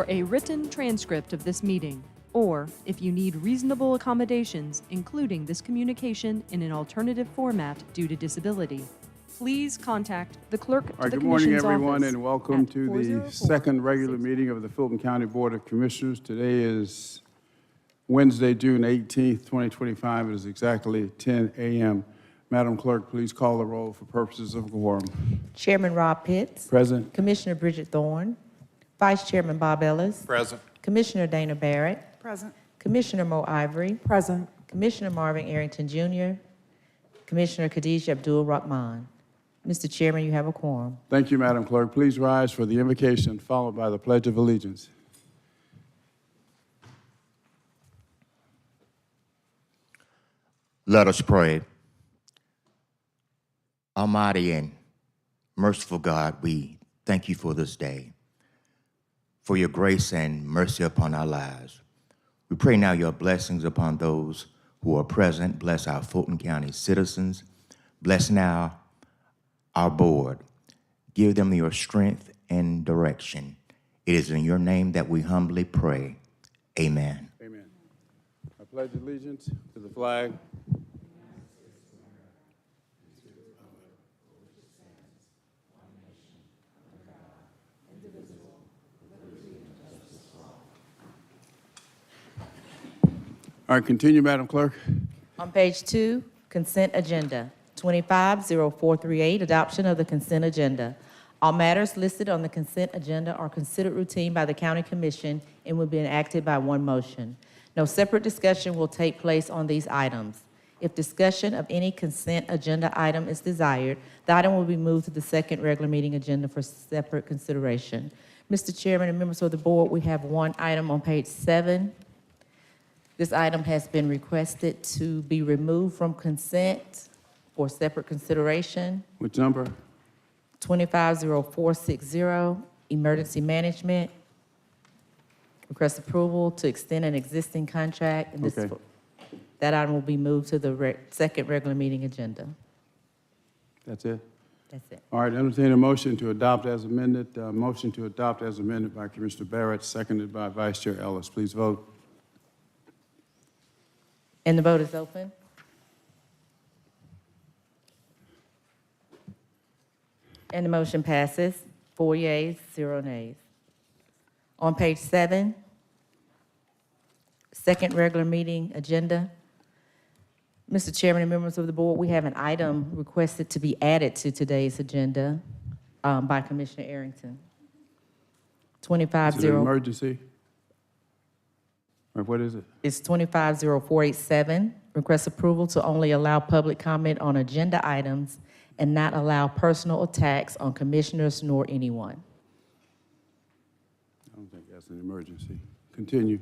for a written transcript of this meeting, or if you need reasonable accommodations, including this communication in an alternative format due to disability, please contact the clerk to the Good morning, Commission's everyone, office and welcome at to the 404 second regular meeting of the Fulton County Board of Commissioners. Today is Wednesday, June 18th, 2025. It is exactly 10 a.m. Madam Clerk, please call the roll for purposes of quorum. Chairman Rob Pitts. Present. Commissioner Bridget Thorne. Vice Chairman Bob Ellis. Present. Commissioner Dana Barrett. Present. Commissioner Mo Ivory. Present. Commissioner Marvin Arrington Jr. Commissioner Khadijah Abdul Rahman. Mr. Chairman, you have a quorum. Thank you, Madam Clerk. Please rise for the invocation, followed by the Pledge of Allegiance. Let us pray. Almighty and merciful God, we thank you for this day, for your grace and mercy upon our lives. We pray now your blessings upon those who are present. Bless our Fulton County citizens. Bless now our board. Give them your strength and direction. It is in your name that we humbly pray. Amen. Amen. I pledge allegiance to the flag. All right, continue, Madam Clerk. On page 2, consent agenda. 250438, adoption of the consent agenda. All matters listed on the consent agenda are considered routine by the County Commission and will be enacted by one motion. No separate discussion will take place on these items. If discussion of any consent agenda item is desired, the item will be moved to the second regular meeting agenda for separate consideration. Mr. Chairman and members of the board, we have one item on page 7. This item has been requested to be removed from consent for separate consideration. Which number? 250460, emergency management. Request approval to extend an existing contract. And Okay. That item will be moved to the second regular meeting agenda. That's it? That's it. All right, entertain a motion to adopt as amended. Motion to adopt as amended by Commissioner Barrett, seconded by Vice Chair Ellis. Please vote. And the vote is open. And the motion passes, 4 yeas, 0 nays. On page 7, second regular meeting agenda. Mr. Chairman and members of the board, we have an item requested to be added to today's agenda by Commissioner Arrington. Is it an 250. emergency? Or what is it? It's 250487, request approval to only allow public comment on agenda items and not allow personal attacks on commissioners nor anyone. I don't think that's an emergency. Continue.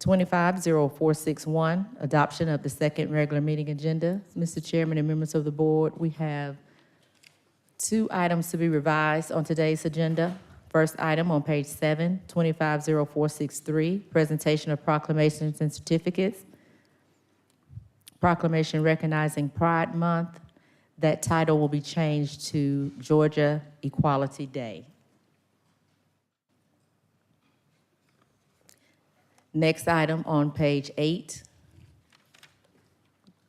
250461, adoption of the second regular meeting agenda. Mr. Chairman and members of the board, we have 2 items to be revised on today's agenda. First item on page 7, 250463, presentation of proclamations and certificates. Proclamation recognizing Pride Month. That title will be changed to Georgia Equality Day. Next item on page 8,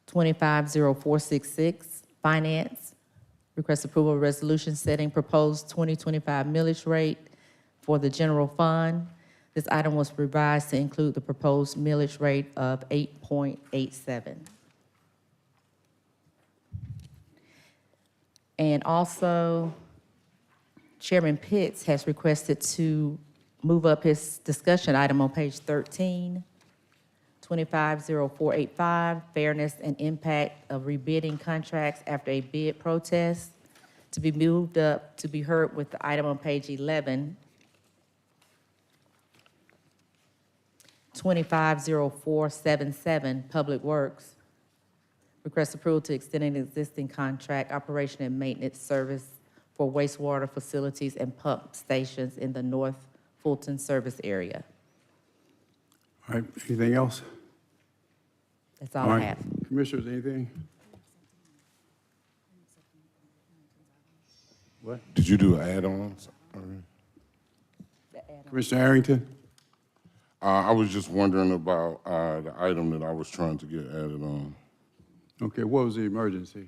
250466, finance. Request approval of resolution setting proposed 2025 millage rate for the general fund. This item was revised to include the proposed millage rate of 8.87. And also, Chairman Pitts has requested to move up his discussion item on page 13, 250485, fairness and impact of rebidding contracts after a bid protest, to be moved up to be heard with the item on page 11, 250477, public works. Request approval to extend an existing contract, operation and maintenance service for wastewater facilities and pump stations in the North Fulton service area. All right, anything else? That's all I have. Commissioners, anything? What? Did you do an add-on? Commissioner Arrington? I was just wondering about the item that I was trying to get added on. Okay, what was the emergency?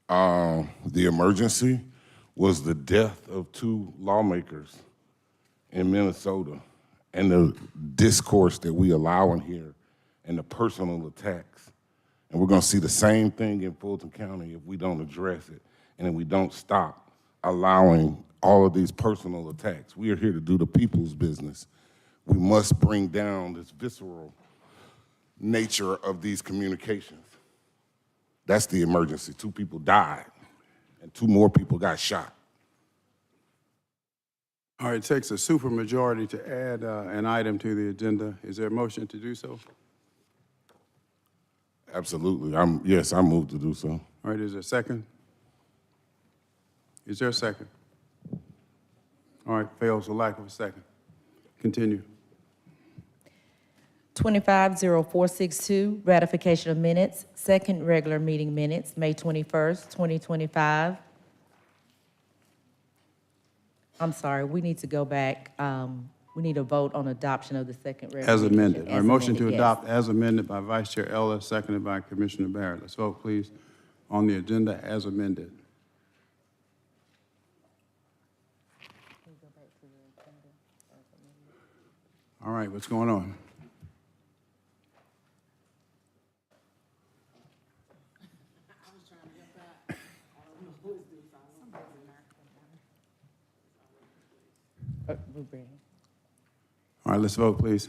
The emergency was the death of 2 lawmakers in Minnesota and the discourse that we allow in here and the personal attacks. And we're going to see the same thing in Fulton County if we don't address it and if we don't stop allowing all of these personal attacks. We are here to do the people's business. We must bring down this visceral nature of these communications. That's the emergency. 2 people died, and 2 more people got shot. All right, it takes a supermajority to add an item to the agenda. Is there a motion to do so? Absolutely. Yes, I move to do so. All right, is there a second? Is there a second? All right, fails for lack of a second. Continue. 250462, ratification of minutes, second regular meeting minutes, May 21st, 2025. I'm sorry, we need to go back. We need a vote on adoption of the second regular. As meeting amended. minutes. All right, As motion to amended, yes. adopt as amended by Vice Chair Ellis, seconded by Commissioner Barrett. Let's vote, please, on the agenda as amended. All right, what's going on? We're ready. All right, let's vote, please.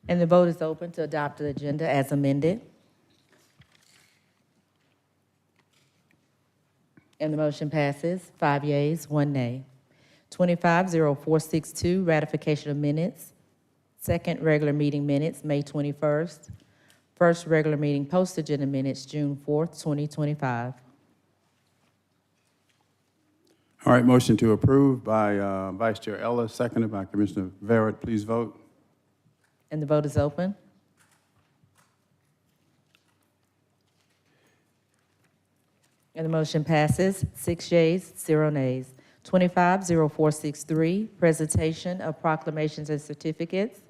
And the vote is open to adopt the agenda as amended. And the motion passes, 5 yeas, 1 nay. 250462, ratification of minutes, second regular meeting minutes, May 21st, first regular meeting post-agenda minutes, June 4th, 2025. All right, motion to approve by Vice Chair Ellis, seconded by Commissioner Barrett. Please vote. And the vote is open. And the motion passes, 6 yeas, 0 nays. 250463, presentation of proclamations and certificates.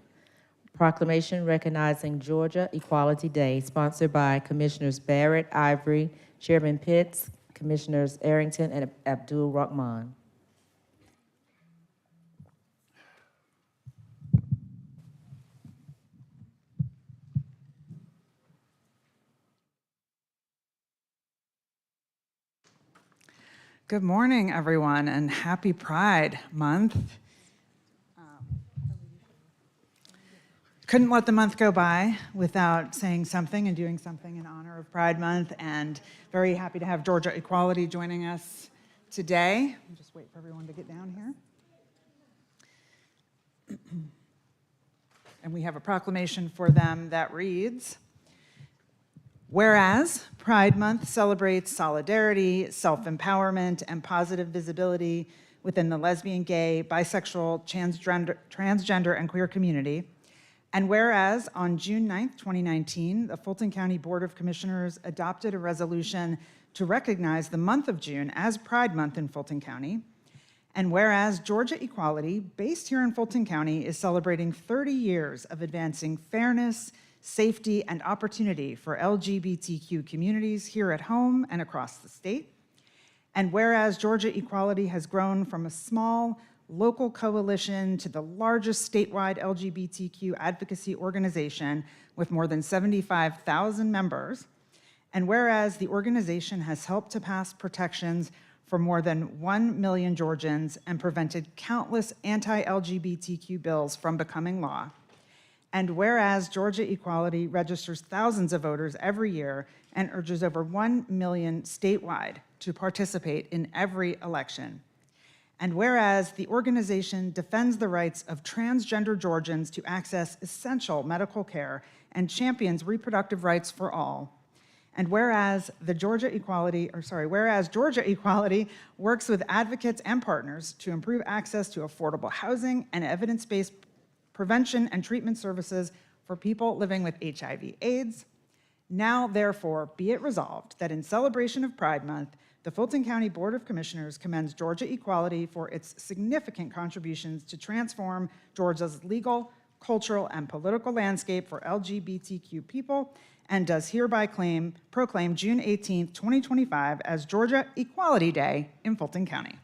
Proclamation recognizing Georgia Equality Day, sponsored by Commissioners Barrett, Ivory, Chairman Pitts, Commissioners Arrington, and Abdul Rahman. Good morning, everyone, and happy Pride Month. Couldn't let the month go by without saying something and doing something in honor of Pride Month, and very happy to have Georgia Equality joining us today. I'll just wait for everyone to get down here. And we have a proclamation for them that reads, whereas Pride Month celebrates solidarity, self-empowerment, and positive visibility within the lesbian, gay, bisexual, transgender, and queer community, and whereas on June 9th, 2019, the Fulton County Board of Commissioners adopted a resolution to recognize the month of June as Pride Month in Fulton County, and whereas Georgia Equality, based here in Fulton County, is celebrating 30 years of advancing fairness, safety, and opportunity for LGBTQ communities here at home and across the state. And whereas Georgia Equality has grown from a small local coalition to the largest statewide LGBTQ advocacy organization with more than 75,000 members, and whereas the organization has helped to pass protections for more than 1 million Georgians and prevented countless anti-LGBTQ bills from becoming law, and whereas Georgia Equality registers thousands of voters every year and urges over 1 million statewide to participate in every election. And whereas the organization defends the rights of transgender Georgians to access essential medical care and champions reproductive rights for all. And whereas Georgia Equality works with advocates and partners to improve access to affordable housing and evidence-based prevention and treatment services for people living with HIV/AIDS. Now, therefore, be it resolved that in celebration of Pride Month, the Fulton County Board of Commissioners commends Georgia Equality for its significant contributions to transform Georgia's legal, cultural, and political landscape for LGBTQ people, and does hereby proclaim June 18, 2025 as Georgia Equality Day in Fulton County.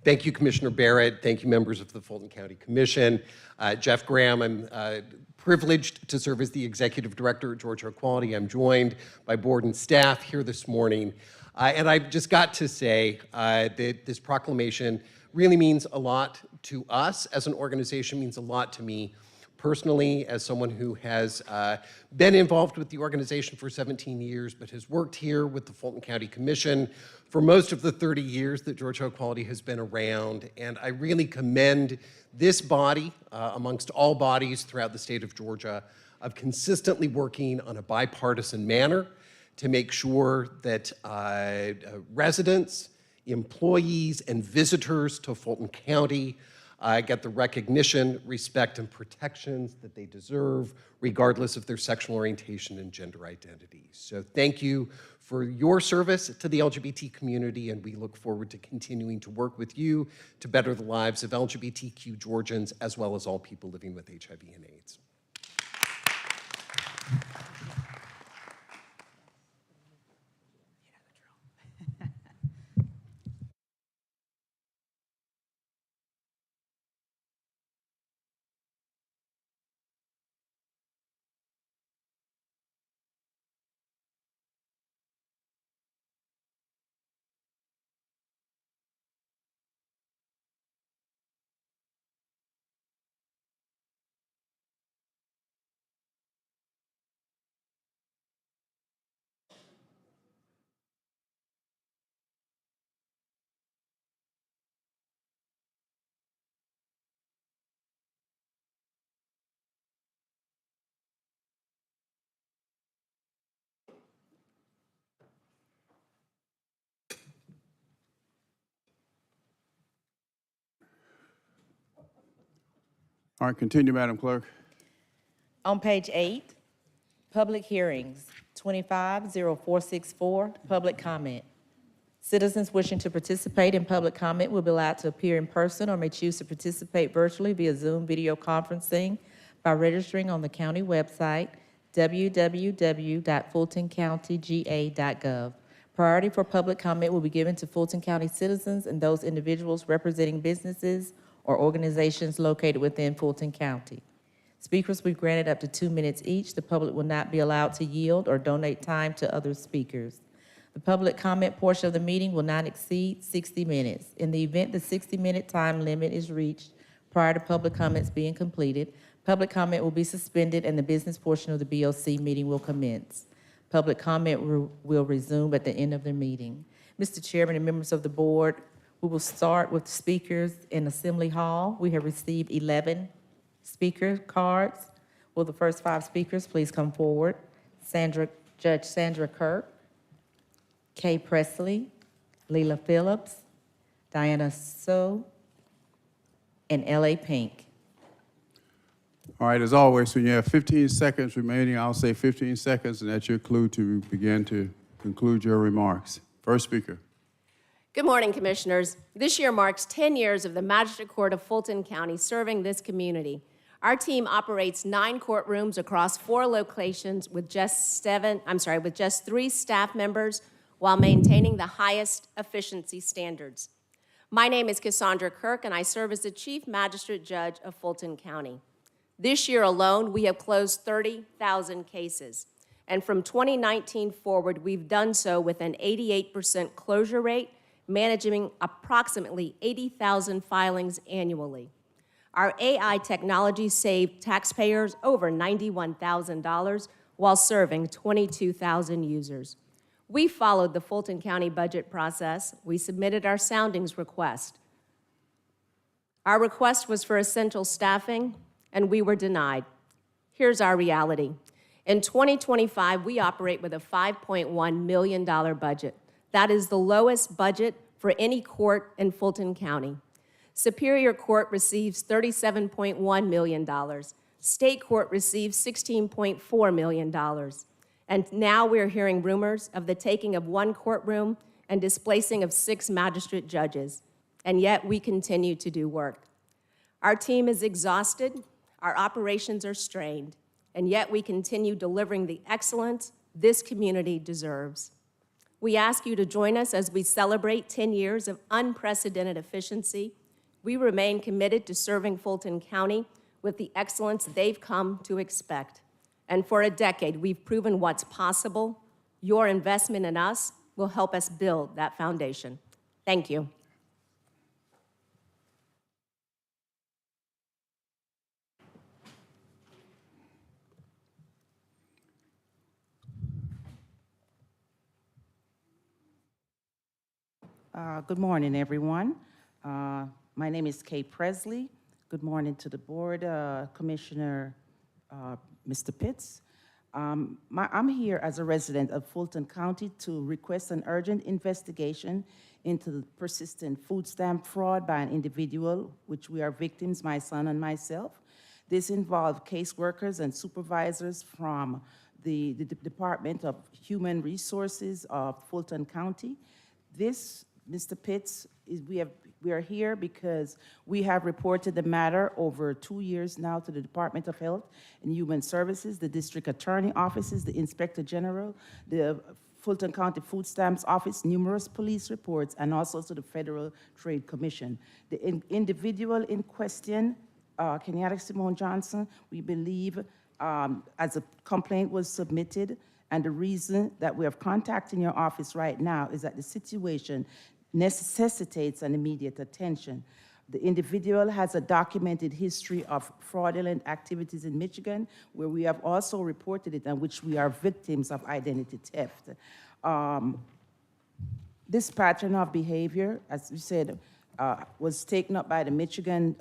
Thank you, Commissioner Barrett. Thank you, members of the Fulton County Commission. Jeff Graham, I'm privileged to serve as the Executive Director at Georgia Equality. I'm joined by board and staff here this morning. And I've just got to say that this proclamation really means a lot to us as an organization, means a lot to me personally as someone who has been involved with the organization for 17 years, but has worked here with the Fulton County Commission for most of the 30 years that Georgia Equality has been around. And I really commend this body, amongst all bodies throughout the state of Georgia, of consistently working on a bipartisan manner to make sure that residents, employees, and visitors to Fulton County get the recognition, respect, and protections that they deserve, regardless of their sexual orientation and gender identity. So thank you for your service to the LGBT community, and we look forward to continuing to work with you to better the lives of LGBTQ Georgians, as well as all people living with HIV and AIDS. All right, continue, Madam Clerk. On page 8, public hearings, 250464, public comment. Citizens wishing to participate in public comment will be allowed to appear in person or may choose to participate virtually via Zoom video conferencing by registering on the county website, www.fultoncountyga.gov. Priority for public comment will be given to Fulton County citizens and those individuals representing businesses or organizations located within Fulton County. Speakers will be granted up to 2 minutes each. The public will not be allowed to yield or donate time to other speakers. The public comment portion of the meeting will not exceed 60 minutes. In the event the 60-minute time limit is reached prior to public comments being completed, public comment will be suspended and the business portion of the BOC meeting will commence. Public comment will resume at the end of the meeting. Mr. Chairman and members of the board, we will start with speakers in Assembly Hall. We have received 11 speaker cards. Will the first 5 speakers please come forward? Judge Sandra Kirk, Kay Presley, Leila Phillips, Diana So, and L.A. Pink. All right, as always, when you have 15 seconds remaining, I'll say 15 seconds, and that's your clue to begin to conclude your remarks. First speaker. Good morning, Commissioners. This year marks 10 years of the Magistrate Court of Fulton County serving this community. Our team operates 9 courtrooms across 4 locations with just 3 staff members while maintaining the highest efficiency standards. My name is Cassandra Kirk, and I serve as the Chief Magistrate Judge of Fulton County. This year alone, we have closed 30,000 cases. And from 2019 forward, we've done so with an 88% closure rate, managing approximately 80,000 filings annually. Our AI technology saved taxpayers over $91,000 while serving 22,000 users. We followed the Fulton County budget process. We submitted our soundings request. Our request was for essential staffing, and we were denied. Here's our reality. In 2025, we operate with a $5.1 million budget. That is the lowest budget for any court in Fulton County. Superior Court receives $37.1 million. State court received $16.4 million. And now we're hearing rumors of the taking of one courtroom and displacing of 6 magistrate judges. And yet we continue to do work. Our team is exhausted, our operations are strained, and yet we continue delivering the excellence this community deserves. We ask you to join us as we celebrate 10 years of unprecedented efficiency. We remain committed to serving Fulton County with the excellence they've come to expect. And for a decade, we've proven what's possible. Your investment in us will help us build that foundation. Thank you. Good morning, everyone. My name is Kay Presley. Good morning to the board, Commissioner Mr. Pitts. I'm here as a resident of Fulton County to request an urgent investigation into the persistent food stamp fraud by an individual, which we are victims, my son and myself. This involved caseworkers and supervisors from the Department of Human Resources of Fulton County. This, Mr. Pitts, we are here because we have reported the matter over 2 years now to the Department of Health and Human Services, the District Attorney offices, the Inspector General, the Fulton County Food Stamps Office, numerous police reports, and also to the Federal Trade Commission. The individual in question, Kenyatta Simone Johnson, we believe, as a complaint was submitted, and the reason that we are contacting your office right now is that the situation necessitates an immediate attention. The individual has a documented history of fraudulent activities in Michigan, where we have also reported it and which we are victims of identity theft. This pattern of behavior, as we said, was taken up by the Michigan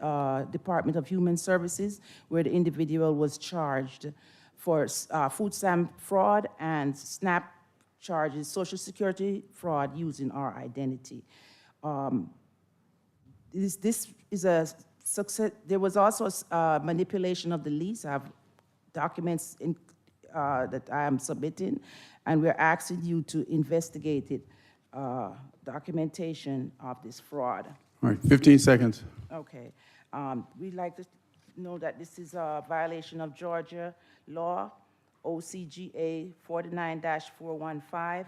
Department of Human Services, where the individual was charged for food stamp fraud and SNAP charges, Social Security fraud using our identity. This is a success. There was also manipulation of the lease. I have documents that I am submitting, and we're asking you to investigate it, documentation of this fraud. All right, 15 seconds. Okay. We'd like to know that this is a violation of Georgia law, OCGA 49-415,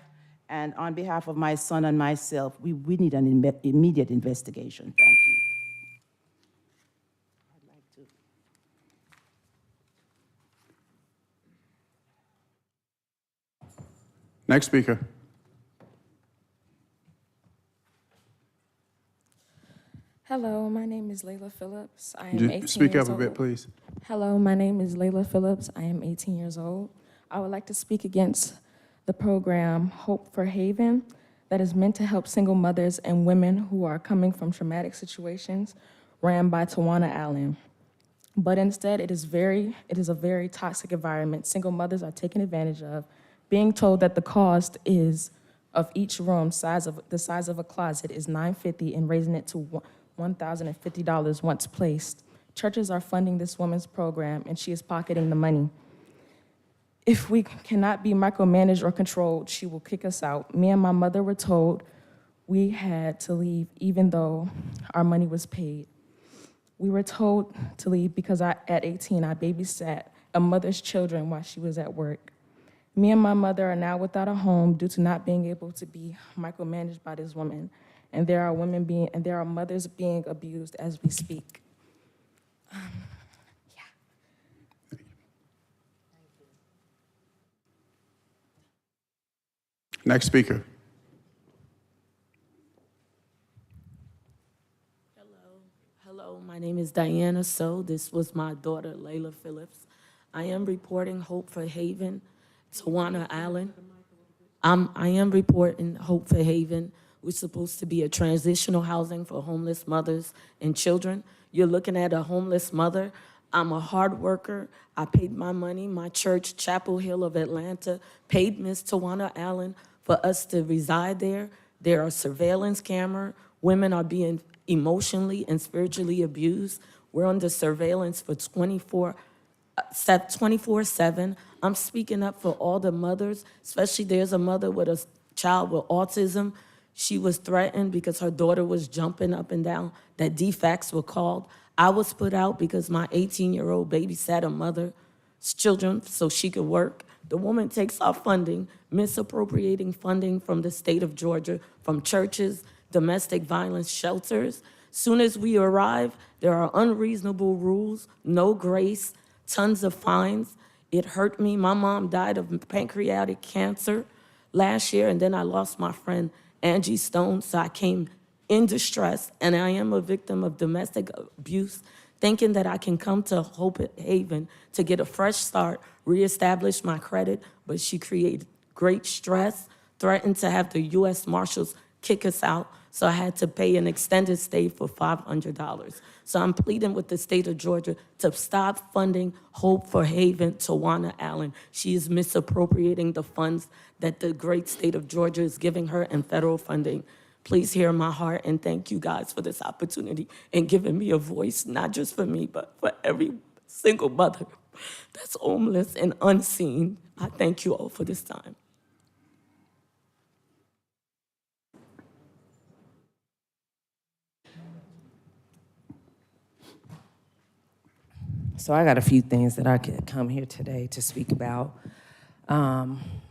and on behalf of my son and myself, we need an immediate investigation. Thank you. I'd like to. Next speaker. Hello, my name is Layla Phillips. I am 18 Speak years up a bit, old. please. Hello, my name is Layla Phillips. I am 18 years old. I would like to speak against the program Hope for Haven that is meant to help single mothers and women who are coming from traumatic situations ran by Tawana Allen. But instead, it is a very toxic environment. Single mothers are taken advantage of, being told that the cost is of each room, the size of a closet, is $950 and raising it to $1,050 once placed. Churches are funding this woman's program, and she is pocketing the money. If we cannot be micromanaged or controlled, she will kick us out. Me and my mother were told we had to leave even though our money was paid. We were told to leave because at 18, I babysat a mother's children while she was at work. Me and my mother are now without a home due to not being able to be micromanaged by this woman. And there are mothers being abused as we speak. Next speaker. Hello, my name is Diana So. This was my daughter, Layla Phillips. I am reporting Hope for Haven, Tawana Allen. I am reporting Hope for Haven. We're supposed to be a transitional housing for homeless mothers and children. You're looking at a homeless mother. I'm a hard worker. I paid my money. My church, Chapel Hill of Atlanta, paid Miss Tawana Allen for us to reside there. There are surveillance cameras. Women are being emotionally and spiritually abused. We're under surveillance for 24 24/7. I'm speaking up for all the mothers, especially there's a mother with a child with autism. She was threatened because her daughter was jumping up and down, that defects were called. I was put out because my 18-year-old babysat a mother's children so she could work. The woman takes our funding, misappropriating funding from the state of Georgia, from churches, domestic violence shelters. Soon as we arrive, there are unreasonable rules, no grace, tons of fines. It hurt me. My mom died of pancreatic cancer last year, and then I lost my friend Angie Stone, so I came in distress, and I am a victim of domestic abuse, thinking that I can come to Hope Haven to get a fresh start, reestablish my credit, but she created great stress, threatened to have the U.S. Marshals kick us out, so I had to pay an extended stay for $500. So I'm pleading with the state of Georgia to stop funding Hope for Haven, Tawana Allen. She is misappropriating the funds that the great state of Georgia is giving her in federal funding. Please hear my heart, and thank you guys for this opportunity and giving me a voice, not just for me, but for every single mother that's homeless and unseen. I thank you all for this time. So I got a few things that I could come here today to speak about.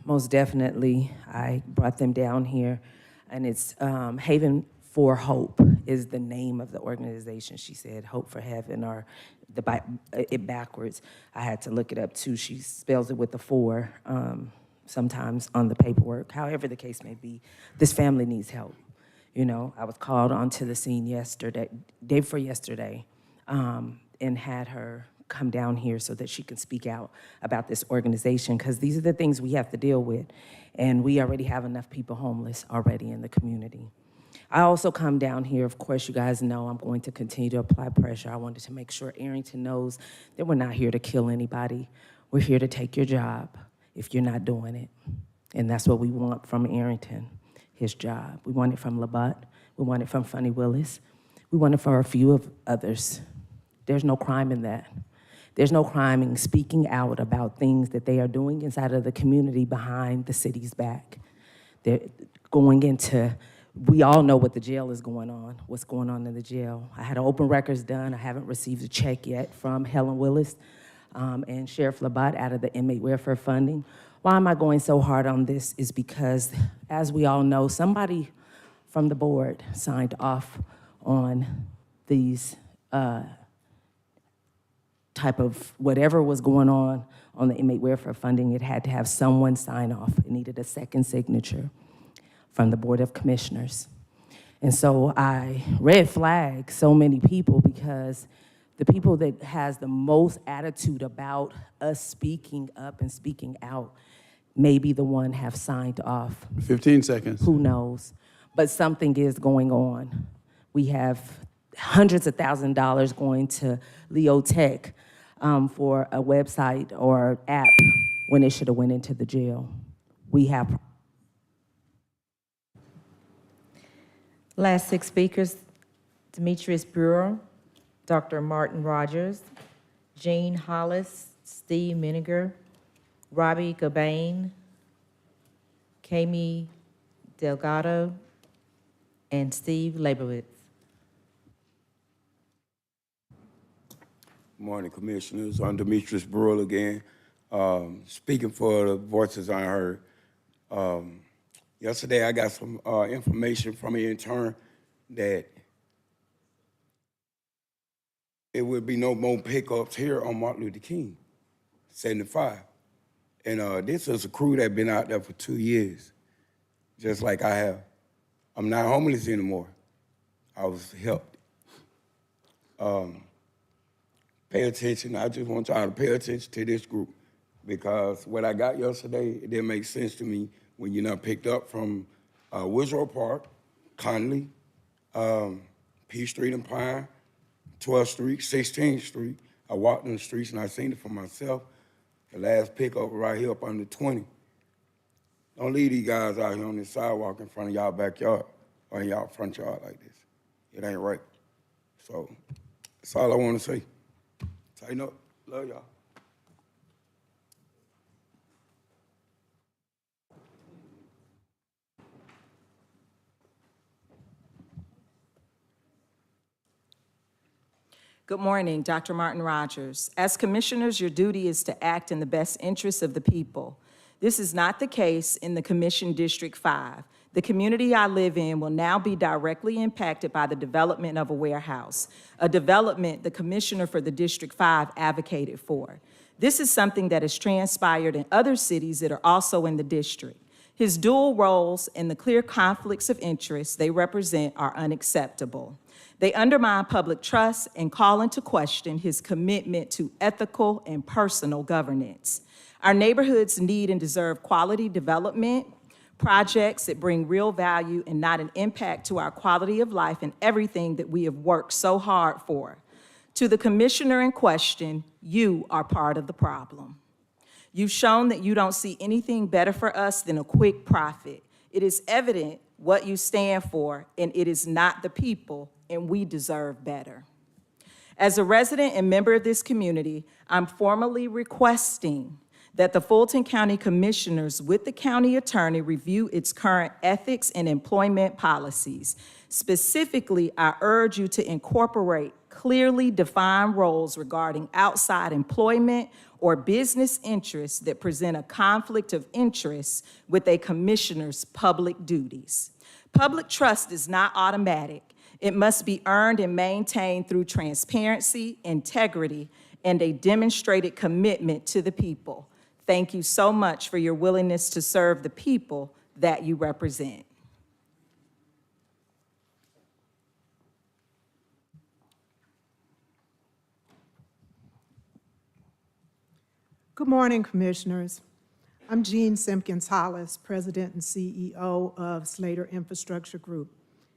Most definitely, I brought them down here, and it's Haven for Hope is the name of the organization. She said Hope for Heaven, or it backwards. I had to look it up too. She spells it with a 4 sometimes on the paperwork. However the case may be, this family needs help. You know, I was called onto the scene yesterday, day before yesterday, and had her come down here so that she can speak out about this organization, because these are the things we have to deal with, and we already have enough people homeless already in the community. I also come down here, of course, you guys know I'm going to continue to apply pressure. I wanted to make sure Arrington knows that we're not here to kill anybody. We're here to take your job if you're not doing it, and that's what we want from Arrington, his job. We want it from Labatt. We want it from Funny Willis. We want it for a few of others. There's no crime in that. There's no crime in speaking out about things that they are doing inside of the community behind the city's back. They're going into, we all know what the jail is going on, what's going on in the jail. I had an open records done. I haven't received a check yet from Helen Willis and Sheriff Labatt out of the inmate welfare funding. Why am I going so hard on this is because, as we all know, somebody from the board signed off on these type of whatever was going on the inmate welfare funding. It had to have someone sign off. It needed a second signature from the Board of Commissioners. And so I red flag so many people, because the people that has the most attitude about us speaking up and speaking out may be the one have signed off. 15 seconds. Who knows? But something is going on. We have hundreds of thousands of dollars going to Leo Tech for a website or app when it should have went into the jail. We have. Last 6 speakers: Demetrius Brewer, Dr. Martin Rogers, Jean Hollis, Steve Miniger, Robbie Cobain, Kami Delgado, and Steve Leibowitz. Morning, Commissioners. I'm Demetrius Brewer again, speaking for the voices I heard. Yesterday, I got some information from an intern that it would be no more pickups here on Martin Luther King, 75. And this is a crew that's been out there for 2 years, just like I have. I'm not homeless anymore. I was helped. Pay attention. I just want y'all to pay attention to this group, because what I got yesterday, it didn't make sense to me when you're not picked up from Woodrow Park, Conley, P Street and Pine, 12th Street, 16th Street. I walked in the streets and I seen it for myself. The last pickup right here up under 20. Don't leave these guys out here on this sidewalk in front of y'all backyard or in y'all front yard like this. It ain't right. So that's all I want to say. Tighten up. Love y'all. Good morning, Dr. Martin Rogers. As commissioners, your duty is to act in the best interests of the people. This is not the case in the Commission District 5. The community I live in will now be directly impacted by the development of a warehouse, a development the commissioner for the District 5 advocated for. This is something that has transpired in other cities that are also in the district. His dual roles and the clear conflicts of interest they represent are unacceptable. They undermine public trust and call into question his commitment to ethical and personal governance. Our neighborhoods need and deserve quality development, projects that bring real value and not an impact to our quality of life and everything that we have worked so hard for. To the commissioner in question, you are part of the problem. You've shown that you don't see anything better for us than a quick profit. It is evident what you stand for, and it is not the people, and we deserve better. As a resident and member of this community, I'm formally requesting that the Fulton County Commissioners with the county attorney review its current ethics and employment policies. Specifically, I urge you to incorporate clearly defined roles regarding outside employment or business interests that present a conflict of interest with a commissioner's public duties. Public trust is not automatic. It must be earned and maintained through transparency, integrity, and a demonstrated commitment to the people. Thank you so much for your willingness to serve the people that you represent. Good morning, Commissioners. I'm Jean Simpkins-Hollis, President and CEO of Slater Infrastructure Group.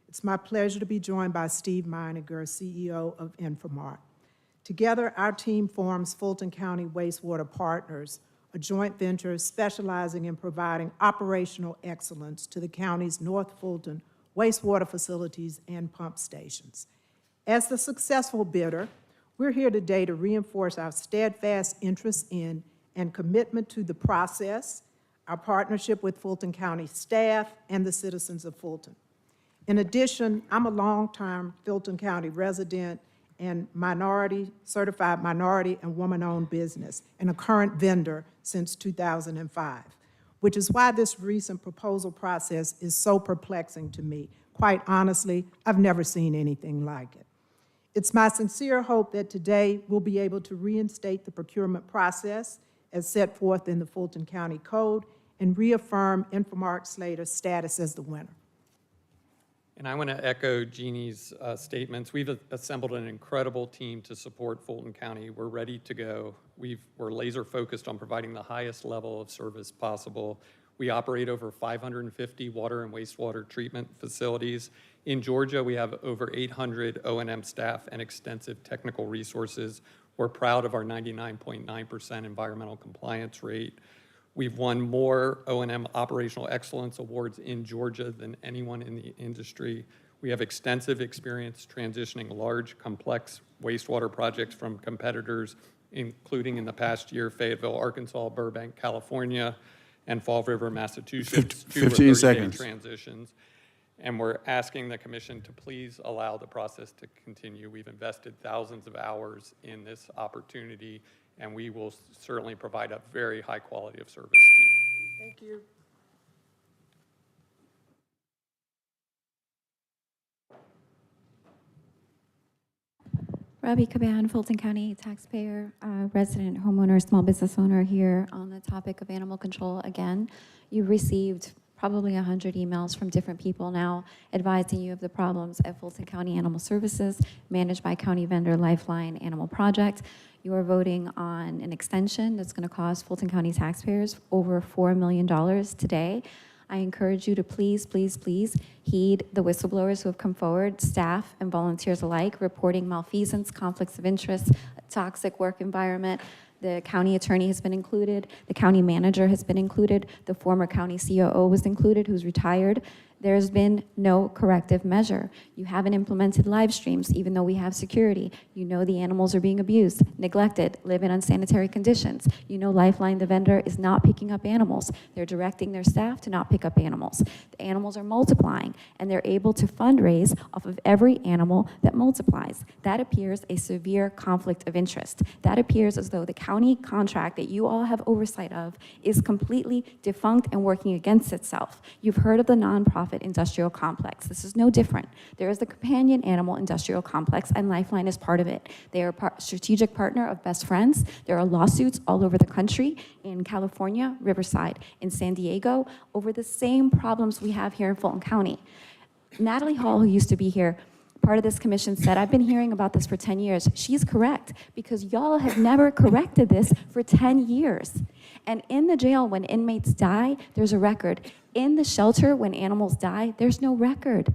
It's my pleasure to be joined by Steve Meininger, CEO of Infomart. Together, our team forms Fulton County Wastewater Partners, a joint venture specializing in providing operational excellence to the county's North Fulton wastewater facilities and pump stations. As the successful bidder, we're here today to reinforce our steadfast interest in and commitment to the process, our partnership with Fulton County staff, and the citizens of Fulton. In addition, I'm a longtime Fulton County resident and certified minority and woman-owned business, and a current vendor since 2005, which is why this recent proposal process is so perplexing to me. Quite honestly, I've never seen anything like it. It's my sincere hope that today we'll be able to reinstate the procurement process as set forth in the Fulton County Code and reaffirm Infomart Slater's status as the winner. And I want to echo Jeannie's statements. We've assembled an incredible team to support Fulton County. We're ready to go. We're laser focused on providing the highest level of service possible. We operate over 550 water and wastewater treatment facilities. In Georgia, we have over 800 O&M staff and extensive technical resources. We're proud of our 99.9% environmental compliance rate. We've won more O&M operational excellence awards in Georgia than anyone in the industry. We have extensive experience transitioning large, complex wastewater projects from competitors, including in the past year, Fayetteville, Arkansas, Burbank, California, and Fall River, Massachusetts. 15 seconds. Transitions. And we're asking the commission to please allow the process to continue. We've invested thousands of hours in this opportunity, and we will certainly provide a very high quality of service to you. Thank you. Robbie Caban, Fulton County taxpayer, resident, homeowner, small business owner here on the topic of animal control again. You've received probably 100 emails from different people now advising you of the problems at Fulton County Animal Services, managed by county vendor Lifeline Animal Project. You are voting on an extension that's going to cost Fulton County taxpayers over $4 million today. I encourage you to please, please, please heed the whistleblowers who have come forward, staff and volunteers alike, reporting malfeasance, conflicts of interest, a toxic work environment. The county attorney has been included. The county manager has been included. The former county COO was included, who's retired. There's been no corrective measure. You haven't implemented live streams, even though we have security. You know the animals are being abused, neglected, live in unsanitary conditions. You know Lifeline, the vendor, is not picking up animals. They're directing their staff to not pick up animals. The animals are multiplying, and they're able to fundraise off of every animal that multiplies. That appears a severe conflict of interest. That appears as though the county contract that you all have oversight of is completely defunct and working against itself. You've heard of the nonprofit industrial complex. This is no different. There is the companion animal industrial complex, and Lifeline is part of it. They are a strategic partner of Best Friends. There are lawsuits all over the country, in California, Riverside, in San Diego, over the same problems we have here in Fulton County. Natalie Hall, who used to be here, part of this commission, said, I've been hearing about this for 10 years. She's correct, because y'all have never corrected this for 10 years. And in the jail, when inmates die, there's a record. In the shelter, when animals die, there's no record.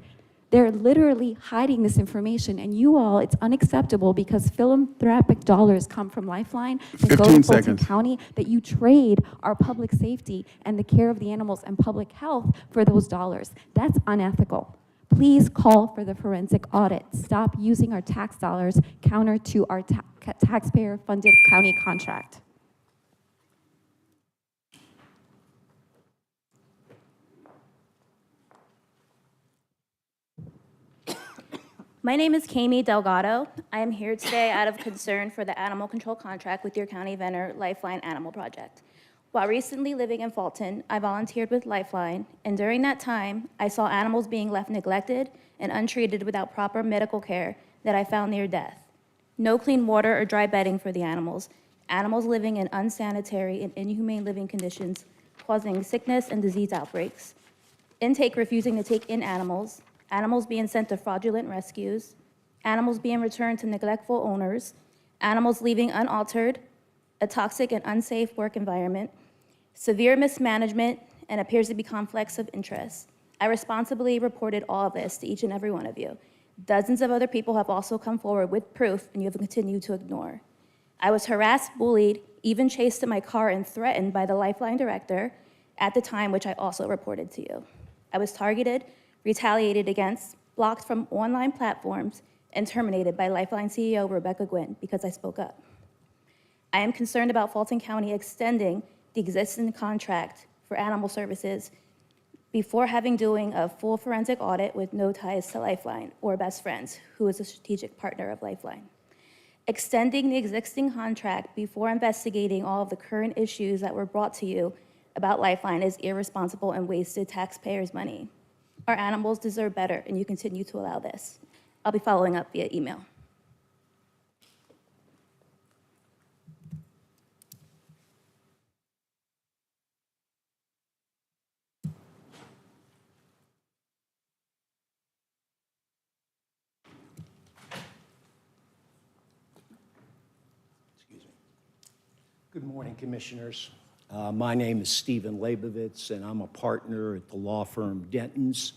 They're literally hiding this information, and you all, it's unacceptable because philanthropic dollars come from Lifeline and go to 15 Fulton seconds. County, that you trade our public safety and the care of the animals and public health for those dollars. That's unethical. Please call for the forensic audit. Stop using our tax dollars counter to our taxpayer-funded county contract. My name is Kami Delgado. I am here today out of concern for the animal control contract with your county vendor, Lifeline Animal Project. While recently living in Fulton, I volunteered with Lifeline, and during that time, I saw animals being left neglected and untreated without proper medical care that I found near death. No clean water or dry bedding for the animals living in unsanitary and inhumane living conditions, causing sickness and disease outbreaks. Intake refusing to take in animals being sent to fraudulent rescues, animals being returned to neglectful owners, animals leaving unaltered, a toxic and unsafe work environment, severe mismanagement, and appears to be conflicts of interest. I responsibly reported all of this to each and every one of you. Dozens of other people have also come forward with proof, and you have continued to ignore. I was harassed, bullied, even chased to my car and threatened by the Lifeline director at the time, which I also reported to you. I was targeted, retaliated against, blocked from online platforms, and terminated by Lifeline CEO Rebecca Gwynn because I spoke up. I am concerned about Fulton County extending the existing contract for animal services before having doing a full forensic audit with no ties to Lifeline or Best Friends, who is a strategic partner of Lifeline. Extending the existing contract before investigating all of the current issues that were brought to you about Lifeline is irresponsible and wasted taxpayers' money. Our animals deserve better, and you continue to allow this. I'll be following up via email. Good morning, Commissioners. My name is Stephen Leibovitz, and I'm a partner at the law firm Denton's,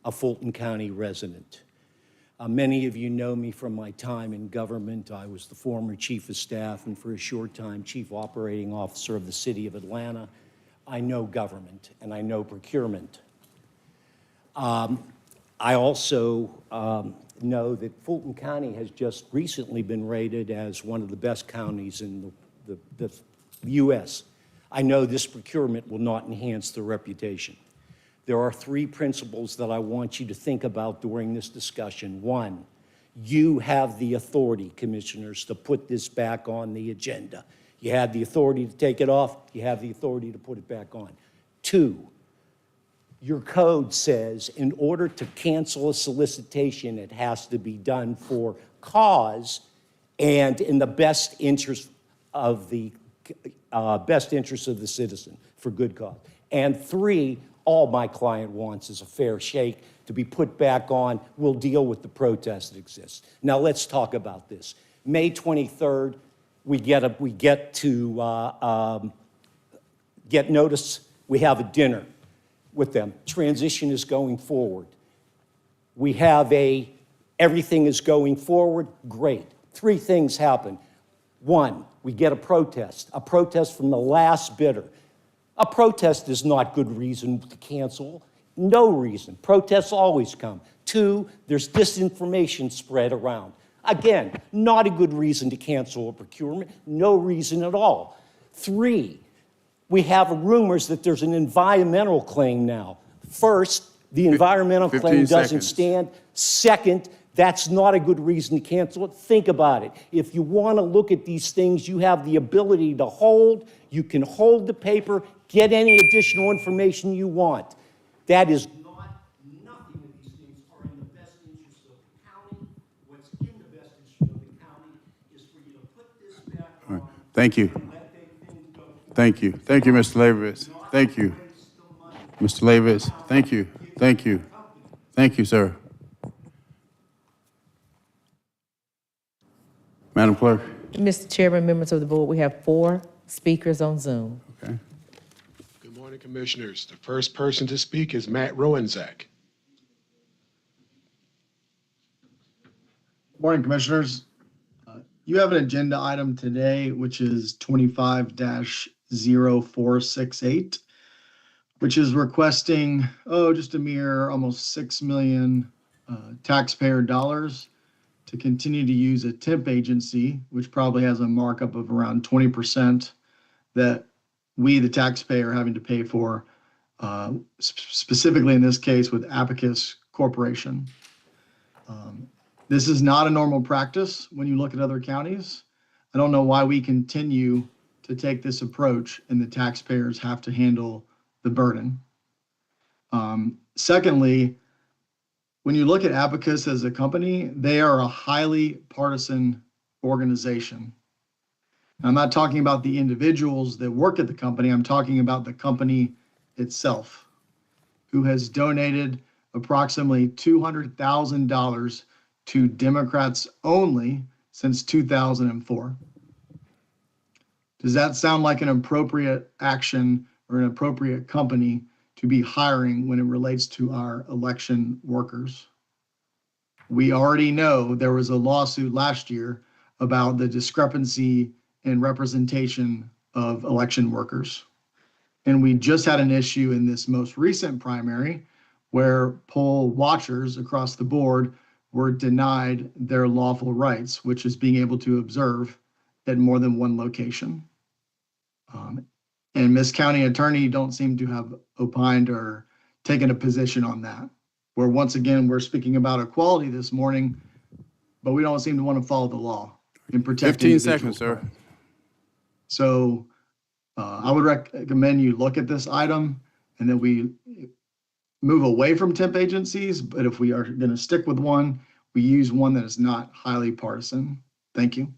a Fulton County resident. Many of you know me from my time in government. I was the former Chief of Staff and for a short time Chief Operating Officer of the City of Atlanta. I know government and I know procurement. I also know that Fulton County has just recently been rated as one of the best counties in the U.S. I know this procurement will not enhance the reputation. There are three principles that I want you to think about during this discussion. One, you have the authority, Commissioners, to put this back on the agenda. You have the authority to take it off. You have the authority to put it back on. Two, your code says in order to cancel a solicitation, it has to be done for cause and in the best interest of the citizen, for good cause. And three, all my client wants is a fair shake to be put back on. We'll deal with the protest that exists. Now let's talk about this. May 23rd, we get to get notice. We have a dinner with them. Transition is going forward. We have everything is going forward. Great. Three things happen. One, we get a protest from the last bidder. A protest is not good reason to cancel. No reason. Protests always come. 2, there's disinformation spread around. Again, not a good reason to cancel a procurement. No reason at all. 3, we have rumors that there's an environmental claim now. First, the environmental claim 15 doesn't seconds. stand. Second, that's not a good reason to cancel it. Think about it. If you want to look at these things, you have the ability to hold. You can hold the paper, get any additional information you want. That is nothing of these things are in the best interest of the county. What's in the best interest of the county is for you to put this back All right. on. Thank you. Thank you. Thank you, Mr. Leibovitz. Thank you. Mr. Leibovitz, thank you. Thank you. Thank you, sir. Madam Clerk. Mr. Chairman, members of the board, we have 4 speakers on Zoom. Okay. Good morning, Commissioners. The first person to speak is Matt Rowanzak. Good morning, Commissioners. You have an agenda item today, which is 25-0468, which is requesting, just a mere almost $6 million taxpayer dollars to continue to use a temp agency, which probably has a markup of around 20% that we, the taxpayer, are having to pay for, specifically in this case with Abacus Corporation. This is not a normal practice when you look at other counties. I don't know why we continue to take this approach and the taxpayers have to handle the burden. Secondly, when you look at Abacus as a company, they are a highly partisan organization. I'm not talking about the individuals that work at the company. I'm talking about the company itself, who has donated approximately $200,000 to Democrats only since 2004. Does that sound like an appropriate action or an appropriate company to be hiring when it relates to our election workers? We already know there was a lawsuit last year about the discrepancy in representation of election workers. And we just had an issue in this most recent primary where poll watchers across the board were denied their lawful rights, which is being able to observe at more than one location. And Ms. County Attorney don't seem to have opined or taken a position on that, where once again, we're speaking about equality this morning, but we don't seem to want to follow the law and protect 15 individuals' seconds, sir. rights. So I would recommend you look at this item and that we move away from temp agencies, but if we are going to stick with one, we use one that is not highly partisan. Thank you.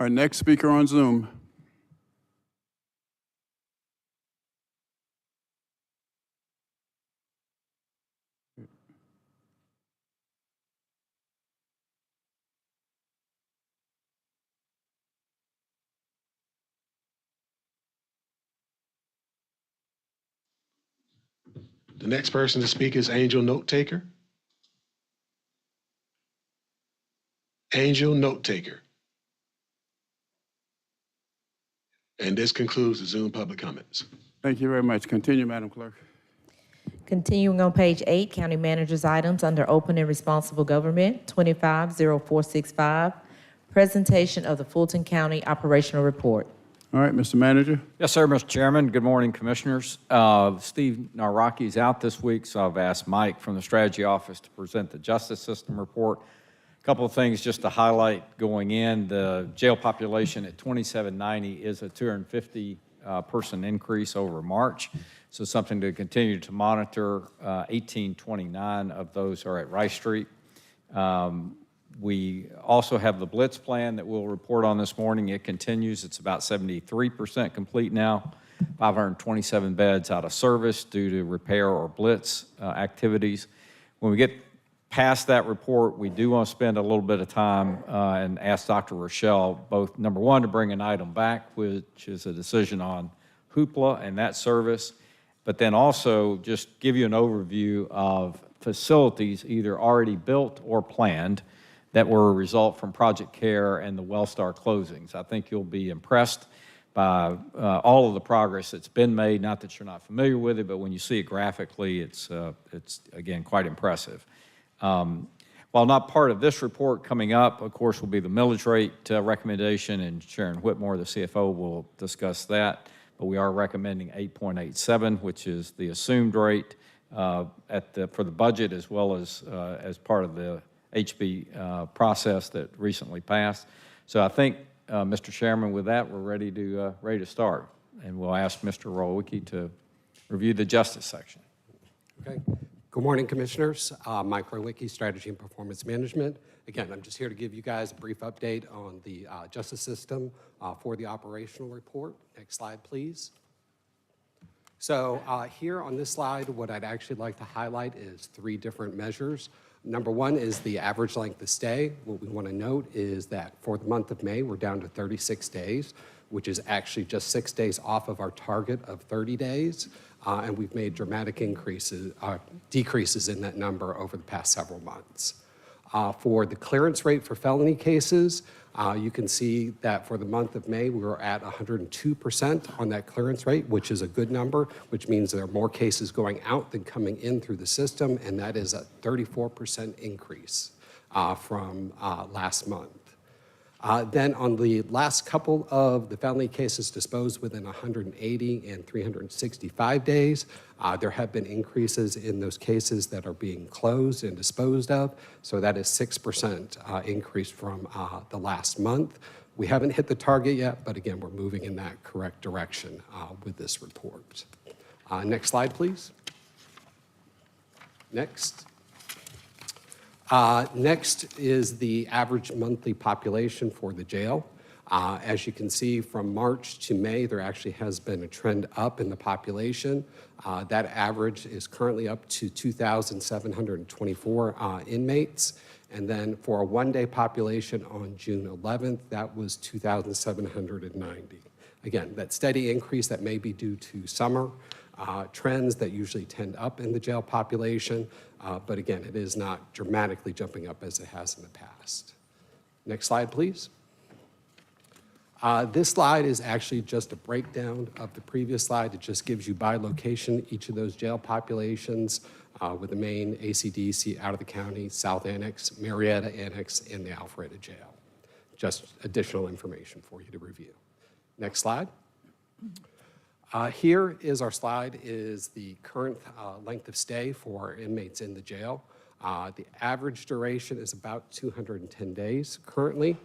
Our next speaker on Zoom. The next person to speak is Angel Note Taker. Angel Note Taker. And this concludes the Zoom public comments. Thank you very much. Continue, Madam Clerk. Continuing on page 8, County Manager's items under Open and Responsible Government, 25-0465, presentation of the Fulton County Operational Report. All right, Mr. Manager. Yes, sir, Mr. Chairman. Good morning, Commissioners. Steve Naraki is out this week, so I've asked Mike from the Strategy Office to present the Justice System Report. A couple of things just to highlight going in. The jail population at 2790 is a 250 person increase over March, so something to continue to monitor. 1829 of those are at Rice Street. We also have the Blitz plan that we'll report on this morning. It continues. It's about 73% complete now. 527 beds out of service due to repair or Blitz activities. When we get past that report, we do want to spend a little bit of time and ask Dr. Rochelle both, number one, to bring an item back, which is a decision on hoopla and that service, but then also just give you an overview of facilities either already built or planned that were a result from Project CARE and the Wellstar closings. I think you'll be impressed by all of the progress that's been made. Not that you're not familiar with it, but when you see it graphically, it's again, quite impressive. While not part of this report, coming up, of course, will be the millage rate recommendation, and Sharon Whitmore, the CFO, will discuss that. But we are recommending 8.87, which is the assumed rate for the budget, as well as part of the HB process that recently passed. So I think, Mr. Chairman, with that, we're ready to start. And we'll ask Mr. Rowicki to review the justice section. Okay. Good morning, Commissioners. Mike Rowicki, Strategy and Performance Management. Again, I'm just here to give you guys a brief update on the justice system for the operational report. Next slide, please. So here on this slide, what I'd actually like to highlight is 3 different measures. Number 1 is the average length of stay. What we want to note is that for the month of May, we're down to 36 days, which is actually just 6 days off of our target of 30 days. And we've made dramatic decreases in that number over the past several months. For the clearance rate for felony cases, you can see that for the month of May, we were at 102% on that clearance rate, which is a good number, which means there are more cases going out than coming in through the system, and that is a 34% increase from last month. Then on the last couple of the felony cases disposed within 180 and 365 days, there have been increases in those cases that are being closed and disposed of. So that is 6% increase from the last month. We haven't hit the target yet, but again, we're moving in that correct direction with this report. Next slide, please. Next. Next is the average monthly population for the jail. As you can see, from March to May, there actually has been a trend up in the population. That average is currently up to 2,724 inmates. And then for a one-day population on June 11th, that was 2,790. Again, that steady increase that may be due to summer trends that usually tend up in the jail population. But again, it is not dramatically jumping up as it has in the past. Next slide, please. This slide is actually just a breakdown of the previous slide. It just gives you by location each of those jail populations with the main ACDC out of the county, South Annex, Marietta Annex, and the Alpharetta Jail. Just additional information for you to review. Next slide. Here is our slide, is the current length of stay for inmates in the jail. The average duration is about 210 days currently,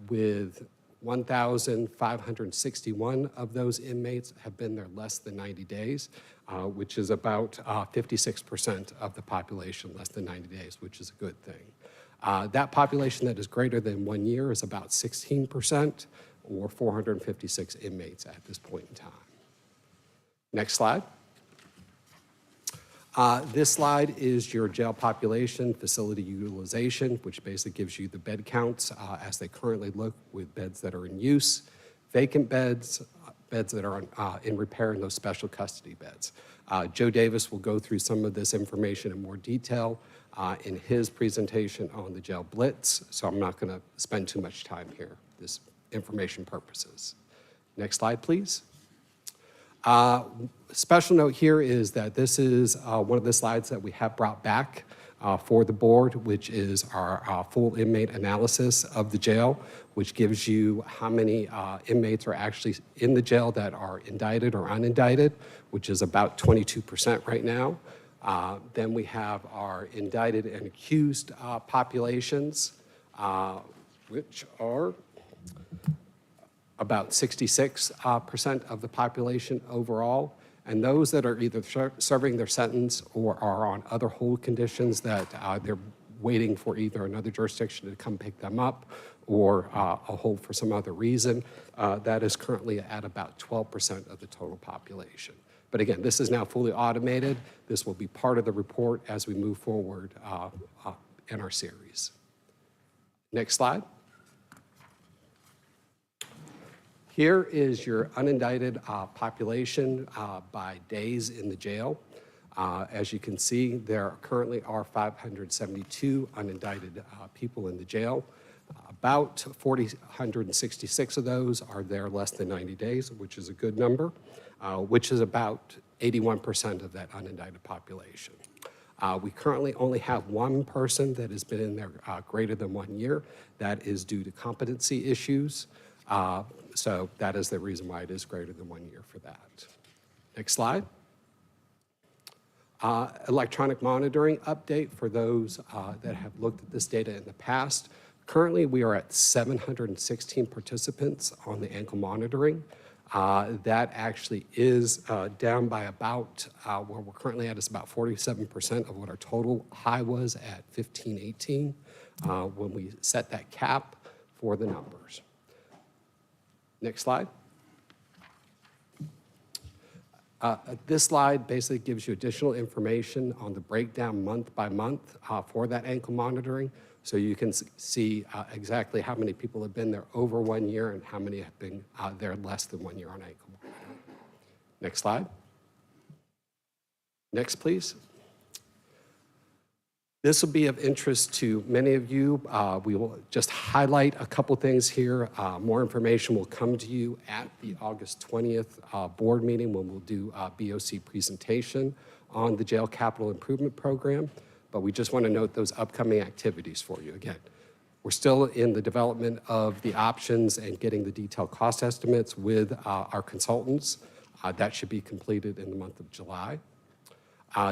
with 1,561 of those inmates have been there less than 90 days, which is about 56% of the population less than 90 days, which is a good thing. That population that is greater than 1 year is about 16%, or 456 inmates at this point in time. Next slide. This slide is your jail population, facility utilization, which basically gives you the bed counts as they currently look, with beds that are in use, vacant beds, beds that are in repair, and those special custody beds. Joe Davis will go through some of this information in more detail in his presentation on the jail blitz, so I'm not going to spend too much time here, this information purposes. Next slide, please. Special note here is that this is one of the slides that we have brought back for the board, which is our full inmate analysis of the jail, which gives you how many inmates are actually in the jail that are indicted or unindicted, which is about 22% right now. Then we have our indicted and accused populations, which are about 66% of the population overall. And those that are either serving their sentence or are on other hold conditions that they're waiting for either another jurisdiction to come pick them up or a hold for some other reason, that is currently at about 12% of the total population. But again, this is now fully automated. This will be part of the report as we move forward in our series. Next slide. Here is your unindicted population by days in the jail. As you can see, there currently are 572 unindicted people in the jail. About 466 of those are there less than 90 days, which is a good number, which is about 81% of that unindicted population. We currently only have one person that has been in there greater than 1 year. That is due to competency issues. So that is the reason why it is greater than 1 year for that. Next slide. Electronic monitoring update for those that have looked at this data in the past. Currently, we are at 716 participants on the ankle monitoring. That actually is down by about, where we're currently at is about 47% of what our total high was at 1518 when we set that cap for the numbers. Next slide. This slide basically gives you additional information on the breakdown month by month for that ankle monitoring. So you can see exactly how many people have been there over 1 year and how many have been there less than 1 year on ankle monitoring. Next slide. Next, please. This will be of interest to many of you. We will just highlight a couple things here. More information will come to you at the August 20th board meeting when we'll do a BOC presentation on the Jail Capital Improvement Program. But we just want to note those upcoming activities for you. Again, we're still in the development of the options and getting the detailed cost estimates with our consultants. That should be completed in the month of July.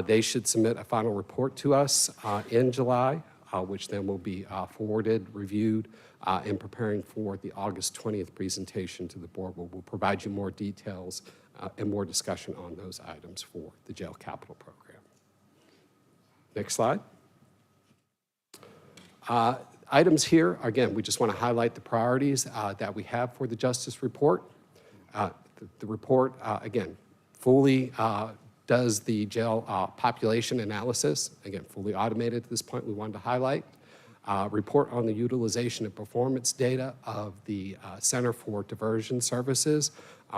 They should submit a final report to us in July, which then will be forwarded, reviewed, and preparing for the August 20th presentation to the board, where we'll provide you more details and more discussion on those items for the Jail Capital Program. Next slide. Items here, again, we just want to highlight the priorities that we have for the Justice Report. The report, again, fully does the jail population analysis, again, fully automated at this point, we wanted to highlight. Report on the utilization and performance data of the Center for Diversion Services.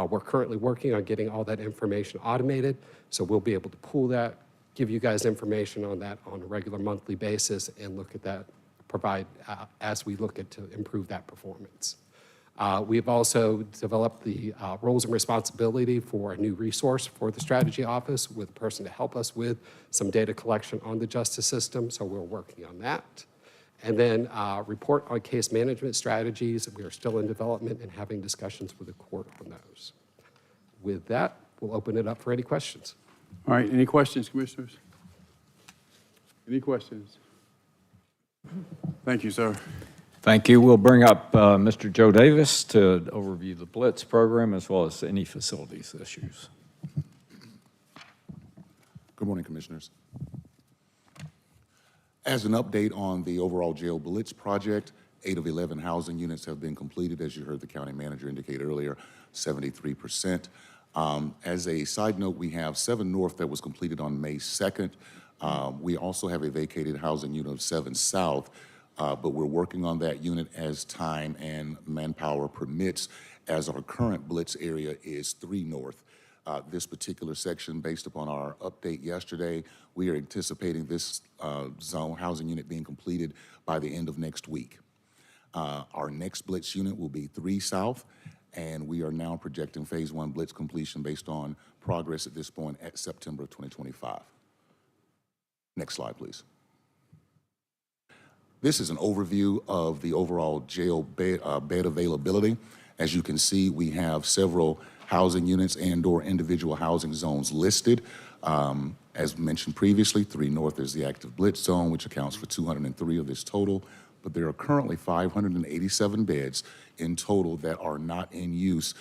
We're currently working on getting all that information automated, so we'll be able to pull that, give you guys information on that on a regular monthly basis and look at that, provide as we look at to improve that performance. We have also developed the roles and responsibility for a new resource for the strategy office with a person to help us with some data collection on the justice system, so we're working on that. And then report on case management strategies. We are still in development and having discussions with the court on those. With that, we'll open it up for any questions. All right, any questions, commissioners? Any questions? Thank you, sir. Thank you. We'll bring up Mr. Joe Davis to overview the Blitz program as well as any facilities issues. Good morning, Commissioners. As an update on the overall jail Blitz project, 8 of 11 housing units have been completed, as you heard the county manager indicate earlier, 73%. As a side note, we have 7 North that was completed on May 2nd. We also have a vacated housing unit of 7 South, but we're working on that unit as time and manpower permits, as our current Blitz area is 3 North. This particular section, based upon our update yesterday, we are anticipating this zone housing unit being completed by the end of next week. Our next Blitz unit will be 3 South, and we are now projecting Phase 1 Blitz completion based on progress at this point at September of 2025. Next slide, please. This is an overview of the overall jail bed availability. As you can see, we have several housing units and/or individual housing zones listed. As mentioned previously, 3 North is the active Blitz zone, which accounts for 203 of this total, but there are currently 587 beds in total that are not in use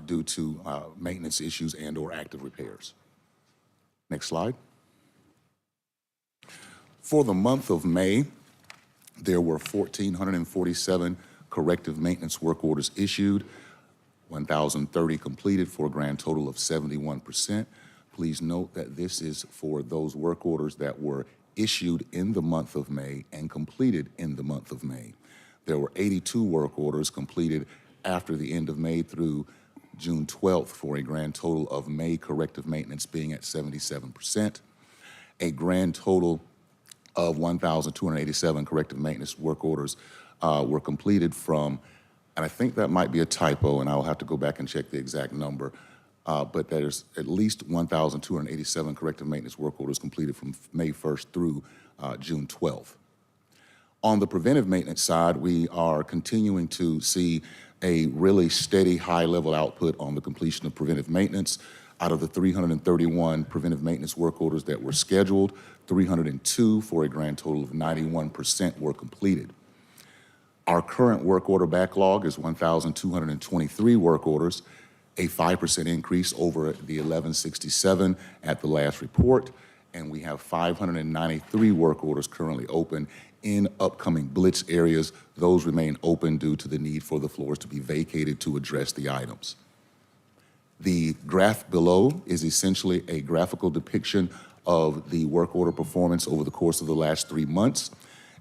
due to maintenance issues and/or active repairs. Next slide. For the month of May, there were 1,447 corrective maintenance work orders issued, 1,030 completed for a grand total of 71%. Please note that this is for those work orders that were issued in the month of May and completed in the month of May. There were 82 work orders completed after the end of May through June 12th for a grand total of May corrective maintenance being at 77%. A grand total of 1,287 corrective maintenance work orders were completed from, and I think that might be a typo, and I'll have to go back and check the exact number, but there's at least 1,287 corrective maintenance work orders completed from May 1st through June 12th. On the preventive maintenance side, we are continuing to see a really steady high-level output on the completion of preventive maintenance. Out of the 331 preventive maintenance work orders that were scheduled, 302 for a grand total of 91% were completed. Our current work order backlog is 1,223 work orders, a 5% increase over the 1,167 at the last report, and we have 593 work orders currently open in upcoming blitz areas. Those remain open due to the need for the floors to be vacated to address the items. The graph below is essentially a graphical depiction of the work order performance over the course of the last 3 months.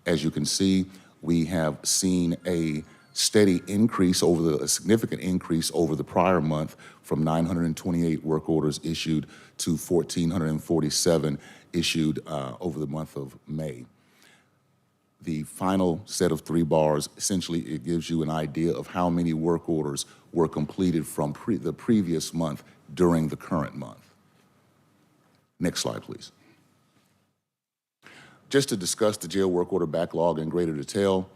As you can see, we have seen a steady increase a significant increase over the prior month from 928 work orders issued to 1,447 issued over the month of May. The final set of 3 bars, essentially it gives you an idea of how many work orders were completed from the previous month during the current month. Next slide, please. Just to discuss the jail work order backlog in greater detail,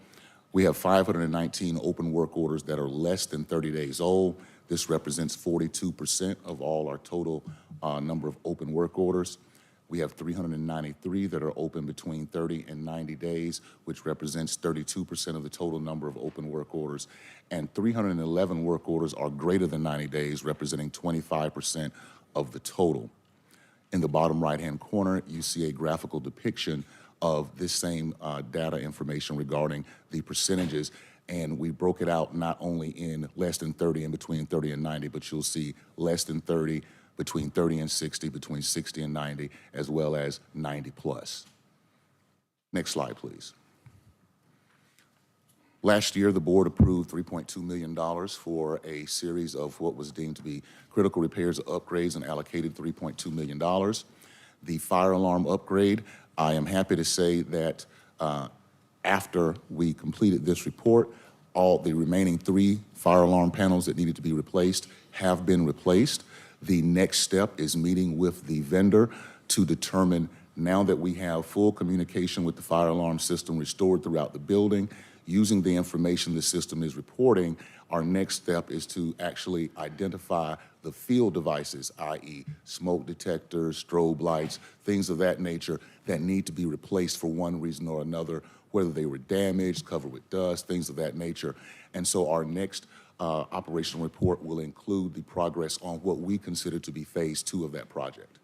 we have 519 open work orders that are less than 30 days old. This represents 42% of all our total number of open work orders. We have 393 that are open between 30 and 90 days, which represents 32% of the total number of open work orders. And 311 work orders are greater than 90 days, representing 25% of the total. In the bottom right-hand corner, you see a graphical depiction of this same data information regarding the percentages. And we broke it out not only in less than 30 and between 30 and 90, but you'll see less than 30, between 30 and 60, between 60 and 90, as well as 90 plus. Next slide, please. Last year, the board approved $3.2 million for a series of what was deemed to be critical repairs or upgrades and allocated $3.2 million. The fire alarm upgrade, I am happy to say that after we completed this report, all the remaining 3 fire alarm panels that needed to be replaced have been replaced. The next step is meeting with the vendor to determine, now that we have full communication with the fire alarm system restored throughout the building, using the information the system is reporting, our next step is to actually identify the field devices, i.e. smoke detectors, strobe lights, things of that nature that need to be replaced for one reason or another, whether they were damaged, covered with dust, things of that nature. And so our next operational report will include the progress on what we consider to be phase 2 of that project.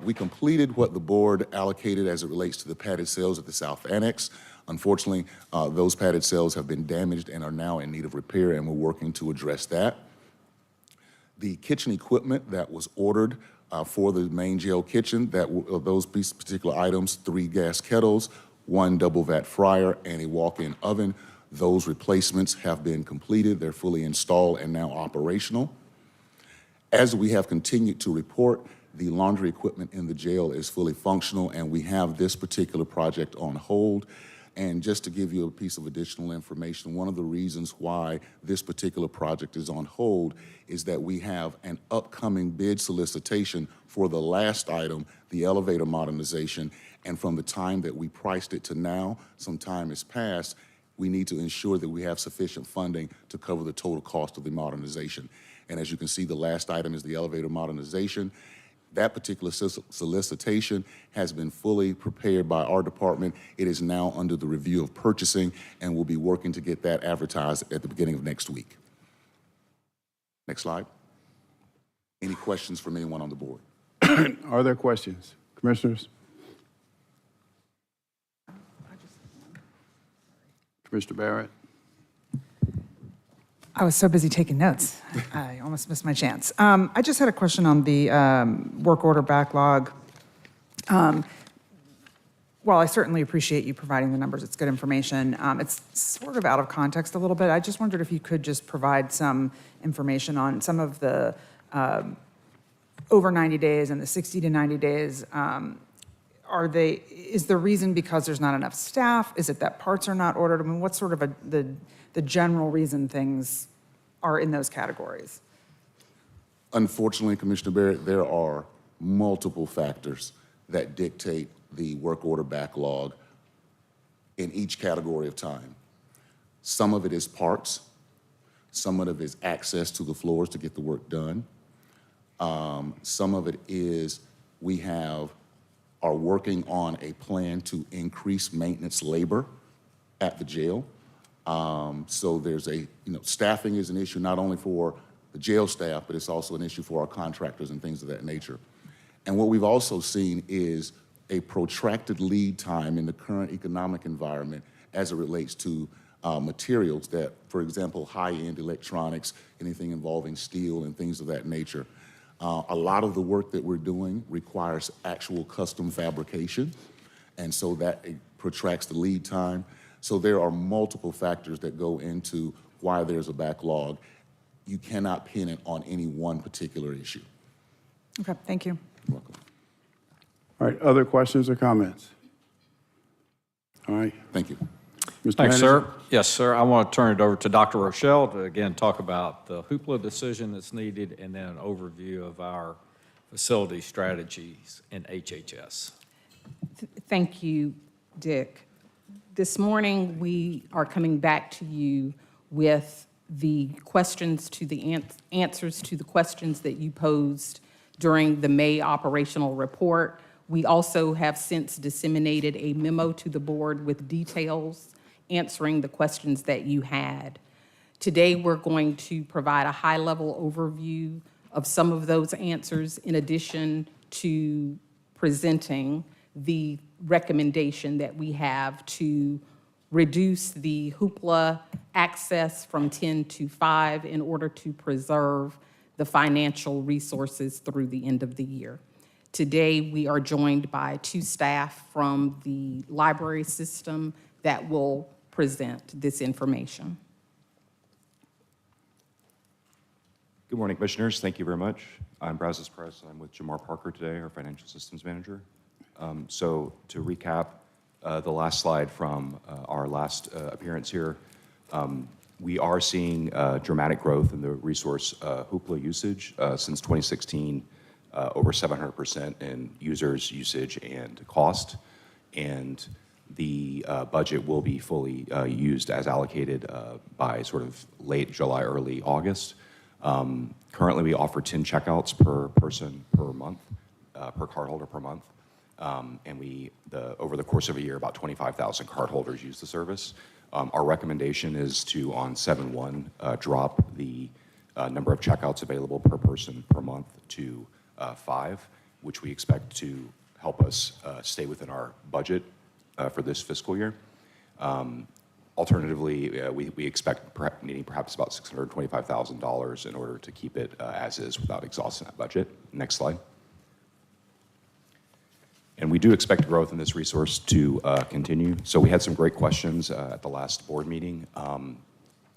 We completed what the board allocated as it relates to the padded cells at the South Annex. Unfortunately, those padded cells have been damaged and are now in need of repair, and we're working to address that. The kitchen equipment that was ordered for the main jail kitchen, those particular items, 3 gas kettles, 1 double vat fryer, and a walk-in oven, those replacements have been completed. They're fully installed and now operational. As we have continued to report, the laundry equipment in the jail is fully functional, and we have this particular project on hold. And just to give you a piece of additional information, one of the reasons why this particular project is on hold is that we have an upcoming bid solicitation for the last item, the elevator modernization, and from the time that we priced it to now, some time has passed. We need to ensure that we have sufficient funding to cover the total cost of the modernization. And as you can see, the last item is the elevator modernization. That particular solicitation has been fully prepared by our department. It is now under the review of purchasing, and we'll be working to get that advertised at the beginning of next week. Next slide. Any questions from anyone on the board? Are there questions? Commissioners? Commissioner Barrett? I was so busy taking notes, I almost missed my chance. I just had a question on the work order backlog. While I certainly appreciate you providing the numbers, it's good information, it's sort of out of context a little bit. I just wondered if you could just provide some information on some of the over 90 days and the 60 to 90 days is the reason because there's not enough staff? Is it that parts are not ordered? I mean, what's sort of the general reason things are in those categories? Unfortunately, Commissioner Barrett, there are multiple factors that dictate the work order backlog in each category of time. Some of it is parts. Some of it is access to the floors to get the work done. Some of it is we are working on a plan to increase maintenance labor at the jail. So there's staffing is an issue not only for the jail staff, but it's also an issue for our contractors and things of that nature. And what we've also seen is a protracted lead time in the current economic environment as it relates to materials that, for example, high-end electronics, anything involving steel and things of that nature. A lot of the work that we're doing requires actual custom fabrication, and so that protracts the lead time. So there are multiple factors that go into why there's a backlog. You cannot pin it on any one particular issue. Okay, thank you. You're welcome. All right, other questions or comments? All right. Thank you. Mr. Thanks, Manager? sir. Yes, sir. I want to turn it over to Dr. Rochelle to, again, talk about the hoopla decision that's needed and then an overview of our facility strategies in HHS. Thank you, Dick. This morning, we are coming back to you with the questions to the answers to the questions that you posed during the May operational report. We also have since disseminated a memo to the board with details answering the questions that you had. Today, we're going to provide a high-level overview of some of those answers in addition to presenting the recommendation that we have to reduce the hoopla access from 10 to 5 in order to preserve the financial resources through the end of the year. Today, we are joined by 2 staff from the library system that will present this information. Good morning, Commissioners. Thank you very much. I'm Brazos Press. I'm with Jamar Parker today, our Financial Systems Manager. So to recap the last slide from our last appearance here, we are seeing dramatic growth in the resource hoopla usage since 2016, over 700% in users, usage, and cost. And the budget will be fully used as allocated by sort of late July, early August. Currently, we offer 10 checkouts per person per month, per cardholder per month. And over the course of a year, about 25,000 cardholders use the service. Our recommendation is to, on 7/1, drop the number of checkouts available per person per month to 5, which we expect to help us stay within our budget for this fiscal year. Alternatively, we expect needing perhaps about $625,000 in order to keep it as is without exhausting that budget. Next slide. And we do expect growth in this resource to continue. So we had some great questions at the last board meeting.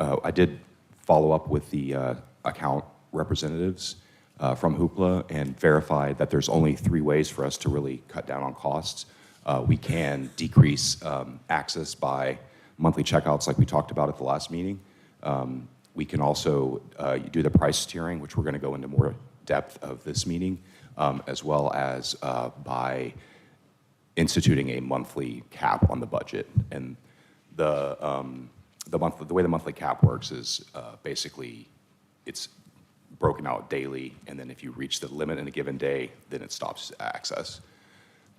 I did follow up with the account representatives from Hoopla and verified that there's only 3 ways for us to really cut down on costs. We can decrease access by monthly checkouts like we talked about at the last meeting. We can also do the price tiering, which we're going to go into more depth of this meeting, as well as by instituting a monthly cap on the budget. And the way the monthly cap works is basically it's broken out daily, and then if you reach the limit in a given day, then it stops access.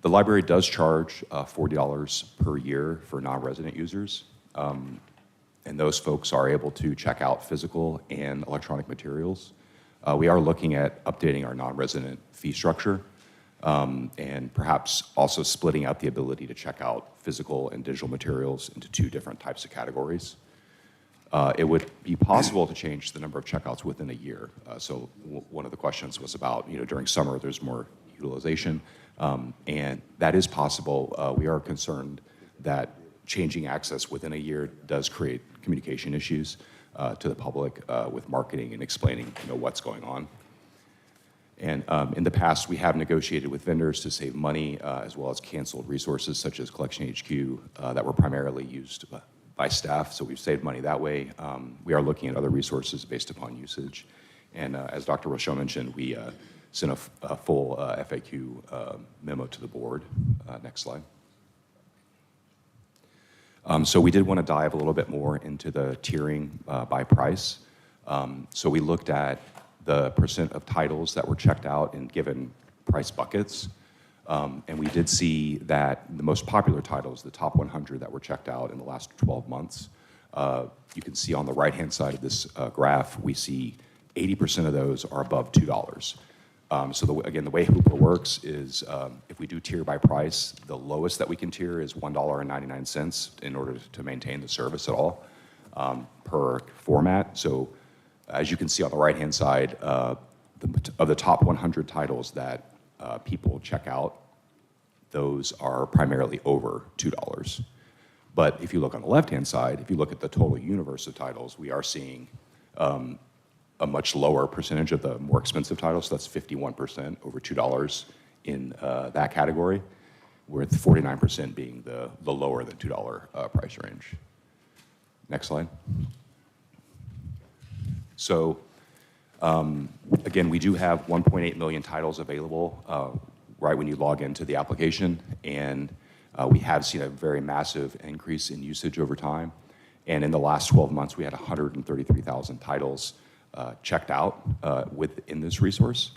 The library does charge $40 per year for non-resident users, and those folks are able to check out physical and electronic materials. We are looking at updating our non-resident fee structure and perhaps also splitting out the ability to check out physical and digital materials into 2 different types of categories. It would be possible to change the number of checkouts within a year. So one of the questions was about, during summer there's more utilization, and that is possible. We are concerned that changing access within a year does create communication issues to the public with marketing and explaining what's going on. And in the past, we have negotiated with vendors to save money, as well as canceled resources such as Collection HQ that were primarily used by staff, so we've saved money that way. We are looking at other resources based upon usage. And as Dr. Rochelle mentioned, we sent a full FAQ memo to the board. Next slide. So we did want to dive a little bit more into the tiering by price. So we looked at the percent of titles that were checked out in given price buckets. And we did see that the most popular titles, the top 100 that were checked out in the last 12 months, you can see on the right-hand side of this graph, we see 80% of those are above $2. So again, the way hoopla works is if we do tier by price, the lowest that we can tier is $1.99 in order to maintain the service at all per format. So as you can see on the right-hand side, of the top 100 titles that people check out, those are primarily over $2. But if you look on the left-hand side, if you look at the total universe of titles, we are seeing a much lower percentage of the more expensive titles. So that's 51% over $2 in that category, with 49% being the lower than $2 price range. Next slide. So again, we do have 1.8 million titles available right when you log into the application, and we have seen a very massive increase in usage over time. And in the last 12 months, we had 133,000 titles checked out within this resource,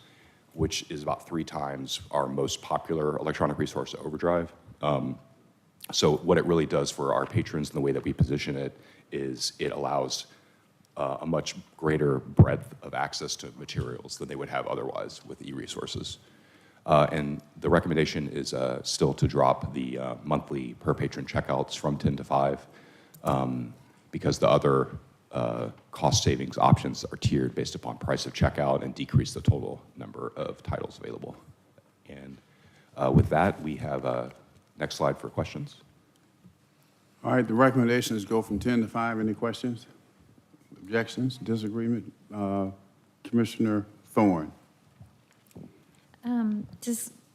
which is about 3 times our most popular electronic resource, Overdrive. So what it really does for our patrons and the way that we position it is it allows a much greater breadth of access to materials than they would have otherwise with e-resources. And the recommendation is still to drop the monthly per patron checkouts from 10 to 5 because the other cost savings options are tiered based upon price of checkout and decrease the total number of titles available. And with that, we have a next slide for questions. All right, the recommendation is go from 10 to 5. Any questions? Objections, disagreement? Commissioner Thorne.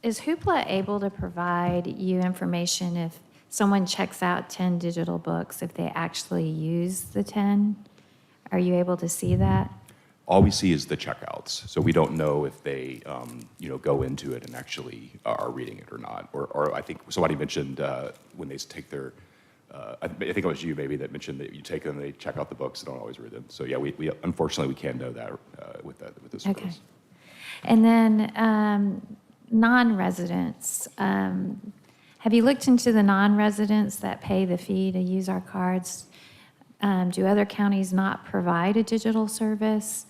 Is Hoopla able to provide you information if someone checks out 10 digital books, if they actually use the 10? Are you able to see that? All we see is the checkouts, so we don't know if they, go into it and actually are reading it or not. Or I think somebody mentioned when they take their, I think it was you maybe that mentioned that you take them, they check out the books, they don't always read them. So yeah, we unfortunately we can't know that with this service. Okay. And then non-residents. Have you looked into the non-residents that pay the fee to use our cards? Do other counties not provide a digital service?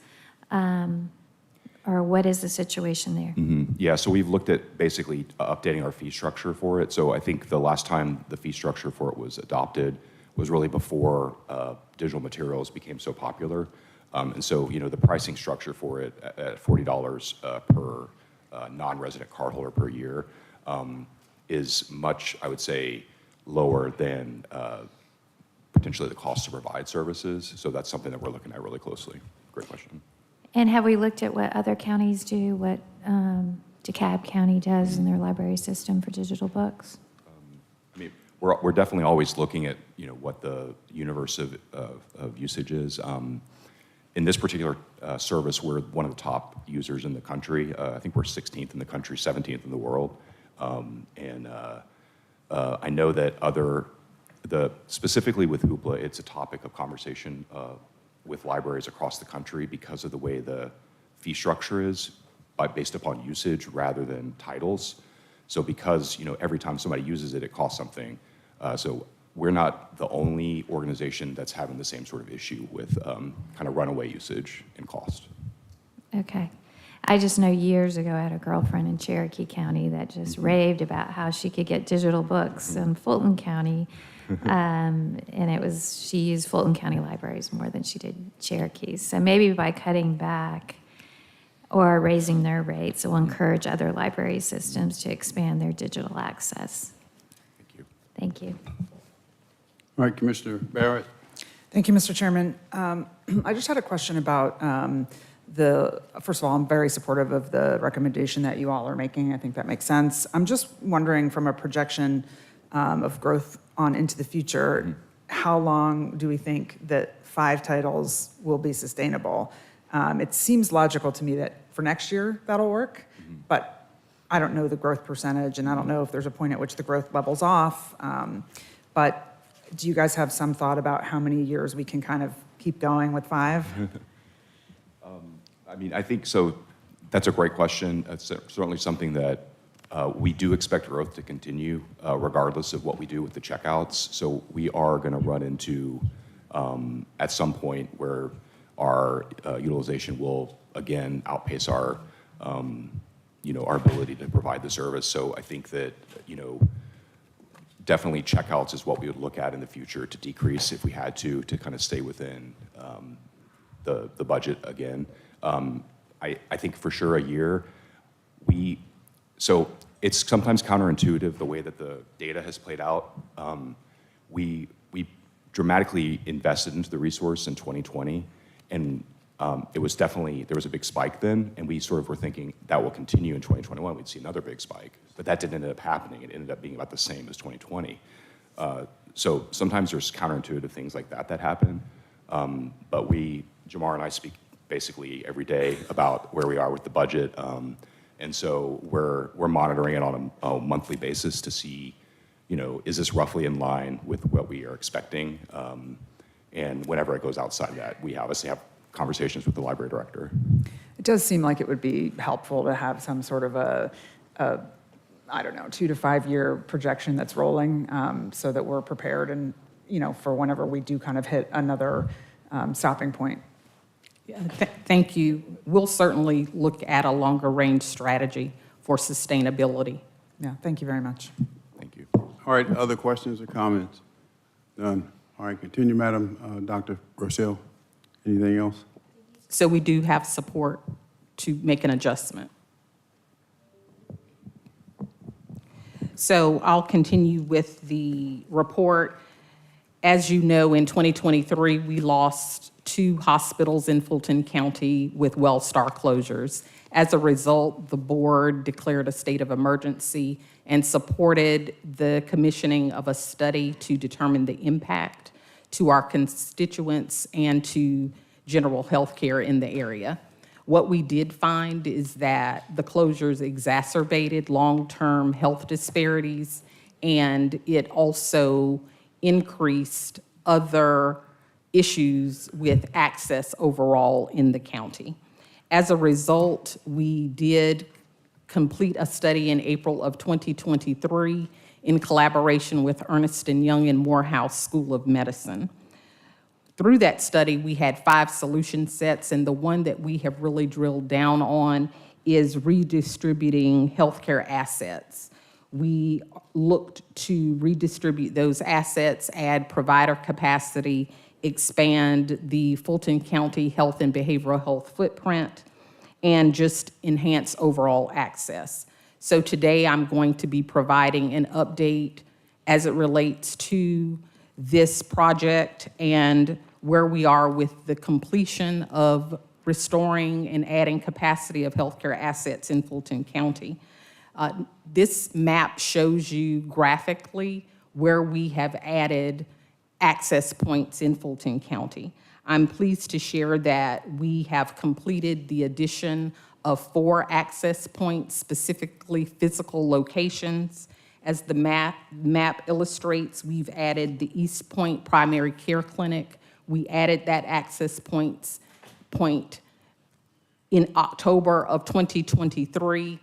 Or what is the situation there? Mm-hmm. Yeah, so we've looked at basically updating our fee structure for it. So I think the last time the fee structure for it was adopted was really before digital materials became so popular. And so, the pricing structure for it at $40 per non-resident cardholder per year is much, I would say, lower than potentially the cost to provide services. So that's something that we're looking at really closely. Great question. And have we looked at what other counties do, what DeKalb County does in their library system for digital books? We're definitely always looking at, what the universe of usage is. In this particular service, we're one of the top users in the country. I think we're 16th in the country, 17th in the world. I know that specifically with Hoopla, it's a topic of conversation with libraries across the country because of the way the fee structure is based upon usage rather than titles. So because, every time somebody uses it, it costs something. So we're not the only organization that's having the same sort of issue with kind of runaway usage and cost. Okay. I just know years ago I had a girlfriend in Cherokee County that just raved about how she could get digital books in Fulton County. And she used Fulton County libraries more than she did Cherokee's. So maybe by cutting back or raising their rates, it will encourage other library systems to expand their digital access. Thank you. Thank you. All right, Commissioner Barrett. Thank you, Mr. Chairman. I just had a question about First of all, I'm very supportive of the recommendation that you all are making. I think that makes sense. I'm just wondering from a projection of growth on into the future, how long do we think that 5 titles will be sustainable? It seems logical to me that for next year that'll work, but I don't know the growth percentage, and I don't know if there's a point at which the growth levels off. But do you guys have some thought about how many years we can kind of keep going with 5? I mean, I think so. That's a great question. It's certainly something that we do expect growth to continue regardless of what we do with the checkouts. So we are going to run into at some point where our utilization will again outpace our our ability to provide the service. So I think that definitely checkouts is what we would look at in the future to decrease if we had to kind of stay within the budget again. I think for sure a year, so it's sometimes counterintuitive the way that the data has played out. We dramatically invested into the resource in 2020, and it was definitely, there was a big spike then, and we sort of were thinking that will continue in 2021. We'd see another big spike, but that didn't end up happening. It ended up being about the same as 2020. So sometimes there's counterintuitive things like that happen. But Jamar and I speak basically every day about where we are with the budget. And so we're monitoring it on a monthly basis to see, is this roughly in line with what we are expecting? And whenever it goes outside that, we obviously have conversations with the library director. It does seem like it would be helpful to have some sort of a 2 to 5 year projection that's rolling, so that we're prepared and, for whenever we do kind of hit another stopping point. Yeah, thank you. We'll certainly look at a longer range strategy for sustainability. Yeah, thank you very much. Thank you. All right, other questions or comments? None. All right, continue, Madam Dr. Rochelle. Anything else? So we do have support to make an adjustment. So I'll continue with the report. As you know, in 2023, we lost 2 hospitals in Fulton County with WellStar closures. As a result, the board declared a state of emergency and supported the commissioning of a study to determine the impact to our constituents and to general health care in the area. What we did find is that the closures exacerbated long-term health disparities, and it also increased other issues with access overall in the county. As a result, we did complete a study in April of 2023 in collaboration with Ernst & Young and Morehouse School of Medicine. Through that study, we had 5 solution sets, and the one that we have really drilled down on is redistributing healthcare assets. We looked to redistribute those assets, add provider capacity, expand the Fulton County health and behavioral health footprint, and just enhance overall access. So today I'm going to be providing an update as it relates to this project and where we are with the completion of restoring and adding capacity of healthcare assets in Fulton County. This map shows you graphically where we have added access points in Fulton County. I'm pleased to share that we have completed the addition of 4 access points, specifically physical locations. As the map illustrates, we've added the East Point Primary Care Clinic. We added that access point in October of 2023,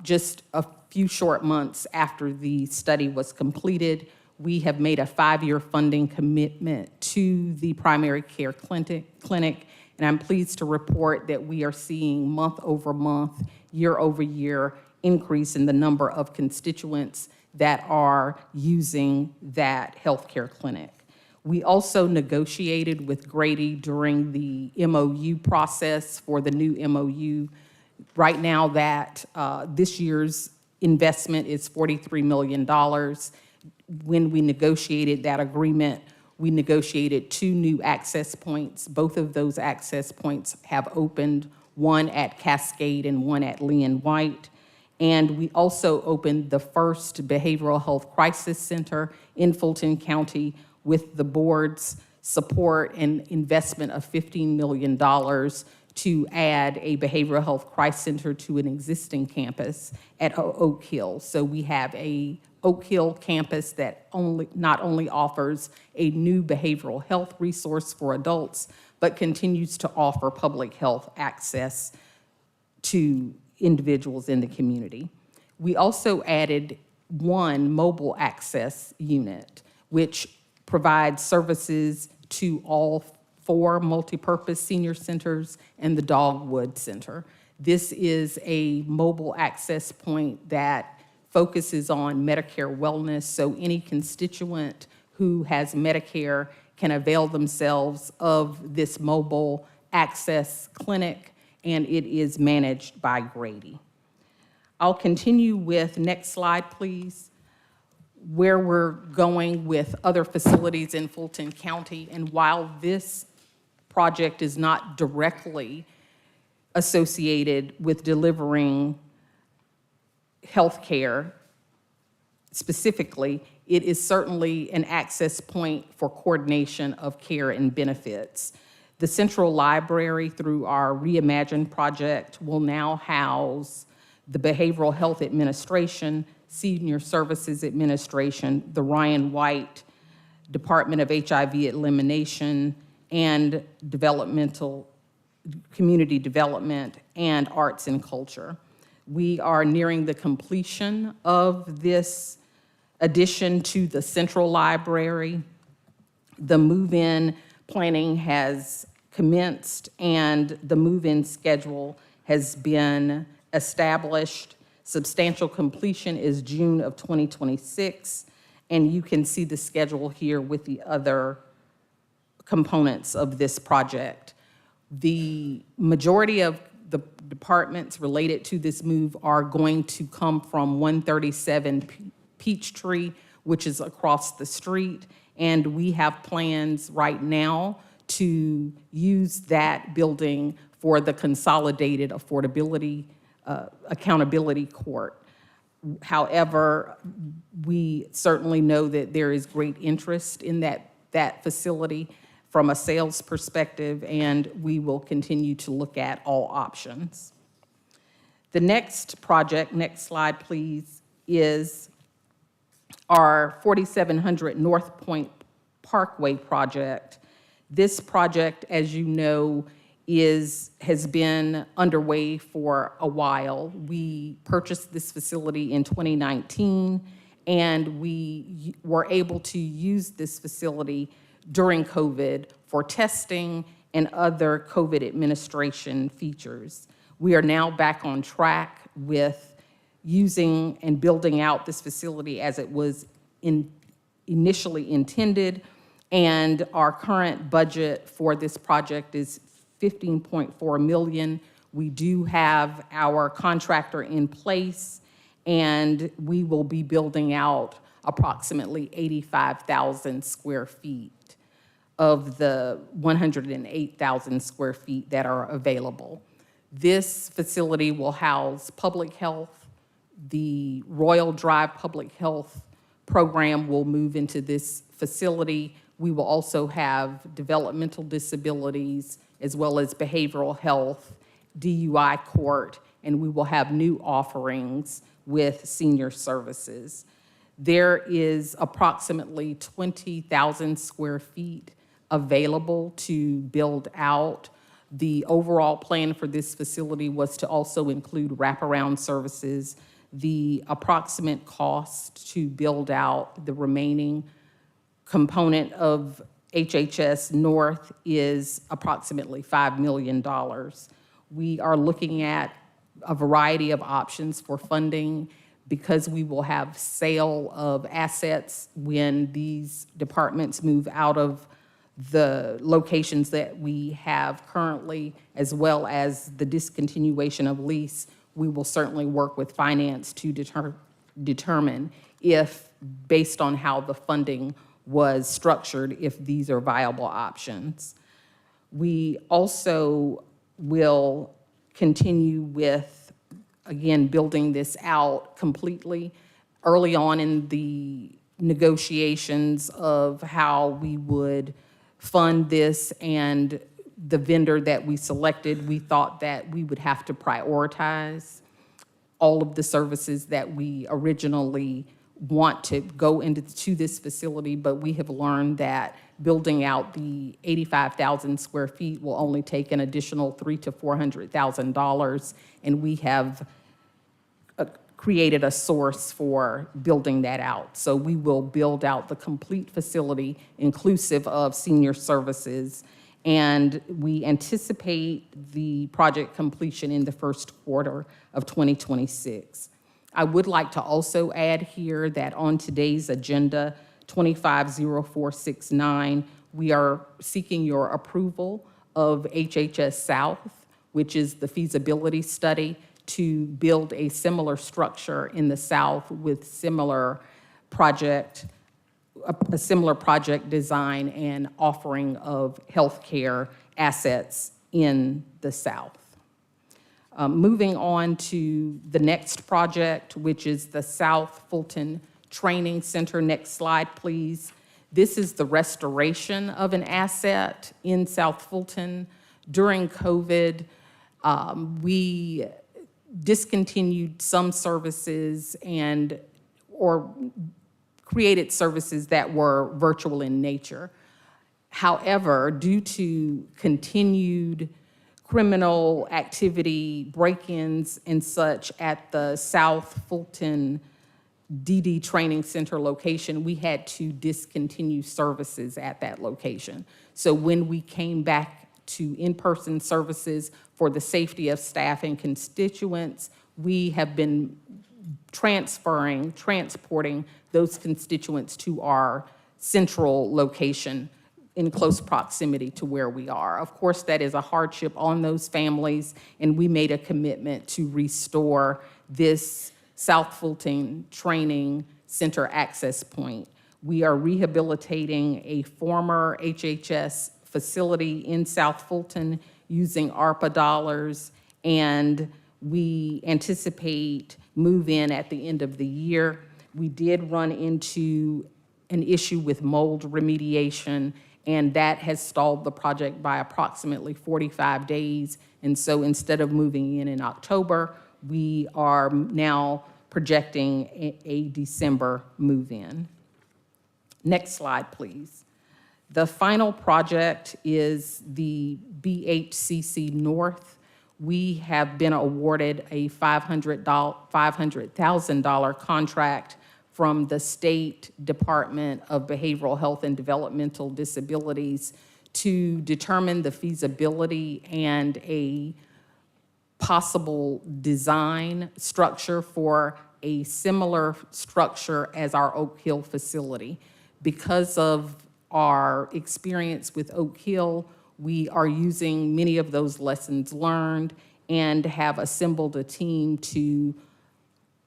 just a few short months after the study was completed. We have made a 5-year funding commitment to the primary care clinic, and I'm pleased to report that we are seeing month over month, year over year increase in the number of constituents that are using that healthcare clinic. We also negotiated with Grady during the MOU process for the new MOU. Right now, that this year's investment is $43 million. When we negotiated that agreement, We negotiated 2 new access points. Both of those access points have opened, one at Cascade and one at Lee and White. And we also opened the first behavioral health crisis center in Fulton County with the board's support and investment of $15 million to add a behavioral health crisis center to an existing campus at Oak Hill. So we have a Oak Hill campus that not only offers a new behavioral health resource for adults, but continues to offer public health access to individuals in the community. We also added 1 mobile access unit, which provides services to all 4 multipurpose senior centers and the Dogwood Center. This is a mobile access point that focuses on Medicare wellness, so any constituent who has Medicare can avail themselves of this mobile access clinic, and it is managed by Grady. I'll continue with, next slide, please, where we're going with other facilities in Fulton County. And while this project is not directly associated with delivering health care specifically, it is certainly an access point for coordination of care and benefits. The Central Library, through our Reimagine project, will now house the Behavioral Health Administration, Senior Services Administration, the Ryan White Department of HIV Elimination, and Community Development, and Arts and Culture. We are nearing the completion of this addition to the Central Library. The move-in planning has commenced, and the move-in schedule has been established. Substantial completion is June of 2026, and you can see the schedule here with the other components of this project. The majority of the departments related to this move are going to come from 137 Peachtree, which is across the street, and we have plans right now to use that building for the Consolidated Affordability Accountability Court. However, we certainly know that there is great interest in that facility from a sales perspective, and we will continue to look at all options. The next project, next slide please, is our 4700 North Point Parkway project. This project, as you know, has been underway for a while. We purchased this facility in 2019, and we were able to use this facility during COVID for testing and other COVID administration features. We are now back on track with using and building out this facility as it was initially intended, and our current budget for this project is $15.4 million. We do have our contractor in place, and we will be building out approximately 85,000 square feet of the 108,000 square feet that are available. This facility will house public health. The Royal Drive Public Health Program will move into this facility. We will also have developmental disabilities, as well as behavioral health, DUI court, and we will have new offerings with senior services. There is approximately 20,000 square feet available to build out. The overall plan for this facility was to also include wraparound services. The approximate cost to build out the remaining component of HHS North is approximately $5 million. We are looking at a variety of options for funding because we will have sale of assets when these departments move out of the locations that we have currently, as well as the discontinuation of lease. We will certainly work with finance to determine if, based on how the funding was structured if these are viable options. We also will continue with, again, building this out completely early on in the negotiations of how we would fund this, and the vendor that we selected, we thought that we would have to prioritize all of the services that we originally want to go into this facility, but we have learned that building out the 85,000 square feet will only take an additional $300,000 to $400,000, and we have created a source for building that out. So we will build out the complete facility inclusive of senior services, and we anticipate the project completion in the first quarter of 2026. I would like to also add here that on today's agenda, 250469, we are seeking your approval of HHS South, which is the feasibility study to build a similar structure in the South with a similar project design and offering of healthcare assets in the South. Moving on to the next project, which is the South Fulton Training Center. Next slide, please. This is the restoration of an asset in South Fulton. During COVID, we discontinued some services or created services that were virtual in nature. However, due to continued criminal activity, break-ins and such at the South Fulton DD Training Center location, we had to discontinue services at that location. So when we came back to in-person services for the safety of staff and constituents, we have been transporting those constituents to our central location in close proximity to where we are. Of course, that is a hardship on those families, and we made a commitment to restore this South Fulton Training Center access point. We are rehabilitating a former HHS facility in South Fulton using ARPA dollars, and we anticipate move-in at the end of the year. We did run into an issue with mold remediation, and that has stalled the project by approximately 45 days. And so instead of moving in October, we are now projecting a December move-in. Next slide, please. The final project is the BHCC North. We have been awarded a $500,000 contract from the State Department of Behavioral Health and Developmental Disabilities to determine the feasibility and a possible design structure for a similar structure as our Oak Hill facility. Because of our experience with Oak Hill, we are using many of those lessons learned and have assembled a team to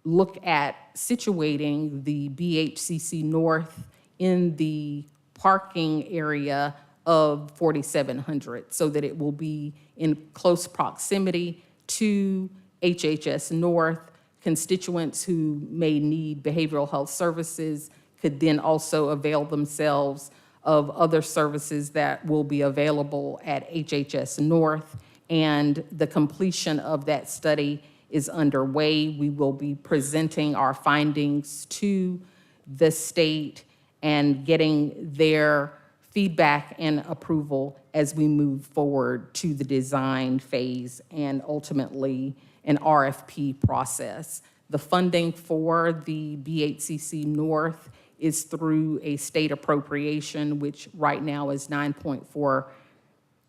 look at situating the BHCC North in the parking area of 4700 so that it will be in close proximity to HHS North. Constituents who may need behavioral health services could then also avail themselves of other services that will be available at HHS North, and the completion of that study is underway. We will be presenting our findings to the state and getting their feedback and approval as we move forward to the design phase and ultimately an RFP process. The funding for the BHCC North is through a state appropriation, which right now is $9.4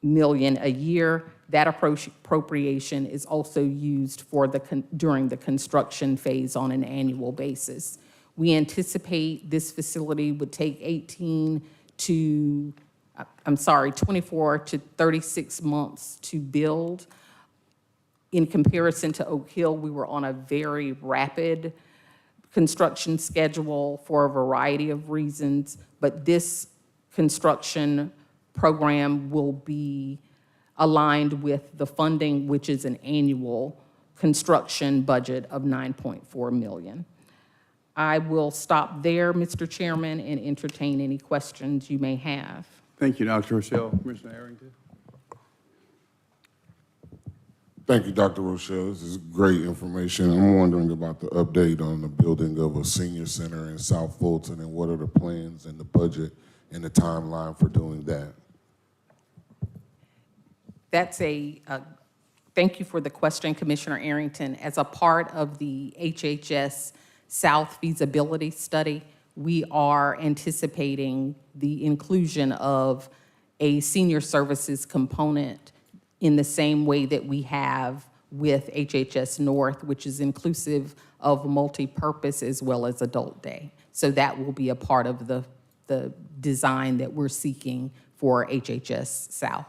million a year. That appropriation is also used for during the construction phase on an annual basis. We anticipate this facility would take 24 to 36 months to build. In comparison to Oak Hill, we were on a very rapid construction schedule for a variety of reasons, but this construction program will be aligned with the funding, which is an annual construction budget of $9.4 million. I will stop there, Mr. Chairman, and entertain any questions you may have. Thank you, Dr. Rochelle. Commissioner Arrington? Thank you, Dr. Rochelle. This is great information. I'm wondering about the update on the building of a senior center in South Fulton, and what are the plans and the budget and the timeline for doing that? That's thank you for the question, Commissioner Arrington. As a part of the HHS South feasibility study, we are anticipating the inclusion of a senior services component in the same way that we have with HHS North, which is inclusive of multi-purpose as well as adult day. So that will be a part of the design that we're seeking for HHS South.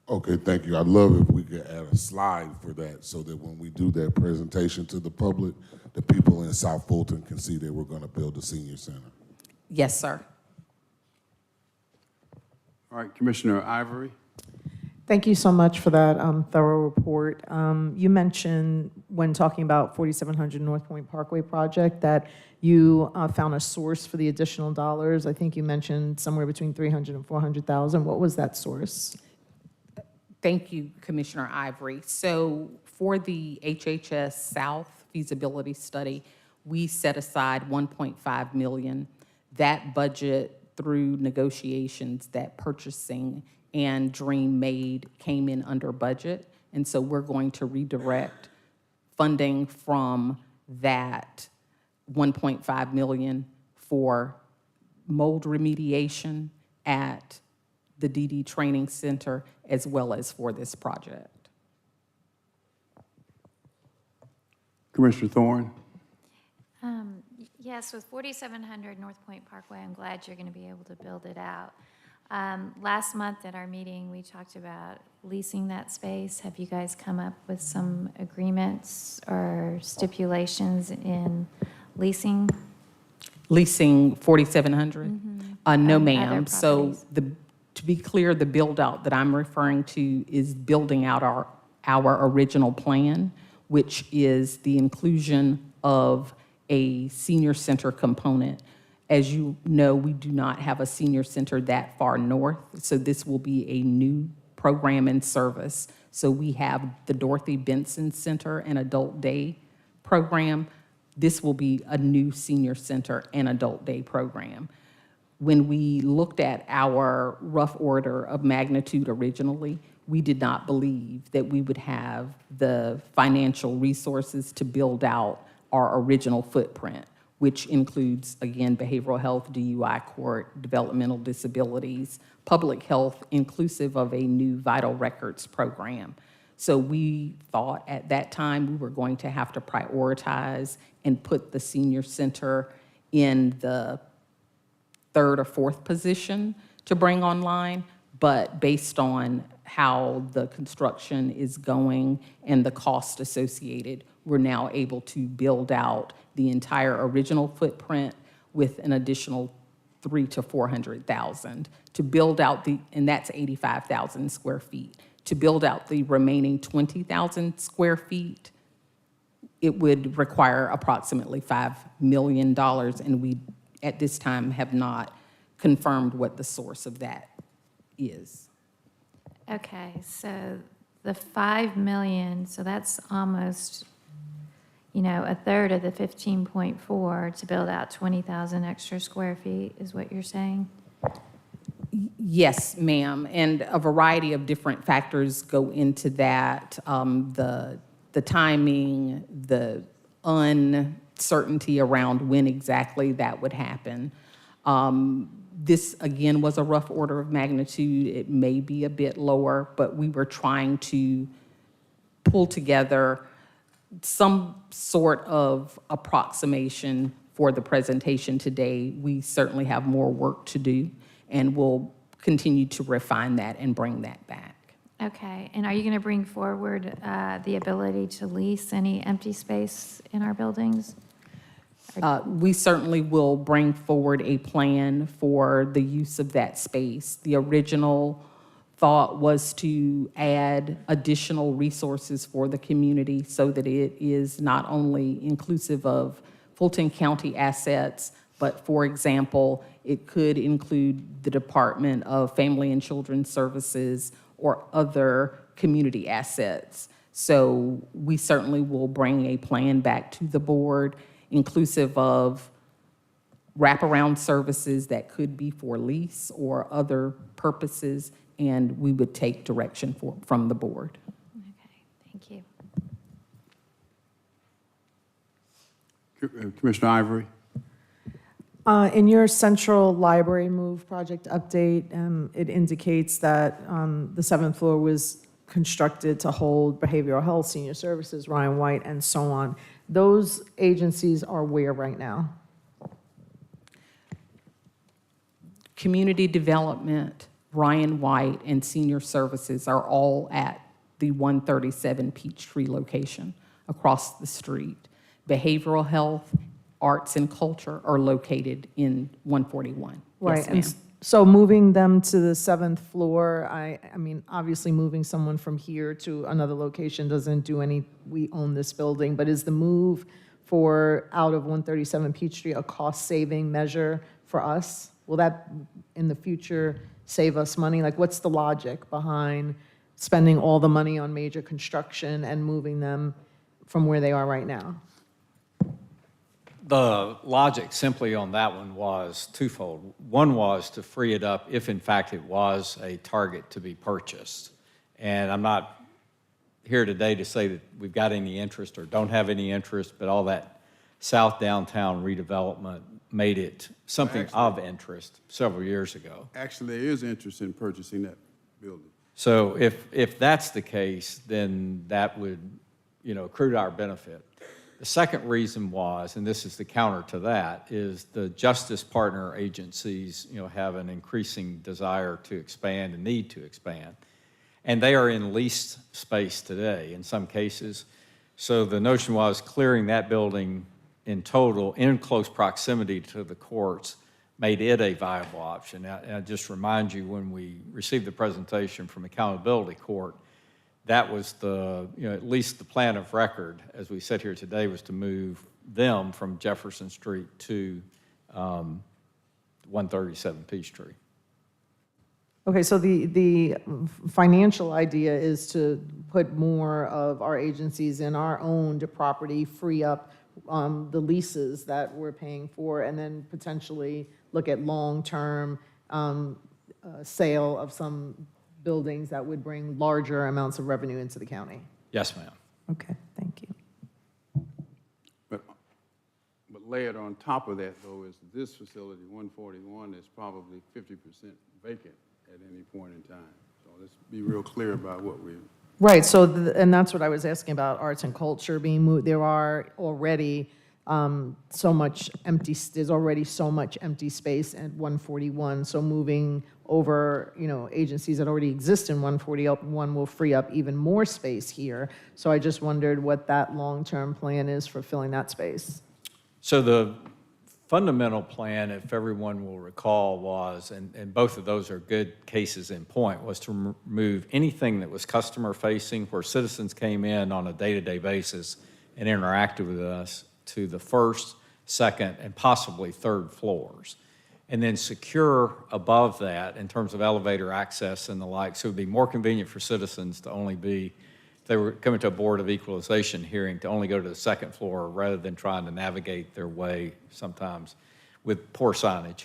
Okay, thank you. I'd love if we could add a slide for that so that when we do that presentation to the public, the people in South Fulton can see that we're going to build a senior center. Yes, sir. All right, Commissioner Ivory? Thank you so much for that thorough report. You mentioned when talking about 4700 North Point Parkway project that you found a source for the additional dollars. I think you mentioned somewhere between 300 and 400,000. What was that source? Thank you, Commissioner Ivory. So for the HHS South feasibility study, we set aside $1.5 million. That budget, through negotiations that purchasing and Dream made, came in under budget. And so we're going to redirect funding from that $1.5 million for mold remediation at the DD Training Center, as well as for this project. Commissioner Thorne? Yes, with 4700 North Point Parkway, I'm glad you're going to be able to build it out. Last month at our meeting, we talked about leasing that space. Have you guys come up with some agreements or stipulations in leasing? Leasing 4700? No, And ma'am. other So to be clear, the build out that I'm referring to is building out our original plan, which is the inclusion of a senior center component. As you know, we do not have a senior center that far north, so this will be a new program and service. So we have the Dorothy Benson Center and Adult Day program. This will be a new senior center and adult day program. When we looked at our rough order of magnitude originally, we did not believe that we would have the financial resources to build out our original footprint, which includes, again, behavioral health, DUI court, developmental disabilities, public health, inclusive of a new vital records program. So we thought at that time we were going to have to prioritize and put the senior center in the third or fourth position to bring online, but based on how the construction is going and the cost associated, we're now able to build out the entire original footprint with an additional 300,000 to 400,000 to build out and that's 85,000 square feet. To build out the remaining 20,000 square feet, it would require approximately $5 million, and we, at this time, have not confirmed what the source of that is. Okay, so the 5 million, so that's almost, a third of the 15.4 to build out 20,000 extra square feet is what you're saying? Yes, ma'am, and a variety of different factors go into that. The timing, the uncertainty around when exactly that would happen. This, again, was a rough order of magnitude. It may be a bit lower, but we were trying to pull together some sort of approximation for the presentation today. We certainly have more work to do, and we'll continue to refine that and bring that back. Okay, and are you going to bring forward the ability to lease any empty space in our buildings? We certainly will bring forward a plan for the use of that space. The original thought was to add additional resources for the community so that it is not only inclusive of Fulton County assets, but for example, it could include the Department of Family and Children's Services or other community assets. So we certainly will bring a plan back to the board, inclusive of wraparound services that could be for lease or other purposes, and we would take direction from the board. Thank you. Commissioner Ivory? In your central library move project update, it indicates that the 7th floor was constructed to hold behavioral health, senior services, Ryan White, and so on. Those agencies are where right now? Community development, Ryan White, and senior services are all at the 137 Peachtree location across the street. Behavioral health, arts and culture are located in 141. Right, Yes, and ma'am. so moving them to the 7th floor, I mean, obviously moving someone from here to another location doesn't do any, we own this building, but is the move for out of 137 Peachtree a cost-saving measure for us? Will that, in the future, save us money? Like, what's the logic behind spending all the money on major construction and moving them from where they are right now? The logic simply on that one was twofold. One was to free it up if in fact it was a target to be purchased. And I'm not here today to say that we've got any interest or don't have any interest, but all that South Downtown redevelopment made it something of interest several years ago. Actually, there is interest in purchasing that building. So if that's the case, then that would, accrue to our benefit. The second reason was, and this is the counter to that, is the justice partner agencies, have an increasing desire to expand and need to expand. And they are in leased space today in some cases. So the notion was clearing that building in total, in close proximity to the courts, made it a viable option. And I just remind you, when we received the presentation from Accountability Court, that was the, at least the plan of record, as we sit here today, was to move them from Jefferson Street to 137 Peachtree. Okay, so the financial idea is to put more of our agencies in our owned property, free up the leases that we're paying for, and then potentially look at long-term sale of some buildings that would bring larger amounts of revenue into the county. Yes, ma'am. Okay, thank you. But layered on top of that, though, is this facility, 141, is probably 50% vacant at any point in time. So let's be real clear about what we're... Right, so, and that's what I was asking about, arts and culture being moved. There are already so much empty, there's already so much empty space at 141, so moving over, agencies that already exist in 141 will free up even more space here. So I just wondered what that long-term plan is for filling that space. So the fundamental plan, if everyone will recall, was, and both of those are good cases in point, was to remove anything that was customer-facing, where citizens came in on a day-to-day basis and interacted with us, to the first, second, and possibly third floors. And then secure above that in terms of elevator access and the like, so it would be more convenient for citizens to only be, if they were coming to a Board of Equalization hearing, to only go to the second floor rather than trying to navigate their way sometimes with poor signage,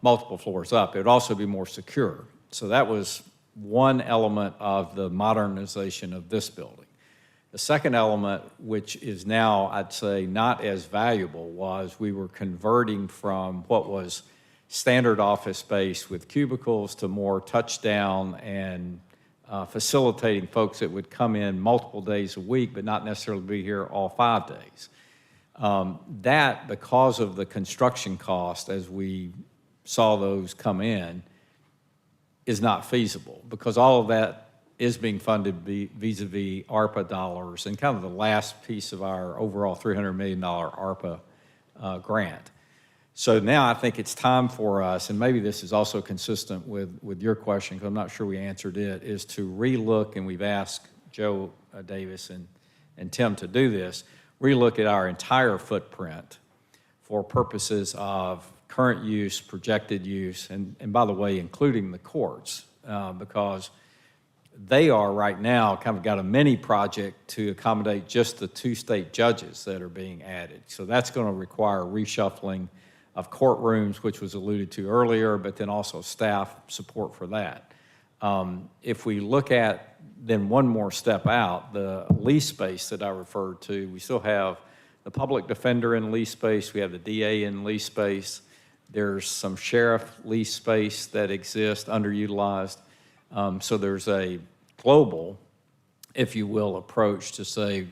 multiple floors up. It would also be more secure. So that was one element of the modernization of this building. The second element, which is now, I'd say, not as valuable, was we were converting from what was standard office space with cubicles to more touchdown and facilitating folks that would come in multiple days a week, but not necessarily be here all 5 days. That, because of the construction cost as we saw those come in, is not feasible, because all of that is being funded vis-a-vis ARPA dollars and kind of the last piece of our overall $300 million ARPA grant. So now I think it's time for us, and maybe this is also consistent with your question, because I'm not sure we answered it, is to relook, and we've asked Joe Davis and Tim to do this, relook at our entire footprint for purposes of current use, projected use, and by the way, including the courts, because they are right now kind of got a mini project to accommodate just the 2 state judges that are being added. So that's going to require reshuffling of courtrooms, which was alluded to earlier, but then also staff support for that. If we look at then one more step out, the lease space that I referred to, we still have the public defender in lease space, we have the DA in lease space, there's some sheriff lease space that exists underutilized. So there's a global, if you will, approach to say,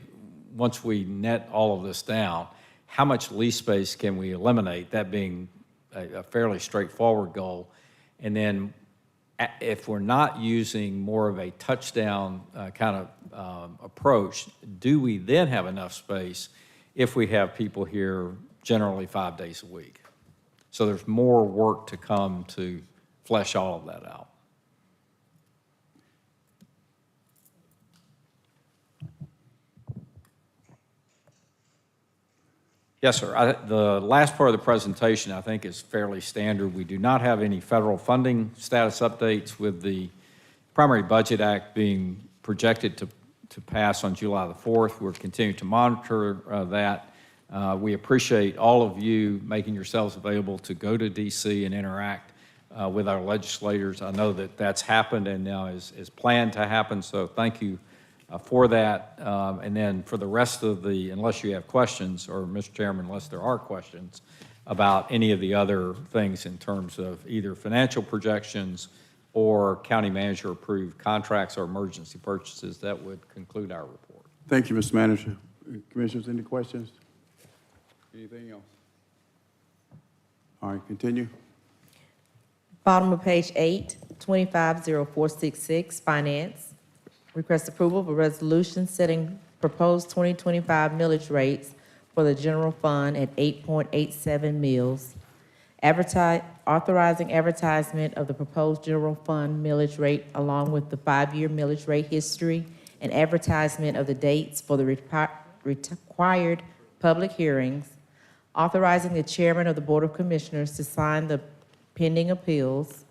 once we net all of this down, how much lease space can we eliminate, that being a fairly straightforward goal. And then if we're not using more of a touchdown kind of approach, do we then have enough space if we have people here generally 5 days a week? So there's more work to come to flesh all of that out. Yes, sir. The last part of the presentation, I think, is fairly standard. We do not have any federal funding status updates, with the Primary Budget Act being projected to pass on July the 4th. We're continuing to monitor that. We appreciate all of you making yourselves available to go to D.C. and interact with our legislators. I know that that's happened and now is planned to happen, so thank you for that. And then for the rest of the, unless you have questions, or Mr. Chairman, unless there are questions about any of the other things in terms of either financial projections or county manager approved contracts or emergency purchases, that would conclude our report. Thank you, Mr. Manager. Commissioners, any questions? Anything else? All right, continue. Bottom of page 8, 250466, Finance. Request approval of a resolution setting proposed 2025 millage rates for the general fund at 8.87 mills. Authorizing advertisement of the proposed general fund millage rate along with the 5-year millage rate history and advertisement of the dates for the required public hearings. Authorizing the chairman of the Board of Commissioners to sign the pending appeals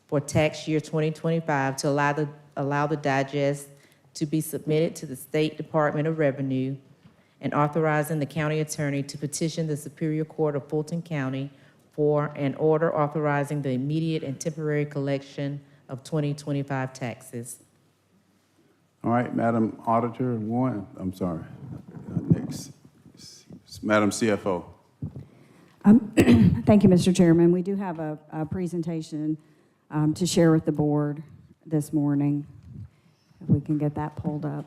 for tax year 2025 to allow the digest to be submitted to the State Department of Revenue, and authorizing the county attorney to petition the Superior Court of Fulton County for an order authorizing the immediate and temporary collection of 2025 taxes. All right, Madam Auditor, next. Madam CFO. Thank you, Mr. Chairman. We do have a presentation to share with the board this morning. If we can get that pulled up.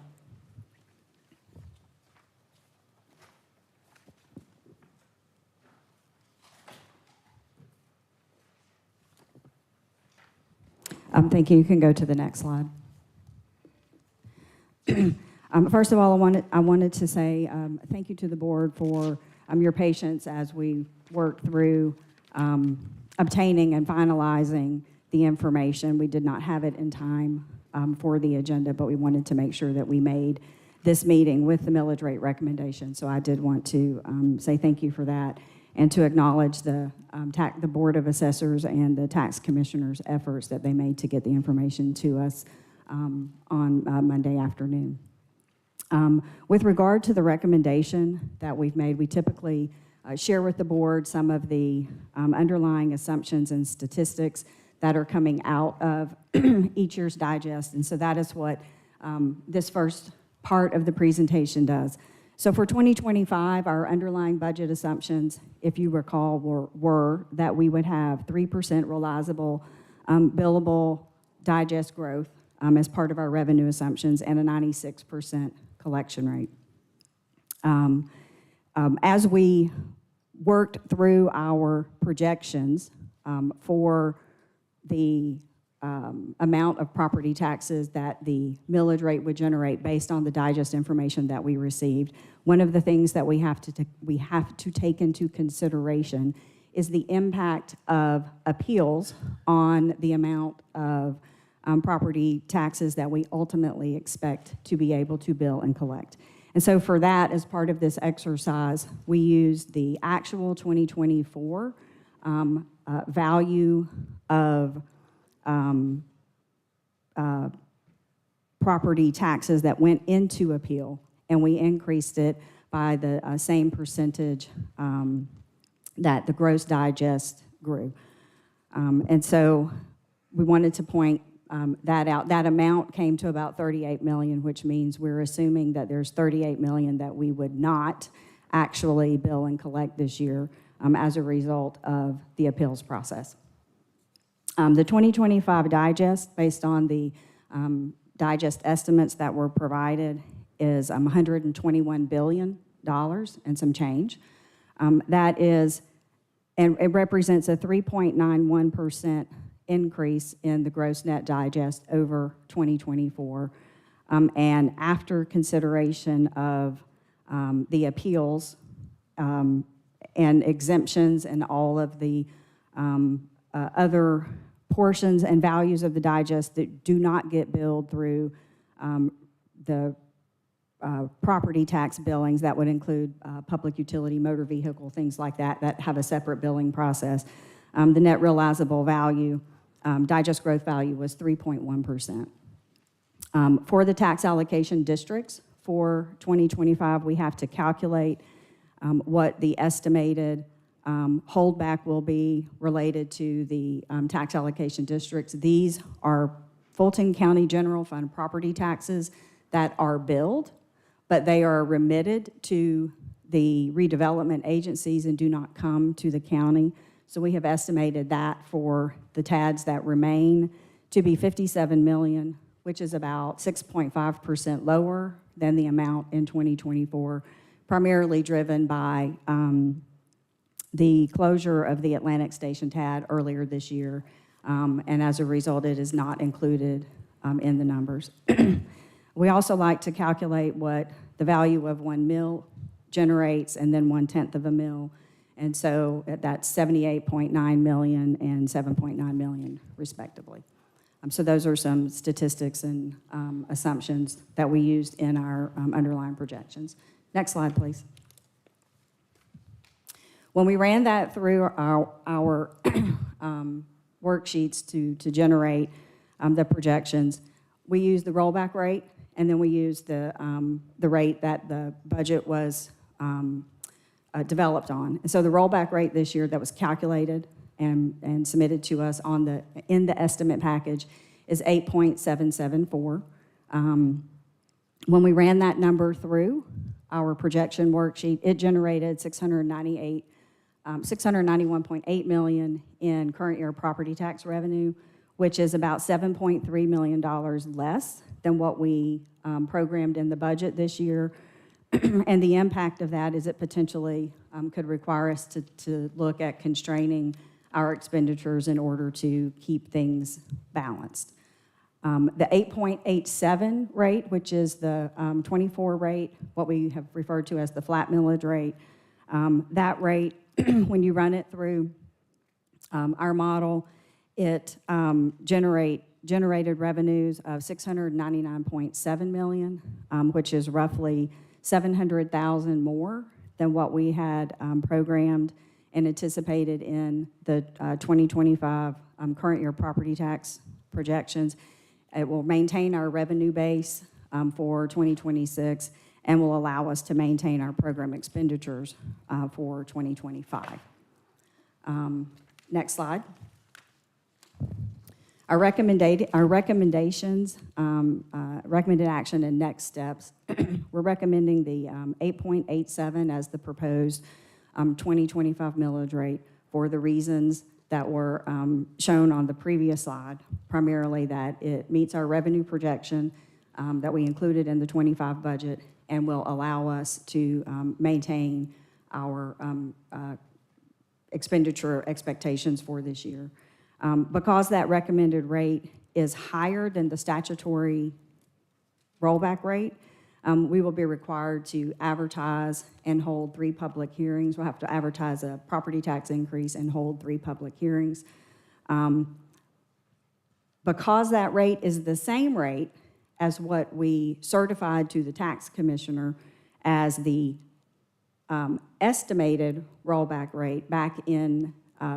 Thank you. You can go to the next slide. First of all, I wanted to say thank you to the board for your patience as we worked through obtaining and finalizing the information. We did not have it in time for the agenda, but we wanted to make sure that we made this meeting with the millage rate recommendation. So I did want to say thank you for that, and to acknowledge the Board of Assessors and the tax commissioners' efforts that they made to get the information to us on Monday afternoon. With regard to the recommendation that we've made, we typically share with the board some of the underlying assumptions and statistics that are coming out of each year's digest, and so that is what this first part of the presentation does. So for 2025, our underlying budget assumptions, if you recall, were that we would have 3% realizable billable digest growth as part of our revenue assumptions, and a 96% collection rate. As we worked through our projections for the amount of property taxes that the millage rate would generate based on the digest information that we received. One of the things that we have to take into consideration is the impact of appeals on the amount of property taxes that we ultimately expect to be able to bill and collect. And so for that, as part of this exercise, we used the actual 2024 value of property taxes that went into appeal, and we increased it by the same percentage that the gross digest grew. And so we wanted to point that out. That amount came to about $38 million, which means we're assuming that there's $38 million that we would not actually bill and collect this year as a result of the appeals process. The 2025 digest, based on the digest estimates that were provided, is $121 billion and some change. That is, and it represents a 3.91% increase in the gross net digest over 2024. And after consideration of the appeals and exemptions and all of the other portions and values of the digest that do not get billed through the property tax billings, that would include public utility, motor vehicle, things like that, that have a separate billing process. The net realizable value, digest growth value, was 3.1%. For the tax allocation districts for 2025, we have to calculate what the estimated holdback will be related to the tax allocation districts. These are Fulton County General Fund property taxes that are billed, but they are remitted to the redevelopment agencies and do not come to the county. So we have estimated that for the TADs that remain to be $57 million, which is about 6.5% lower than the amount in 2024, primarily driven by the closure of the Atlantic Station TAD earlier this year. And as a result, it is not included in the numbers. We also like to calculate what the value of 1 mil generates and then 1/10 of a mil. And so that's $78.9 million and $7.9 million, respectively. So those are some statistics and assumptions that we used in our underlying projections. Next slide, please. When we ran that through our worksheets to generate the projections, we used the rollback rate, and then we used the rate that the budget was developed on. And so the rollback rate this year that was calculated and submitted to us in the estimate package is 8.774. When we ran that number through our projection worksheet, it generated $691.8 million in current year property tax revenue, which is about $7.3 million less than what we programmed in the budget this year. And the impact of that is it potentially could require us to look at constraining our expenditures in order to keep things balanced. The 8.87 rate, which is the 24 rate, what we have referred to as the flat millage rate, that rate, when you run it through our model, it generated revenues of $699.7 million, which is roughly $700,000 more than what we had programmed and anticipated in the 2025 current year property tax projections. It will maintain our revenue base for 2026 and will allow us to maintain our program expenditures for 2025. Next slide. Our recommendations, recommended action and next steps, we're recommending the 8.87 as the proposed 2025 millage rate for the reasons that were shown on the previous slide, primarily that it meets our revenue projection that we included in the 25 budget and will allow us to maintain our expenditure expectations for this year. Because that recommended rate is higher than the statutory rollback rate, we will be required to advertise and hold 3 public hearings. We'll have to advertise a property tax increase and hold 3 public hearings. Because that rate is the same rate as what we certified to the tax commissioner as the estimated rollback rate back in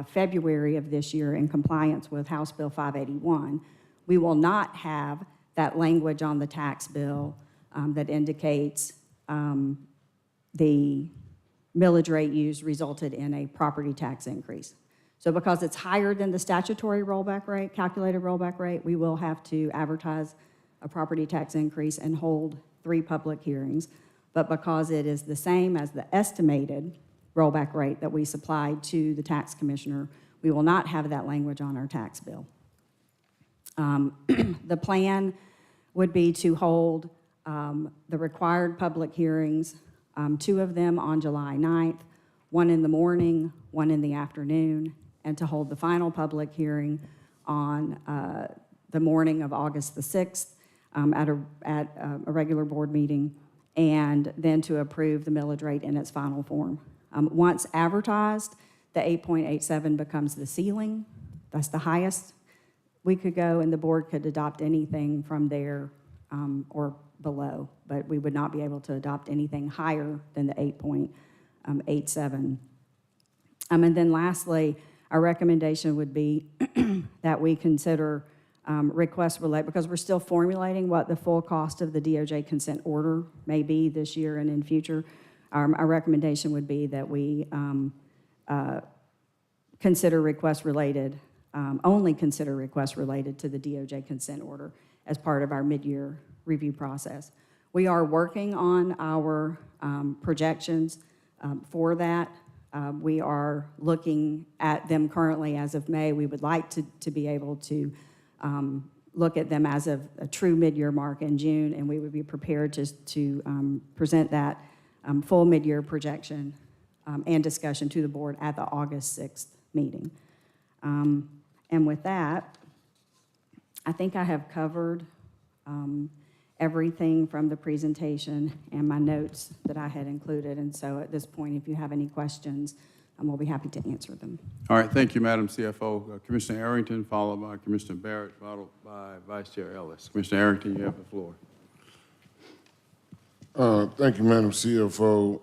February of this year in compliance with House Bill 581, we will not have that language on the tax bill that indicates the millage rate used resulted in a property tax increase. So because it's higher than the statutory rollback rate, calculated rollback rate, we will have to advertise a property tax increase and hold 3 public hearings. But because it is the same as the estimated rollback rate that we supplied to the tax commissioner, we will not have that language on our tax bill. The plan would be to hold the required public hearings, 2 of them on July 9th, 1 in the morning, 1 in the afternoon, and to hold the final public hearing on the morning of August the 6th at a regular board meeting, and then to approve the millage rate in its final form. Once advertised, the 8.87 becomes the ceiling. That's the highest we could go, and the board could adopt anything from there or below, but we would not be able to adopt anything higher than the 8.87. And then lastly, our recommendation would be that we consider requests related, because we're still formulating what the full cost of the DOJ consent order may be this year and in future. Our recommendation would be that we consider requests related, only consider requests related to the DOJ consent order as part of our mid-year review process. We are working on our projections for that. We are looking at them currently as of May. We would like to be able to look at them as of a true mid-year mark in June, and we would be prepared to present that full mid-year projection and discussion to the board at the August 6th meeting. And with that, I think I have covered everything from the presentation and my notes that I had included. And so at this point, if you have any questions, we'll be happy to answer them. All right, thank you, Madam CFO. Commissioner Arrington, followed by Commissioner Barrett, followed by Vice Chair Ellis. Commissioner Arrington, you have the floor. Thank you, Madam CFO.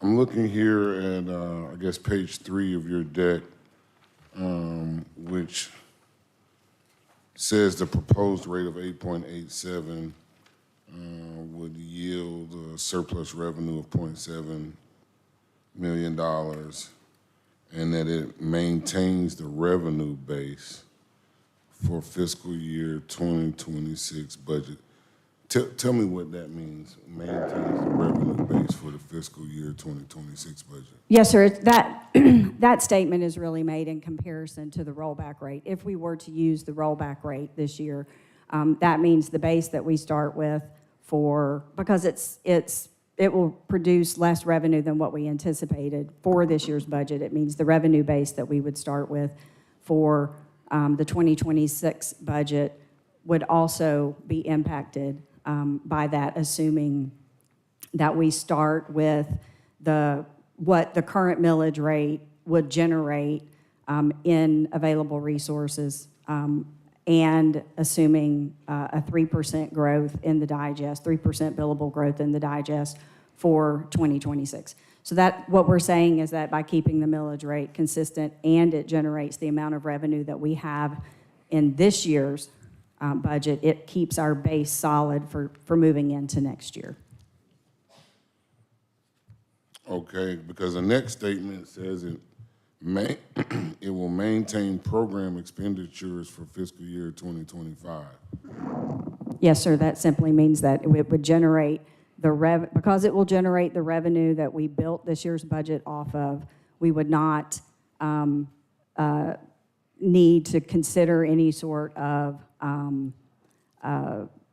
I'm looking here at, I guess, page 3 of your deck, which says the proposed rate of 8.87 would yield a surplus revenue of $0.7 million, and that it maintains the revenue base for fiscal year 2026 budget. Tell me what that means, maintains the revenue base for the fiscal year 2026 budget. Yes, sir. That statement is really made in comparison to the rollback rate. If we were to use the rollback rate this year, that means the base that we start with because it will produce less revenue than what we anticipated for this year's budget. It means the revenue base that we would start with for the 2026 budget would also be impacted by that, assuming that we start with what the current millage rate would generate in available resources, and assuming a 3% growth in the digest, 3% billable growth in the digest for 2026. So what we're saying is that by keeping the millage rate consistent and it generates the amount of revenue that we have in this year's budget, it keeps our base solid for moving into next year. Okay, because the next statement says it will maintain program expenditures for fiscal year 2025. Yes, sir. That simply means that it would generate because it will generate the revenue that we built this year's budget off of. We would not need to consider any sort of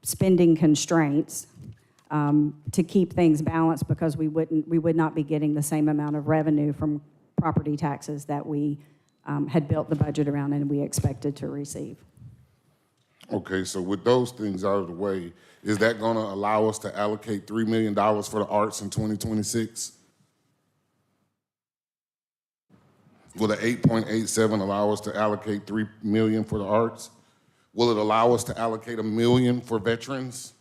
spending constraints to keep things balanced, because we would not be getting the same amount of revenue from property taxes that we had built the budget around and we expected to receive. Okay, so with those things out of the way, is that going to allow us to allocate $3 million for the arts in 2026? Will the 8.87 allow us to allocate $3 million for the arts? Will it allow us to allocate $1 million for veterans?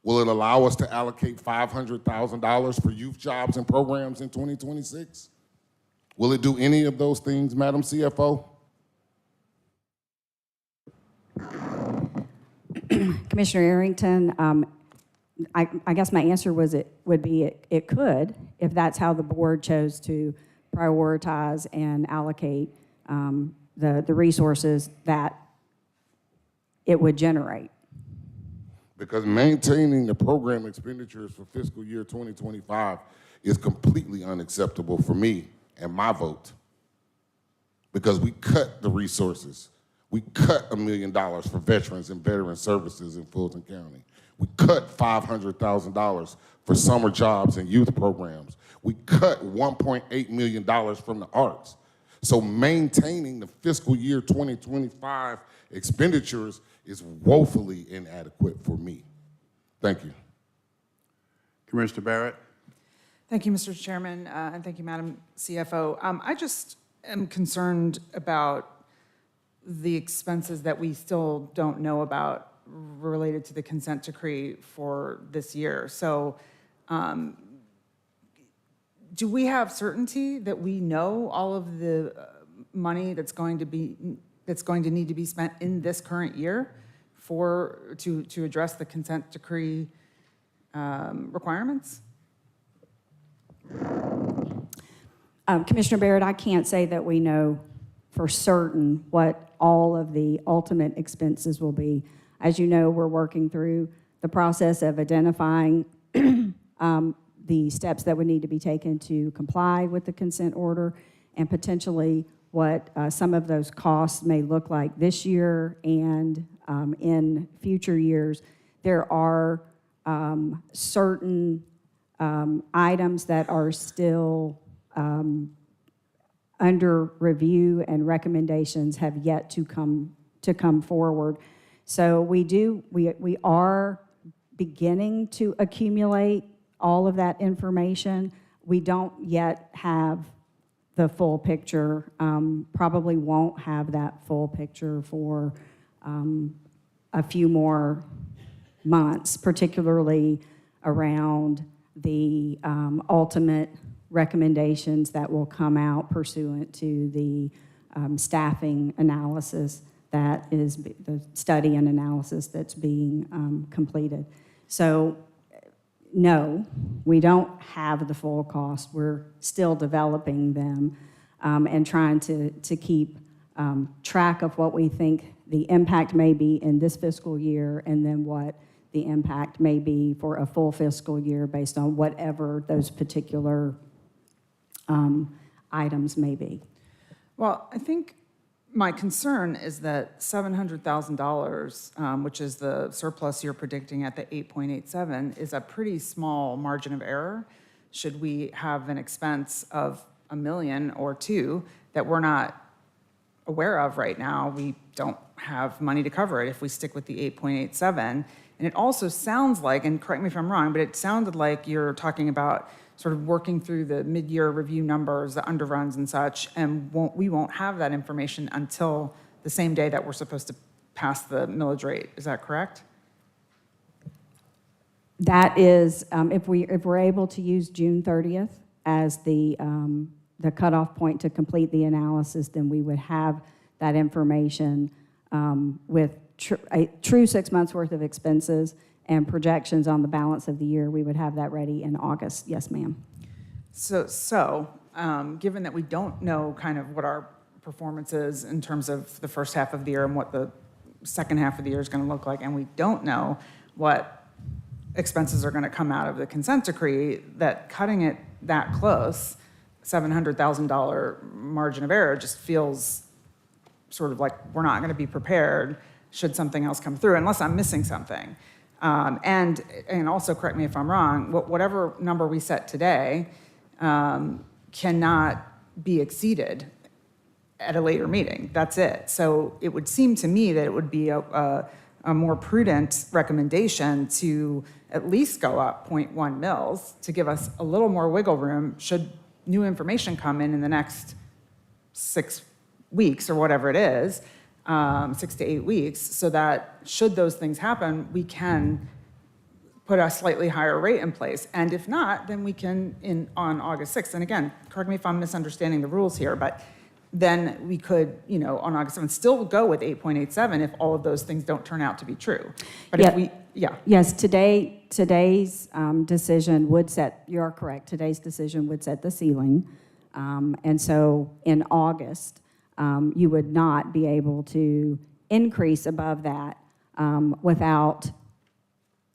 Will it allow us to allocate $500,000 for youth jobs and programs in 2026? Will it do any of those things, Madam CFO? Commissioner Arrington, I guess my answer was it could, if that's how the board chose to prioritize and allocate the resources that it would generate. Because maintaining the program expenditures for fiscal year 2025 is completely unacceptable for me and my vote. Because we cut the resources. We cut $1 million for veterans and veteran services in Fulton County. We cut $500,000 for summer jobs and youth programs. We cut $1.8 million from the arts. So maintaining the fiscal year 2025 expenditures is woefully inadequate for me. Thank you. Commissioner Barrett? Thank you, Mr. Chairman, and thank you, Madam CFO. I just am concerned about the expenses that we still don't know about related to the consent decree for this year. So do we have certainty that we know all of the money that's going to need to be spent in this current year to address the consent decree requirements? Commissioner Barrett, I can't say that we know for certain what all of the ultimate expenses will be. As you know, we're working through the process of identifying the steps that would need to be taken to comply with the consent order and potentially what some of those costs may look like this year and in future years. There are certain items that are still under review and recommendations have yet to come forward. So we are beginning to accumulate all of that information. We don't yet have the full picture, probably won't have that full picture for a few more months, particularly around the ultimate recommendations that will come out pursuant to the staffing analysis that is the study and analysis that's being completed. So no, we don't have the full cost. We're still developing them and trying to keep track of what we think the impact may be in this fiscal year and then what the impact may be for a full fiscal year based on whatever those particular items may be. Well, I think my concern is that $700,000, which is the surplus you're predicting at the 8.87, is a pretty small margin of error. Should we have an expense of $1 million or $2 million that we're not aware of right now, we don't have money to cover it if we stick with the 8.87. And it also sounds like, and correct me if I'm wrong, but it sounded like you're talking about sort of working through the mid-year review numbers, the underruns and such, and we won't have that information until the same day that we're supposed to pass the millage rate. Is that correct? That is, if we're able to use June 30th as the cutoff point to complete the analysis, then we would have that information with a true 6 months worth of expenses and projections on the balance of the year. We would have that ready in August. Yes, ma'am. So given that we don't know kind of what our performance is in terms of the first half of the year and what the second half of the year is going to look like, and we don't know what expenses are going to come out of the consent decree, that cutting it that close, $700,000 margin of error, just feels sort of like we're not going to be prepared should something else come through, unless I'm missing something. And also, correct me if I'm wrong, whatever number we set today cannot be exceeded at a later meeting. That's it. So it would seem to me that it would be a more prudent recommendation to at least go up 0.1 mils to give us a little more wiggle room should new information come in the next 6 weeks or whatever it is, 6 to 8 weeks, so that should those things happen, we can put a slightly higher rate in place. And if not, then we can, on August 6th, and again, correct me if I'm misunderstanding the rules here, but then we could, on August 7th, still go with 8.87 if all of those things don't turn out to be true. But if we, Yes, today's decision would set, you're correct, today's decision would set the ceiling. And so in August, you would not be able to increase above that without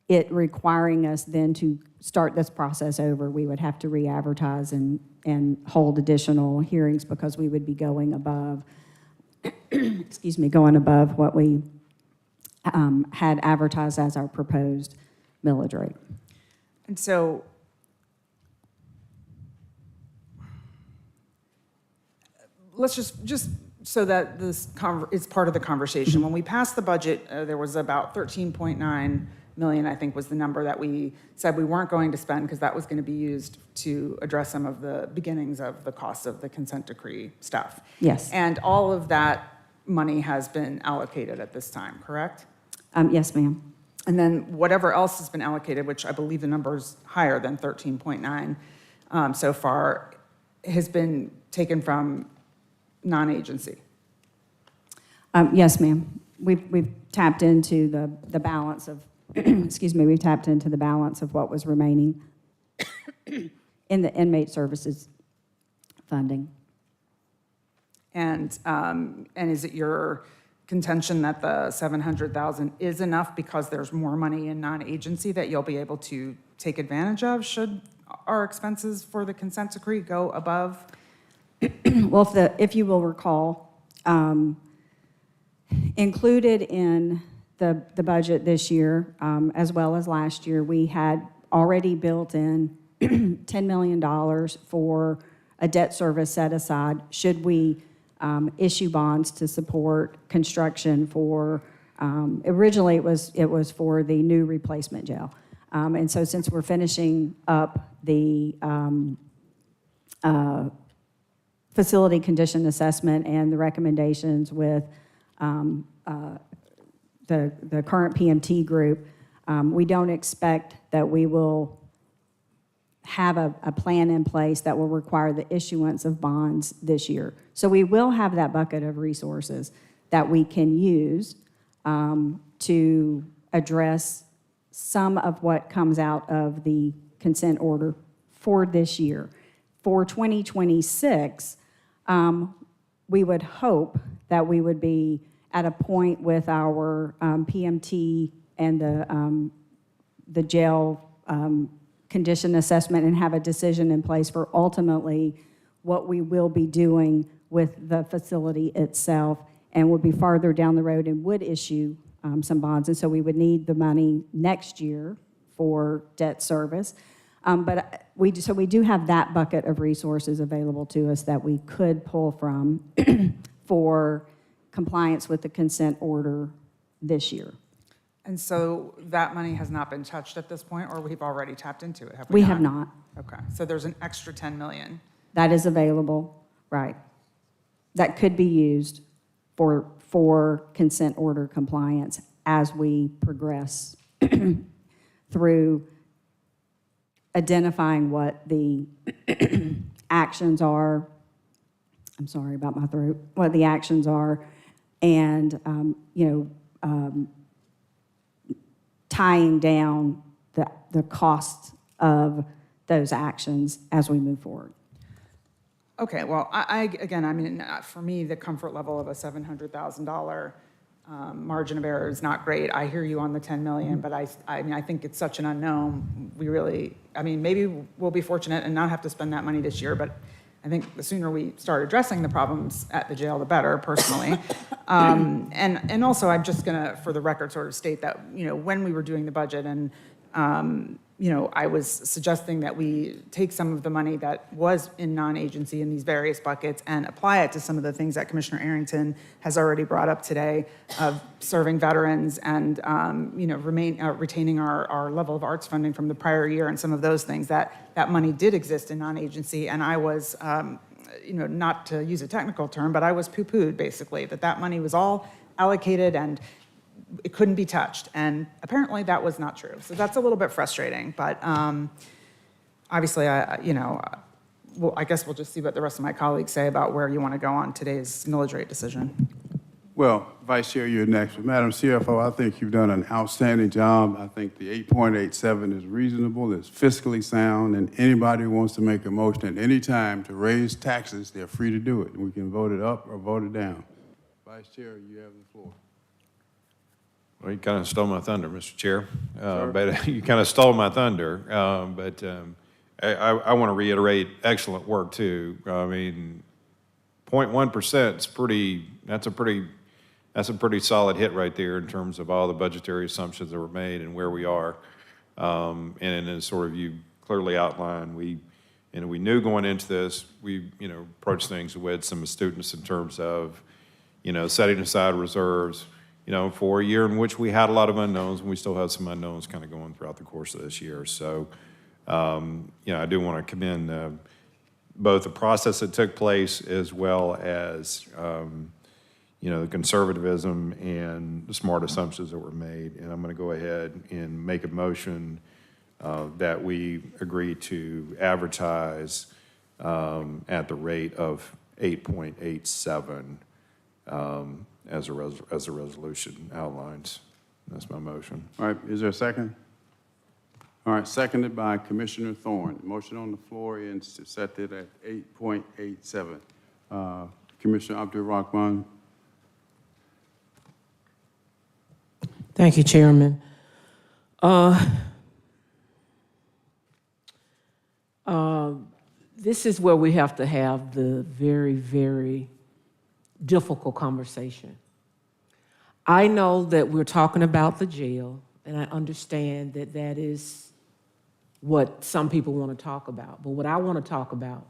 it requiring us then to start this process over. We would have to re-advertise and hold additional hearings because we would be going above, going above what we had advertised as our proposed millage rate. And so, let's just so that this is part of the conversation. When we passed the budget, there was about 13.9 million, I think, was the number that we said we weren't going to spend because that was going to be used to address some of the beginnings of the costs of the consent decree stuff. Yes. And all of that money has been allocated at this time, correct? Yes, ma'am. And then whatever else has been allocated, which I believe the number is higher than 13.9 so far, has been taken from non-agency. Yes, ma'am. We've tapped into the balance of, we've tapped into the balance of what was remaining in the inmate services funding. And is it your contention that the 700,000 is enough because there's more money in non-agency that you'll be able to take advantage of should our expenses for the consent decree go above? Well, if you will recall, included in the budget this year, as well as last year, we had already built in $10 million for a debt service set aside should we issue bonds to support construction for, originally it was for the new replacement jail. And so since we're finishing up the facility condition assessment and the recommendations with the current PMT group, we don't expect that we will have a plan in place that will require the issuance of bonds this year. So we will have that bucket of resources that we can use to address some of what comes out of the consent order for this year. For 2026, we would hope that we would be at a point with our PMT and the jail condition assessment and have a decision in place for ultimately what we will be doing with the facility itself, and would be farther down the road and would issue some bonds. And so we would need the money next year for debt service. But we do have that bucket of resources available to us that we could pull from for compliance with the consent order this year. And so that money has not been touched at this point, or we've already tapped into it, have We we have not. Okay, so there's an extra 10 million. That is available, right. That could be used for consent order compliance as we progress through identifying what the actions are. I'm sorry about my throat. What the actions are, and tying down the costs of those actions as we move forward. Okay, well, again, I mean, for me, the comfort level of a $700,000 margin of error is not great. I hear you on the 10 million, but I mean, I think it's such an unknown. Maybe we'll be fortunate and not have to spend that money this year, but I think the sooner we start addressing the problems at the jail, the better, personally. And also, I'm just gonna, for the record, sort of state that, when we were doing the budget and I was suggesting that we take some of the money that was in non-agency in these various buckets and apply it to some of the things that Commissioner Arrington has already brought up today of serving veterans and, retaining our level of arts funding from the prior year and some of those things. That money did exist in non-agency, and I was, not to use a technical term, but I was poo-pooed, basically, that money was all allocated and it couldn't be touched. And apparently that was not true. So that's a little bit frustrating, but obviously, I guess we'll just see what the rest of my colleagues say about where you want to go on today's millage rate decision. Well, Vice Chair, you're next. But Madam CFO, I think you've done an outstanding job. I think the 8.87 is reasonable, it's fiscally sound, and anybody who wants to make a motion at any time to raise taxes, they're free to do it. We can vote it up or vote it down. Vice Chair, you have the floor. Well, you kind of stole my thunder, Mr. Chair. But you kind of stole my thunder. I want to reiterate excellent work too. I mean, 0.1% is that's a pretty solid hit right there in terms of all the budgetary assumptions that were made and where we are. And as sort of you clearly outlined, we knew going into this, we approached things with some astuteness in terms of setting aside reserves. For a year in which we had a lot of unknowns, and we still have some unknowns kind of going throughout the course of this year. So, I do want to commend both the process that took place as well as, the conservatism and the smart assumptions that were made. And I'm going to go ahead and make a motion that we agree to advertise at the rate of 8.87. As a resolution outlines. That's my motion. All right, is there a second? All right, seconded by Commissioner Thorne. Motion on the floor is set it at 8.87. Commissioner Abdul-Rahman. Thank you, Chairman. This is where we have to have the very, very difficult conversation. I know that we're talking about the jail, and I understand that that is what some people want to talk about. But what I want to talk about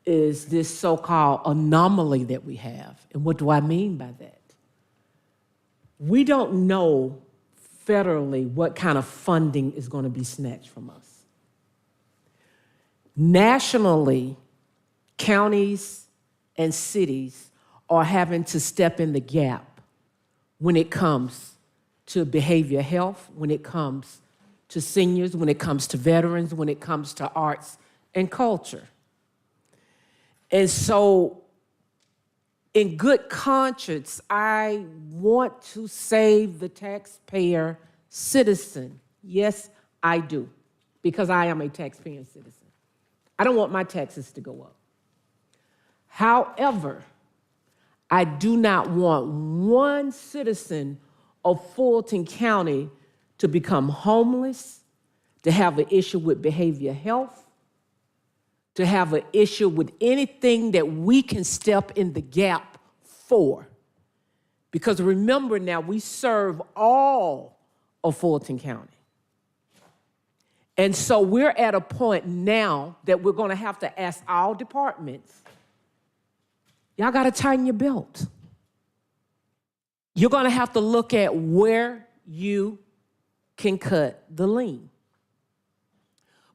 is this so-called anomaly that we have. And what do I mean by that? We don't know federally what kind of funding is going to be snatched from us. Nationally, counties and cities are having to step in the gap when it comes to behavioral health, when it comes to seniors, when it comes to veterans, when it comes to arts and culture. And so, in good conscience, I want to save the taxpayer citizen. Yes, I do, because I am a taxpaying citizen. I don't want my taxes to go up. However, I do not want one citizen of Fulton County to become homeless, to have an issue with behavioral health, to have an issue with anything that we can step in the gap for. Because remember now, we serve all of Fulton County. And so we're at a point now that we're going to have to ask all departments, y'all got to tighten your belt. You're going to have to look at where you can cut the lean.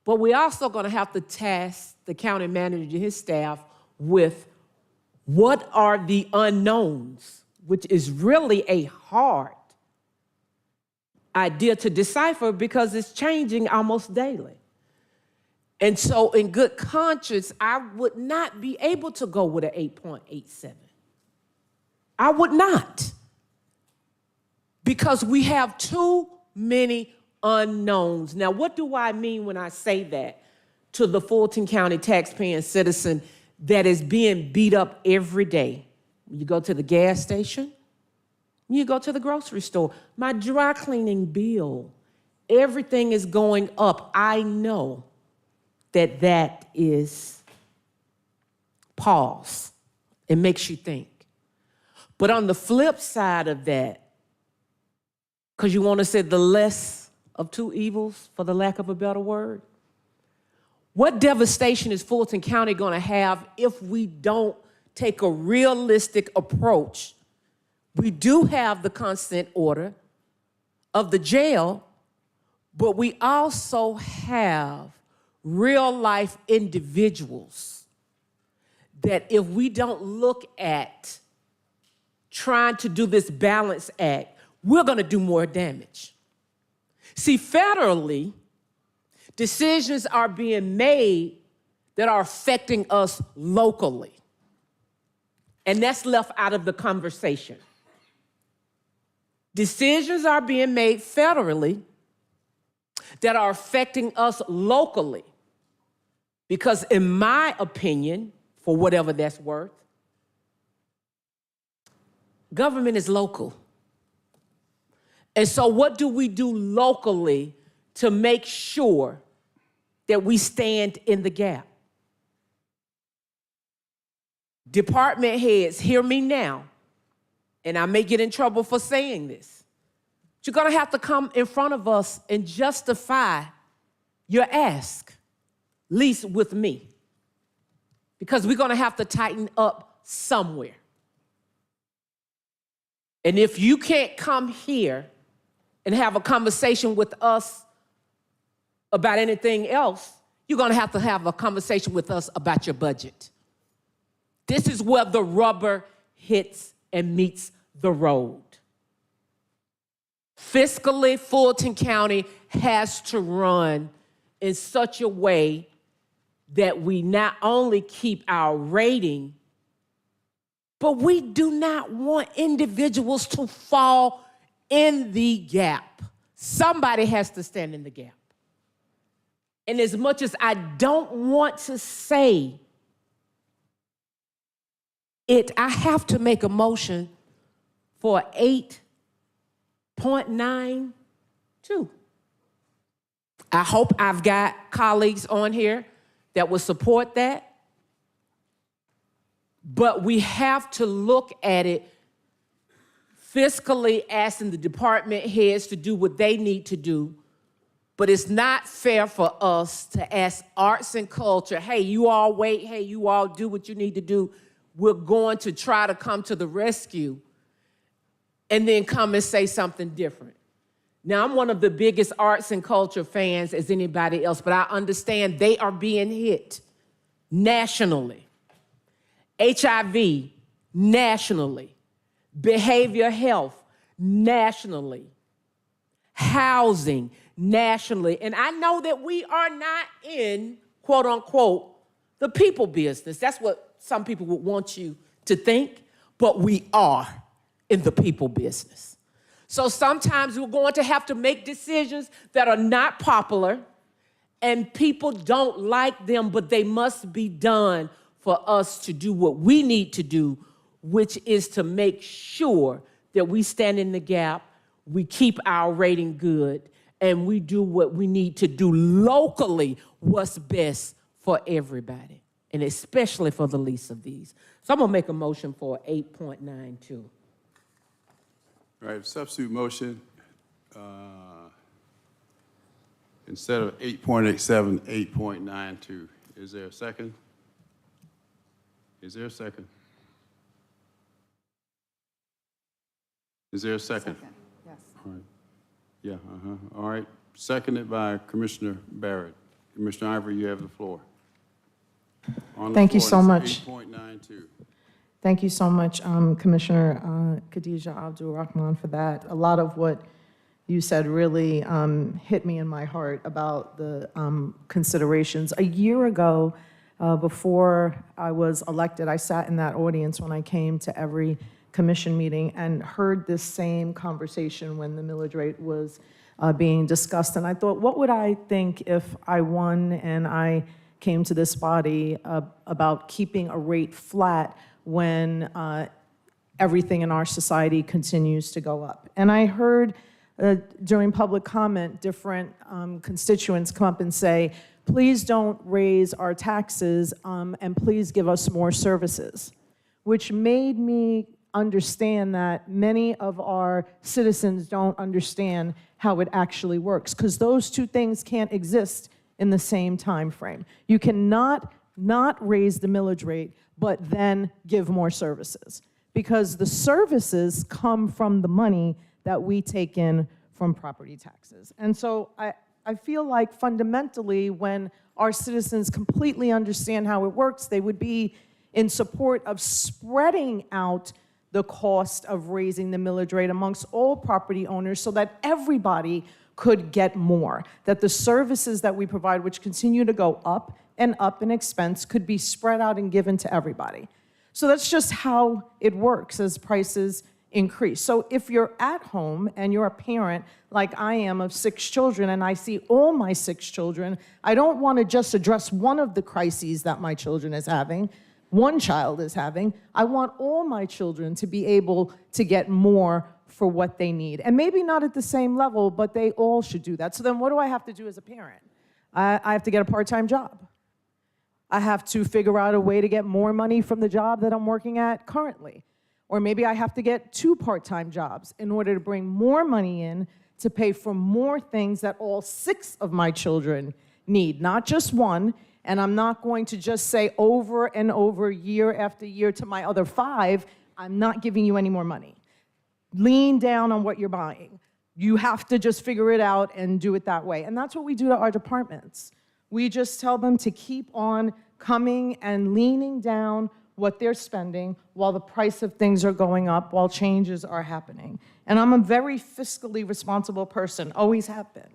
But we're also going to have to task the county manager and his staff with what are the unknowns, which is really a hard idea to decipher because it's changing almost daily. And so in good conscience, I would not be able to go with an 8.87. I would not. Because we have too many unknowns. Now, what do I mean when I say that to the Fulton County taxpaying citizen that is being beat up every day? You go to the gas station, you go to the grocery store, my dry cleaning bill, everything is going up. I know that that is pause. It makes you think. But on the flip side of that, because you want to say the less of two evils, for the lack of a better word? What devastation is Fulton County going to have if we don't take a realistic approach? We do have the consent order of the jail, but we also have real-life individuals that if we don't look at trying to do this balance act, we're going to do more damage. See, federally, decisions are being made that are affecting us locally, and that's left out of the conversation. Decisions are being made federally that are affecting us locally because, in my opinion, for whatever that's worth, government is local. And so what do we do locally to make sure that we stand in the gap? Department heads, hear me now, and I may get in trouble for saying this. You're going to have to come in front of us and justify your ask, at least with me, because we're going to have to tighten up somewhere. And if you can't come here and have a conversation with us about anything else, you're going to have a conversation with us about your budget. This is where the rubber hits and meets the road. Fiscally, Fulton County has to run in such a way that we not only keep our rating, but we do not want individuals to fall in the gap. Somebody has to stand in the gap. And as much as I don't want to say it, I have to make a motion for 8.92. I hope I've got colleagues on here that will support that. But we have to look at it fiscally, asking the department heads to do what they need to do. But it's not fair for us to ask arts and culture, hey, you all wait, hey, you all do what you need to do. We're going to try to come to the rescue and then come and say something different. Now, I'm one of the biggest arts and culture fans as anybody else, but I understand they are being hit nationally. HIV, nationally. Behavioral health, nationally. Housing, nationally. And I know that we are not in, quote unquote, the people business. That's what some people would want you to think, but we are in the people business. So sometimes we're going to have to make decisions that are not popular and people don't like them, but they must be done for us to do what we need to do, which is to make sure that we stand in the gap, we keep our rating good, and we do what we need to do locally, what's best for everybody, and especially for the least of these. So I'm going to make a motion for 8.92. All right, substitute motion, instead of 8.87, 8.92. Is there a second? Is there a second? Is there a second? Second, yes. All right. Yeah, All right, seconded by Commissioner Barrett. Commissioner Ivory, you have the floor. On the Thank you floor, so it's much. 8.92. Thank you so much, Commissioner Khadija Abdul-Rahman, for that. A lot of what you said really hit me in my heart about the considerations. A year ago, before I was elected, I sat in that audience when I came to every commission meeting and heard this same conversation when the millage rate was being discussed. And I thought, what would I think if I won and I came to this body about keeping a rate flat when everything in our society continues to go up? And I heard during public comment different constituents come up and say, please don't raise our taxes and please give us more services, which made me understand that many of our citizens don't understand how it actually works, because those two things can't exist in the same time frame. You cannot not raise the millage rate, but then give more services, because the services come from the money that we take in from property taxes. And so I feel like fundamentally, when our citizens completely understand how it works, they would be in support of spreading out the cost of raising the millage rate amongst all property owners so that everybody could get more, that the services that we provide, which continue to go up in expense, could be spread out and given to everybody. So that's just how it works as prices increase. So if you're at home and you're a parent like I am of 6 children and I see all my 6 children, I don't want to just address one of the crises that my children is having, one child is having. I want all my children to be able to get more for what they need. And maybe not at the same level, but they all should do that. So then what do I have to do as a parent? I have to get a part-time job. I have to figure out a way to get more money from the job that I'm working at currently. Or maybe I have to get 2 part-time jobs in order to bring more money in to pay for more things that all 6 of my children need, not just one. And I'm not going to just say over and over, year after year, to my other 5, I'm not giving you any more money. Lean down on what you're buying. You have to just figure it out and do it that way. And that's what we do to our departments. We just tell them to keep on coming and leaning down what they're spending while the price of things are going up, while changes are happening. And I'm a very fiscally responsible person, always have been.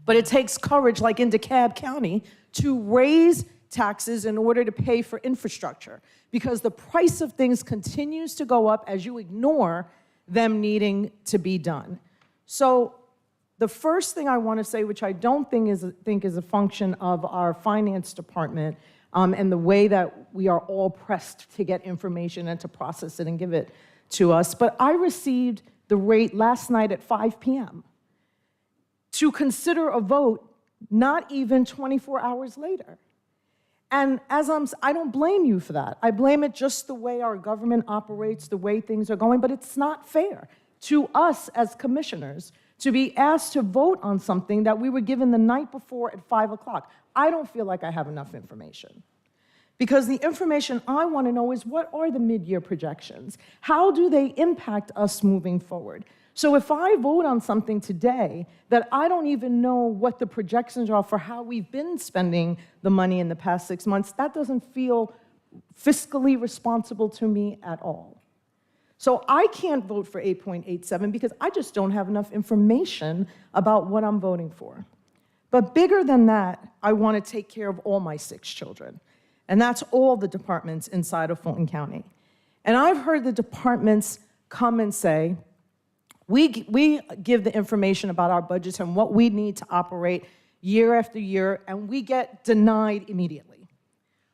But it takes courage, like in DeKalb County, to raise taxes in order to pay for infrastructure, because the price of things continues to go up as you ignore them needing to be done. So the first thing I want to say, which I don't think is a function of our finance department, and the way that we are all pressed to get information and to process it and give it to us, but I received the rate last night at 5 p.m. to consider a vote not even 24 hours later. And I don't blame you for that. I blame it just the way our government operates, the way things are going, but it's not fair to us as commissioners to be asked to vote on something that we were given the night before at 5 o'clock. I don't feel like I have enough information. Because the information I want to know is, what are the mid-year projections? How do they impact us moving forward? So if I vote on something today that I don't even know what the projections are for how we've been spending the money in the past 6 months, that doesn't feel fiscally responsible to me at all. So I can't vote for 8.87 because I just don't have enough information about what I'm voting for. But bigger than that, I want to take care of all my 6 children. And that's all the departments inside of Fulton County. And I've heard the departments come and say, we give the information about our budgets and what we need to operate year after year, and we get denied immediately.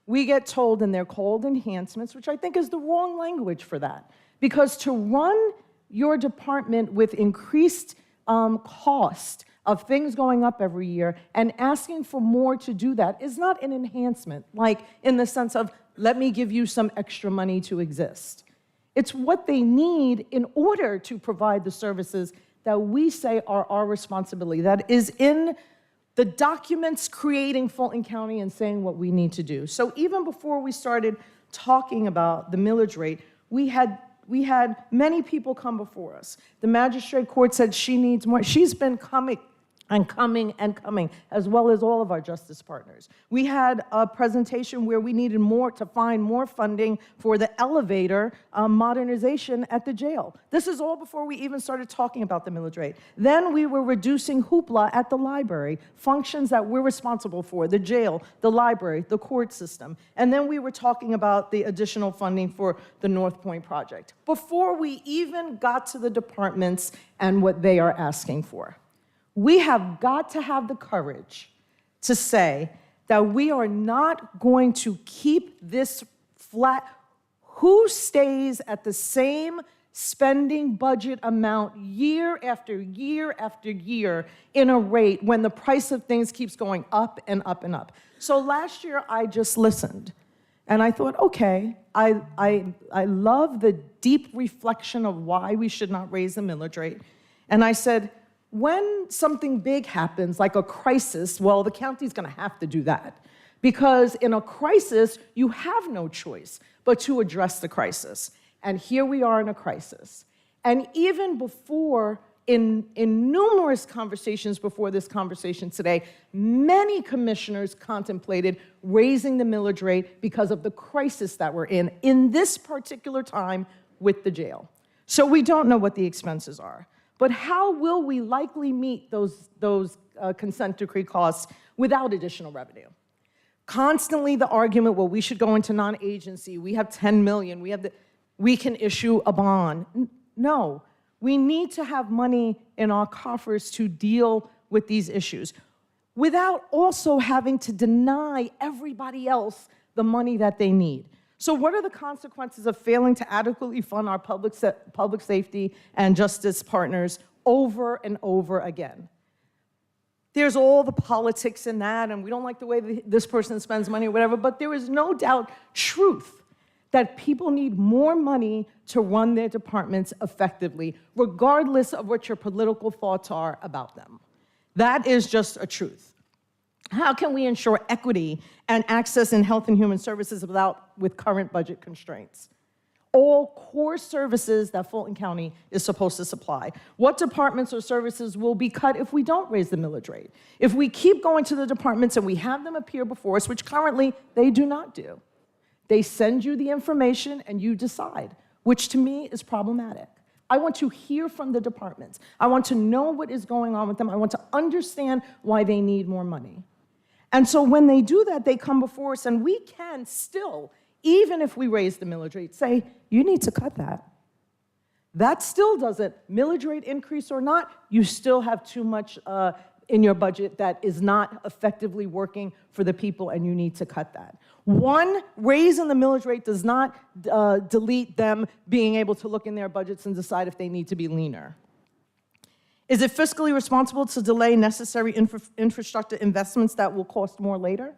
We get told, and they're called enhancements, which I think is the wrong language for that. Because to run your department with increased cost of things going up every year and asking for more to do that is not an enhancement, like in the sense of, let me give you some extra money to exist. It's what they need in order to provide the services that we say are our responsibility, that is in the documents creating Fulton County and saying what we need to do. So even before we started talking about the millage rate, we had many people come before us. The magistrate court said she needs more. She's been coming and coming and coming, as well as all of our justice partners. We had a presentation where we needed more to find more funding for the elevator modernization at the jail. This is all before we even started talking about the millage rate. Then we were reducing hoopla at the library, functions that we're responsible for, the jail, the library, the court system. And then we were talking about the additional funding for the North Point project, before we even got to the departments and what they are asking for. We have got to have the courage to say that we are not going to keep this flat. Who stays at the same spending budget amount year after year after year in a rate when the price of things keeps going up and up and up? So last year, I just listened. And I thought, okay, I love the deep reflection of why we should not raise the millage rate. And I said, when something big happens, like a crisis, well, the county's gonna have to do that. Because in a crisis, you have no choice but to address the crisis. And here we are in a crisis. And even before, in numerous conversations before this conversation today, many commissioners contemplated raising the millage rate because of the crisis that we're in this particular time with the jail. So we don't know what the expenses are. But how will we likely meet those consent decree costs without additional revenue? Constantly the argument, well, we should go into non-agency, we have 10 million, we can issue a bond. No, we need to have money in our coffers to deal with these issues without also having to deny everybody else the money that they need. So what are the consequences of failing to adequately fund our public safety and justice partners over and over again? There's all the politics in that, and we don't like the way this person spends money or whatever, but there is no doubt truth that people need more money to run their departments effectively, regardless of what your political thoughts are about them. That is just a truth. How can we ensure equity and access in health and human services with current budget constraints? All core services that Fulton County is supposed to supply. What departments or services will be cut if we don't raise the millage rate? If we keep going to the departments and we have them appear before us, which currently they do not do, they send you the information and you decide, which to me is problematic. I want to hear from the departments. I want to know what is going on with them. I want to understand why they need more money. And so when they do that, they come before us, and we can still, even if we raise the millage rate, say, you need to cut that. That still doesn't, millage rate increase or not, you still have too much in your budget that is not effectively working for the people, and you need to cut that. One raise in the millage rate does not delete them being able to look in their budgets and decide if they need to be leaner. Is it fiscally responsible to delay necessary infrastructure investments that will cost more later?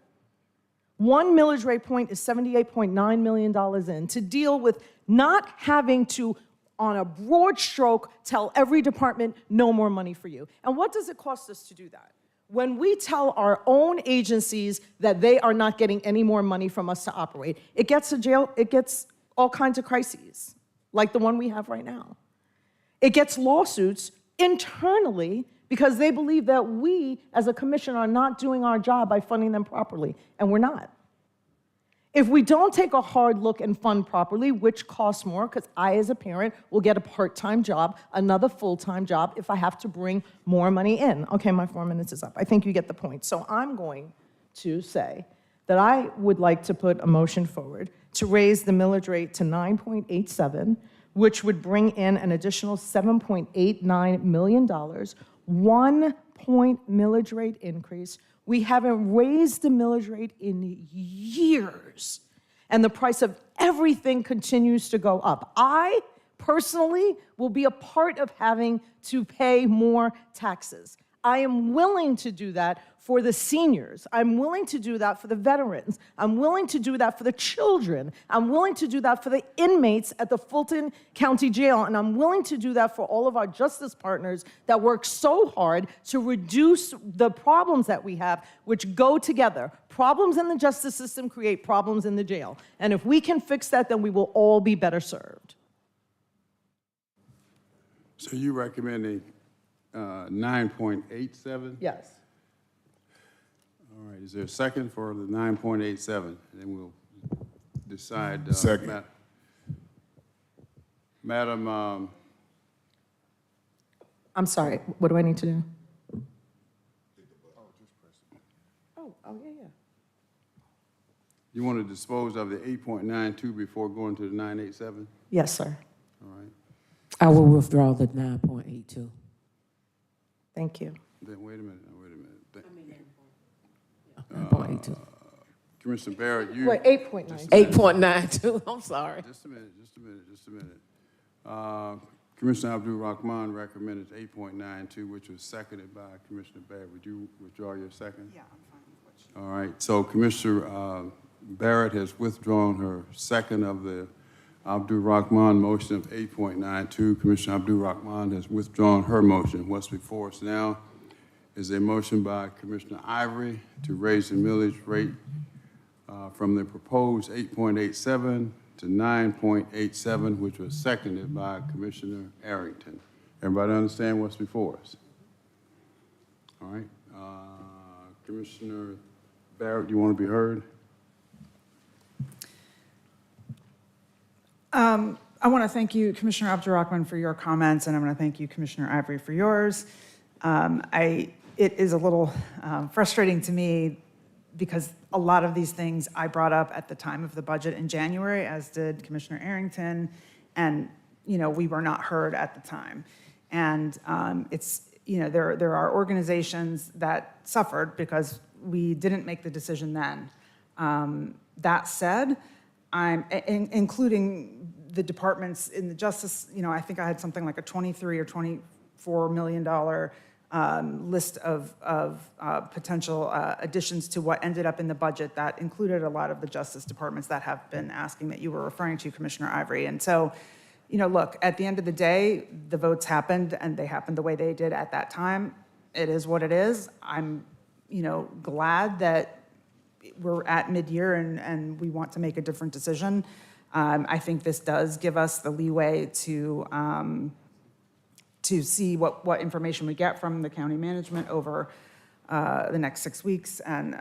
One millage rate point is $78.9 million in to deal with not having to, on a broad stroke, tell every department no more money for you. And what does it cost us to do that? When we tell our own agencies that they are not getting any more money from us to operate, it gets all kinds of crises, like the one we have right now. It gets lawsuits internally because they believe that we, as a commission, are not doing our job by funding them properly, and we're not. If we don't take a hard look and fund properly, which costs more, because I, as a parent, will get a part-time job, another full-time job, if I have to bring more money in. Okay, my 4 minutes is up. I think you get the point. So I'm going to say that I would like to put a motion forward to raise the millage rate to 9.87, which would bring in an additional $7.89 million, 1 point millage rate increase. We haven't raised the millage rate in years, and the price of everything continues to go up. I personally will be a part of having to pay more taxes. I am willing to do that for the seniors. I'm willing to do that for the veterans. I'm willing to do that for the children. I'm willing to do that for the inmates at the Fulton County Jail. And I'm willing to do that for all of our justice partners that work so hard to reduce the problems that we have, which go together. Problems in the justice system create problems in the jail. And if we can fix that, then we will all be better served. So you recommending 9.87? Yes. All right, is there a second for the 9.87? And then we'll decide. Second. Madam, I'm sorry, what do I need to do? Oh, yeah. you want to dispose of the 8.92 before going to the 9.87? Yes, sir. All right. I will withdraw the 9.82. Thank you. Then wait a minute. 9.82. Commissioner Barrett, you. Wait, 8.9. 8.92, I'm sorry. Just a minute. Commissioner Abdul-Rahman recommended 8.92, which was seconded by Commissioner Barrett. Would you withdraw your second? Yeah, I'm fine with what you. All right, so Commissioner Barrett has withdrawn her second of the Abdul Rahman motion of 8.92. Commissioner Abdul Rahman has withdrawn her motion. What's before us now is a motion by Commissioner Ivory to raise the millage rate from the proposed 8.87 to 9.87, which was seconded by Commissioner Arrington. Everybody understand what's before us? All right. Commissioner Barrett, do you want to be heard? I want to thank you, Commissioner Abdurrahman, for your comments, and I want to thank you, Commissioner Ivory, for yours. It is a little frustrating to me because a lot of these things I brought up at the time of the budget in January, as did Commissioner Arrington, and we were not heard at the time. And there are organizations that suffered because we didn't make the decision then. That said, including the departments in the justice, I think I had something like a $23 or $24 million list of potential additions to what ended up in the budget that included a lot of the justice departments that have been asking that you were referring to, Commissioner Ivory. And so, look, at the end of the day, the votes happened and they happened the way they did at that time. It is what it is. I'm, glad that we're at mid-year and we want to make a different decision. I think this does give us the leeway to see what information we get from the county management over the next 6 weeks. And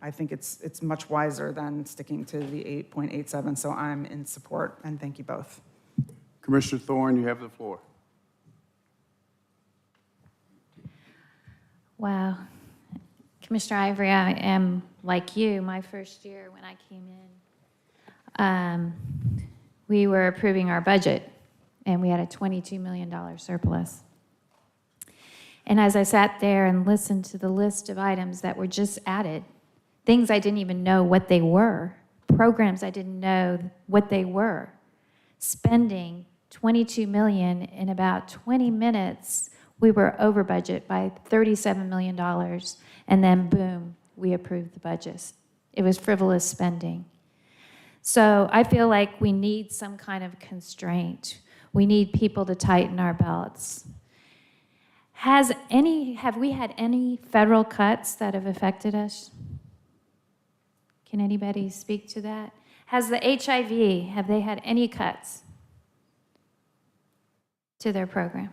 I think it's much wiser than sticking to the 8.87. So I'm in support, and thank you both. Commissioner Thorne, you have the floor. Wow. Commissioner Ivory, I am like you. My first year when I came in, we were approving our budget, and we had a $22 million surplus. And as I sat there and listened to the list of items that were just added, things I didn't even know what they were, programs I didn't know what they were, spending $22 million in about 20 minutes, we were over budget by $37 million, and then boom, we approved the budget. It was frivolous spending. So I feel like we need some kind of constraint. We need people to tighten our belts. Have we had any federal cuts that have affected us? Can anybody speak to that? Has the HIV, have they had any cuts to their program?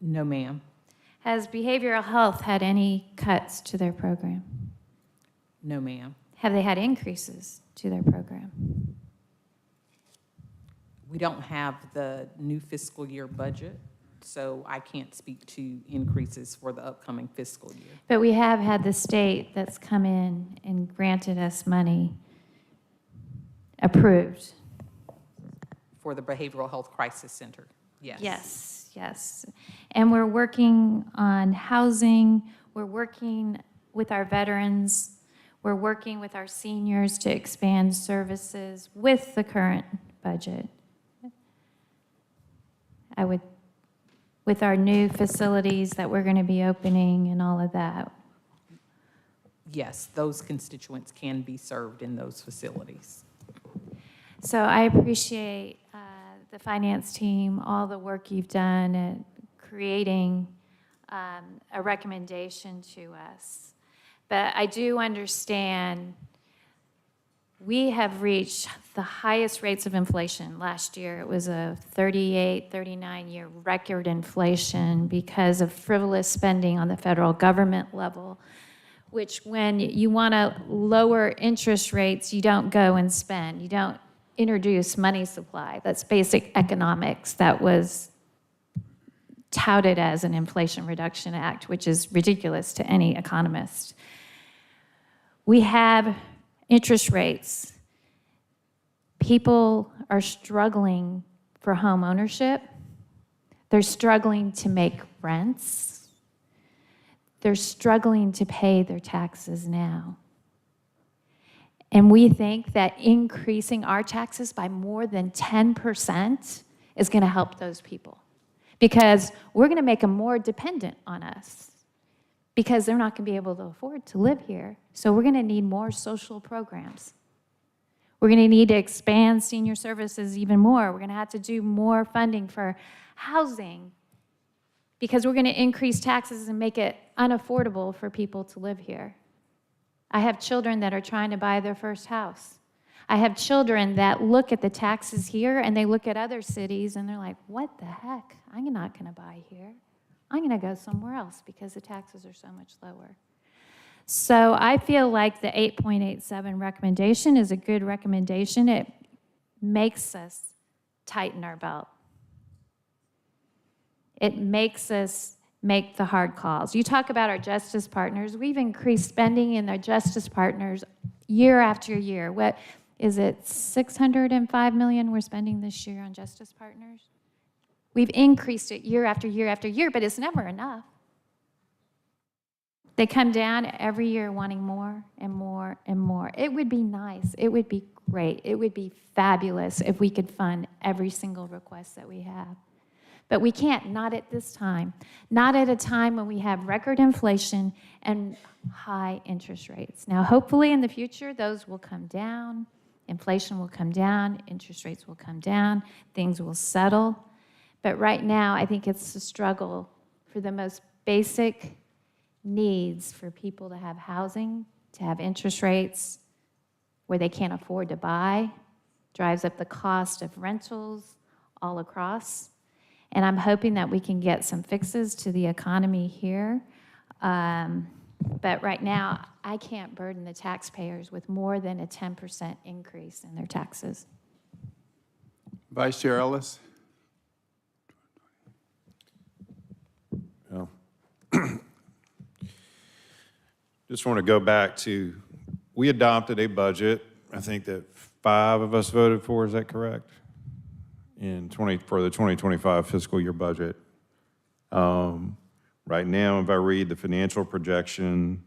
No, ma'am. Has behavioral health had any cuts to their program? No, ma'am. Have they had increases to their program? We don't have the new fiscal year budget, so I can't speak to increases for the upcoming fiscal year. But we have had the state that's come in and granted us money approved. For the Behavioral Health Crisis Center, yes. Yes, yes. And we're working on housing, we're working with our veterans, we're working with our seniors to expand services with the current budget. With our new facilities that we're going to be opening and all of that. Yes, those constituents can be served in those facilities. So I appreciate the finance team, all the work you've done at creating a recommendation to us. But I do understand we have reached the highest rates of inflation. Last year, it was a 38, 39-year record inflation because of frivolous spending on the federal government level, which when you want to lower interest rates, you don't go and spend. You don't introduce money supply. That's basic economics that was touted as an Inflation Reduction Act, which is ridiculous to any economist. We have interest rates. People are struggling for home ownership. They're struggling to make rents. They're struggling to pay their taxes now. And we think that increasing our taxes by more than 10% is going to help those people because we're going to make them more dependent on us because they're not going to be able to afford to live here. So we're going to need more social programs. We're going to need to expand senior services even more. We're going to have to do more funding for housing because we're going to increase taxes and make it unaffordable for people to live here. I have children that are trying to buy their first house. I have children that look at the taxes here and they look at other cities and they're like, what the heck? I'm not going to buy here. I'm going to go somewhere else because the taxes are so much lower. So I feel like the 8.87 recommendation is a good recommendation. It makes us tighten our belt. It makes us make the hard calls. You talk about our justice partners. We've increased spending in our justice partners year after year. What is it, $605 million we're spending this year on justice partners? We've increased it year after year after year, but it's never enough. They come down every year wanting more and more and more. It would be nice. It would be great. It would be fabulous if we could fund every single request that we have. But we can't, not at this time. Not at a time when we have record inflation and high interest rates. Now, hopefully in the future, those will come down. Inflation will come down. Interest rates will come down. Things will settle. But right now, I think it's a struggle for the most basic needs for people to have housing, to have interest rates where they can't afford to buy, drives up the cost of rentals all across. And I'm hoping that we can get some fixes to the economy here. But right now, I can't burden the taxpayers with more than a 10% increase in their taxes. Vice Chair Ellis. Well, just want to go back to, we adopted a budget, I think that 5 of us voted for, is that correct? For the 2025 fiscal year budget. Right now, if I read the financial projection,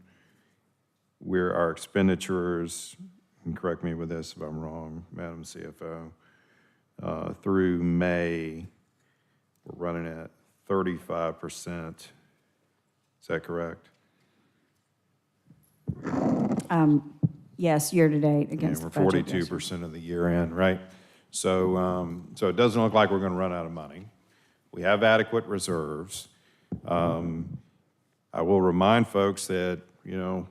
where our expenditures, and correct me with this if I'm wrong, Madam CFO, through May, we're running at 35%. Is that correct? Yes, year-to-date against the We're budget. 42% of the year end, right? So, so it doesn't look like we're going to run out of money. We have adequate reserves. I will remind folks that, you know,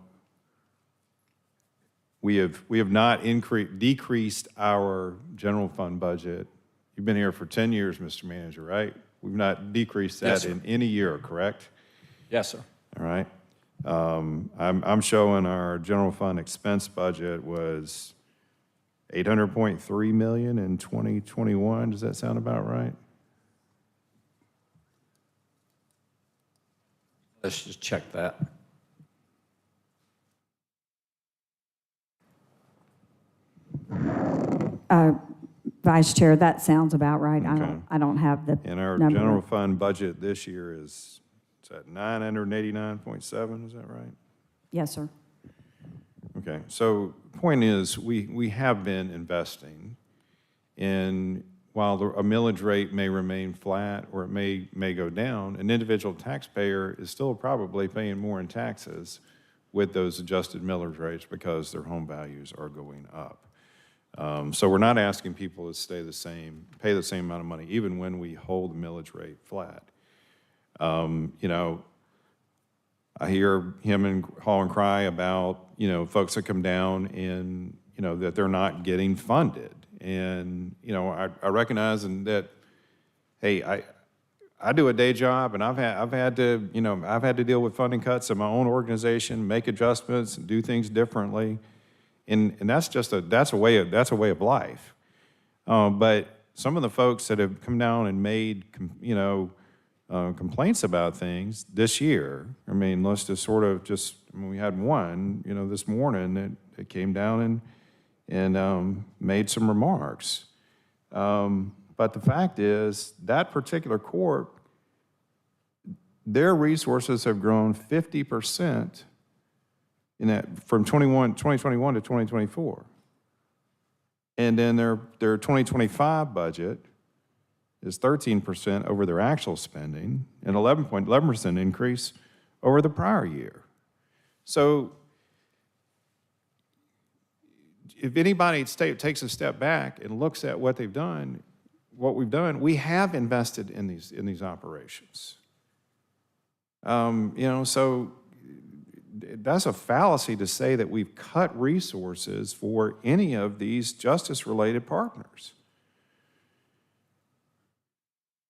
we have not decreased our general fund budget. You've been here for 10 years, Mr. Manager, right? We've not decreased that Yes, sir. in any year, correct? Yes, sir. All right. I'm showing our general fund expense budget was $800.3 million in 2021. Does that sound about right? Let's just check that. Vice Chair, that sounds about right. Okay. I don't have the And our number. general fund budget this year is at 989.7, is that right? Yes, sir. Okay, so point is, we have been investing, and while a millage rate may remain flat or it may go down, an individual taxpayer is still probably paying more in taxes with those adjusted millage rates because their home values are going up. So we're not asking people to stay the same, pay the same amount of money, even when we hold the millage rate flat. You know, I hear him and haul and cry about, you know, folks that come down and, you know, that they're not getting funded. And, you know, I recognize that, hey, I do a day job and I've had to deal with funding cuts in my own organization, make adjustments and do things differently. And that's just a way of life. But some of the folks that have come down and made, you know, complaints about things this year. I mean, let's just sort of we had one, you know, this morning that came down and made some remarks. But the fact is, that particular court, their resources have grown 50% from 2021 to 2024. And then their 2025 budget is 13% over their actual spending, and 11% increase over the prior year. So if anybody takes a step back and looks at what they've done, what we've done, we have invested in these operations. So that's a fallacy to say that we've cut resources for any of these justice-related partners.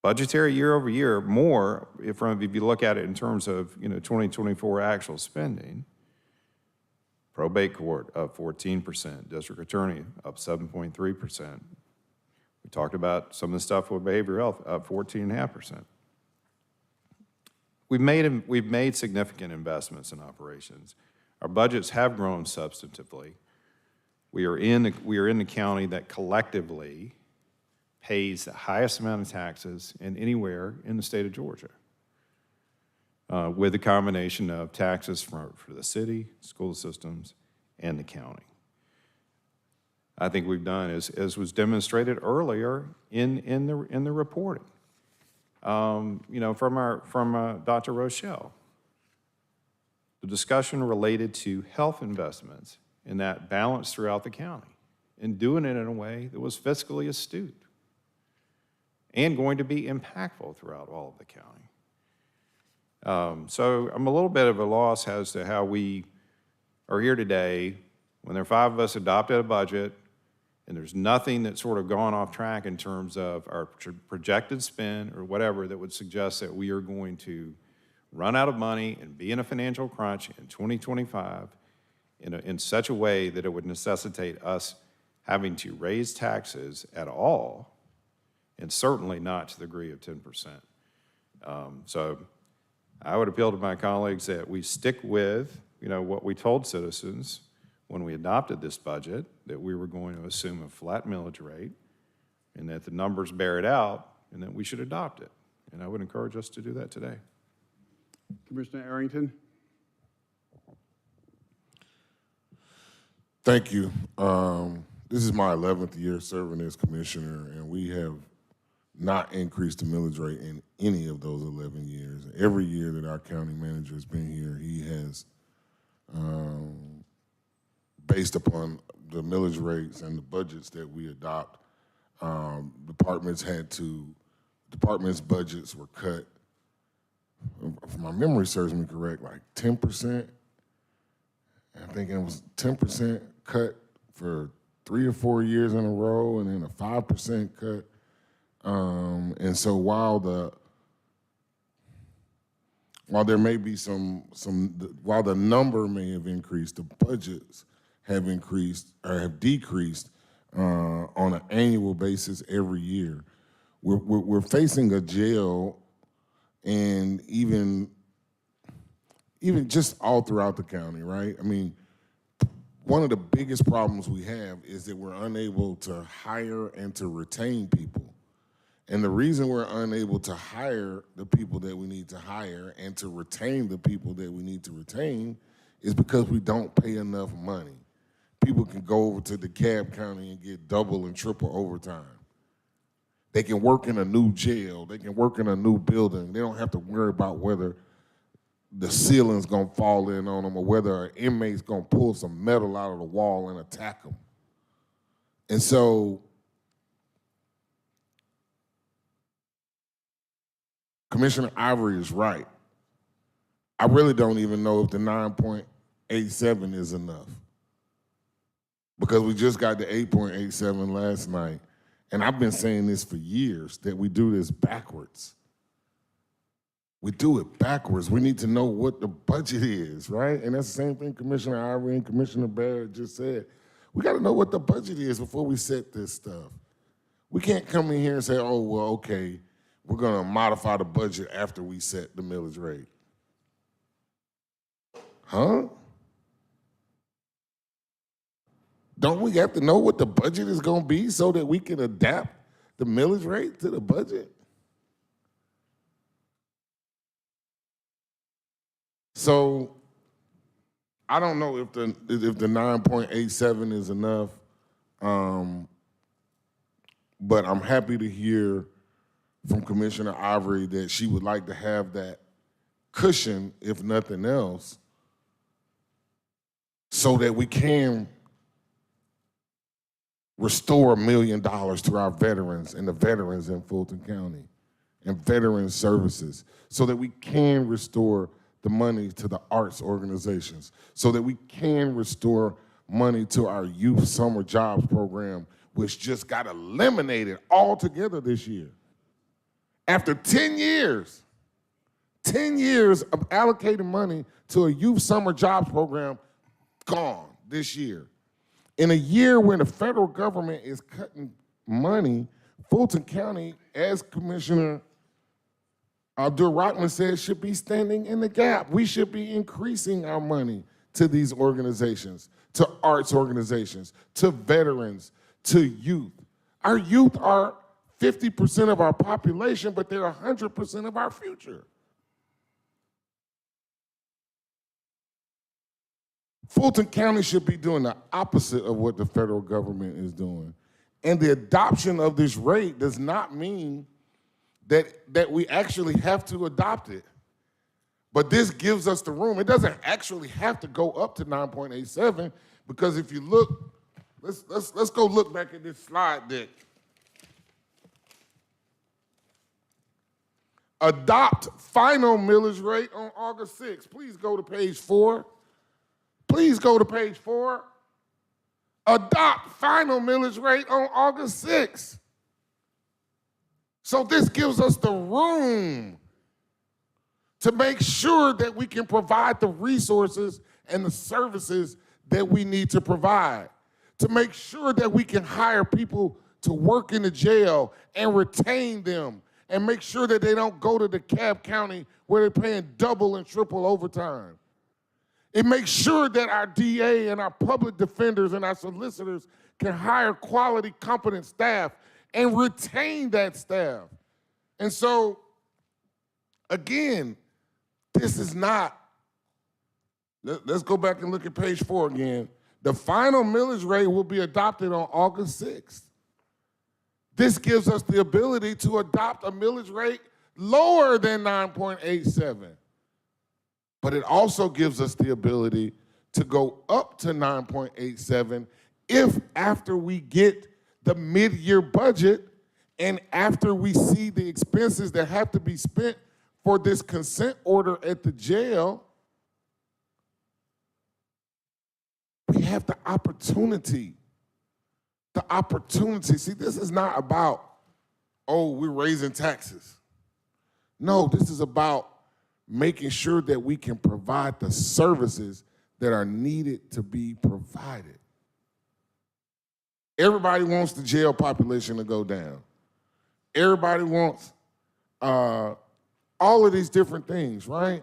Budgetary year over year, more, if you look at it in terms of 2024 actual spending, probate court up 14%, district attorney up 7.3%. We talked about some of the stuff with behavioral health up 14.5%. We've made significant investments in operations. Our budgets have grown substantively. We are in the county that collectively pays the highest amount of taxes in anywhere in the state of Georgia, with a combination of taxes for the city, school systems, and the county. I think we've done, as was demonstrated earlier in the reporting, from Dr. Rochelle, the discussion related to health investments and that balance throughout the county, and doing it in a way that was fiscally astute and going to be impactful throughout all of the county. So I'm a little bit of a loss as to how we are here today when there are 5 of us adopted a budget and there's nothing that's sort of gone off track in terms of our projected spend or whatever that would suggest that we are going to run out of money and be in a financial crunch in 2025 in such a way that it would necessitate us having to raise taxes at all, and certainly not to the degree of 10%. So I would appeal to my colleagues that we stick with, what we told citizens when we adopted this budget, that we were going to assume a flat millage rate, and that the numbers bear it out, and that we should adopt it. And I would encourage us to do that today. Commissioner Arrington? Thank you. This is my 11th year serving as commissioner, and we have not increased the millage rate in any of those 11 years. Every year that our county manager has been here, he has, based upon the millage rates and the budgets that we adopt, departments budgets were cut, if my memory serves me correct, like 10%. I think it was 10% cut for 3 or 4 years in a row, and then a 5% cut. And so while there may be while the number may have increased, the budgets have increased or have decreased on an annual basis every year. We're facing a jail, and even just all throughout the county, right? I mean, one of the biggest problems we have is that we're unable to hire and to retain people. And the reason we're unable to hire the people that we need to hire and to retain the people that we need to retain is because we don't pay enough money. People can go over to DeKalb County and get double and triple overtime. They can work in a new jail. They can work in a new building. They don't have to worry about whether the ceiling's gonna fall in on them or whether an inmate's gonna pull some metal out of the wall and attack them. And so, Commissioner Ivory is right. I really don't even know if the 9.87 is enough, because we just got the 8.87 last night. And I've been saying this for years, that we do this backwards. We do it backwards. We need to know what the budget is, right? And that's the same thing Commissioner Ivory and Commissioner Barrett just said. We got to know what the budget is before we set this stuff. We can't come in here and say, oh, well, okay, we're going to modify the budget after we set the millage rate. Huh? Don't we have to know what the budget is going to be so that we can adapt the millage rate to the budget? So I don't know if the 9.87 is enough, but I'm happy to hear from Commissioner Ivory that she would like to have that cushion, if nothing else, so that we can restore $1 million to our veterans and the veterans in Fulton County and veteran services, so that we can restore the money to the arts organizations, so that we can restore money to our youth summer jobs program, which just got eliminated altogether this year. After 10 years of allocating money to a youth summer jobs program, gone this year. In a year when the federal government is cutting money, Fulton County, as Commissioner Rockman said, should be standing in the gap. We should be increasing our money to these organizations, to arts organizations, to veterans, to youth. Our youth are 50% of our population, but they're 100% of our future. Fulton County should be doing the opposite of what the federal government is doing. And the adoption of this rate does not mean that we actually have to adopt it. But this gives us the room. It doesn't actually have to go up to 9.87, because if you look, let's go look back at this slide deck. Adopt final millage rate on August 6th. Please go to page 4. Please go to page 4. Adopt final millage rate on August 6th. So this gives us the room to make sure that we can provide the resources and the services that we need to provide, to make sure that we can hire people to work in the jail and retain them, and make sure that they don't go to DeKalb County where they're paying double and triple overtime. It makes sure that our DA and our public defenders and our solicitors can hire quality, competent staff and retain that staff. And so, again, this is not, let's go back and look at page 4 again. The final millage rate will be adopted on August 6th. This gives us the ability to adopt a millage rate lower than 9.87. But it also gives us the ability to go up to 9.87 if after we get the mid-year budget and after we see the expenses that have to be spent for this consent order at the jail, we have the opportunity. The opportunity. See, this is not about, oh, we're raising taxes. No, this is about making sure that we can provide the services that are needed to be provided. Everybody wants the jail population to go down. Everybody wants all of these different things, right?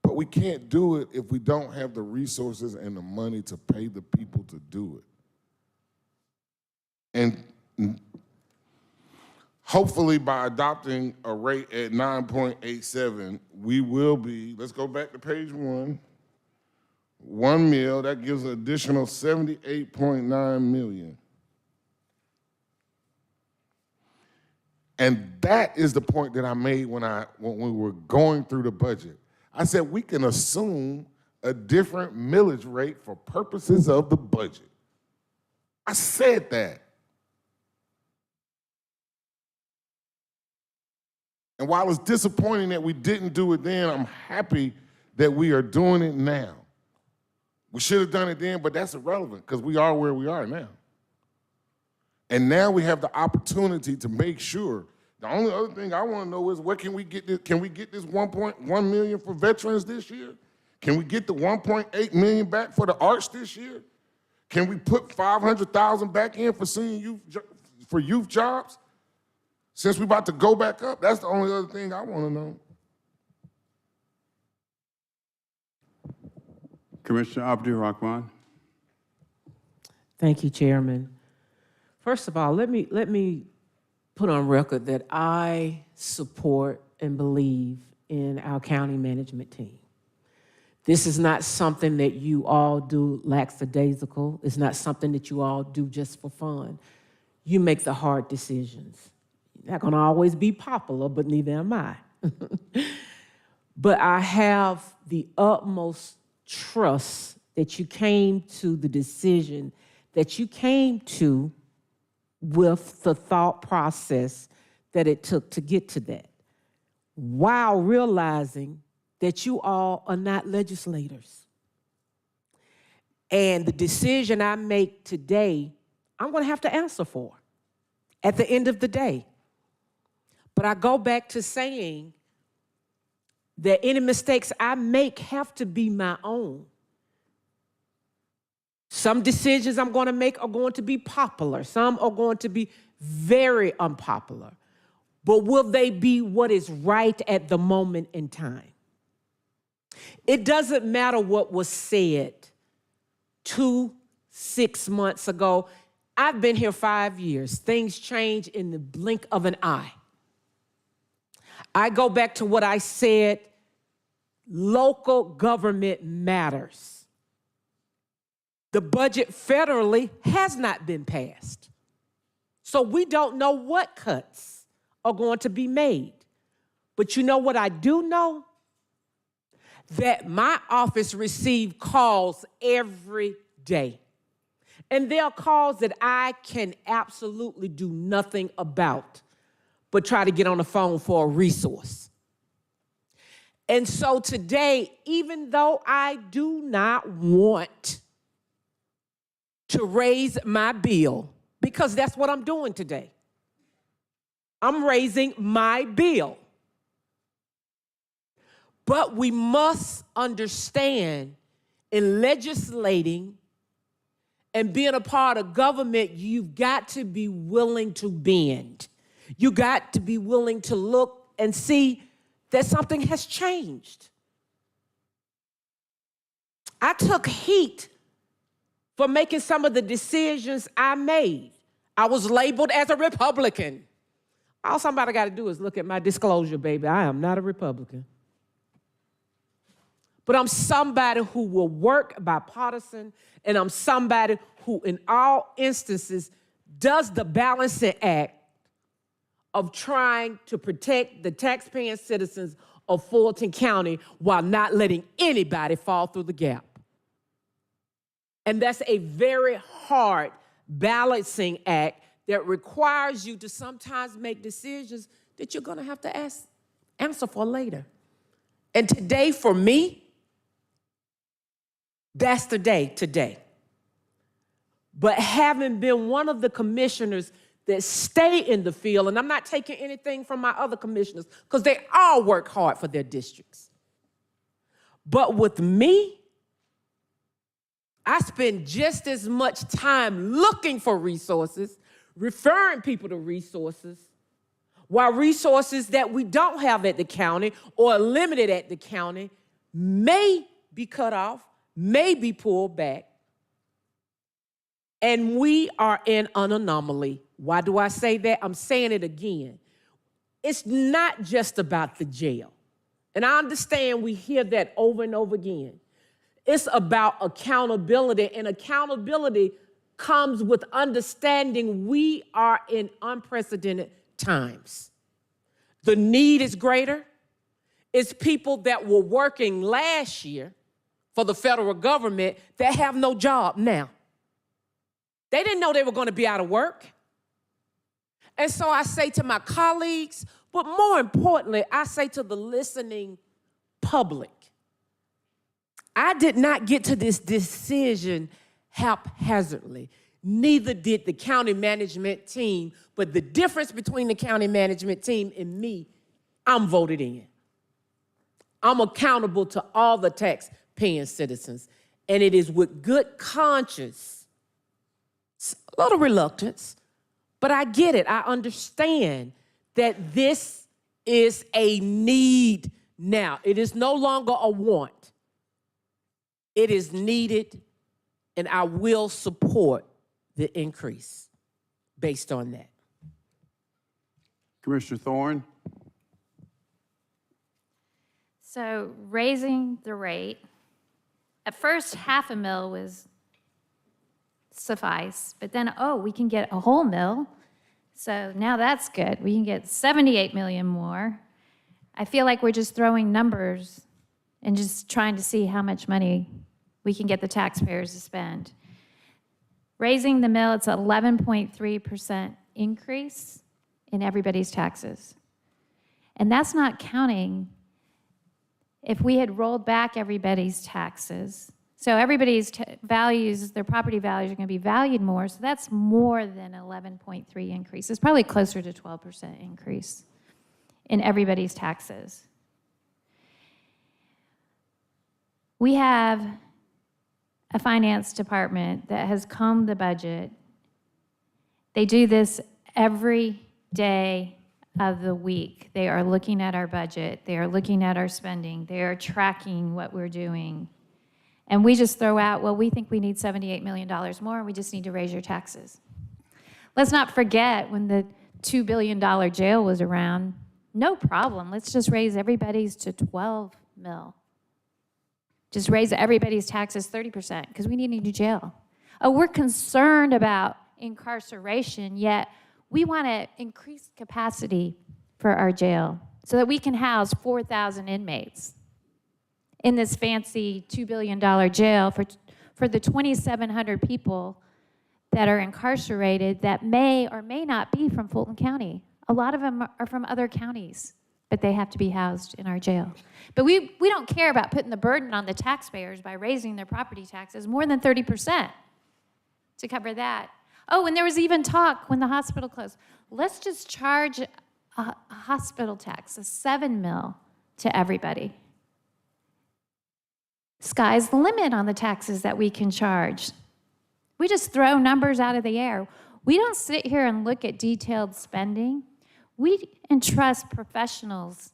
But we can't do it if we don't have the resources and the money to pay the people to do it. And hopefully by adopting a rate at 9.87, we will be, let's go back to page 1, 1 mil, that gives an additional $78.9 million. And that is the point that I made when we were going through the budget. I said we can assume a different millage rate for purposes of the budget. I said that. And while it's disappointing that we didn't do it then, I'm happy that we are doing it now. We should have done it then, but that's irrelevant because we are where we are now. And now we have the opportunity to make sure. The only other thing I want to know is where can we get this? Can we get this 1.1 million for veterans this year? Can we get the 1.8 million back for the arts this year? Can we put 500,000 back in for senior youth jobs? Since we're about to go back up, that's the only other thing I want to know. Commissioner Abdul-Rahman. Thank you, Chairman. First of all, let me put on record that I support and believe in our county management team. This is not something that you all do lackadaisical. It's not something that you all do just for fun. You make the hard decisions. You're not going to always be popular, but neither am I. But I have the utmost trust that you came to the decision that you came to with the thought process that it took to get to that, while realizing that you all are not legislators. And the decision I make today, I'm going to have to answer for at the end of the day. But I go back to saying that any mistakes I make have to be my own. Some decisions I'm going to make are going to be popular. Some are going to be very unpopular. But will they be what is right at the moment in time? It doesn't matter what was said 6 months ago. I've been here 5 years. Things change in the blink of an eye. I go back to what I said, local government matters. The budget federally has not been passed. So we don't know what cuts are going to be made. But you know what I do know? That my office receives calls every day. And there are calls that I can absolutely do nothing about, but try to get on the phone for a resource. And so today, even though I do not want to raise my bill, because that's what I'm doing today, I'm raising my bill. But we must understand in legislating and being a part of government, you've got to be willing to bend. You got to be willing to look and see that something has changed. I took heat for making some of the decisions I made. I was labeled as a Republican. All somebody got to do is look at my disclosure, baby. I am not a Republican. But I'm somebody who will work bipartisan, and I'm somebody who, in all instances, does the balancing act of trying to protect the taxpaying citizens of Fulton County while not letting anybody fall through the gap. And that's a very hard balancing act that requires you to sometimes make decisions that you're going to have to answer for later. And today, for me, that's the day today. But having been one of the commissioners that stay in the field, and I'm not taking anything from my other commissioners, because they all work hard for their districts. But with me, I spend just as much time looking for resources, referring people to resources, while resources that we don't have at the county or are limited at the county may be cut off, may be pulled back. And we are in an anomaly. Why do I say that? I'm saying it again. It's not just about the jail. And I understand we hear that over and over again. It's about accountability, and accountability comes with understanding we are in unprecedented times. The need is greater. It's people that were working last year for the federal government that have no job now. They didn't know they were going to be out of work. And so I say to my colleagues, but more importantly, I say to the listening public, I did not get to this decision haphazardly. Neither did the county management team. But the difference between the county management team and me, I'm voted in. I'm accountable to all the tax-paying citizens. And it is with good conscience, a little reluctance, but I get it. I understand that this is a need now. It is no longer a want. It is needed, and I will support the increase based on that. Commissioner Thorne? So raising the rate, at first $0.5 was suffice, but then, we can get a whole mill. So now that's good. We can get 78 million more. I feel like we're just throwing numbers and just trying to see how much money we can get the taxpayers to spend. Raising the mill, it's an 11.3% increase in everybody's taxes. And that's not counting if we had rolled back everybody's taxes. So everybody's values, their property values are going to be valued more, so that's more than 11.3 increase. It's probably closer to 12% increase in everybody's taxes. We have a finance department that has combed the budget. They do this every day of the week. They are looking at our budget. They are looking at our spending. They are tracking what we're doing. And we just throw out, well, we think we need $78 million more, and we just need to raise your taxes. Let's not forget when the $2 billion jail was around, no problem. Let's just raise everybody's to 12 mil. Just raise everybody's taxes 30% because we need a new jail. Oh, we're concerned about incarceration, yet we want to increase capacity for our jail so that we can house 4,000 inmates in this fancy $2 billion jail for the 2,700 people that are incarcerated that may or may not be from Fulton County. A lot of them are from other counties, but they have to be housed in our jail. But we don't care about putting the burden on the taxpayers by raising their property taxes more than 30% to cover that. Oh, and there was even talk when the hospital closed. Let's just charge a hospital tax, a 7 mil to everybody. Sky's the limit on the taxes that we can charge. We just throw numbers out of the air. We don't sit here and look at detailed spending. We entrust professionals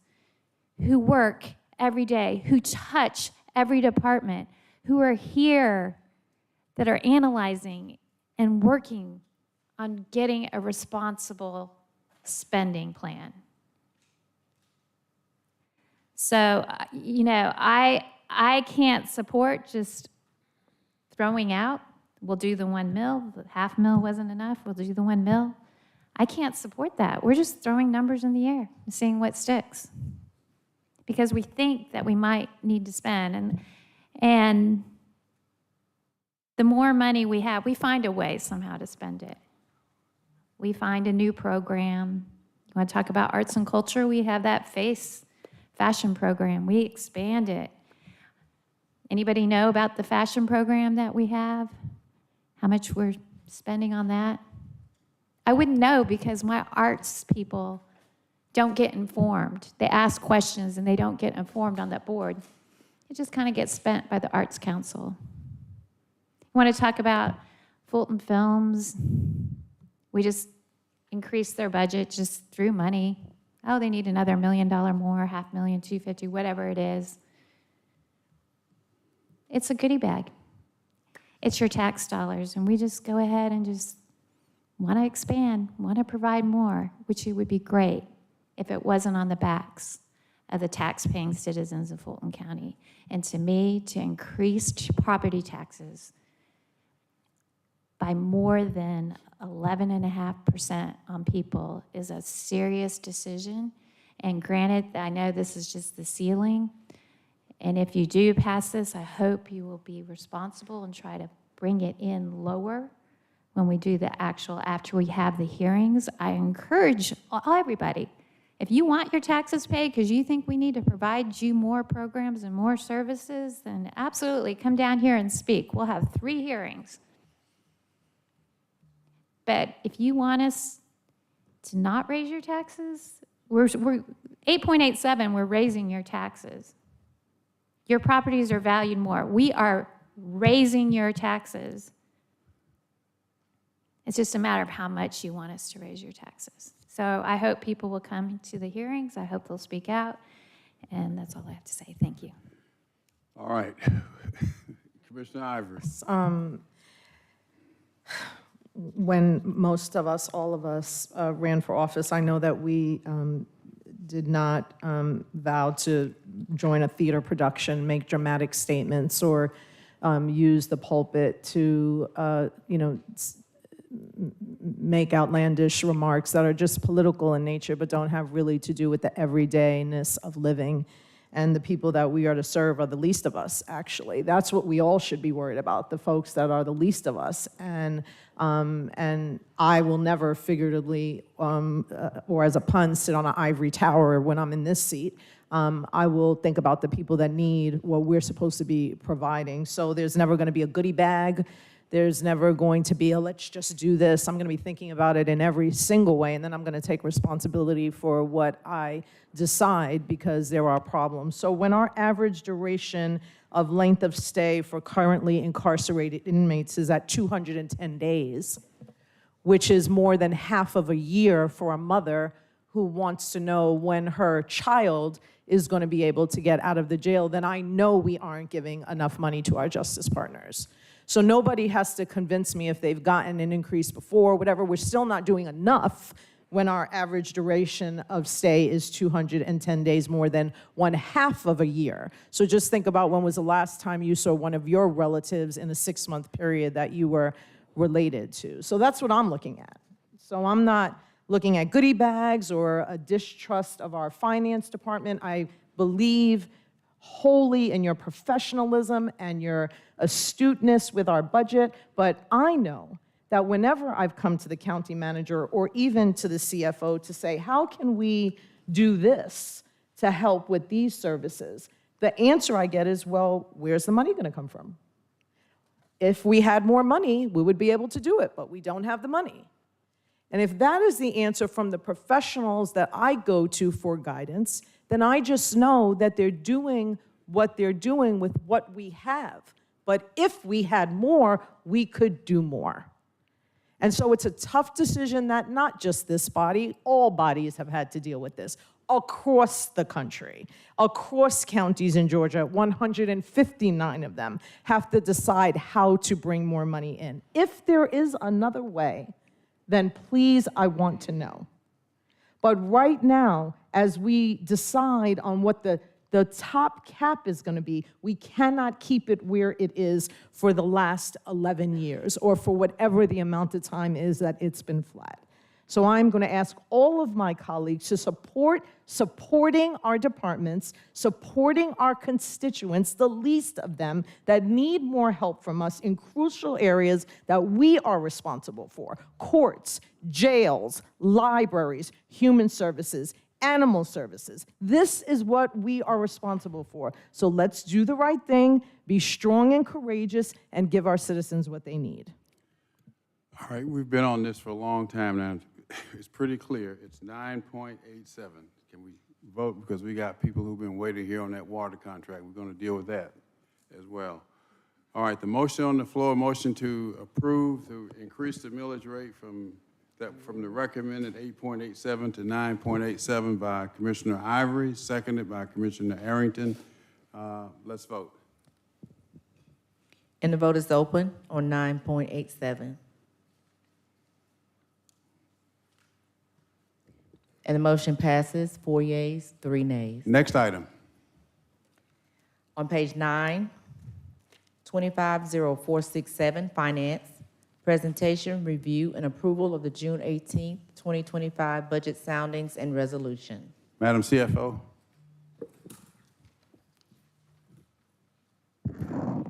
who work every day, who touch every department, who are here, that are analyzing and working on getting a responsible spending plan. So, you know, I can't support just throwing out, we'll do the 1 mil, the half mil wasn't enough, we'll do the 1 mil. I can't support that. We're just throwing numbers in the air and seeing what sticks. Because we think that we might need to spend. And the more money we have, we find a way somehow to spend it. We find a new program. You want to talk about arts and culture? We have that fashion program. We expand it. Anybody know about the fashion program that we have? How much we're spending on that? I wouldn't know because my arts people don't get informed. They ask questions and they don't get informed on that board. It just kind of gets spent by the Arts Council. You want to talk about Fulton Films? We just increased their budget just through money. Oh, they need another $1 million more, $500,000, $250,000, whatever it is. It's a goodie bag. It's your tax dollars, and we just go ahead and just want to expand, want to provide more, which it would be great if it wasn't on the backs of the tax-paying citizens of Fulton County. And to me, to increase property taxes by more than 11.5% on people is a serious decision. And granted, I know this is just the ceiling. And if you do pass this, I hope you will be responsible and try to bring it in lower when we do the actual, after we have the hearings. I encourage everybody, if you want your taxes paid because you think we need to provide you more programs and more services, then absolutely come down here and speak. We'll have 3 hearings. But if you want us to not raise your taxes, we're 8.87, we're raising your taxes. Your properties are valued more. We are raising your taxes. It's just a matter of how much you want us to raise your taxes. So I hope people will come to the hearings. I hope they'll speak out. And that's all I have to say. Thank you. All right. Commissioner Ivory. When most of us, all of us, ran for office, I know that we did not vow to join a theater production, make dramatic statements, or use the pulpit to, make outlandish remarks that are just political in nature, but don't have really to do with the everydayness of living. And the people that we are to serve are the least of us, actually. That's what we all should be worried about, the folks that are the least of us. And I will never figuratively, or as a pun, sit on an ivory tower when I'm in this seat. I will think about the people that need what we're supposed to be providing. So there's never going to be a goodie bag. There's never going to be a let's just do this. I'm going to be thinking about it in every single way, and then I'm going to take responsibility for what I decide because there are problems. So when our average duration of length of stay for currently incarcerated inmates is at 210 days, which is more than half of a year for a mother who wants to know when her child is going to be able to get out of the jail, then I know we aren't giving enough money to our justice partners. So nobody has to convince me if they've gotten an increase before, whatever. We're still not doing enough when our average duration of stay is 210 days, more than 1/2 of a year. So just think about when was the last time you saw one of your relatives in a 6-month period that you were related to. So that's what I'm looking at. So I'm not looking at goodie bags or a distrust of our finance department. I believe wholly in your professionalism and your astuteness with our budget, but I know that whenever I've come to the county manager or even to the CFO to say, how can we do this to help with these services? The answer I get is, well, where's the money gonna come from? If we had more money, we would be able to do it, but we don't have the money. And if that is the answer from the professionals that I go to for guidance, then I just know that they're doing what they're doing with what we have. But if we had more, we could do more. And so it's a tough decision that not just this body, all bodies have had to deal with this across the country, across counties in Georgia. 159 of them have to decide how to bring more money in. If there is another way, then please, I want to know. But right now, as we decide on what the top cap is going to be, we cannot keep it where it is for the last 11 years or for whatever the amount of time is that it's been flat. So I'm going to ask all of my colleagues to supporting our departments, supporting our constituents, the least of them that need more help from us in crucial areas that we are responsible for: courts, jails, libraries, human services, animal services. This is what we are responsible for. So let's do the right thing, be strong and courageous, and give our citizens what they need. All right, we've been on this for a long time now. It's pretty clear. It's 9.87. Can we vote? Because we got people who've been waiting here on that water contract. We're going to deal with that as well. All right, the motion on the floor, motion to approve to increase the millage rate from the recommended 8.87 to 9.87 by Commissioner Ivory, seconded by Commissioner Arrington. Let's vote. And the vote is open on 9.87. And the motion passes, 4 yeas, 3 nays. Next item. On page 9, 250467, Finance, presentation, review, and approval of the June 18th, 2025 budget soundings and resolution. Madam CFO.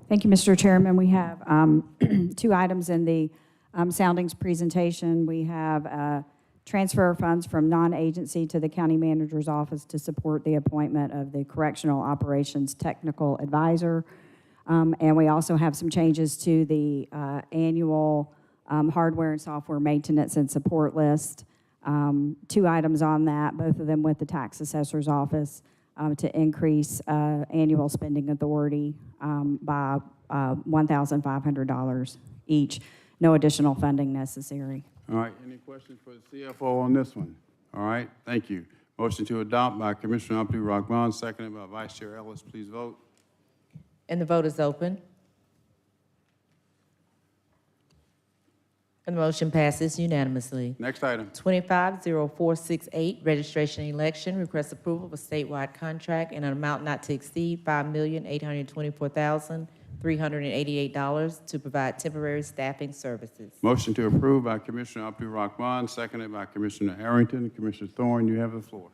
Thank you, Mr. Chairman. We have 2 items in the soundings presentation. We have transfer funds from non-agency to the county manager's office to support the appointment of the correctional operations technical advisor. And we also have some changes to the annual hardware and software maintenance and support list. 2 items on that, both of them with the tax assessor's office, to increase annual spending authority by $1,500 each. No additional funding necessary. All right, any questions for the CFO on this one? All right, thank you. Motion to adopt by Commissioner Abdul-Rahman, seconded by Vice Chair Ellis. Please vote. And the vote is open. And the motion passes unanimously. Next item. 250468, registration and election, request approval of a statewide contract in an amount not to exceed $5,824,000 $388 to provide temporary staffing services. Motion to approve by Commissioner Abdul Rahman, seconded by Commissioner Arrington. Commissioner Thorne, you have the floor.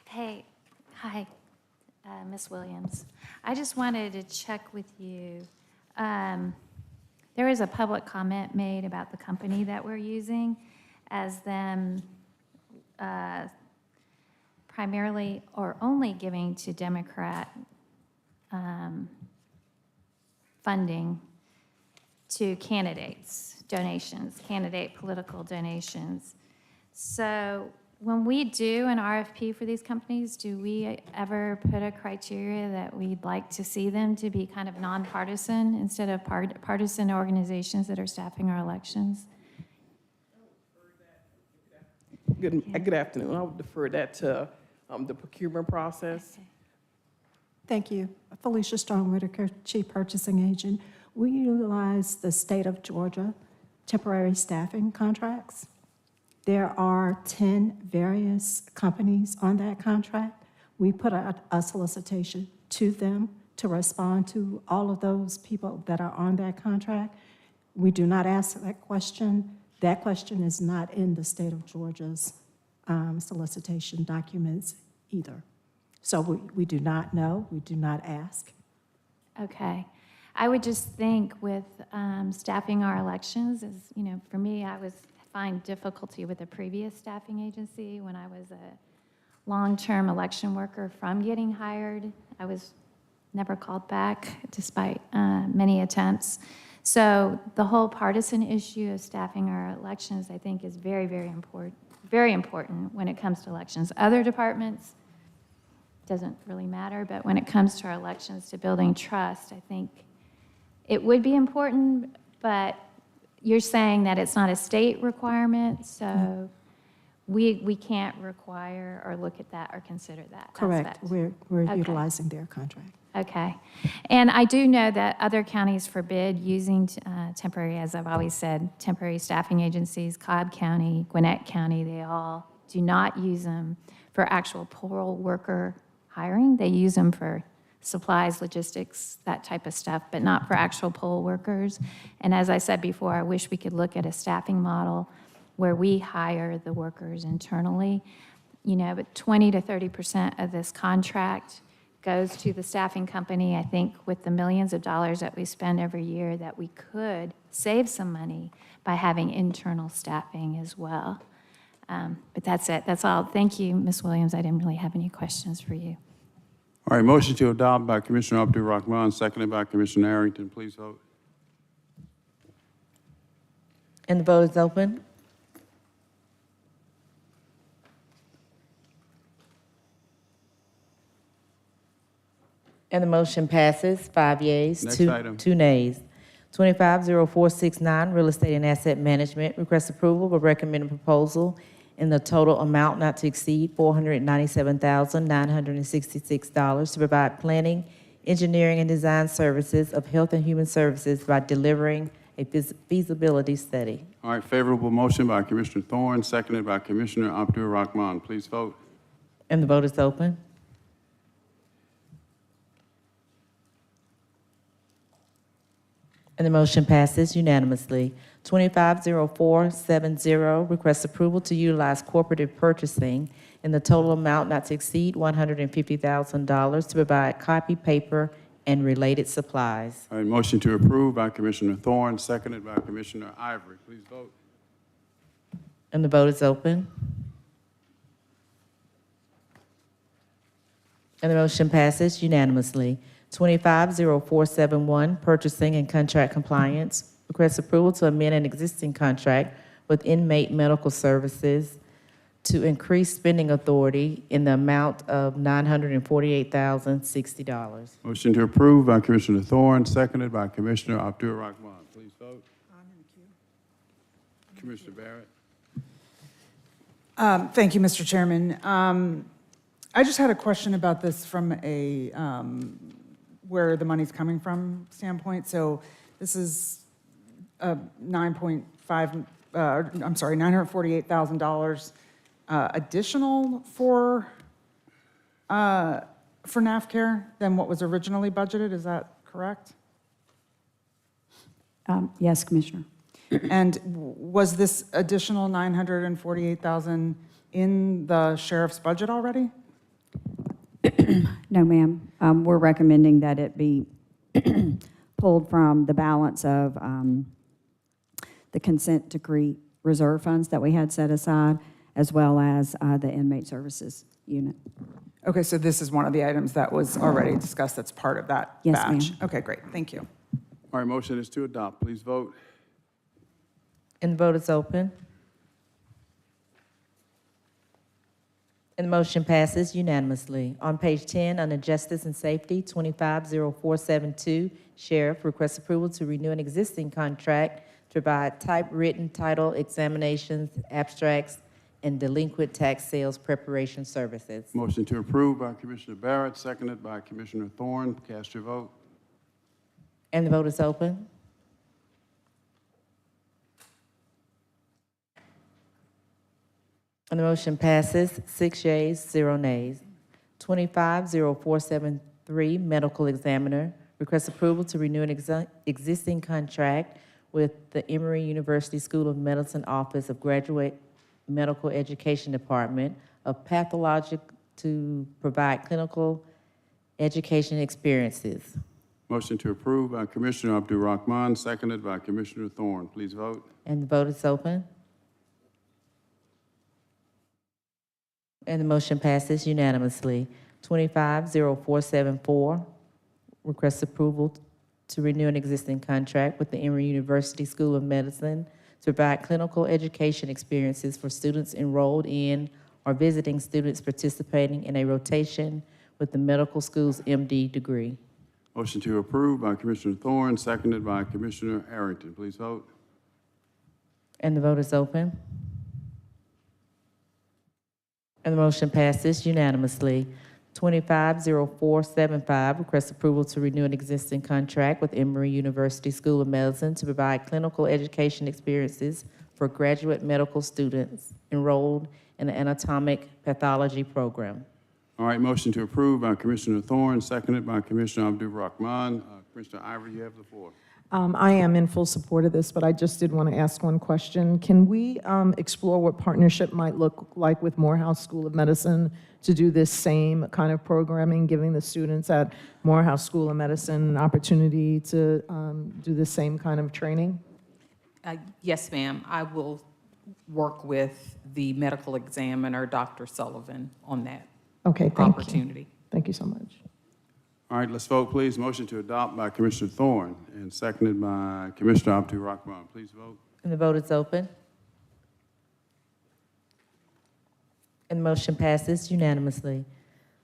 Hey, hi, Ms. Williams. I just wanted to check with you. There was a public comment made about the company that we're using as them primarily or only giving to Democrat funding to candidates, donations, candidate political donations. So when we do an RFP for these companies, do we ever put a criteria that we'd like to see them to be kind of nonpartisan instead of partisan organizations that are staffing our elections? Good afternoon. I would defer that to the procurement process. Okay. Thank you. Felicia Stone Whitaker, Chief Purchasing Agent. We utilize the state of Georgia temporary staffing contracts. There are 10 various companies on that contract. We put a solicitation to them to respond to all of those people that are on that contract. We do not ask that question. That question is not in the state of Georgia's solicitation documents either. So we do not know, we do not ask. Okay. I would just think with staffing our elections, as you know, for me, I find difficulty with a previous staffing agency when I was a long-term election worker from getting hired. I was never called back despite many attempts. So the whole partisan issue of staffing our elections, I think, is very, very important when it comes to elections. Other departments, doesn't really matter, but when it comes to our elections, to building trust, I think it would be important, but you're saying that it's not a state requirement, so we can't require or look at that or consider that Correct. aspect. We're Okay. utilizing their contract. Okay. And I do know that other counties forbid using temporary, as I've always said, temporary staffing agencies. Cobb County, Gwinnett County, they all do not use them for actual poll worker hiring. They use them for supplies, logistics, that type of stuff, but not for actual poll workers. And as I said before, I wish we could look at a staffing model where we hire the workers internally. You know, but 20 to 30% of this contract goes to the staffing company. I think with the millions of dollars that we spend every year, that we could save some money by having internal staffing as well. But that's it. That's all. Thank you, Ms. Williams. I didn't really have any questions for you. All right, motion to adopt by Commissioner Abdul Rahman, seconded by Commissioner Arrington. Please vote. And the vote is open. And the motion passes, 5 yeas, Next 2 item. nays. 250469, Real Estate and Asset Management, request approval of a recommended proposal in the total amount not to exceed $497,966 to provide planning, engineering, and design services of Health and Human Services by delivering a feasibility study. All right, favorable motion by Commissioner Thorne, seconded by Commissioner Abdul Rahman. Please vote. And the vote is open. And the motion passes unanimously. 250470, request approval to utilize cooperative purchasing in the total amount not to exceed $150,000 to provide copy, paper, and related supplies. All right, motion to approve by Commissioner Thorne, seconded by Commissioner Ivory. Please vote. And the vote is open. And the motion passes unanimously. 250471, purchasing and contract compliance. Request approval to amend an existing contract with inmate medical services to increase spending authority in the amount of $948,060. Motion to approve by Commissioner Thorne, seconded by Commissioner Abdul Rahman. Please vote. Commissioner Barrett. Thank you, Mr. Chairman. I just had a question about this from a where the money's coming from standpoint. So this is $948,000 additional for NAFCare than what was originally budgeted. Is that correct? Yes, Commissioner. And was this additional $948,000 in the sheriff's budget already? No, ma'am. We're recommending that it be pulled from the balance of the consent decree reserve funds that we had set aside, as well as the inmate services unit. Okay, so this is one of the items that was already discussed that's part of that Yes, batch? ma'am. Okay, great, thank you. All right, motion is to adopt. Please vote. And the vote is open. And the motion passes unanimously. On page 10, under Justice and Safety, 250472, Sheriff requests approval to renew an existing contract to provide typewritten title examinations, abstracts, and delinquent tax sales preparation services. Motion to approve by Commissioner Barrett, seconded by Commissioner Thorne. Cast your vote. And the vote is open. And the motion passes, 6 yeas, 0 nays. 250473, Medical Examiner, requests approval to renew an existing contract with the Emory University School of Medicine Office of Graduate Medical Education Department of Pathology to provide clinical education experiences. Motion to approve by Commissioner Abdul Rahman, seconded by Commissioner Thorne. Please vote. And the vote is open. And the motion passes unanimously. 250474, requests approval to renew an existing contract with the Emory University School of Medicine to provide clinical education experiences for students enrolled in or visiting students participating in a rotation with the medical school's MD degree. Motion to approve by Commissioner Thorne, seconded by Commissioner Arrington. Please vote. And the vote is open. And the motion passes unanimously. 250475, requests approval to renew an existing contract with Emory University School of Medicine to provide clinical education experiences for graduate medical students enrolled in the anatomic pathology program. All right, motion to approve by Commissioner Thorne, seconded by Commissioner Abdul Rahman. Commissioner Ivory, you have the floor. I am in full support of this, but I just did want to ask one question. Can we explore what partnership might look like with Morehouse School of Medicine to do this same kind of programming, giving the students at Morehouse School of Medicine an opportunity to do the same kind of training? Yes, ma'am. I will work with the medical examiner, Dr. Sullivan, on that Okay, thank you. opportunity. Thank you so much. All right, let's vote, please. Motion to adopt by Commissioner Thorne and seconded by Commissioner Abdul Rahman. Please vote. And the vote is open. And the motion passes unanimously.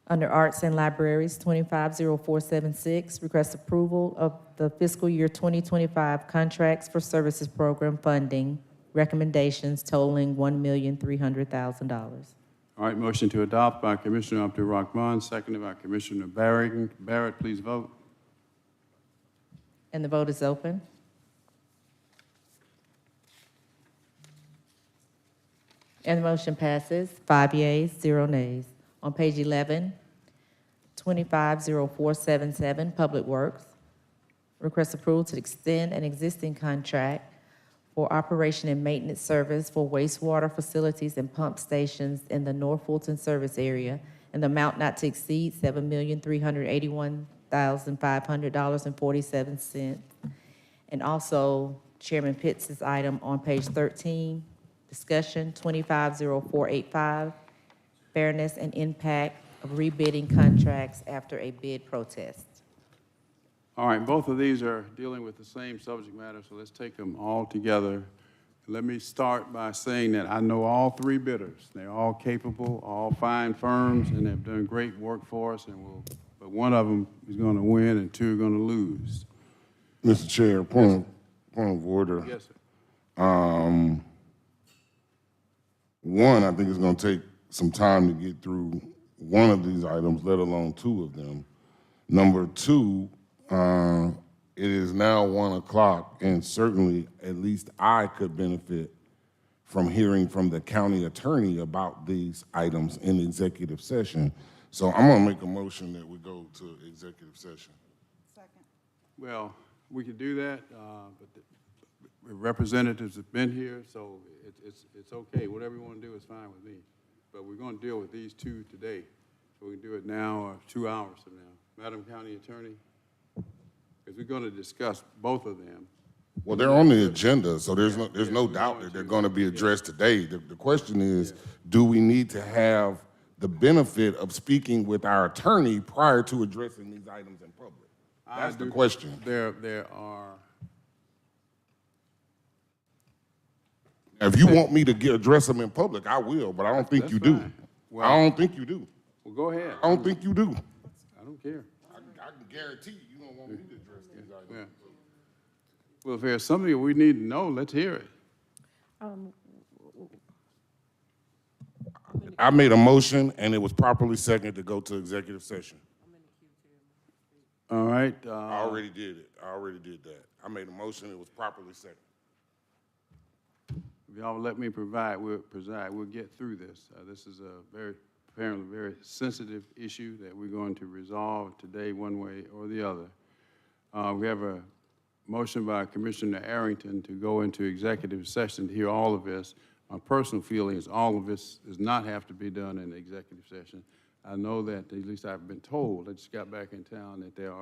Under Arts and Libraries, 250476, requests approval of the fiscal year 2025 Contracts for Services Program funding recommendations totaling $1,300,000. All right, motion to adopt by Commissioner Abdul Rahman, seconded by Commissioner Barrett. Please vote. And the vote is open. And the motion passes, 5 yeas, 0 nays. On page 11, 250477, Public Works, requests approval to extend an existing contract for operation and maintenance service for wastewater facilities and pump stations in the North Fulton service area, and the amount not to exceed $7,381,500.47. And also Chairman Pitts' item on page 13, discussion 250485, fairness and impact of rebidding contracts after a bid protest. All right, both of these are dealing with the same subject matter, so let's take them all together. Let me start by saying that I know all three bidders. They're all capable, all fine firms, and they've done great work for us, but one of them is going to win and two are going to lose. Mr. Chair, point of order. Yes, sir. One, I think it's going to take some time to get through one of these items, let alone two of them. Number two, it is now 1 o'clock, and certainly, at least I could benefit from hearing from the county attorney about these items in executive session. So I'm gonna make a motion that we go to executive session. Well, we could do that, but the representatives have been here, so it's okay. Whatever you want to do is fine with me. But we're going to deal with these two today, so we can do it now or 2 hours from now. Madam County Attorney, because we're going to discuss both of them. Well, they're on the agenda, so there's no doubt that they're going to be addressed today. The question is, do we need to have the benefit of speaking with our attorney prior to addressing these items in public? That's the question. There are. If you want me to address them in public, I will, but I don't think you do. Well, I don't think you do. Well, go ahead. I don't think you do. I don't care. I can guarantee you don't want me to address these items. Yeah. Well, if there's something we need to know, let's hear it. I made a motion, and it was properly seconded to go to executive session. All right. I already did it. I already did that. I made a motion, it was properly seconded. If y'all let me preside, we'll get through this. This is apparently very sensitive issue that we're going to resolve today one way or the other. We have a motion by Commissioner Arrington to go into executive session to hear all of this. My personal feeling is all of this does not have to be done in executive session. I know that, at least I've been told, I just got back in town, that there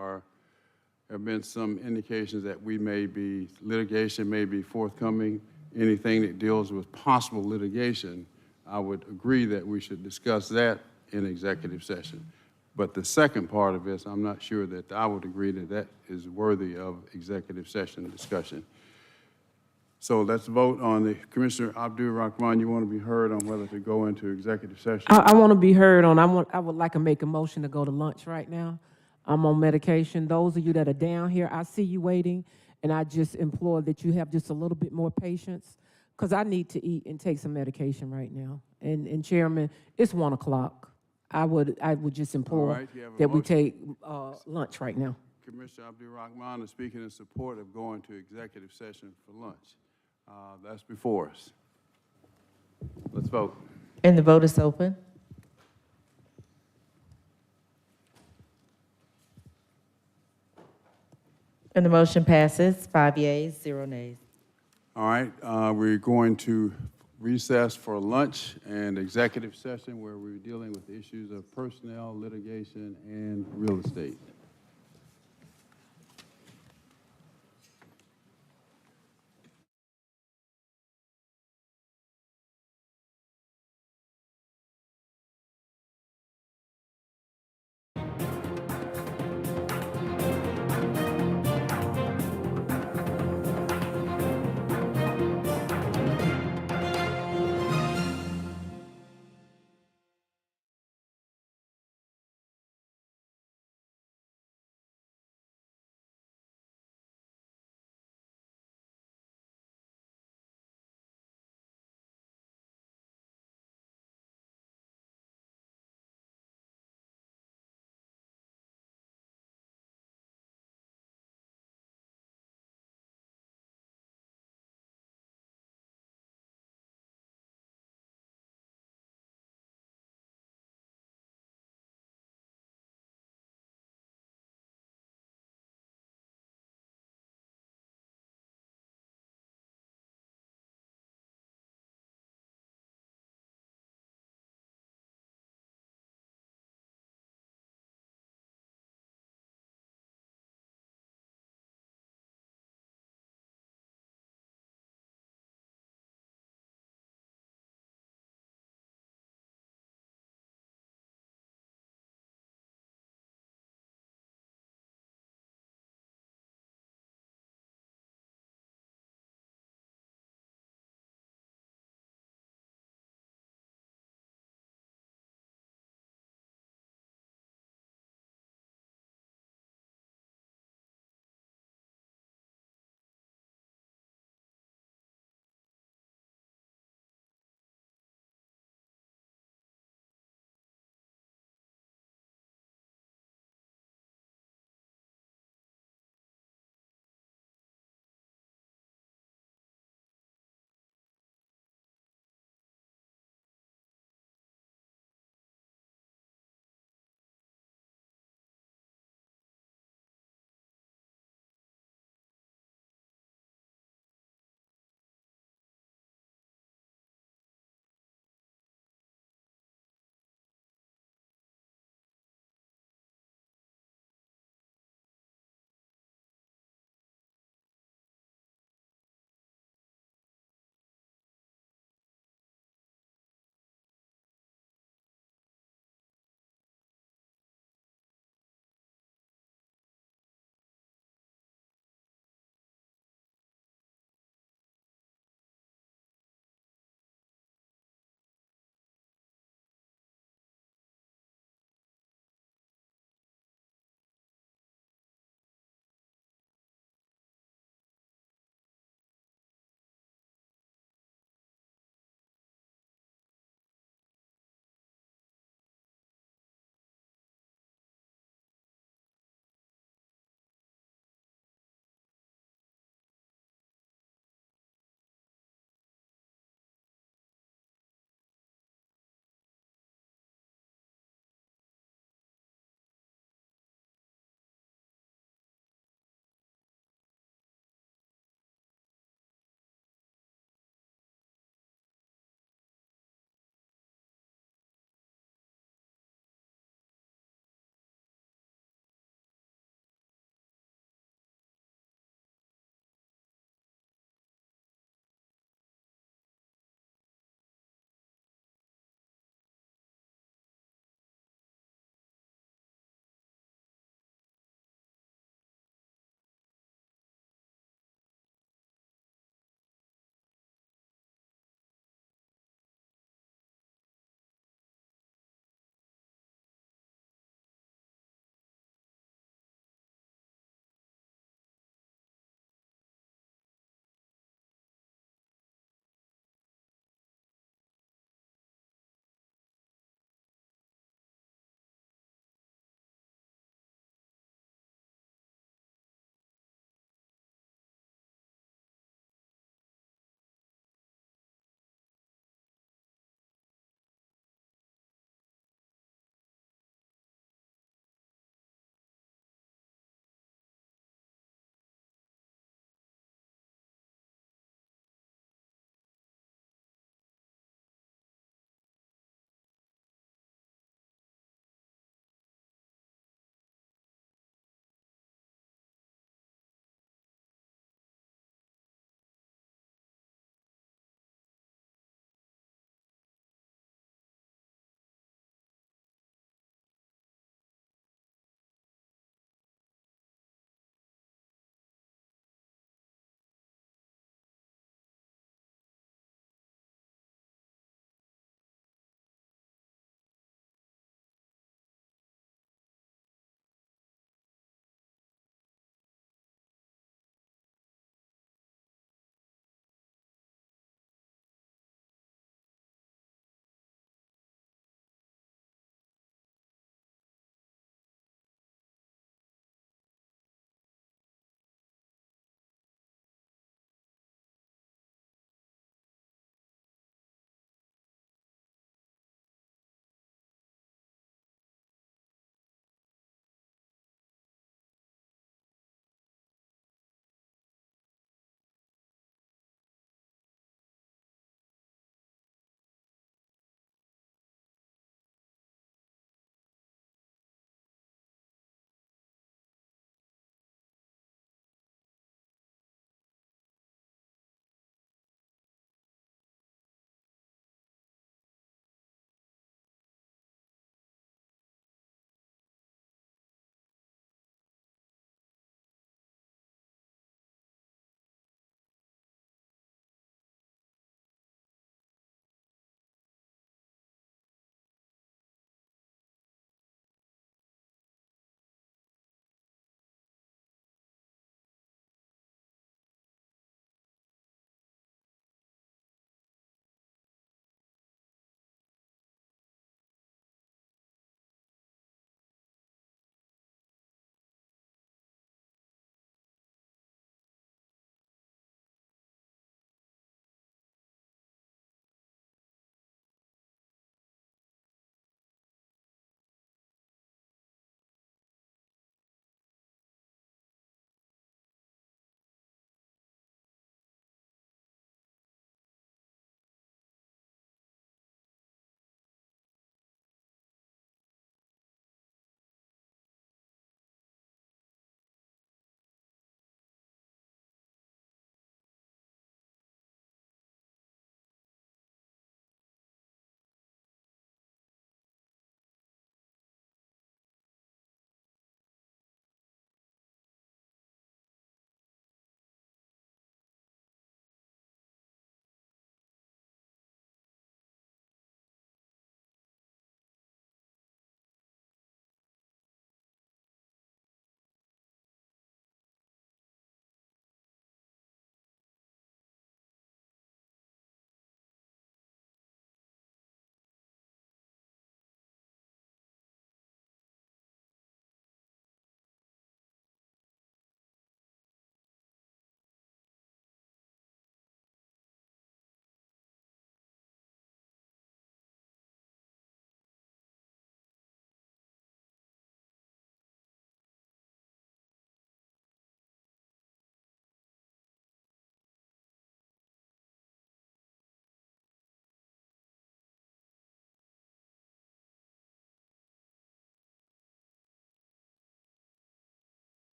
have been some indications that litigation may be forthcoming. Anything that deals with possible litigation, I would agree that we should discuss that in executive session. But the second part of this, I'm not sure that I would agree that that is worthy of executive session discussion. So let's vote on the, Commissioner Abdul Rahman, you want to be heard on whether to go into executive session? I want to be heard on, I would like to make a motion to go to lunch right now. I'm on medication. Those of you that are down here, I see you waiting, and I just implore that you have just a little bit more patience, because I need to eat and take some medication right now. And Chairman, it's 1 o'clock. I would just implore that we take lunch right now. Commissioner Abdul Rahman is speaking in support of going to executive session for lunch. That's before us. Let's vote. And the vote is open. And the motion passes, 5 yeas, 0 nays. All right, we're going to recess for lunch and executive session where we're dealing with issues of personnel, litigation, and real estate.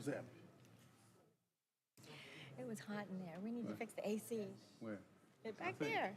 It was hot in there. We need to fix the AC. Where? Back there.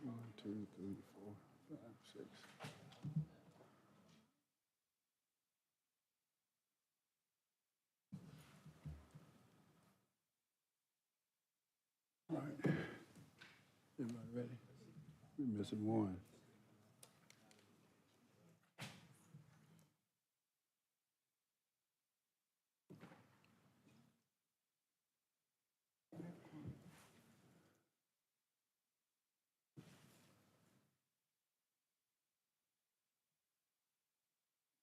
One, two, 3, 4, 5, 6. All right. Everybody ready? We're missing one.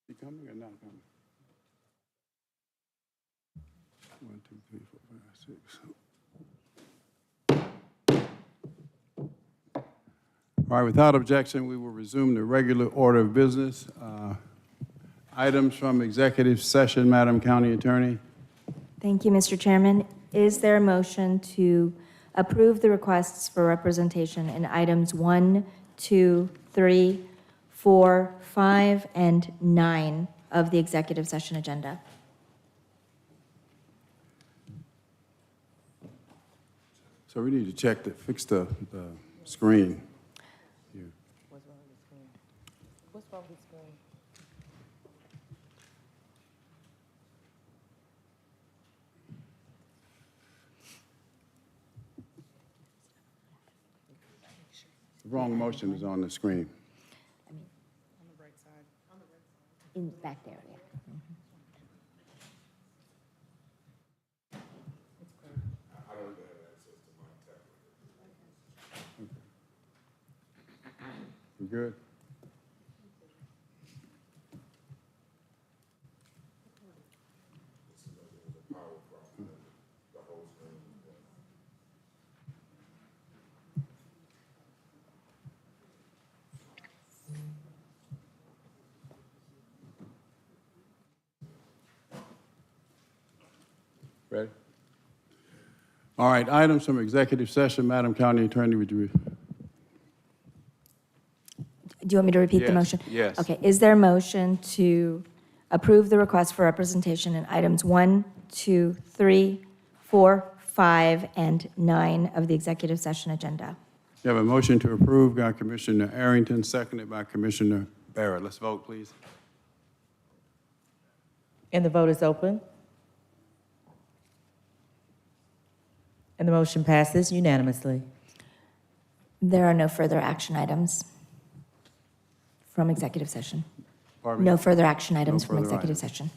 Is he coming or not coming? 1, 2, 3, 4, 5, 6. All right, without objection, we will resume the regular order of business. Items from executive session, Madam County Attorney. Thank you, Mr. Chairman. Is there a motion to approve the requests for representation in items 1, 2, 3, 4, 5, and 9 of the executive session agenda? So we need to check fix the screen. Here. What's wrong with the screen? What's wrong with the screen? The wrong motion is on the screen. In back there, yeah. You good? Ready? All right, items from executive session, Madam County Attorney, would you? Do you want me to repeat the Yes, motion? yes. Okay, is there a motion to approve the request for representation in items 1, 2, 3, 4, 5, and 9 of the executive session agenda? You have a motion to approve by Commissioner Arrington, seconded by Commissioner Barrett. Let's vote, please. And the vote is open. And the motion passes unanimously. There are no further action items from executive session. Pardon me? No further action items from further executive items. session.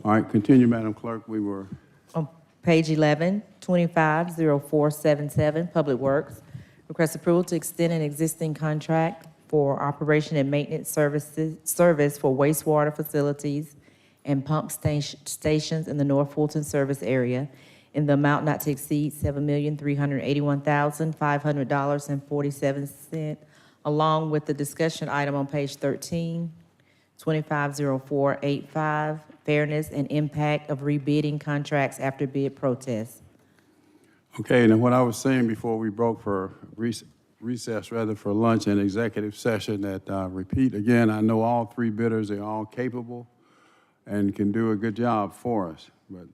All right, continue, Madam Clerk. We were, Oh, Page 11, 250477, Public Works. Request approval to extend an existing contract for operation and maintenance service for wastewater facilities and pump stations in the North Fulton service area in the amount not to exceed $7,381,500.47, along with the discussion item on page 13, 250485, fairness and impact of rebidding contracts after bid protests. Okay, and what I was saying before we broke for recess, rather for lunch and executive session, that repeat again, I know all three bidders are all capable and can do a good job for us, but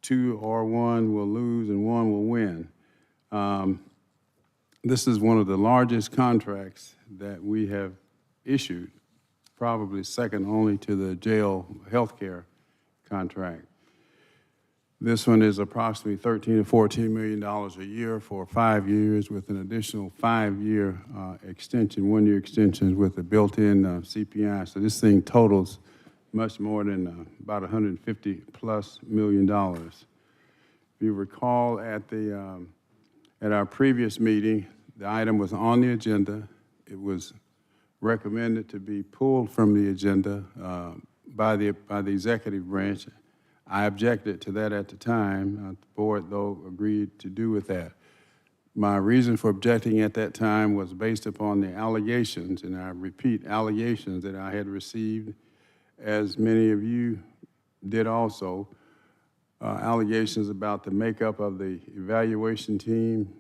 two or one will lose and one will win. This is one of the largest contracts that we have issued, probably second only to the jail healthcare contract. This one is approximately $13 to $14 million a year for 5 years with an additional 5-year extension, 1-year extensions with a built-in CPI. So this thing totals much more than about $150+ million. If you recall at our previous meeting, the item was on the agenda. It was recommended to be pulled from the agenda by the executive branch. I objected to that at the time. The board, though, agreed to do with that. My reason for objecting at that time was based upon the allegations, and I repeat, allegations that I had received, as many of you did also, allegations about the makeup of the evaluation team,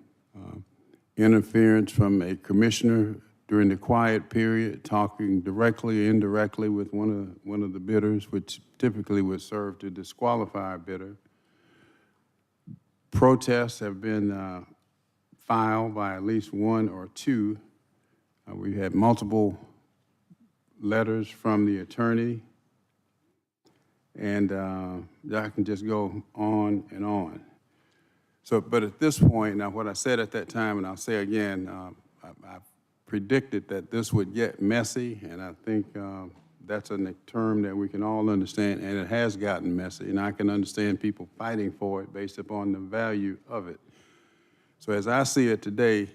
interference from a commissioner during the quiet period, talking directly, indirectly with one of the bidders, which typically would serve to disqualify a bidder. Protests have been filed by at least one or two. We had multiple letters from the attorney, and I can just go on and on. So, but at this point, now what I said at that time, and I'll say again, I predicted that this would get messy, and I think that's a term that we can all understand, and it has gotten messy, and I can understand people fighting for it based upon the value of it. So as I see it today,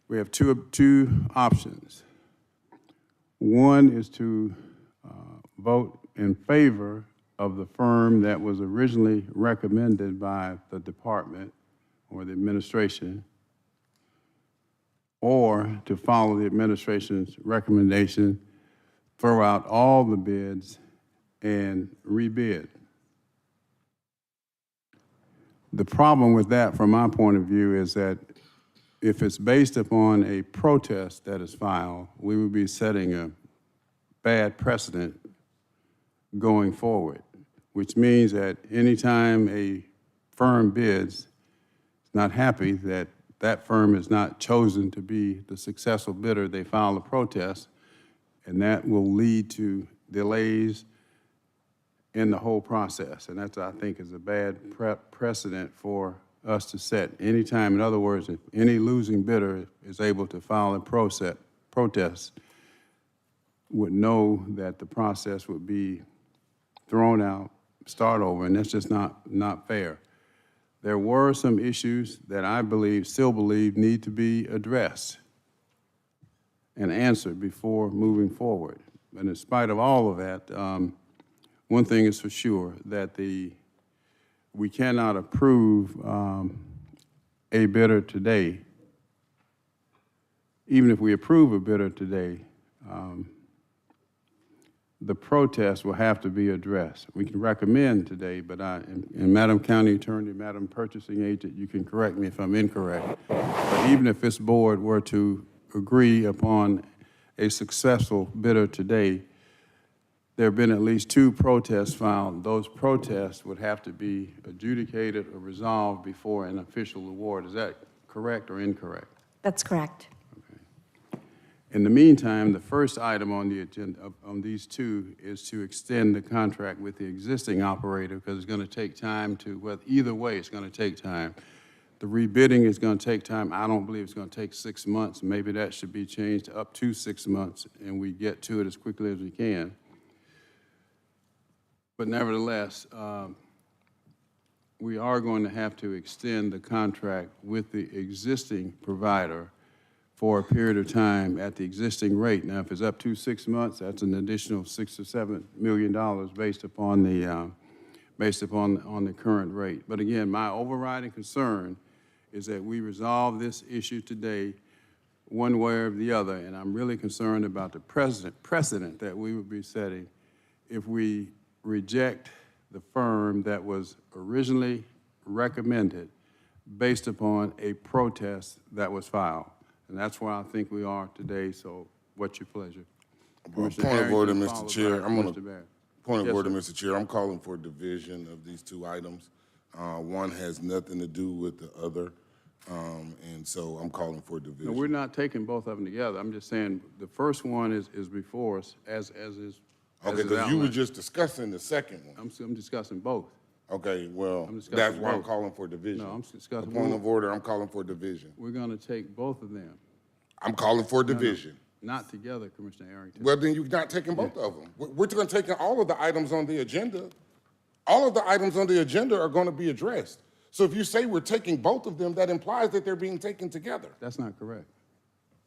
we have two options. One is to vote in favor of the firm that was originally recommended by the department or the administration, or to follow the administration's recommendation, throw out all the bids and rebid. The problem with that, from my point of view, is that if it's based upon a protest that is filed, we would be setting a bad precedent going forward, which means that anytime a firm bids, not happy that that firm is not chosen to be the successful bidder, they file a protest, and that will lead to delays in the whole process. And that, I think, is a bad precedent for us to set. Anytime, in other words, if any losing bidder is able to file a protest, would know that the process would be thrown out, start over, and that's just not fair. There were some issues that I still believe need to be addressed and answered before moving forward. And in spite of all of that, one thing is for sure, that we cannot approve a bidder today. Even if we approve a bidder today, the protest will have to be addressed. We can recommend today, but and Madam County Attorney, Madam Purchasing Agent, you can correct me if I'm incorrect, but even if this board were to agree upon a successful bidder today, there have been at least 2 protests filed. Those protests would have to be adjudicated or resolved before an official award. Is that correct or incorrect? That's correct. In the meantime, the first item on the agenda on these 2 is to extend the contract with the existing operator, because it's going to take time to, well, either way, it's going to take time. The rebidding is going to take time. I don't believe it's going to take 6 months. Maybe that should be changed up to 6 months, and we get to it as quickly as we can. But nevertheless, we are going to have to extend the contract with the existing provider for a period of time at the existing rate. Now, if it's up to 6 months, that's an additional $6 to $7 million based upon the current rate. But again, my overriding concern is that we resolve this issue today one way or the other, and I'm really concerned about the precedent that we would be setting if we reject the firm that was originally recommended based upon a protest that was filed. And that's where I think we are today, so what's your pleasure? Point of order, Harrington, Mr. followed Chair. by I'm gonna, Mr. Barrett. point of Yes, order, sir. Mr. Chair. I'm calling for division of these two items. One has nothing to do with the other, and so I'm calling for No, division. we're not taking both of them together. I'm just saying, the first one is before us, as is. Okay, because you were just discussing the second one. I'm discussing both. Okay, well, I'm discussing that's why I'm both. calling for division. No, I'm discussing. Point of order, I'm calling for division. We're gonna take both of them. I'm calling for division. Not together, Commissioner Harrington. Well, then you're not taking both of them. We're going to take all of the items on the agenda. All of the items on the agenda are going to be addressed. So if you say we're taking both of them, that implies that they're being taken together. That's not correct.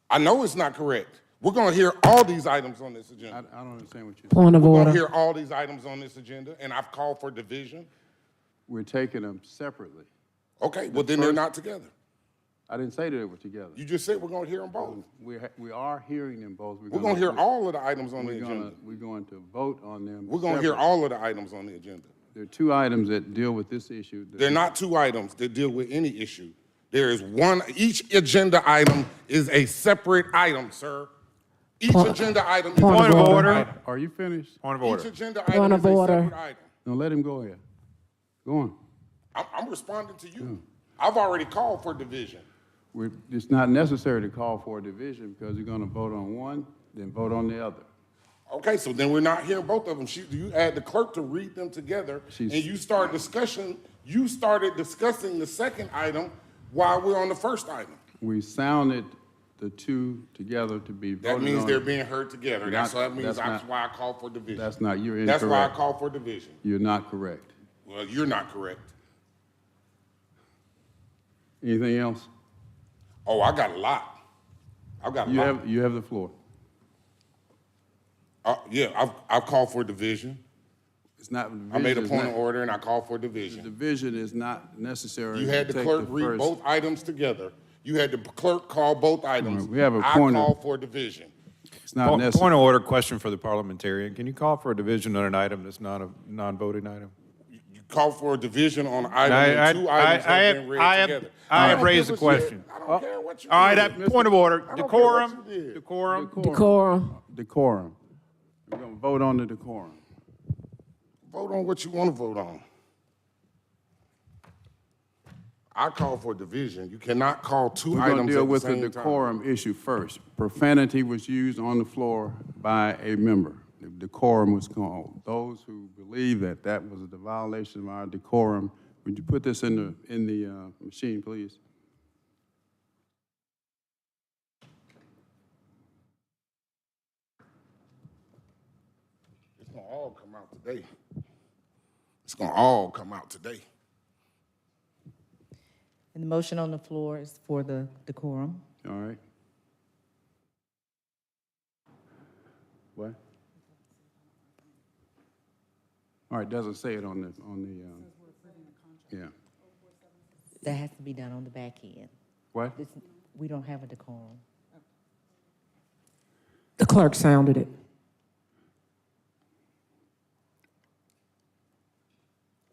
I know it's not correct. We're going to hear all these items on this agenda. I don't understand what you're saying. Point of We're going order. to hear all these items on this agenda, and I've called for division. We're taking them separately. Okay, well, then they're not together. I didn't say they were together. You just said we're going to hear them both. We are hearing them both. We're going to hear all of the items on the agenda. We're going to vote on them. We're going to hear separately. all of the items on the agenda. There are two items that deal with this issue. They're not two items that deal with any issue. There is one, each agenda item is a separate item, sir. Each agenda item is Point of order. Are you finished? Point of Each order. agenda Point item of is a order. separate item. No, let him go ahead. Go on. I'm responding to you. I've already called for division. It's not necessary to call for a division because you're going to vote on one, then vote on the other. Okay, so then we're not hearing both of them. You had the clerk to read them together, and you started discussion. You started discussing the second item while we're on the first item. We sounded the two together to be voted on. That means they're being heard together. That's what that means. That's That's not- why I called for division. That's not, you're That's why I incorrect. called for division. You're not correct. Well, you're not correct. Anything else? Oh, I got a lot. I've got a lot. You have the floor. Yeah, I've called for division. It's not. I made a division is point not- of order and I called for The division. division is not necessary. You had to the take clerk read first. both items together. You had the clerk call both items. We have a I point of- called for division. It's not necessary. Point of order, question for the parliamentarian. Can you call for a division on an item that's not a non-voting item? You called for a division on an item and two items have been read together. I have don't raised give the a shit. question. I don't care what you All right, did. point of order. I don't care what Decorum, you did. decorum. Decorum. Decorum. We're going to vote on the decorum. Vote on what you want to vote on. I call for division. You cannot call two We're going items to deal at the with the same time. decorum issue first. Profanity was used on the floor by a member. The decorum was called. Those who believe that that was a violation of our decorum, would you put this in the machine, please? It's going to all come out today. It's going to all come out today. And the motion on the floor is for the decorum. All right. What? All right, doesn't say it on the, yeah. That has to be done on the back end. What? We don't have a decorum. The clerk sounded it.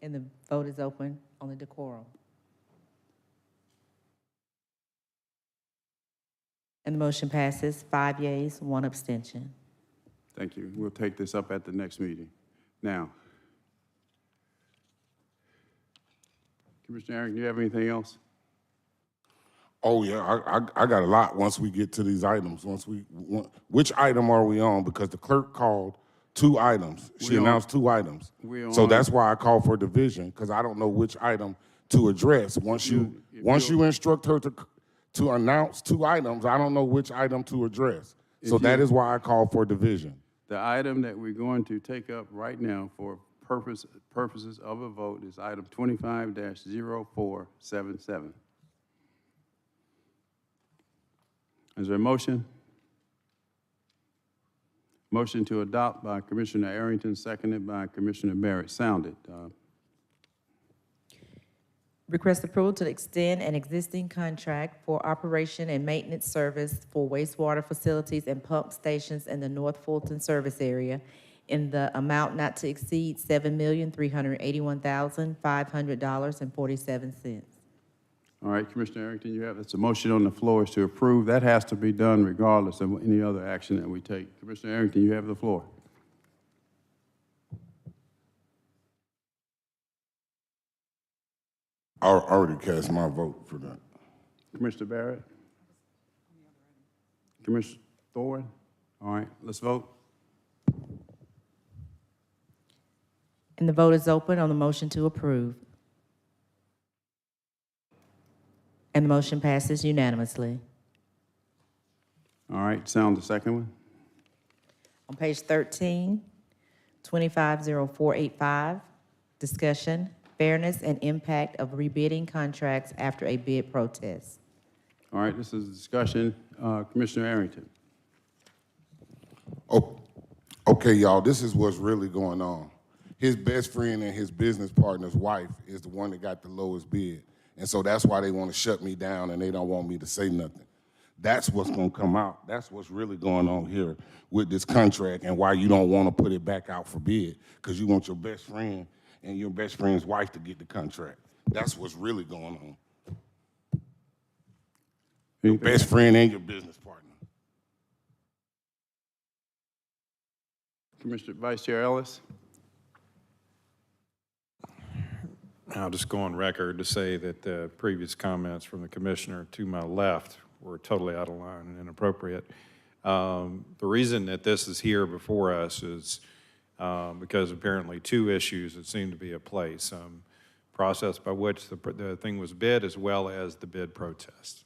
And the vote is open on the decorum. And the motion passes, 5 yeas, 1 abstention. Thank you. We'll take this up at the next meeting. Now, Commissioner Aaron, do you have anything else? Oh, yeah, I got a lot once we get to these items. Which item are we on? Because the clerk called 2 items. She announced 2 items. So that's why I called for division, because I don't know which item to address. Once you instruct her to announce 2 items, I don't know which item to address. So that is why I called for division. The item that we're going to take up right now for purposes of a vote is item 25-0477. Is there a motion? Motion to adopt by Commissioner Arrington, seconded by Commissioner Barrett. Sounded. Request approval to extend an existing contract for operation and maintenance service for wastewater facilities and pump stations in the North Fulton service area in the amount not to exceed $7,381,500.47. All right, Commissioner Arrington, you have, it's a motion on the floor is to approve. That has to be done regardless of any other action that we take. Commissioner Arrington, you have the floor. I already cast my vote for that. Commissioner Barrett? Commissioner Thorne? All right, let's vote. And the vote is open on the motion to approve. And the motion passes unanimously. All right, sound the second one. On page 13, 250485, discussion, fairness and impact of rebidding contracts after a bid protest. All right, this is a discussion. Commissioner Arrington. Oh, okay, y'all, this is what's really going on. His best friend and his business partner's wife is the one that got the lowest bid. And so that's why they want to shut me down and they don't want me to say nothing. That's what's going to come out. That's what's really going on here with this contract and why you don't want to put it back out for bid, because you want your best friend and your best friend's wife to get the contract. That's what's really going on. Your best friend and your business partner. Commissioner Vice Chair Ellis. I'll just go on record to say that the previous comments from the commissioner to my left were totally out of line and inappropriate. The reason that this is here before us is because apparently two issues that seem to be at play. Some process by which the thing was bid as well as the bid protest.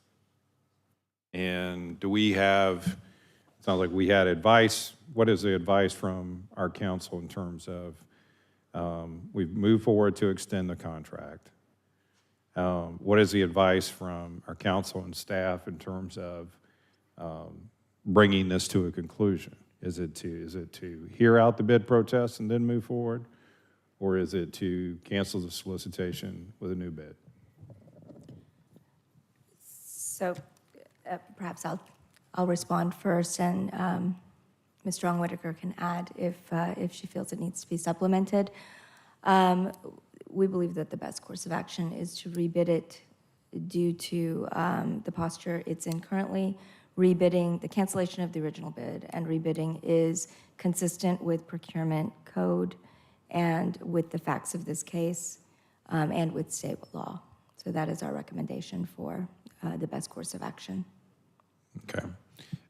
And do we have, it sounds like we had advice. What is the advice from our council in terms of we've moved forward to extend the contract? What is the advice from our council and staff in terms of bringing this to a conclusion? Is it to hear out the bid protest and then move forward? Or is it to cancel the solicitation with a new bid? So perhaps I'll respond first, and Ms. Strong-Whitaker can add if she feels it needs to be supplemented. We believe that the best course of action is to rebid it due to the posture it's in currently. Rebidding, the cancellation of the original bid and rebidding is consistent with procurement code and with the facts of this case and with state law. So that is our recommendation for the best course of action. Okay. I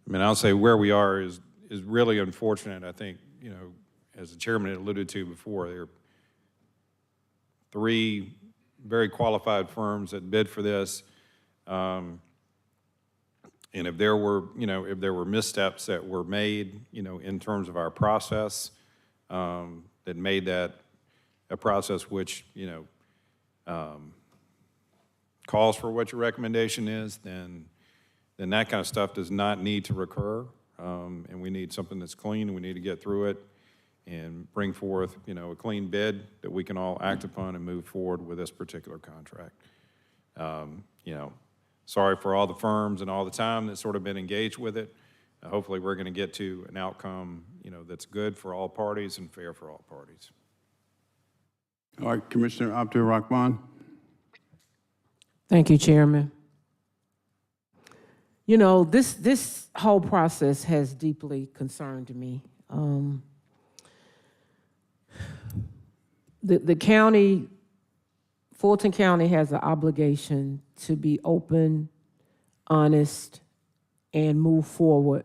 mean, I'll say where we are is really unfortunate. I think, you know, as the chairman had alluded to before, there are three very qualified firms that bid for this. And if there were, you know, if there were missteps that were made, you know, in terms of our process, that made that a process which, you know, calls for what your recommendation is, then that kind of stuff does not need to recur. And we need something that's clean, and we need to get through it and bring forth, you know, a clean bid that we can all act upon and move forward with this particular contract. You know, sorry for all the firms and all the time that's sort of been engaged with it. Hopefully we're going to get to an outcome, you know, that's good for all parties and fair for all parties. All right, Commissioner Abdul Rahman. Thank you, Chairman. You know, this whole process has deeply concerned me. The county, Fulton County has an obligation to be open, honest, and move forward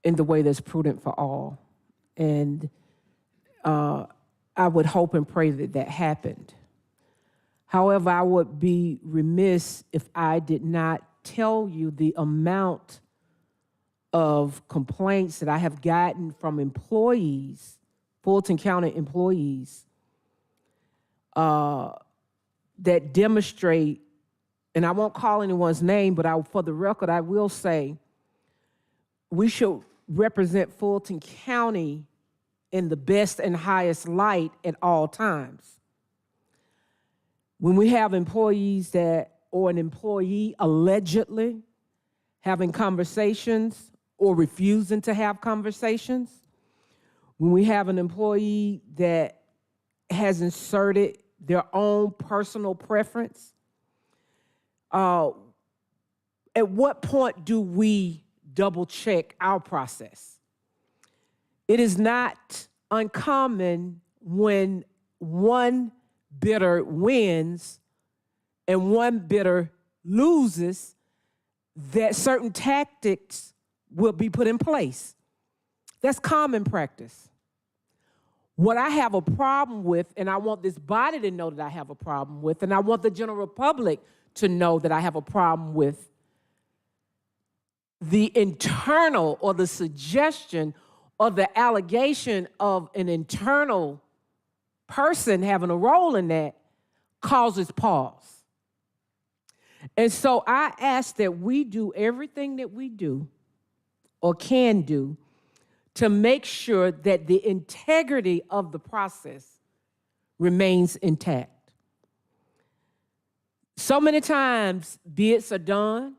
in the way that's prudent for all. And I would hope and pray that that happened. However, I would be remiss if I did not tell you the amount of complaints that I have gotten from employees, Fulton County employees, that demonstrate, and I won't call anyone's name, but for the record, I will say we should represent Fulton County in the best and highest light at all times. When we have employees or an employee allegedly having conversations or refusing to have conversations, when we have an employee that has inserted their own personal preference, at what point do we double check our process? It is not uncommon when one bidder wins and one bidder loses that certain tactics will be put in place. That's common practice. What I have a problem with, and I want this body to know that I have a problem with, and I want the general public to know that I have a problem with, the internal or the suggestion or the allegation of an internal person having a role in that causes pause. And so I ask that we do everything that we do or can do to make sure that the integrity of the process remains intact. So many times bids are done,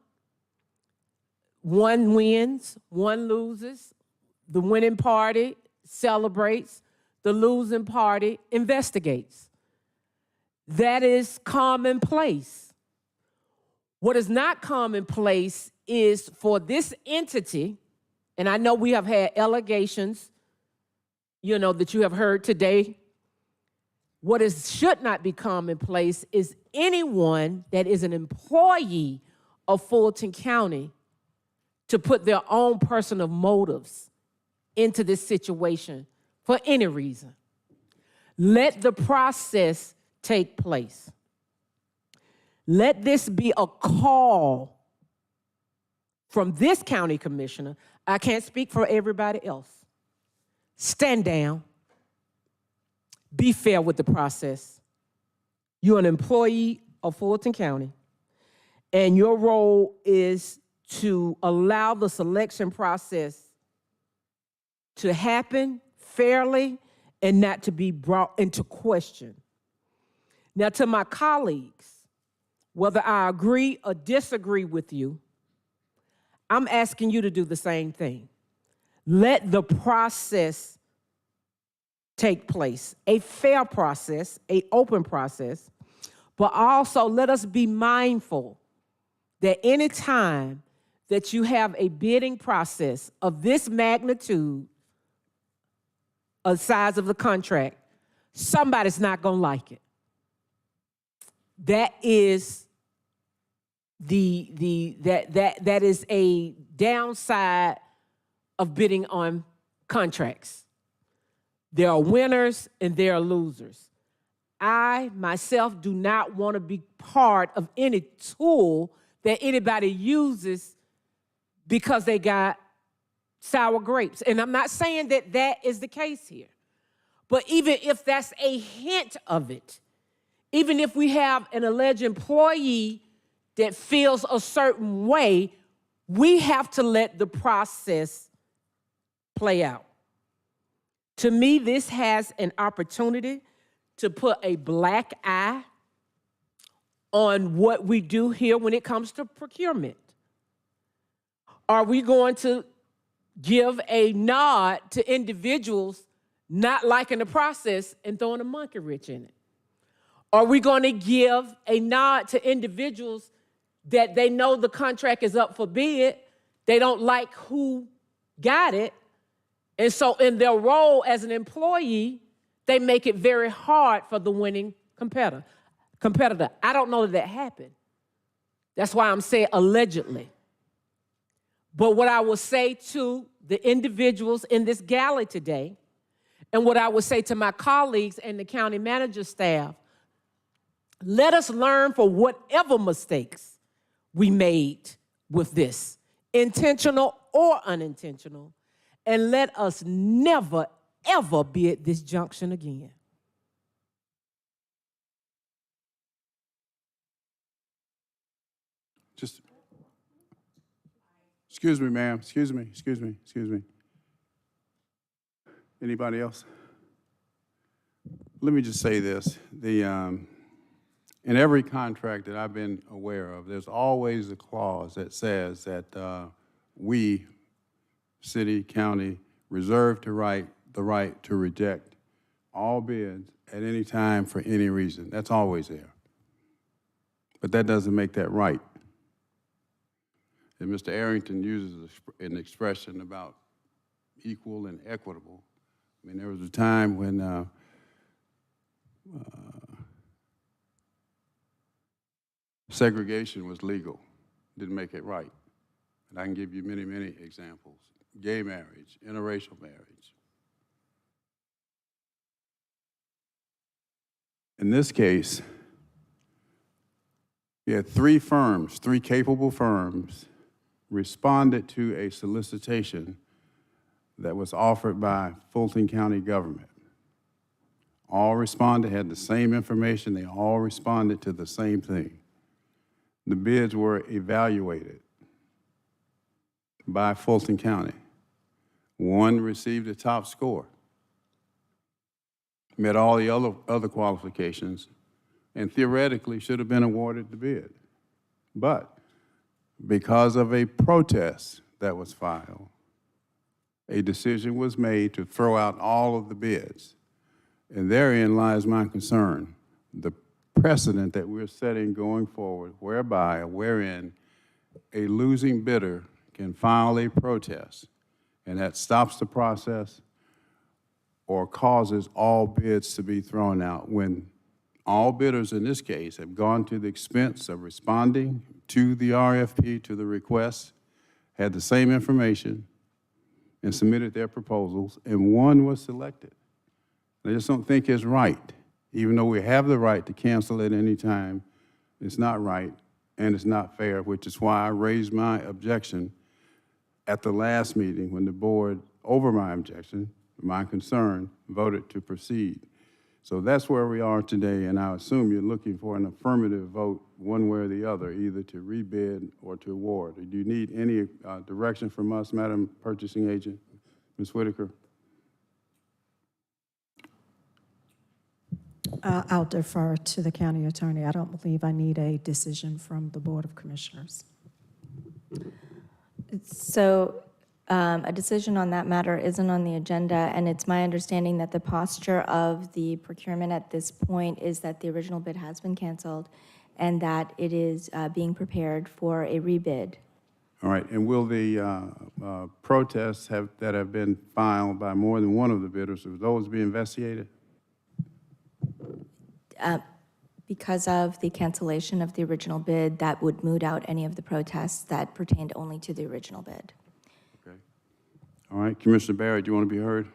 one wins, one loses, the winning party celebrates, the losing party investigates. That is commonplace. What is not commonplace is for this entity, and I know we have had allegations, that you have heard today. What should not be commonplace is anyone that is an employee of Fulton County to put their own personal motives into this situation for any reason. Let the process take place. Let this be a call from this county commissioner. I can't speak for everybody else. Stand down. Be fair with the process. You're an employee of Fulton County, and your role is to allow the selection process to happen fairly and not to be brought into question. Now, to my colleagues, whether I agree or disagree with you, I'm asking you to do the same thing. Let the process take place, a fair process, an open process, but also let us be mindful that any time that you have a bidding process of this magnitude, a size of the contract, somebody's not going to like it. That is that is a downside of bidding on contracts. There are winners and there are losers. I, myself, do not want to be part of any tool that anybody uses because they got sour grapes. And I'm not saying that that is the case here. But even if that's a hint of it, even if we have an alleged employee that feels a certain way, we have to let the process play out. To me, this has an opportunity to put a black eye on what we do here when it comes to procurement. Are we going to give a nod to individuals not liking the process and throwing a monkey wrench in it? Are we going to give a nod to individuals that they know the contract is up for bid, they don't like who got it, and so in their role as an employee, they make it very hard for the winning competitor. I don't know that happened. That's why I'm saying allegedly. But what I will say to the individuals in this galley today, and what I would say to my colleagues and the county manager staff, let us learn from whatever mistakes we made with this, intentional or unintentional, and let us never, ever be at this junction again. Just, excuse me, ma'am, excuse me. Anybody else? Let me just say this. In every contract that I've been aware of, there's always a clause that says that we, city, county, reserve the right to reject all bids at any time for any reason. That's always there. But that doesn't make that right. And Mr. Arrington uses an expression about equal and equitable. I mean, there was a time when segregation was legal, didn't make it right. And I can give you many, many examples. Gay marriage, interracial marriage. In this case, you had three capable firms, responded to a solicitation that was offered by Fulton County government. All responded, had the same information, they all responded to the same thing. The bids were evaluated by Fulton County. One received the top score, met all the other qualifications, and theoretically should have been awarded the bid. But because of a protest that was filed, a decision was made to throw out all of the bids. And therein lies my concern, the precedent that we're setting going forward, wherein a losing bidder can file a protest, and that stops the process or causes all bids to be thrown out when all bidders in this case have gone to the expense of responding to the RFP, to the request, had the same information, and submitted their proposals, and one was selected. I just don't think it's right. Even though we have the right to cancel at any time, it's not right and it's not fair, which is why I raised my objection at the last meeting when the board, over my objection, my concern, voted to proceed. So that's where we are today, and I assume you're looking for an affirmative vote one way or the other, either to rebid or to award. Do you need any direction from us, Madam Purchasing Agent? Ms. Whitaker? I'll defer to the county attorney. I don't believe I need a decision from the Board of Commissioners. So a decision on that matter isn't on the agenda, and it's my understanding that the posture of the procurement at this point is that the original bid has been canceled and that it is being prepared for a rebid. All right, and will the protests that have been filed by more than one of the bidders, will those be investigated? Because of the cancellation of the original bid, that would moot out any of the protests that pertained only to the original bid. Okay. All right, Commissioner Barrett, do you want to be heard?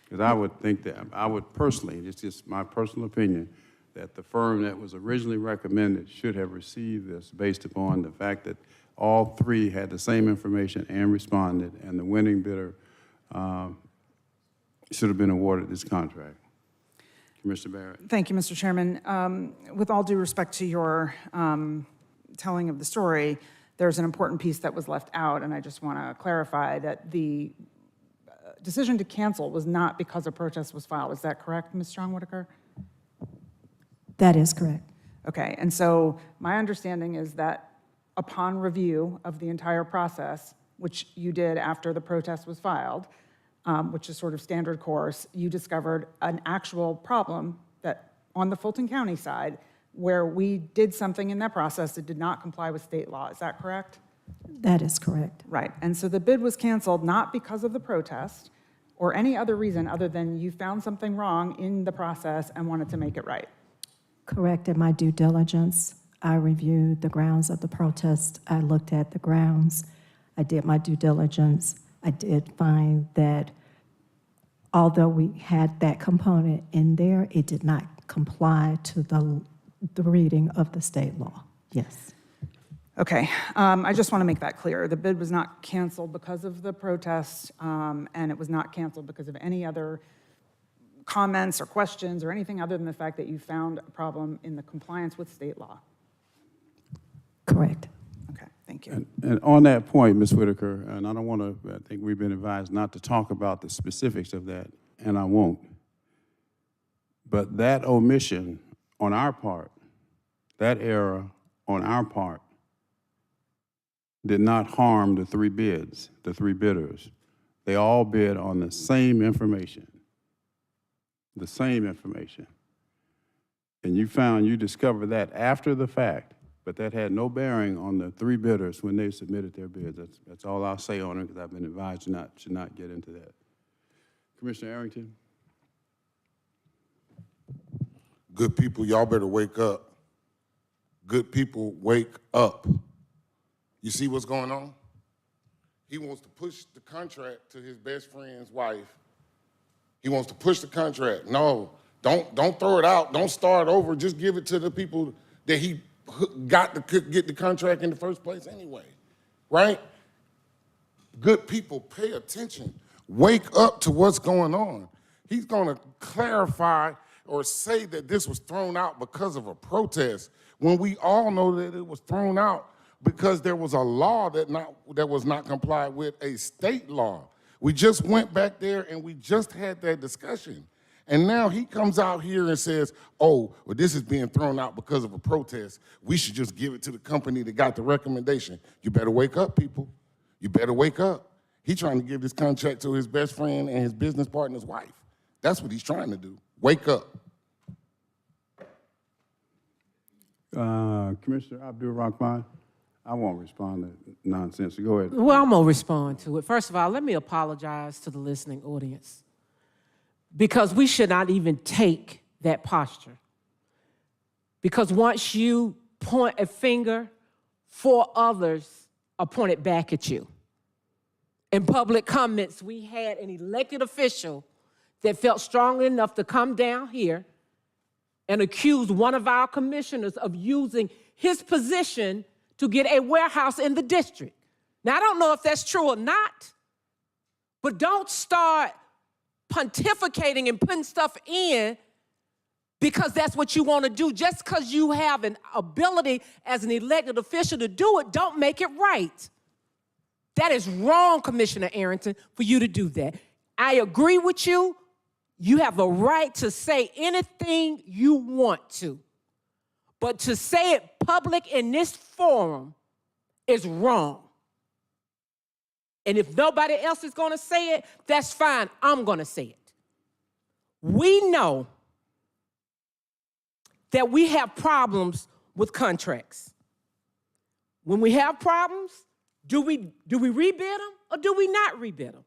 Because I would think that, I would personally, it's just my personal opinion, that the firm that was originally recommended should have received this based upon the fact that all three had the same information and responded, and the winning bidder should have been awarded this contract. Commissioner Barrett. Thank you, Mr. Chairman. With all due respect to your telling of the story, there's an important piece that was left out, and I just want to clarify that the decision to cancel was not because a protest was filed. Is that correct, Ms. Strong-Whitaker? That is correct. Okay, and so my understanding is that upon review of the entire process, which you did after the protest was filed, which is sort of standard course, you discovered an actual problem that on the Fulton County side where we did something in that process that did not comply with state law. Is that correct? That is correct. Right. And so the bid was canceled not because of the protest or any other reason other than you found something wrong in the process and wanted to make it right. Correct. In my due diligence, I reviewed the grounds of the protest. I looked at the grounds. I did my due diligence. I did find that although we had that component in there, it did not comply to the reading of the state law. Yes. Okay, I just want to make that clear. The bid was not canceled because of the protest, and it was not canceled because of any other comments or questions or anything other than the fact that you found a problem in the compliance with state law. Correct. Thank you. And on that point, Ms. Whitaker, and I don't want to, I think we've been advised not to talk about the specifics of that, and I won't. But that omission on our part, that error on our part, did not harm the three bids, the three bidders. They all bid on the same information. The same information. And you discovered that after the fact, but that had no bearing on the three bidders when they submitted their bids. That's all I'll say on it, because I've been advised to not get into that. Commissioner Arrington? Good people, y'all better wake up. Good people, wake up. You see what's going on? He wants to push the contract to his best friend's wife. He wants to push the contract. No, don't throw it out. Don't start over. Just give it to the people that he got to get the contract in the first place anyway, right? Good people, pay attention. Wake up to what's going on. He's going to clarify or say that this was thrown out because of a protest, when we all know that it was thrown out because there was a law that was not complied with, a state law. We just went back there and we just had that discussion. And now he comes out here and says, oh, well, this is being thrown out because of a protest. We should just give it to the company that got the recommendation. You better wake up, people. You better wake up. He's trying to give this contract to his best friend and his business partner's wife. That's what he's trying to do. Wake up. Commissioner Abdul Rahman, I won't respond to nonsense. Go ahead. Well, I'm going to respond to it. First of all, let me apologize to the listening audience, because we should not even take that posture. Because once you point a finger, 4 others are pointed back at you. In public comments, we had an elected official that felt strongly enough to come down here and accuse one of our commissioners of using his position to get a warehouse in the district. Now, I don't know if that's true or not, but don't start pontificating and putting stuff in because that's what you want to do. Just because you have an ability as an elected official to do it, don't make it right. That is wrong, Commissioner Arrington, for you to do that. I agree with you. You have a right to say anything you want to. But to say it public in this forum is wrong. And if nobody else is going to say it, that's fine. I'm going to say it. We know that we have problems with contracts. When we have problems, do we rebid them or do we not rebid them?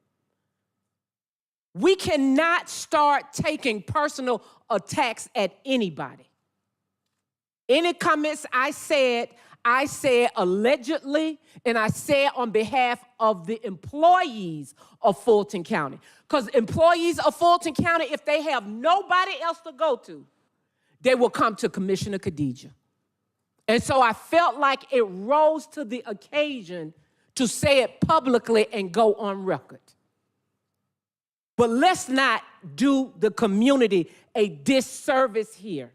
We cannot start taking personal attacks at anybody. Any comments I said allegedly, and I said on behalf of the employees of Fulton County. Because employees of Fulton County, if they have nobody else to go to, they will come to Commissioner Khadijah. And so I felt like it rose to the occasion to say it publicly and go on record. But let's not do the community a disservice here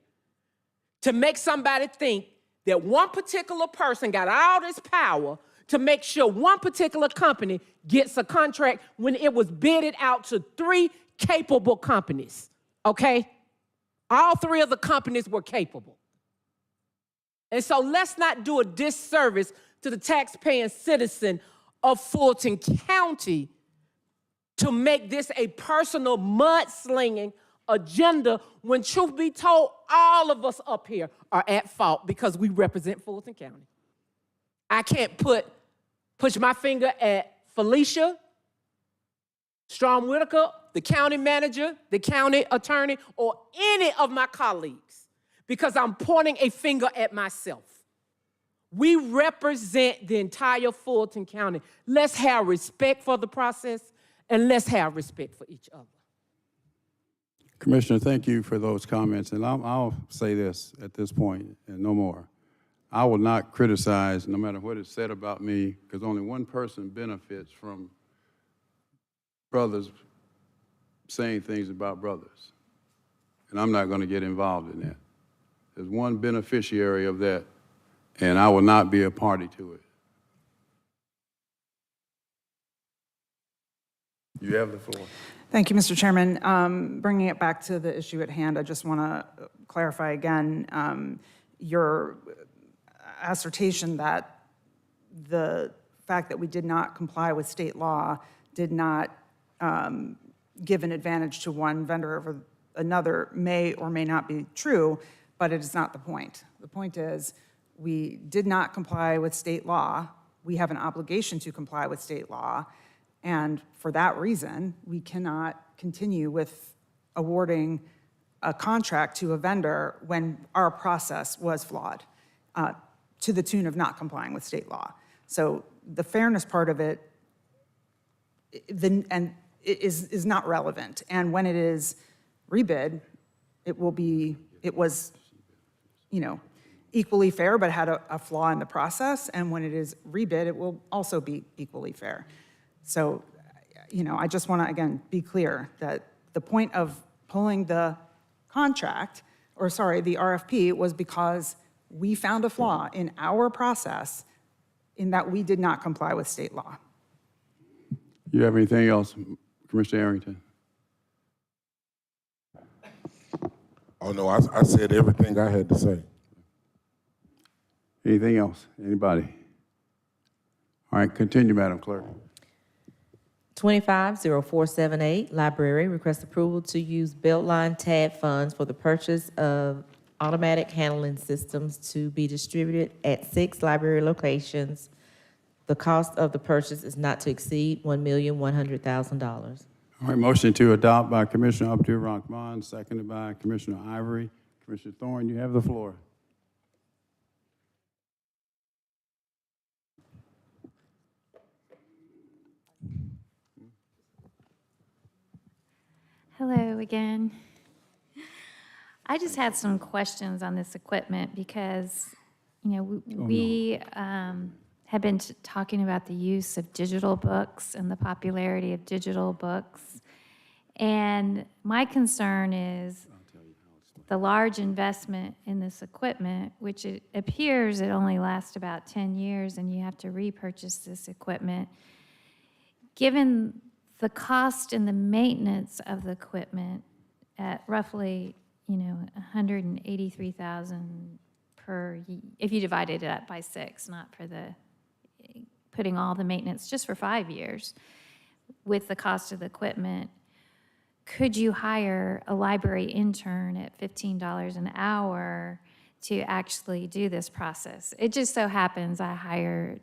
to make somebody think that one particular person got all this power to make sure one particular company gets a contract when it was bidded out to 3 capable companies, okay? All 3 of the companies were capable. And so let's not do a disservice to the taxpaying citizen of Fulton County to make this a personal mudslinging agenda when, truth be told, all of us up here are at fault because we represent Fulton County. I can't push my finger at Felicia, Strom Whitaker, the county manager, the county attorney, or any of my colleagues because I'm pointing a finger at myself. We represent the entire Fulton County. Let's have respect for the process and let's have respect for each other. Commissioner, thank you for those comments. And I'll say this at this point and no more. I will not criticize, no matter what is said about me, because only one person benefits from brothers saying things about brothers. And I'm not going to get involved in that. There's one beneficiary of that, and I will not be a party to it. You have the floor. Thank you, Mr. Chairman. Bringing it back to the issue at hand, I just want to clarify again your assertion that the fact that we did not comply with state law did not give an advantage to one vendor over another may or may not be true, but it is not the point. The point is we did not comply with state law. We have an obligation to comply with state law. And for that reason, we cannot continue with awarding a contract to a vendor when our process was flawed to the tune of not complying with state law. So the fairness part of it is not relevant. And when it is rebid, it was, equally fair, but had a flaw in the process. And when it is rebid, it will also be equally fair. So, I just want to, again, be clear that the point of pulling the contract, the RFP, was because we found a flaw in our process in that we did not comply with state law. You have anything else, Commissioner Arrington? Oh, no, I said everything I had to say. Anything else? Anybody? All right, continue, Madam Clerk. 250478, Library, request approval to use Beltline TAD funds for the purchase of automatic handling systems to be distributed at 6 library locations. The cost of the purchase is not to exceed $1,100,000. All right, motion to adopt by Commissioner Abdul-Rahman, seconded by Commissioner Ivory. Commissioner Thorne, you have the floor. Hello again. I just had some questions on this equipment because, we have been talking about the use of digital books and the popularity of digital books. And my concern is the large investment in this equipment, which it appears it only lasts about 10 years and you have to repurchase this equipment. Given the cost and the maintenance of the equipment at roughly, $183,000 per, if you divided it up by 6, not for the, putting all the maintenance, just for 5 years, with the cost of the equipment, could you hire a library intern at $15 an hour to actually do this process? It just so happens I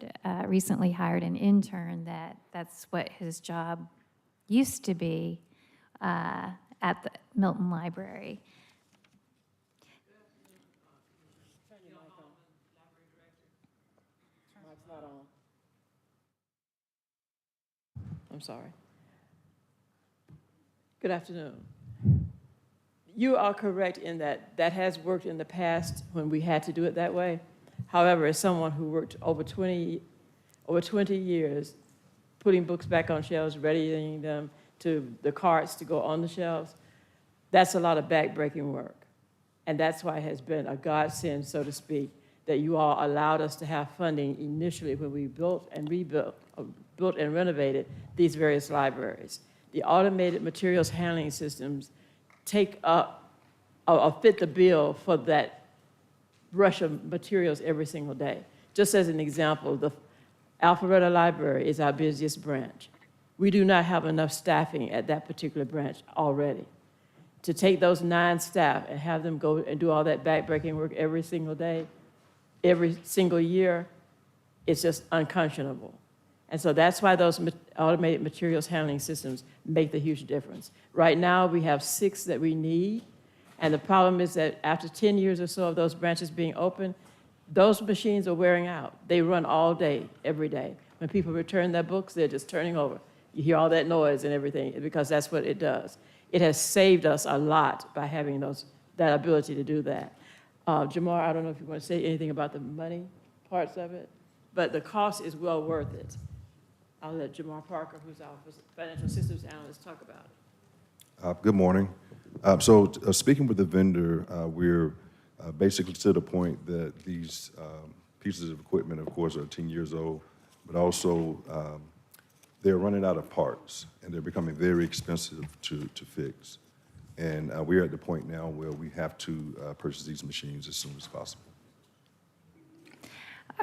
recently hired an intern that's what his job used to be at the Milton Library. I'm sorry. Good afternoon. You are correct in that has worked in the past when we had to do it that way. However, as someone who worked over 20 years putting books back on shelves, readying them to the carts to go on the shelves, that's a lot of back-breaking work. And that's why it has been a godsend, so to speak, that you all allowed us to have funding initially when we built and renovated these various libraries. The automated materials handling systems take up or fit the bill for that rush of materials every single day. Just as an example, the Alpharetta Library is our busiest branch. We do not have enough staffing at that particular branch already. To take those 9 staff and have them go and do all that back-breaking work every single day, every single year, it's just unconscionable. And so that's why those automated materials handling systems make the huge difference. Right now, we have 6 that we need, and the problem is that after 10 years or so of those branches being open, those machines are wearing out. They run all day, every day. When people return their books, they're just turning over. You hear all that noise and everything, because that's what it does. It has saved us a lot by having that ability to do that. Jamar, I don't know if you want to say anything about the money parts of it, but the cost is well worth it. I'll let Jamar Parker, who's our financial systems analyst, talk about it. Good morning. Speaking with the vendor, we're basically to the point that these pieces of equipment, of course, are 10 years old, but also they're running out of parts, and they're becoming very expensive to fix. And we're at the point now where we have to purchase these machines as soon as possible.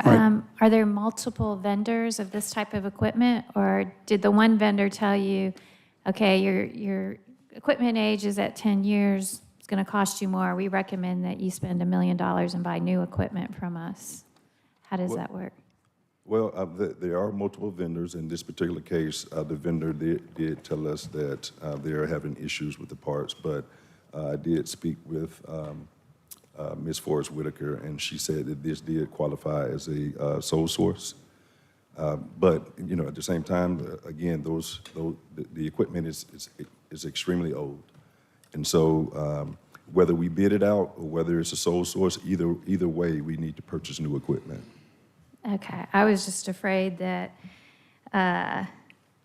Are there multiple vendors of this type of equipment, or did the one vendor tell you, okay, your equipment age is at 10 years, it's going to cost you more, we recommend that you spend $1 million and buy new equipment from us? How does that work? Well, there are multiple vendors. In this particular case, the vendor did tell us that they're having issues with the parts, but I did speak with Ms. Forrest Whitaker, and she said that this did qualify as a sole source. But, you know, at the same time, again, the equipment is extremely old. And so whether we bid it out or whether it's a sole source, either way, we need to purchase new equipment. Okay, I was just afraid that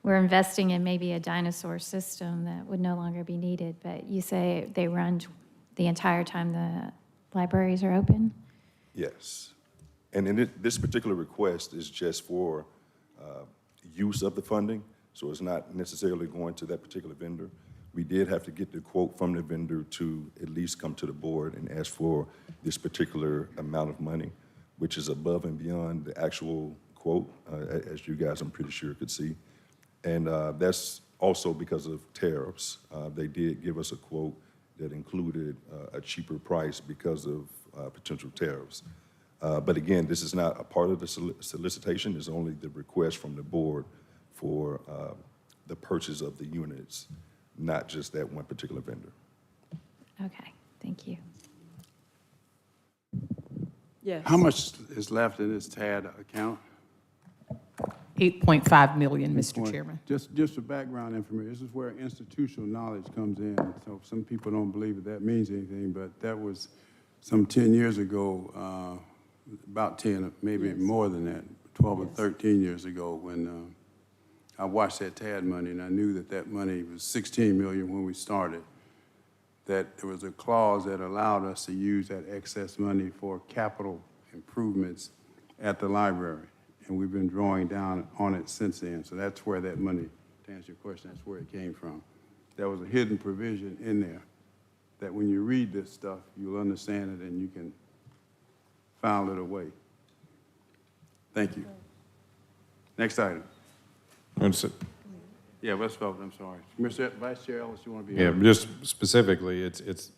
we're investing in maybe a dinosaur system that would no longer be needed, but you say they run the entire time the libraries are open? Yes. And in this particular request is just for use of the funding, so it's not necessarily going to that particular vendor. We did have to get the quote from the vendor to at least come to the board and ask for this particular amount of money, which is above and beyond the actual quote, as you guys, I'm pretty sure, could see. And that's also because of tariffs. They did give us a quote that included a cheaper price because of potential tariffs. But again, this is not a part of the solicitation. It's only the request from the board for the purchase of the units, not just that one particular vendor. Okay, thank you. Yes. How much is left in this TAD account? $8.5 million, Mr. Chairman. Just for background information, this is where institutional knowledge comes in. So some people don't believe that means anything, but that was some 10 years ago, about 10, maybe more than that, 12 or 13 years ago when I watched that TAD money, and I knew that money was $16 million when we started, that there was a clause that allowed us to use that excess money for capital improvements at the library. And we've been drawing down on it since then. So that's where that money, to answer your question, that's where it came from. There was a hidden provision in there that when you read this stuff, you'll understand it and you can file it away. Thank you. Next item. Yeah, let's vote, I'm sorry. Mr. Vice Chair Ellis, you want to be Yeah, on? just specifically, it's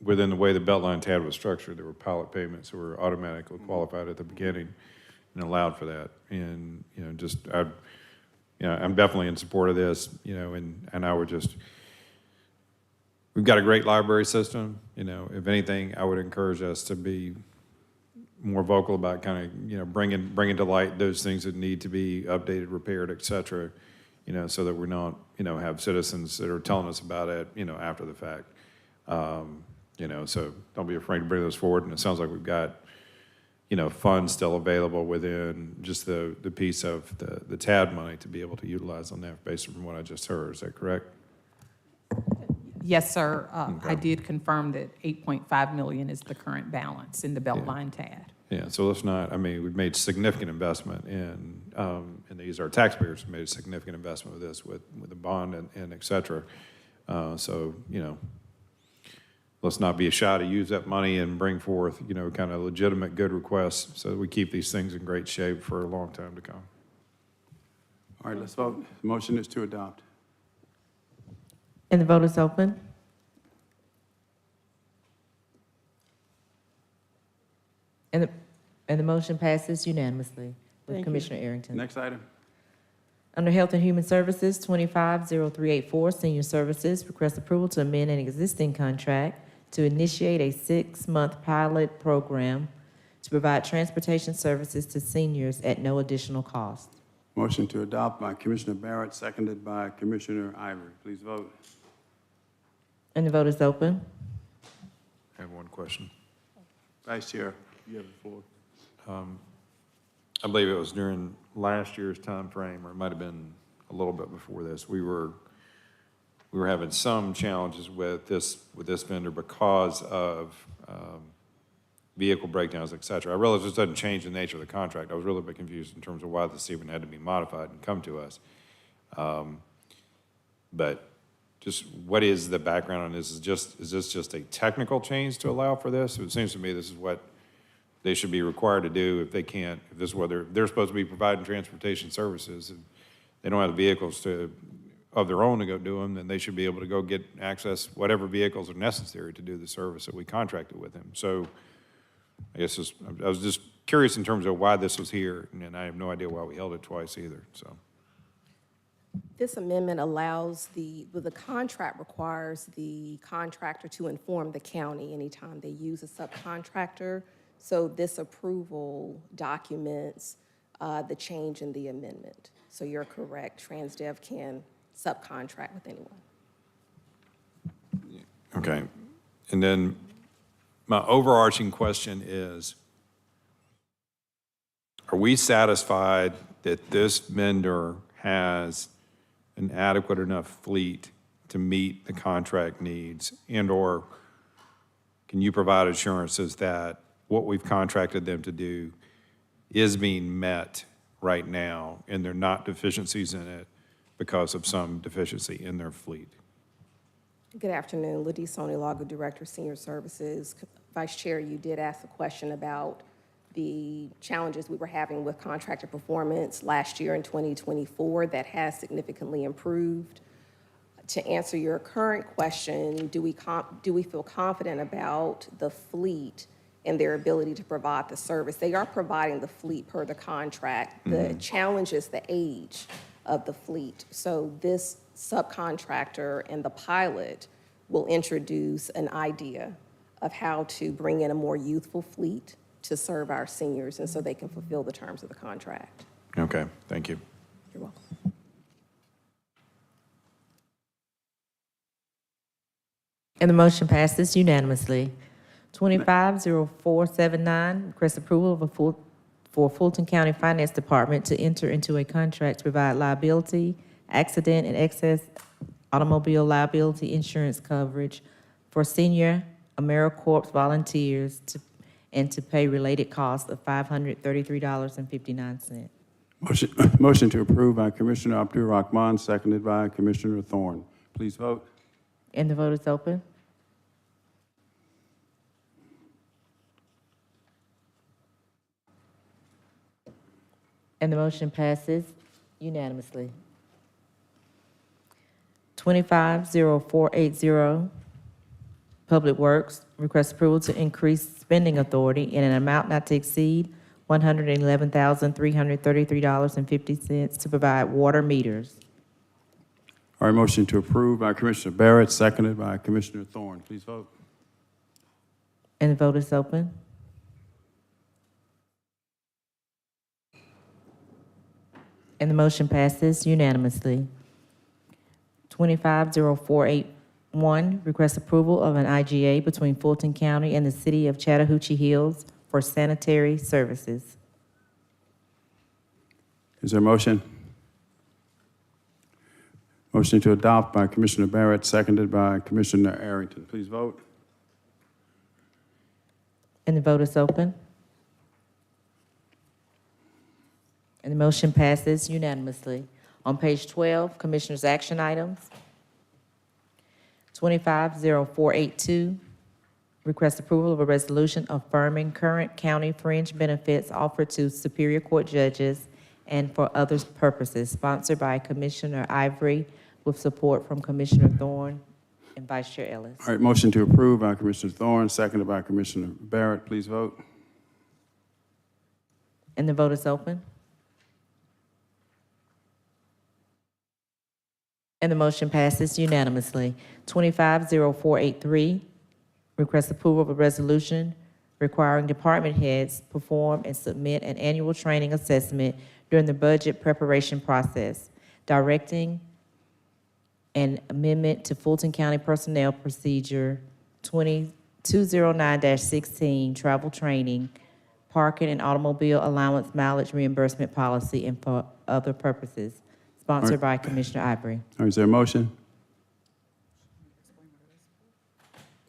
within the way the Beltline TAD was structured, there were pilot payments that were automatically qualified at the beginning and allowed for that. And, you know, I'm definitely in support of this, you know, and I would just, we've got a great library system, you know, if anything, I would encourage us to be more vocal about kind of, you know, bringing to light those things that need to be updated, repaired, et cetera, you know, so that we're not, you know, have citizens that are telling us about it, you know, after the fact. You know, so don't be afraid to bring those forward. And it sounds like we've got, you know, funds still available within just the piece of the TAD money to be able to utilize on that based on what I just heard. Is that correct? Yes, sir. Okay. I did confirm that $8.5 million is the current balance in the Beltline TAD. Yeah, so let's not, I mean, we've made significant investment in these, our taxpayers have made a significant investment with this, with the bond and et cetera. So, you know, let's not be shy to use that money and bring forth, you know, kind of legitimate good requests so that we keep these things in great shape for a long time to come. All right, let's vote. The motion is to adopt. And the vote is open. And the motion passes unanimously with Thank you. Commissioner Arrington. Next item. Under Health and Human Services, 250384, Senior Services, request approval to amend an existing contract to initiate a 6-month pilot program to provide transportation services to seniors at no additional cost. Motion to adopt by Commissioner Barrett, seconded by Commissioner Ivory. Please vote. And the vote is open. I have one question. Vice Chair, you have the floor. I believe it was during last year's time frame, or it might have been a little bit before this. We were having some challenges with this vendor because of vehicle breakdowns, et cetera. I realize this doesn't change the nature of the contract. I was really a bit confused in terms of why this even had to be modified and come to us. But just what is the background on this? Is this just a technical change to allow for this? It seems to me this is what they should be required to do if they can't, if this is what they're supposed to be providing transportation services. If they don't have the vehicles of their own to go do them, then they should be able to go get access whatever vehicles are necessary to do the service that we contracted with them. So I guess I was just curious in terms of why this was here, and I have no idea why we held it twice either, so. This amendment allows the contract requires the contractor to inform the county anytime they use a subcontractor. So this approval documents the change in the amendment. So you're correct, TransDev can subcontract with anyone. Okay. And then my overarching question is, are we satisfied that this vendor has an adequate enough fleet to meet the contract needs, and/or can you provide assurances that what we've contracted them to do is being met right now and there are not deficiencies in it because of some deficiency in their fleet? Good afternoon, Ladie Sonilago, Director, Senior Services. Vice Chair, you did ask a question about the challenges we were having with contractor performance last year in 2024. That has significantly improved. To answer your current question, do we feel confident about the fleet and their ability to provide the service? They are providing the fleet per the contract. The challenge is the age of the fleet. So this subcontractor and the pilot will introduce an idea of how to bring in a more youthful fleet to serve our seniors, and so they can fulfill the terms of the contract. Okay, thank you. You're welcome. And the motion passes unanimously. 250479, request approval of for Fulton County Finance Department to enter into a contract to provide liability, accident, and excess automobile liability insurance coverage for senior AmeriCorps volunteers and to pay related costs of $533.59. Motion to approve by Commissioner Abdul Rahman, seconded by Commissioner Thorne. Please vote. And the vote is open. And the motion passes unanimously. 250480, Public Works, request approval to increase spending authority in an amount not to exceed $111,333.50 to provide water meters. All right, motion to approve by Commissioner Barrett, seconded by Commissioner Thorne. Please vote. And the vote is open. And the motion passes unanimously. 250481, request approval of an IGA between Fulton County and the City of Chattahoochee Hills for sanitary services. Is there a motion? Motion to adopt by Commissioner Barrett, seconded by Commissioner Arrington. Please vote. And the vote is open. And the motion passes unanimously. On page 12, Commissioners' action items. 250482, request approval of a resolution affirming current county fringe benefits offered to Superior Court judges and for other purposes, sponsored by Commissioner Ivory with support from Commissioner Thorne and Vice Chair Ellis. All right, motion to approve by Commissioner Thorne, seconded by Commissioner Barrett. Please vote. And the vote is open. And the motion passes unanimously. 250483, request approval of a resolution requiring department heads perform and submit an annual training assessment during the budget preparation process, directing an amendment to Fulton County Personnel Procedure 209-16, travel training, parking and automobile allowance mileage reimbursement policy, and for other purposes, sponsored by Commissioner Ivory. All right, is there a motion?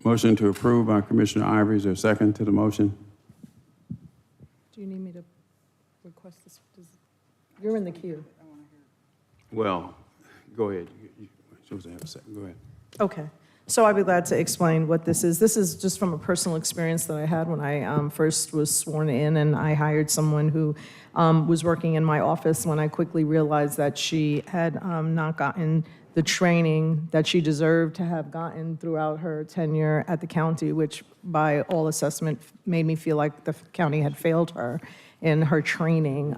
Motion to approve by Commissioner Ivory. Is there a second to the motion? Do you need me to request this? You're in the queue. Well, Go ahead. You're supposed to have a second. Go ahead. Okay. So I'd be glad to explain what this is. This is just from a personal experience that I had when I first was sworn in, and I hired someone who was working in my office when I quickly realized that she had not gotten the training that she deserved to have gotten throughout her tenure at the county, which by all assessment made me feel like the county had failed her in her training.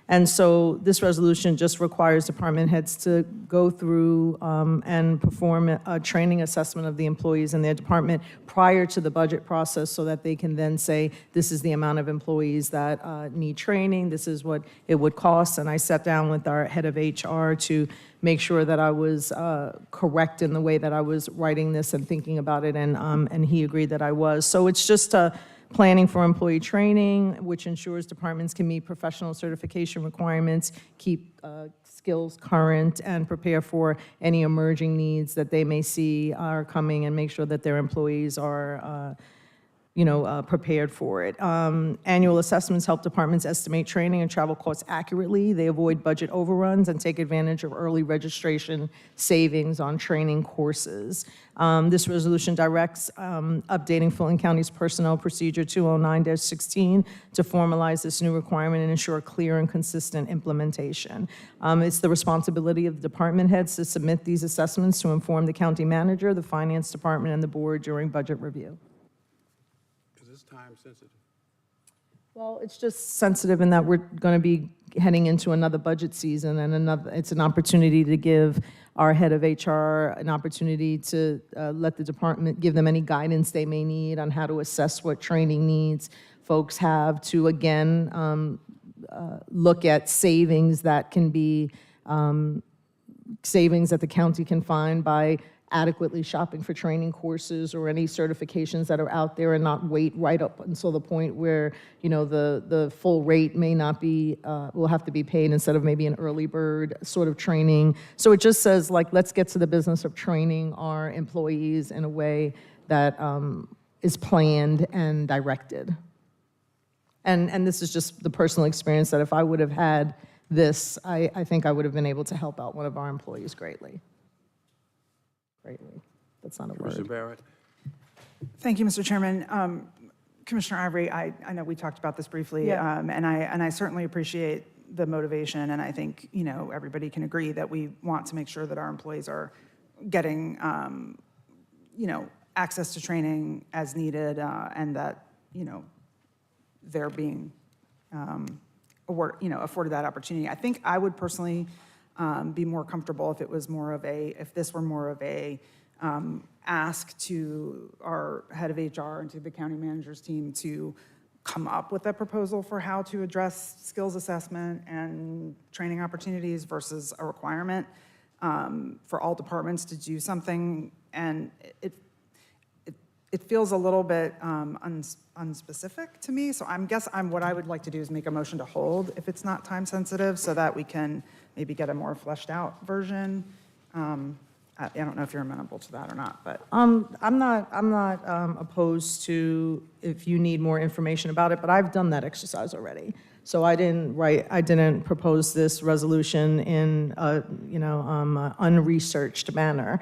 And so this resolution just requires department heads to go through and perform a training assessment of the employees in their department prior to the budget process so that they can then say, this is the amount of employees that need training, this is what it would cost. And I sat down with our head of HR to make sure that I was correct in the way that I was writing this and thinking about it, and he agreed that I was. So it's just planning for employee training, which ensures departments can meet professional certification requirements, keep skills current, and prepare for any emerging needs that they may see are coming, and make sure that their employees are prepared for it. Annual assessments help departments estimate training and travel costs accurately. They avoid budget overruns and take advantage of early registration savings on training courses. This resolution directs updating Fulton County's Personnel Procedure 209-16 to formalize this new requirement and ensure clear and consistent implementation. It's the responsibility of the department heads to submit these assessments to inform the county manager, the finance department, and the board during budget review. Time sensitive? Well, it's just sensitive in that we're going to be heading into another budget season, and it's an opportunity to give our head of HR an opportunity to let the department, give them any guidance they may need on how to assess what training needs folks have to, again, look at savings that can be savings that the county can find by adequately shopping for training courses or any certifications that are out there, and not wait right up until the point where, the full rate may not be, will have to be paid instead of maybe an early bird sort of training. So it just says, like, let's get to the business of training our employees in a way that is planned and directed. And this is just the personal experience that if I would have had this, I think I would have been able to help out one of our employees greatly. That's not a Commissioner word. Barrett? Thank you, Mr. Chairman. Commissioner Ivory, I know we talked about this briefly, Yeah. and I certainly appreciate the motivation, and I think, everybody can agree that we want to make sure that our employees are getting, access to training as needed, and that, they're being afforded that opportunity. I think I would personally be more comfortable if it was more of if this were more of a ask to our head of HR and to the county manager's team to come up with a proposal for how to address skills assessment and training opportunities versus a requirement for all departments to do something. And it feels a little bit unspecific to me. So what I would like to do is make a motion to hold if it's not time sensitive, so that we can maybe get a more fleshed out version. I don't know if you're amenable to that or not, but. I'm not opposed to if you need more information about it, but I've done that exercise already. So I didn't propose this resolution in a, unresearched manner.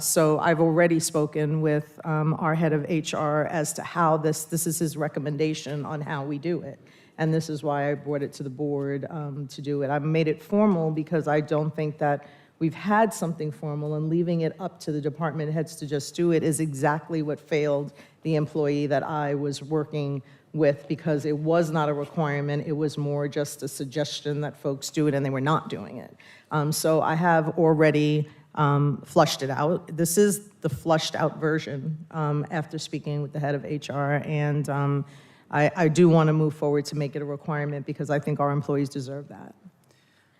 So I've already spoken with our head of HR as to how this is his recommendation on how we do it. And this is why I brought it to the board to do it. I've made it formal because I don't think that we've had something formal, and leaving it up to the department heads to just do it is exactly what failed the employee that I was working with, because it was not a requirement. It was more just a suggestion that folks do it, and they were not doing it. So I have already flushed it out. This is the flushed out version after speaking with the head of HR, and I do want to move forward to make it a requirement because I think our employees deserve that.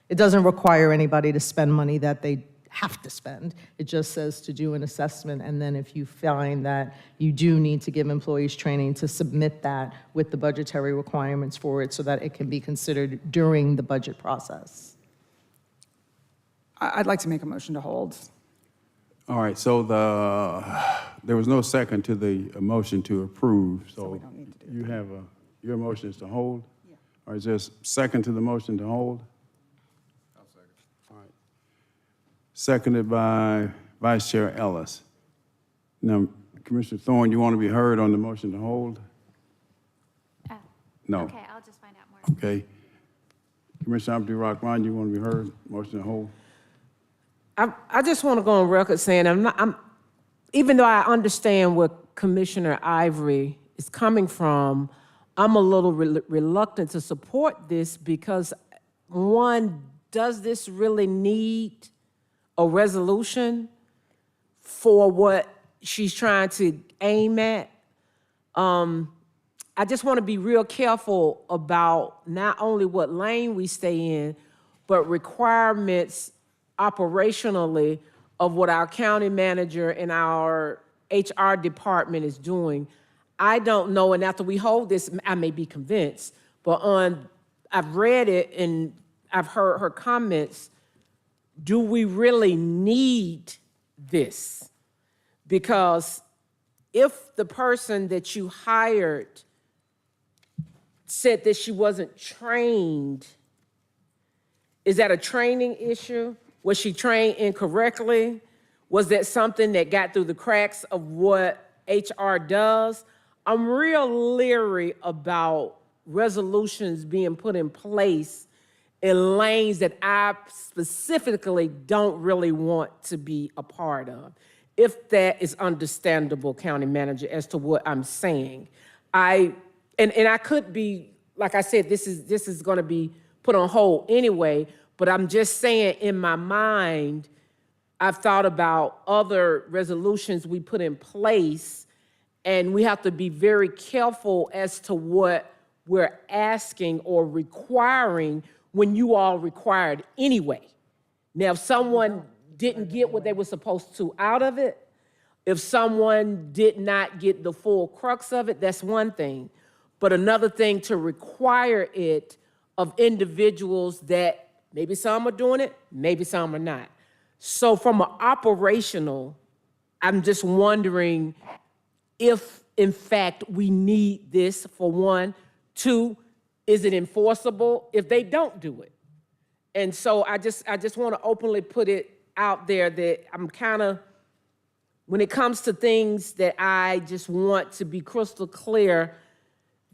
It doesn't require anybody to spend money that they have to spend. It just says to do an assessment, and then if you find that you do need to give employees training, to submit that with the budgetary requirements for it so that it can be considered during the budget process. I'd like to make a motion to hold. All right, so there was no second to the motion to approve, so we don't need to do you have your motion is to hold? Yeah. Or is there a second to the motion to hold? I'll second. All right. seconded by Vice Chair Ellis. Now, Commissioner Thorne, you want to be heard on the motion to hold? No. Okay, I'll just find out more. Okay. Commissioner Abdul-Rahman, you want to be heard? Motion to hold? I just want to go on record saying even though I understand where Commissioner Ivory is coming from, I'm a little reluctant to support this because, one, does this really need a resolution for what she's trying to aim at? I just want to be real careful about not only what lane we stay in, but requirements operationally of what our county manager and our HR department is doing. I don't know, and after we hold this, I may be convinced, but I've read it and I've heard her comments. Do we really need this? Because if the person that you hired said that she wasn't trained, is that a training issue? Was she trained incorrectly? Was that something that got through the cracks of what HR does? I'm real leery about resolutions being put in place in lanes that I specifically don't really want to be a part of. If that is understandable, County Manager, as to what I'm saying. And I could be, like I said, this is gonna be put on hold anyway, but I'm just saying in my mind, I've thought about other resolutions we put in place, and we have to be very careful as to what we're asking or requiring when you all required anyway. Now, if someone didn't get what they were supposed to out of it, if someone did not get the full crux of it, that's one thing. But another thing to require it of individuals that maybe some are doing it, maybe some are not. So from an operational, I'm just wondering if, in fact, we need this, for one. Two, is it enforceable if they don't do it? And so I just want to openly put it out there that I'm kind of, when it comes to things that I just want to be crystal clear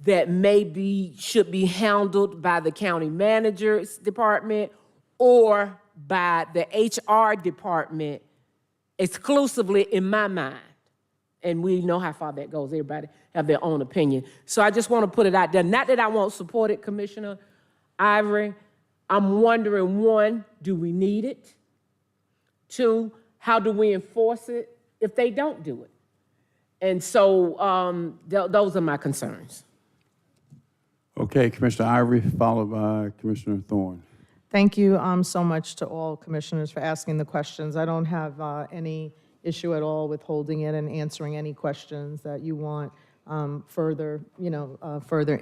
that maybe should be handled by the county manager's department or by the HR department exclusively, in my mind. And we know how far that goes. Everybody have their own opinion. So I just want to put it out there. Not that I won't support it, Commissioner Ivory. I'm wondering, one, do we need it? Two, how do we enforce it if they don't do it? And so those are my concerns. Okay, Commissioner Ivory, followed by Commissioner Thorne. Thank you so much to all commissioners for asking the questions. I don't have any issue at all with holding it and answering any questions that you want further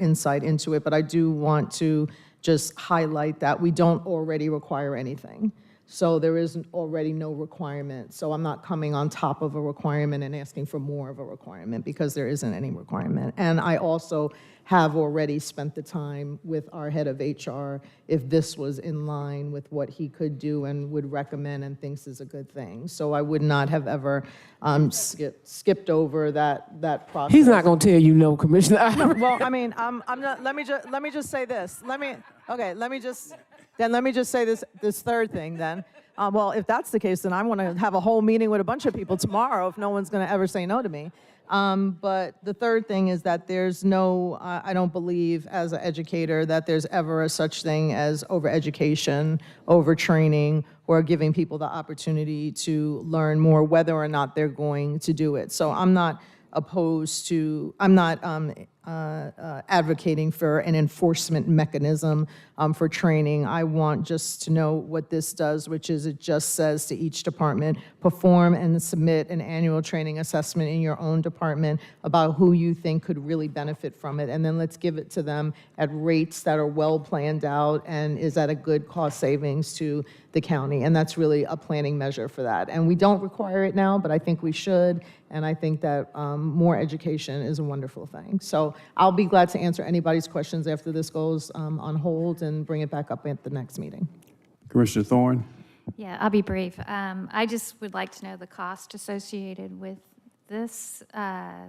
insight into it. But I do want to just highlight that we don't already require anything. So there is already no requirement. So I'm not coming on top of a requirement and asking for more of a requirement because there isn't any requirement. And I also have already spent the time with our head of HR if this was in line with what he could do and would recommend and thinks is a good thing. So I would not have ever skipped over that process. He's not going to tell you no, Commissioner. No, well, I mean, I'm not. Let me just say this. Let me just say this third thing then. Well, if that's the case, then I want to have a whole meeting with a bunch of people tomorrow if no one's going to ever say no to me. But the third thing is that there's no, I don't believe as an educator that there's ever a such thing as overeducation, overtraining, or giving people the opportunity to learn more whether or not they're going to do it. So I'm not opposed to, I'm not advocating for an enforcement mechanism for training. I want just to know what this does, which is it just says to each department, perform and submit an annual training assessment in your own department about who you think could really benefit from it. And then let's give it to them at rates that are well planned out and is at a good cost savings to the county. And that's really a planning measure for that. And we don't require it now, but I think we should. And I think that more education is a wonderful thing. So I'll be glad to answer anybody's questions after this goes on hold and bring it back up at the next meeting. Commissioner Thorne? Yeah, I'll be brief. I just would like to know the cost associated with this. I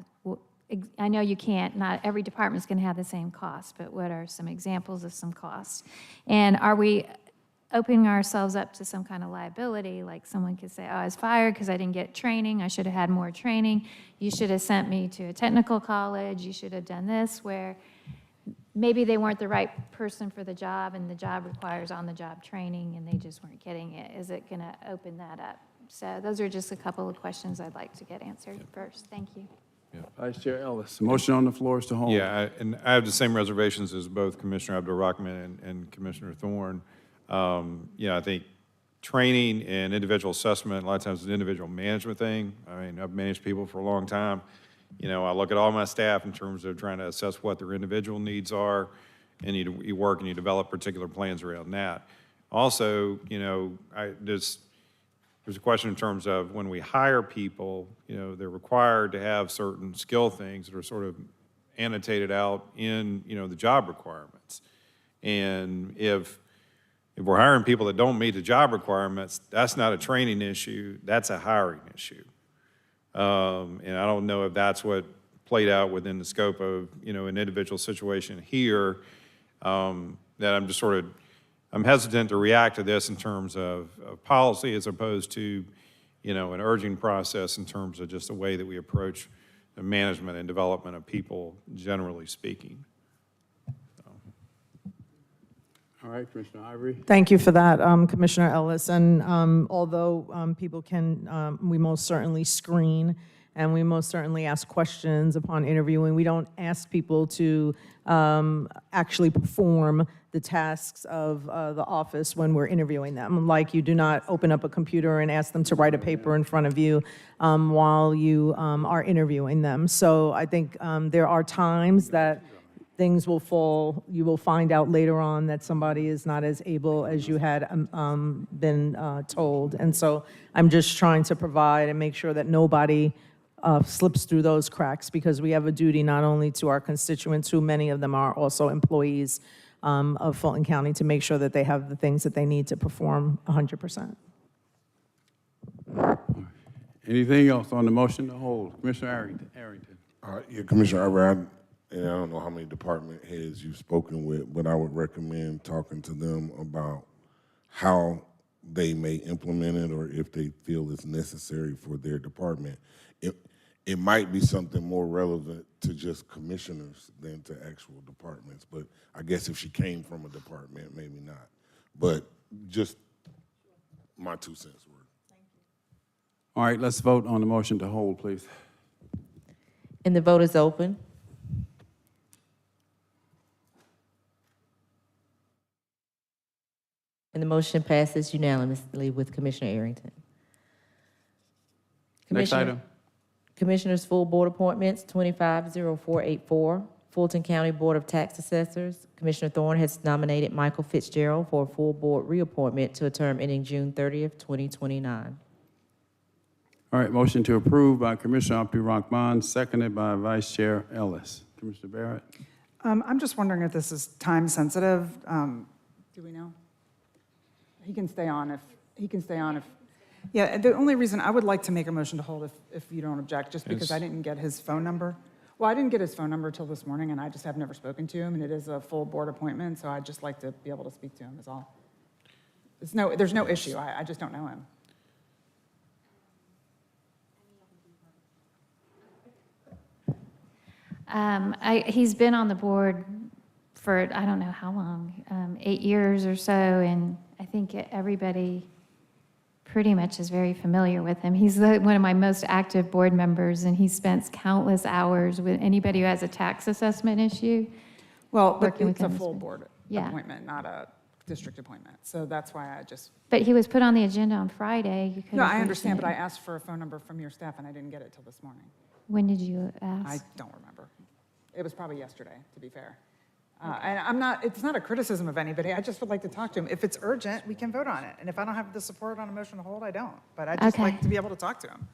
know you can't, not every department's going to have the same cost, but what are some examples of some costs? And are we opening ourselves up to some kind of liability? Like someone could say, oh, I was fired because I didn't get training. I should have had more training. You should have sent me to a technical college. You should have done this, where maybe they weren't the right person for the job and the job requires on-the-job training and they just weren't getting it. Is it going to open that up? So those are just a couple of questions I'd like to get answered first. Thank you. Vice Chair Ellis, the motion on the floor is to hold. Yeah, and I have the same reservations as both Commissioner Abdul-Rahman and Commissioner Thorne. I think training and individual assessment, a lot of times it's an individual management thing. I mean, I've managed people for a long time. I look at all my staff in terms of trying to assess what their individual needs are, and you work and you develop particular plans around that. Also, there's a question in terms of when we hire people, they're required to have certain skill things that are sort of annotated out in, the job requirements. And if we're hiring people that don't meet the job requirements, that's not a training issue, that's a hiring issue. And I don't know if that's what played out within the scope of, an individual situation here, that I'm hesitant to react to this in terms of policy as opposed to, an urging process in terms of just the way that we approach the management and development of people, generally speaking. All right, Commissioner Ivory. Thank you for that, Commissioner Ellis. And although people can, we most certainly screen and we most certainly ask questions upon interviewing, we don't ask people to actually perform the tasks of the office when we're interviewing them. Like, you do not open up a computer and ask them to write a paper in front of you while you are interviewing them. So I think there are times that things will fall, you will find out later on that somebody is not as able as you had been told. And so I'm just trying to provide and make sure that nobody slips through those cracks, because we have a duty not only to our constituents, who many of them are also employees of Fulton County, to make sure that they have the things that they need to perform 100%. Anything else on the motion to hold? Commissioner Arrington. Yeah, Commissioner Ivory, and I don't know how many department heads you've spoken with, but I would recommend talking to them about how they may implement it, or if they feel it's necessary for their department. It might be something more relevant to just commissioners than to actual departments, but I guess if she came from a department, maybe not. But just my 2 cents worth. All right, let's vote on the motion to hold, please. And the vote is open. And the motion passes unanimously with Commissioner Arrington. Next item. Commissioners' full board appointments, 250484, Fulton County Board of Tax Assessors. Commissioner Thorne has nominated Michael Fitzgerald for a full board reappointment to a term ending June 30th, 2029. All right, motion to approve by Commissioner Abdul-Rahman, seconded by Vice Chair Ellis. Commissioner Barrett. I'm just wondering if this is time sensitive. Do we know? He can stay on if, yeah, the only reason I would like to make a motion to hold, if you don't object, just because I didn't get his phone number. Well, I didn't get his phone number till this morning, and I just have never spoken to him, and it is a full board appointment, so I'd just like to be able to speak to him is all. There's no issue, I just don't know him. He's been on the board for, I don't know how long, 8 years or so, and I think everybody pretty much is very familiar with him. He's one of my most active board members, and he spends countless hours with anybody who has a tax assessment issue. Well, but working with it's a him. full board appointment, not a district appointment, so that's why I just. But he was put on the agenda on Friday. You could No, have I understand, raised but it. I asked for a phone number from your staff, and I didn't get it till this morning. When did you ask? I don't remember. It was probably yesterday, to be fair. And it's not a criticism of anybody, I just would like to talk to him. If it's urgent, we can vote on it, and if I don't have the support on a motion to hold, I don't. But I'd just like to be able to talk to him.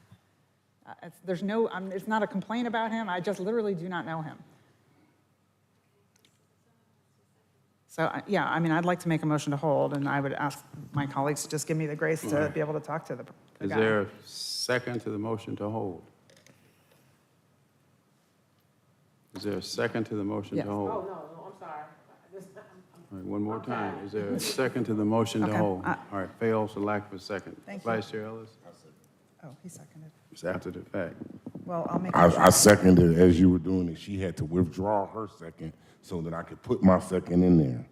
It's not a complaint about him, I just literally do not know him. So, yeah, I mean, I'd like to make a motion to hold, and I would ask my colleagues to just give me the grace to Right. be able to talk to the Is guy. there a second to the motion to hold? Is there a second to the motion Yes. to hold? no, I'm sorry. All right, one more time. Is there a second to the motion to Okay, hold? All right, fails for lack of a second. Thank you. Vice Chair Ellis? Oh, he seconded. It's after the fact. Well, I'll make a I seconded as you were doing it. She had to withdraw her second so that I could put my second in there.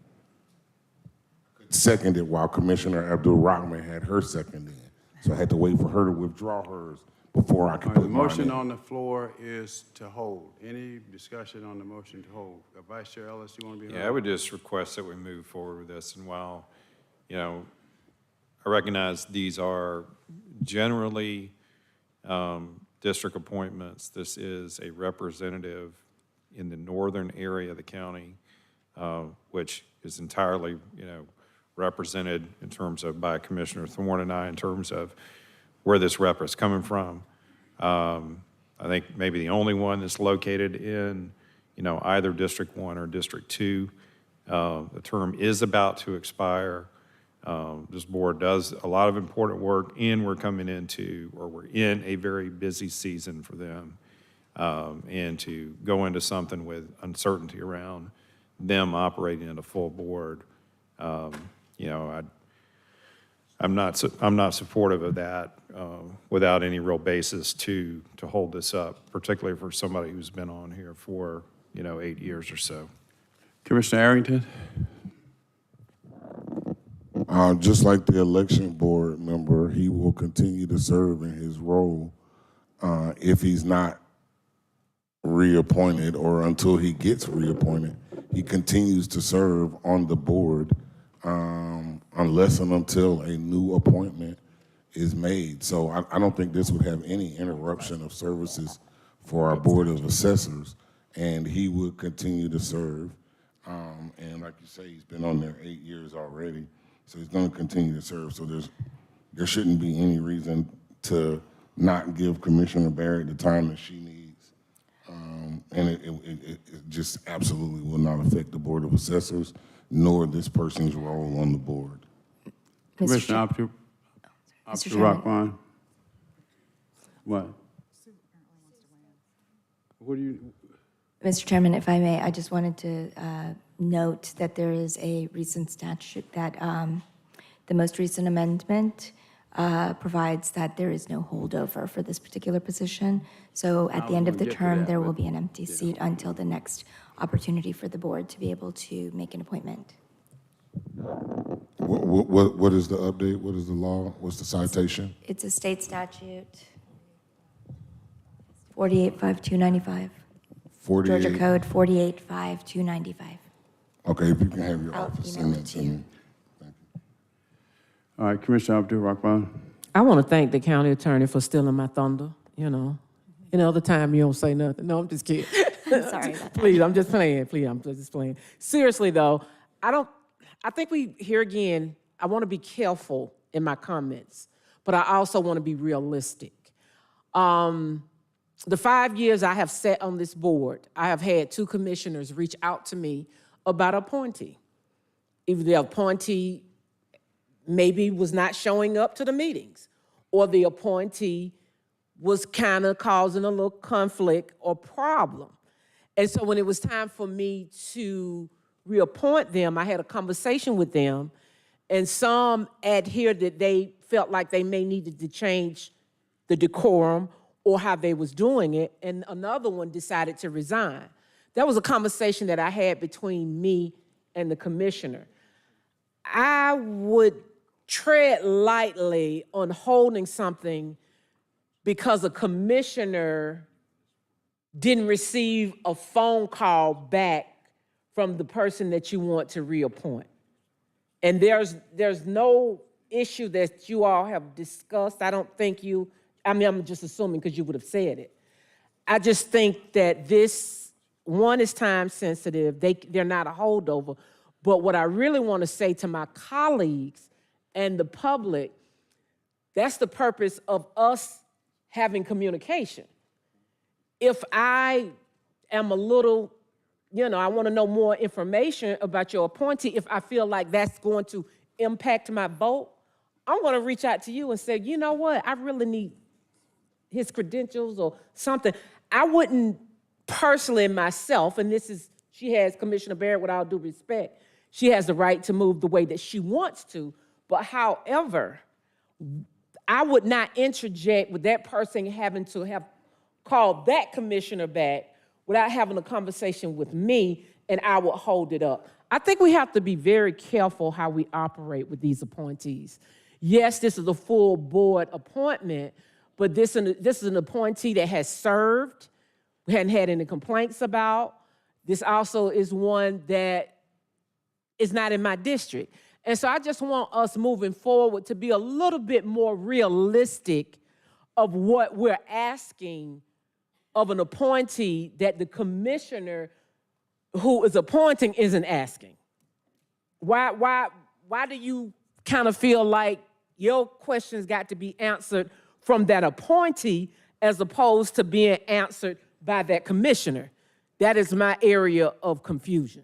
Seconded while Commissioner Abdul Rahman had her second in. So I had to wait for her to withdraw hers before I All could right, the put mine motion in. on the floor is to hold. Any discussion on the motion to hold? Vice Chair Ellis, you want to be heard? Yeah, I would just request that we move forward with this, and while, you know, I recognize these are generally district appointments, this is a representative in the northern area of the county, which is entirely, you know, represented in terms of by Commissioner Thorne and I in terms of where this rep is coming from. I think maybe the only one that's located in, you know, either District 1 or District 2. The term is about to expire. This board does a lot of important work, and we're coming into, or we're in a very busy season for them. And to go into something with uncertainty around them operating at a full board, you know, I'm not supportive of that without any real basis to hold this up, particularly for somebody who's been on here for, you know, 8 years or so. Commissioner Arrington? Just like the election board member, he will continue to serve in his role if he's not reappointed or until he gets reappointed. He continues to serve on the board unless and until a new appointment is made. So I don't think this would have any interruption of services for our Board of Assessors, and he would continue to serve. And like you say, he's been on there 8 years already, so he's going to continue to serve. So there shouldn't be any reason to not give Commissioner Barrett the time that she needs. And it just absolutely will not affect the Board of Assessors nor this person's role on the board. Commissioner Chairman. Abdul-Rahman? What? What do you? Mr. Chairman, if I may, I just wanted to note that there is a recent statute that the most recent amendment provides that there is no holdover for this particular position. So at the end of the term, there will be an empty seat until the next opportunity for the board to be able to make an appointment. What is the update? What is the law? What's the citation? It's a state statute, 485295. 48. Georgia Code 485295. Okay, if you can have your I'll office email send it that to to you. me. All right, Commissioner Abdul-Rahman? I want to thank the county attorney for stealing my thunder, you know. Any other time you don't say nothing. No, I'm just kidding. I'm sorry about that. Please, I'm just playing. Please, I'm just playing. Seriously, though, I think here again, I want to be careful in my comments, but I also want to be realistic. The 5 years I have sat on this board, I have had 2 commissioners reach out to me about appointee. Either the appointee maybe was not showing up to the meetings, or the appointee was kind of causing a little conflict or problem. And so when it was time for me to reappoint them, I had a conversation with them, and some adhered that they felt like they may needed to change the decorum or how they was doing it, and another one decided to resign. That was a conversation that I had between me and the commissioner. I would tread lightly on holding something because a commissioner didn't receive a phone call back from the person that you want to reappoint. And there's no issue that you all have discussed. I don't think I'm just assuming because you would have said it. I just think that this, one, is time sensitive. They're not a holdover. But what I really want to say to my colleagues and the public, that's the purpose of us having communication. If I am a little I want to know more information about your appointee. If I feel like that's going to impact my vote, I'm going to reach out to you and say, you know what, I really need his credentials or something. I wouldn't personally myself, and she has Commissioner Barrett, with all due respect, she has the right to move the way that she wants to. But however, I would not interject with that person having to have called that commissioner back without having a conversation with me, and I would hold it up. I think we have to be very careful how we operate with these appointees. Yes, this is a full board appointment, but this is an appointee that has served, we hadn't had any complaints about. This also is one that is not in my district. And so I just want us moving forward to be a little bit more realistic of what we're asking of an appointee that the commissioner who is appointing isn't asking. Why do you kind of feel like your questions got to be answered from that appointee as opposed to being answered by that commissioner? That is my area of confusion.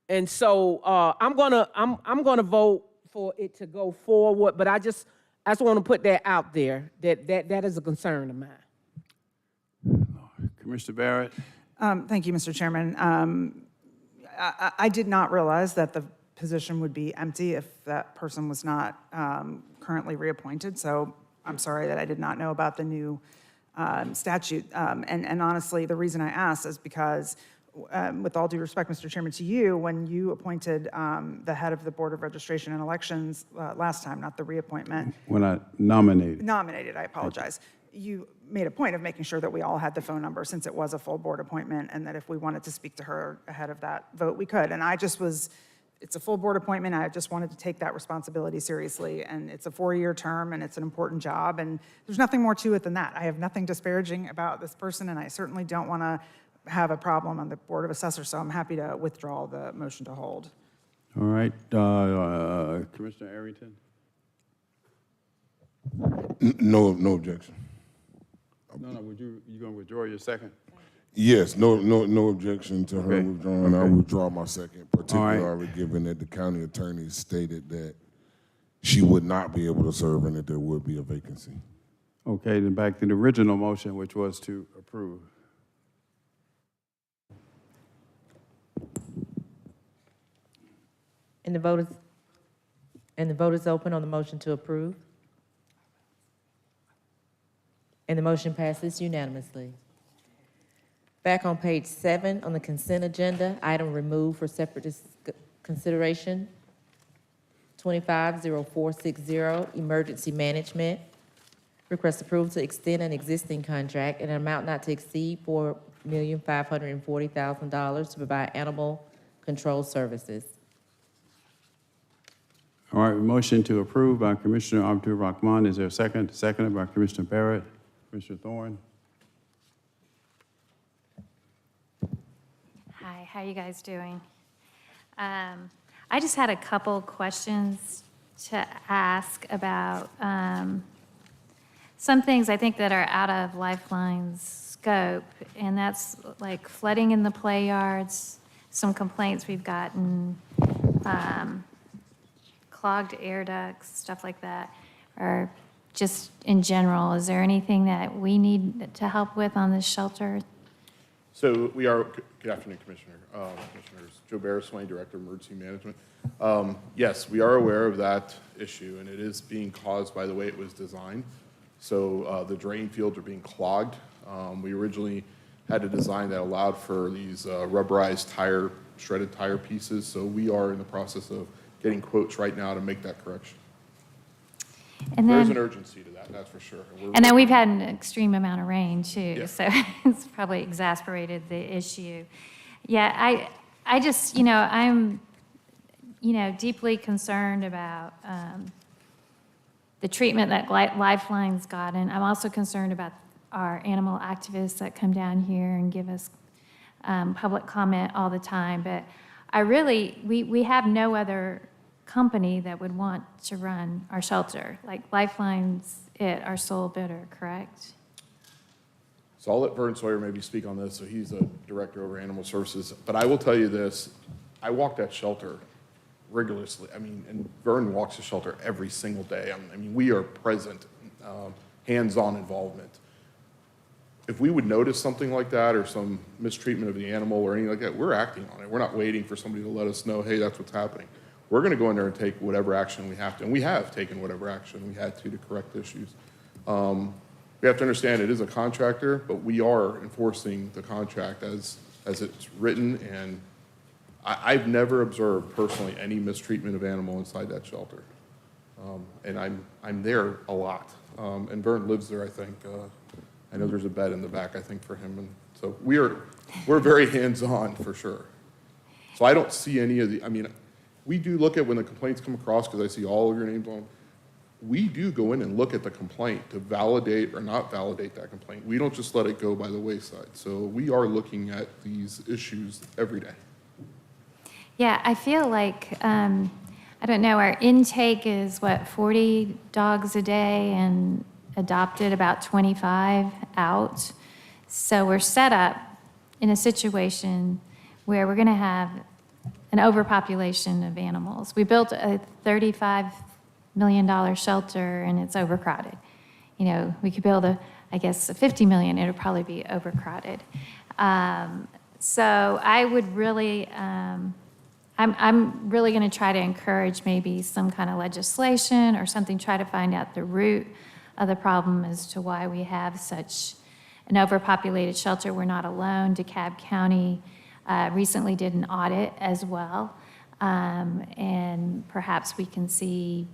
And so I'm gonna vote for it to go forward, but I just want to put that out there, that is a concern of mine. Commissioner Barrett? Thank you, Mr. Chairman. I did not realize that the position would be empty if that person was not currently reappointed, so I'm sorry that I did not know about the new statute. And honestly, the reason I asked is because, with all due respect, Mr. Chairman, to you, when you appointed the head of the Board of Registration and Elections last time, not the reappointment. When I nominated. Nominated, I apologize. You made a point of making sure that we all had the phone number since it was a full board appointment, and that if we wanted to speak to her ahead of that vote, we could. And it's a full board appointment. I just wanted to take that responsibility seriously. And it's a 4-year term, and it's an important job. And there's nothing more to it than that. I have nothing disparaging about this person, and I certainly don't want to have a problem on the Board of Assessors. So I'm happy to withdraw the motion to hold. All right, Commissioner Arrington? No objection. No, you going to withdraw your second? Yes, no objection to her withdrawing. I withdraw my second, particularly given that the county attorney stated that she would not be able to serve and that there would be a vacancy. Okay, then back to the original motion, which was to approve. And the vote is open on the motion to approve. And the motion passes unanimously. Back on page 7 on the consent agenda, item removed for separate consideration, 250460, emergency management. Request approval to extend an existing contract in an amount not to exceed $4,540,000 to provide animal control services. All right, motion to approve by Commissioner Abdul Rahman. Is there a second? Seconded by Commissioner Barrett. Commissioner Thorne? Hi, how you guys doing? I just had a couple questions to ask about some things I think that are out of Lifeline's scope, and that's like flooding in the play yards, some complaints we've gotten, clogged air ducts, stuff like that, or just in general. Is there anything that we need to help with on this shelter? So we are, good afternoon, Commissioners. Joe Barriswain, Director of Emergency Management. Yes, we are aware of that issue, and it is being caused by the way it was designed. So the drain fields are being clogged. We originally had a design that allowed for these rubberized tire, shredded tire pieces. So we are in the process of getting quotes right now to make that correction. And There's then, an urgency to that, that's for sure. and then we've had an extreme amount of rain too, Yeah. so it's probably exasperated the issue. Yeah, I just, I'm, deeply concerned about the treatment that Lifeline's gotten. I'm also concerned about our animal activists that come down here and give us public comment all the time. But we have no other company that would want to run our shelter. Like Lifeline's our sole bidder, correct? So I'll let Vern Sawyer maybe speak on this, so he's a director over animal services. But I will tell you this, I walk that shelter rigorously. I mean, and Vern walks the shelter every single day. I mean, we are present, hands-on involvement. If we would notice something like that or some mistreatment of the animal or anything like that, we're acting on it. We're not waiting for somebody to let us know, hey, that's what's happening. We're going to go in there and take whatever action we have to, and we have taken whatever action we had to correct issues. We have to understand it is a contractor, but we are enforcing the contract as it's written, and I've never observed personally any mistreatment of animal inside that shelter. And I'm there a lot. And Vern lives there, I think. I know there's a bed in the back, I think, for him. And so we're very hands-on for sure. So I don't see any of the, I mean, we do look at when the complaints come across, because I see all of your names on them. We do go in and look at the complaint to validate or not validate that complaint. We don't just let it go by the wayside. So we are looking at these issues every day. Yeah, I feel like, I don't know, our intake is what, 40 dogs a day and adopted about 25 out. So we're set up in a situation where we're going to have an overpopulation of animals. We built a $35 million shelter and it's overcrowded. You know, we could build I guess, a $50 million, it would probably be overcrowded. So I would really, I'm really going to try to encourage maybe some kind of legislation or something, try to find out the root of the problem as to why we have such an overpopulated shelter. We're not alone. DeKalb County recently did an audit as well, and perhaps we can see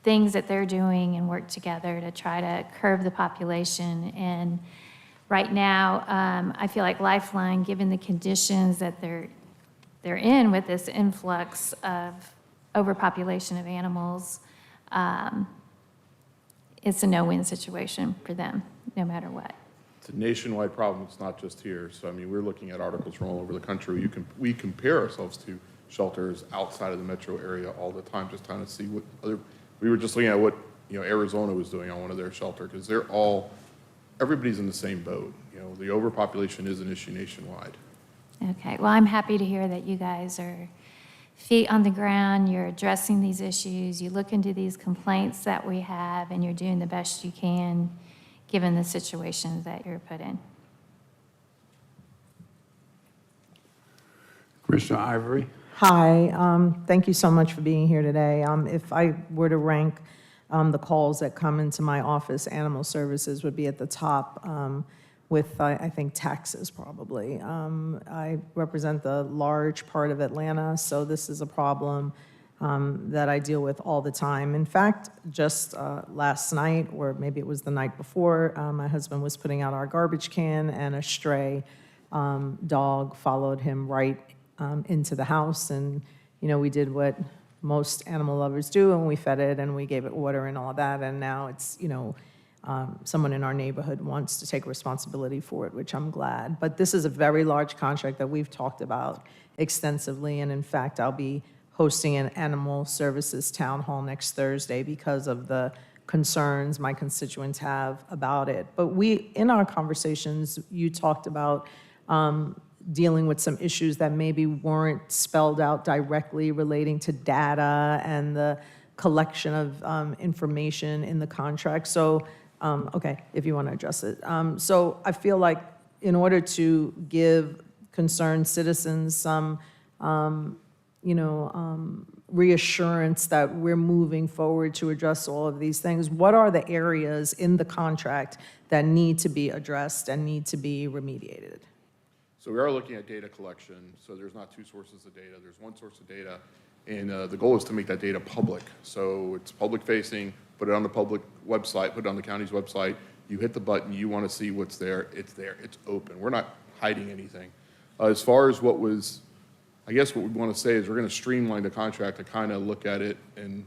things that they're doing and work together to try to curb the population. And right now, I feel like Lifeline, given the conditions that they're in with this influx of overpopulation of animals, it's a no-win situation for them, no matter what. It's a nationwide problem. It's not just here. So, I mean, we're looking at articles from all over the country. We compare ourselves to shelters outside of the metro area all the time, just trying to see what other, we were just looking at what, you know, Arizona was doing on one of their shelters, because everybody's in the same boat. You know, the overpopulation is an issue nationwide. Okay, well, I'm happy to hear that you guys are feet on the ground, you're addressing these issues, you look into these complaints that we have, and you're doing the best you can given the situations that you're put in. Commissioner Ivory. Hi, thank you so much for being here today. If I were to rank the calls that come into my office, animal services would be at the top, with, I think, taxes probably. I represent the large part of Atlanta, so this is a problem that I deal with all the time. In fact, just last night, or maybe it was the night before, my husband was putting out our garbage can, and a stray dog followed him right into the house. And, you know, we did what most animal lovers do, and we fed it, and we gave it water and all that, and now it's, you know, someone in our neighborhood wants to take responsibility for it, which I'm glad. But this is a very large contract that we've talked about extensively, and in fact, I'll be hosting an animal services town hall next Thursday because of the concerns my constituents have about it. But in our conversations, you talked about dealing with some issues that maybe weren't spelled out directly relating to data and the collection of information in the contract. So, okay, if you want to address it. So I feel like in order to give concerned citizens some, reassurance that we're moving forward to address all of these things, what are the areas in the contract that need to be addressed and need to be remediated? So we are looking at data collection. So there's not two sources of data. There's one source of data. And the goal is to make that data public. So it's public facing, put it on the public website, put it on the county's website. You hit the button, you want to see what's there, it's open. We're not hiding anything. As far as I guess what we want to say is we're going to streamline the contract to kind of look at it and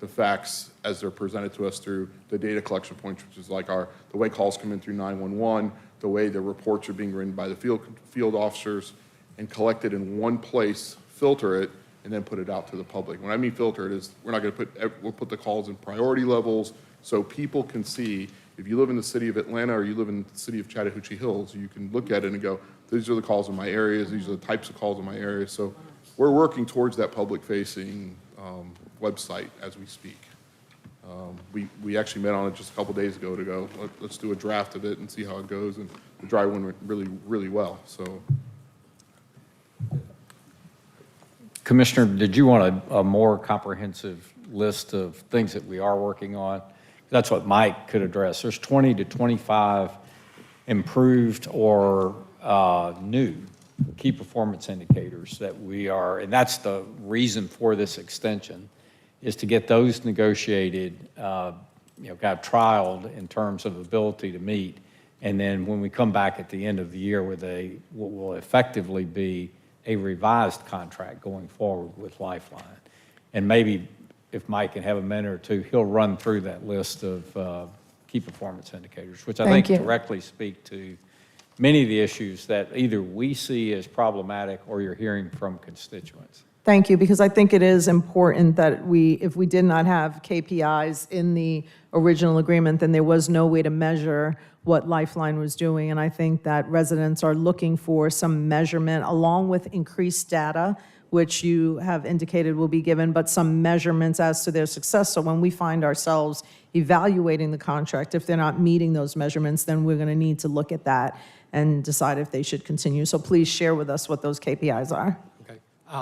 the facts as they're presented to us through the data collection points, which is like the way calls come in through 911, the way the reports are being written by the field officers, and collected in one place, filter it, and then put it out to the public. When I mean filter it is, we're not going to we'll put the calls in priority levels so people can see, if you live in the city of Atlanta or you live in the city of Chattahoochee Hills, you can look at it and go, these are the calls in my areas, these are the types of calls in my area. So we're working towards that public-facing website as we speak. We actually met on it just a couple days ago to go, let's do a draft of it and see how it goes, and the dry one went really, really well, so. Commissioner, did you want a more comprehensive list of things that we are working on? That's what Mike could address. There's 20 to 25 improved or new key performance indicators that we are, and that's the reason for this extension, is to get those negotiated, kind of trialed in terms of ability to meet. And then when we come back at the end of the year with what will effectively be a revised contract going forward with Lifeline. And maybe if Mike can have a minute or two, he'll run through that list of key performance indicators, which I think directly speak to many of the issues that either we see as problematic or you're hearing from constituents. Thank you, because I think it is important that if we did not have KPIs in the original agreement, then there was no way to measure what Lifeline was doing. And I think that residents are looking for some measurement along with increased data, which you have indicated will be given, but some measurements as to their success. So when we find ourselves evaluating the contract, if they're not meeting those measurements, then we're going to need to look at that and decide if they should continue. So please share with us what those KPIs are.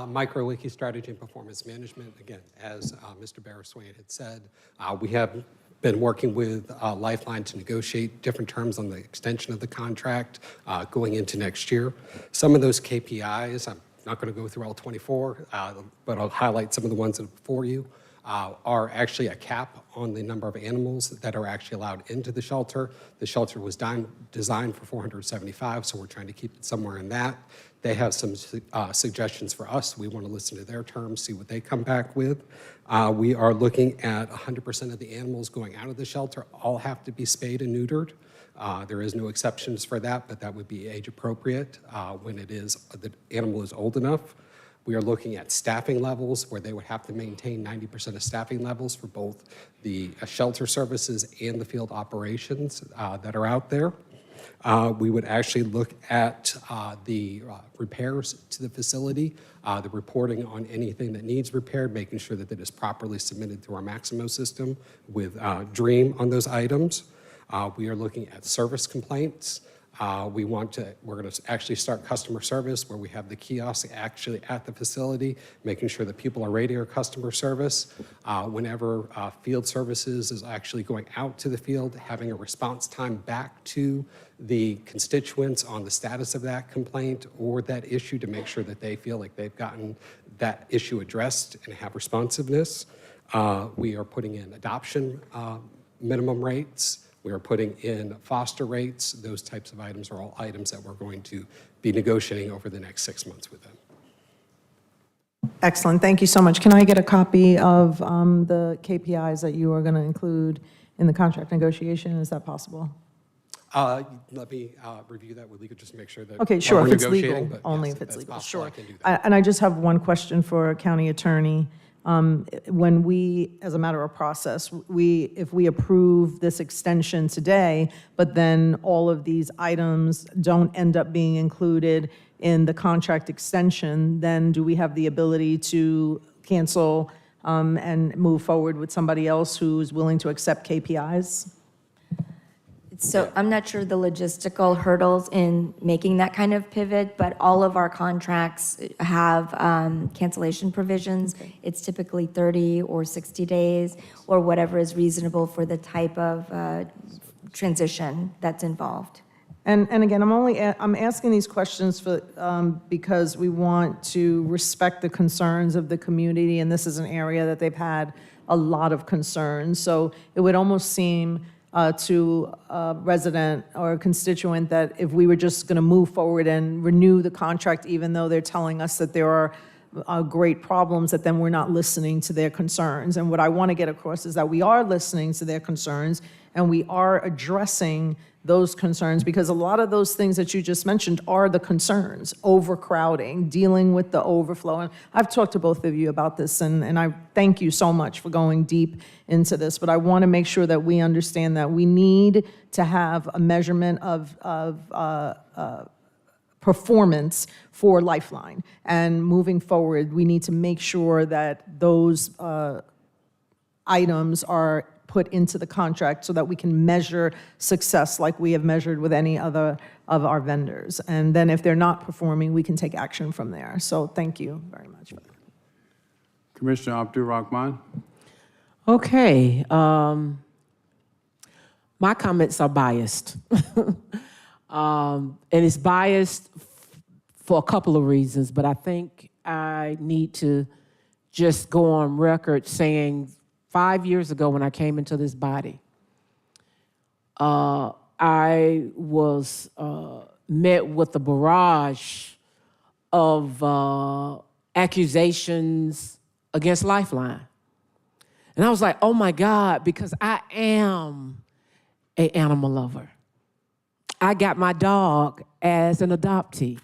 Micro-wiki strategy and performance management. Again, as Mr. Barraswain had said, we have been working with Lifeline to negotiate different terms on the extension of the contract going into next year. Some of those KPIs, I'm not going to go through all 24, but I'll highlight some of the ones that are before you, are actually a cap on the number of animals that are actually allowed into the shelter. The shelter was designed for 475, so we're trying to keep it somewhere in that. They have some suggestions for us. We want to listen to their terms, see what they come back with. We are looking at 100% of the animals going out of the shelter all have to be spayed and neutered. There is no exceptions for that, but that would be age appropriate when the animal is old enough. We are looking at staffing levels where they would have to maintain 90% of staffing levels for both the shelter services and the field operations that are out there. We would actually look at the repairs to the facility, the reporting on anything that needs repaired, making sure that it is properly submitted through our Maximo system with DREAM on those items. We are looking at service complaints. We're going to actually start customer service where we have the kiosk actually at the facility, making sure that people are ready for customer service. Whenever field services is actually going out to the field, having a response time back to the constituents on the status of that complaint or that issue to make sure that they feel like they've gotten that issue addressed and have responsiveness. We are putting in adoption minimum rates. We are putting in foster rates. Those types of items are all items that we're going to be negotiating over the next 6 months with them. Excellent. Thank you so much. Can I get a copy of the KPIs that you are going to include in the contract negotiation? Is that possible? Let me review that with legal just to make sure that Okay, sure. we're If it's negotiating, legal, but only yes, if it's that's legal. possible, Sure. I can do that. And I just have one question for County Attorney. When we, as a matter of process, if we approve this extension today, but then all of these items don't end up being included in the contract extension, then do we have the ability to cancel and move forward with somebody else who's willing to accept KPIs? So I'm not sure the logistical hurdles in making that kind of pivot, but all of our contracts have cancellation provisions. It's typically 30 or 60 days or whatever is reasonable for the type of transition that's involved. And again, I'm asking these questions because we want to respect the concerns of the community, and this is an area that they've had a lot of concerns. So it would almost seem to a resident or a constituent that if we were just going to move forward and renew the contract, even though they're telling us that there are great problems, that then we're not listening to their concerns. And what I want to get across is that we are listening to their concerns and we are addressing those concerns, because a lot of those things that you just mentioned are the concerns: overcrowding, dealing with the overflow. And I've talked to both of you about this, and I thank you so much for going deep into this, but I want to make sure that we understand that we need to have a measurement of performance for Lifeline. And moving forward, we need to make sure that those items are put into the contract so that we can measure success like we have measured with any other of our vendors. And then if they're not performing, we can take action from there. So thank you very much for that. Commissioner Abdul Rahman. Okay. My comments are biased. And it's biased for a couple of reasons, but I think I need to just go on record saying 5 years ago when I came into this body, I was met with a barrage of accusations against Lifeline. And I was like, oh my God, because I am an animal lover. I got my dog as an adoptee.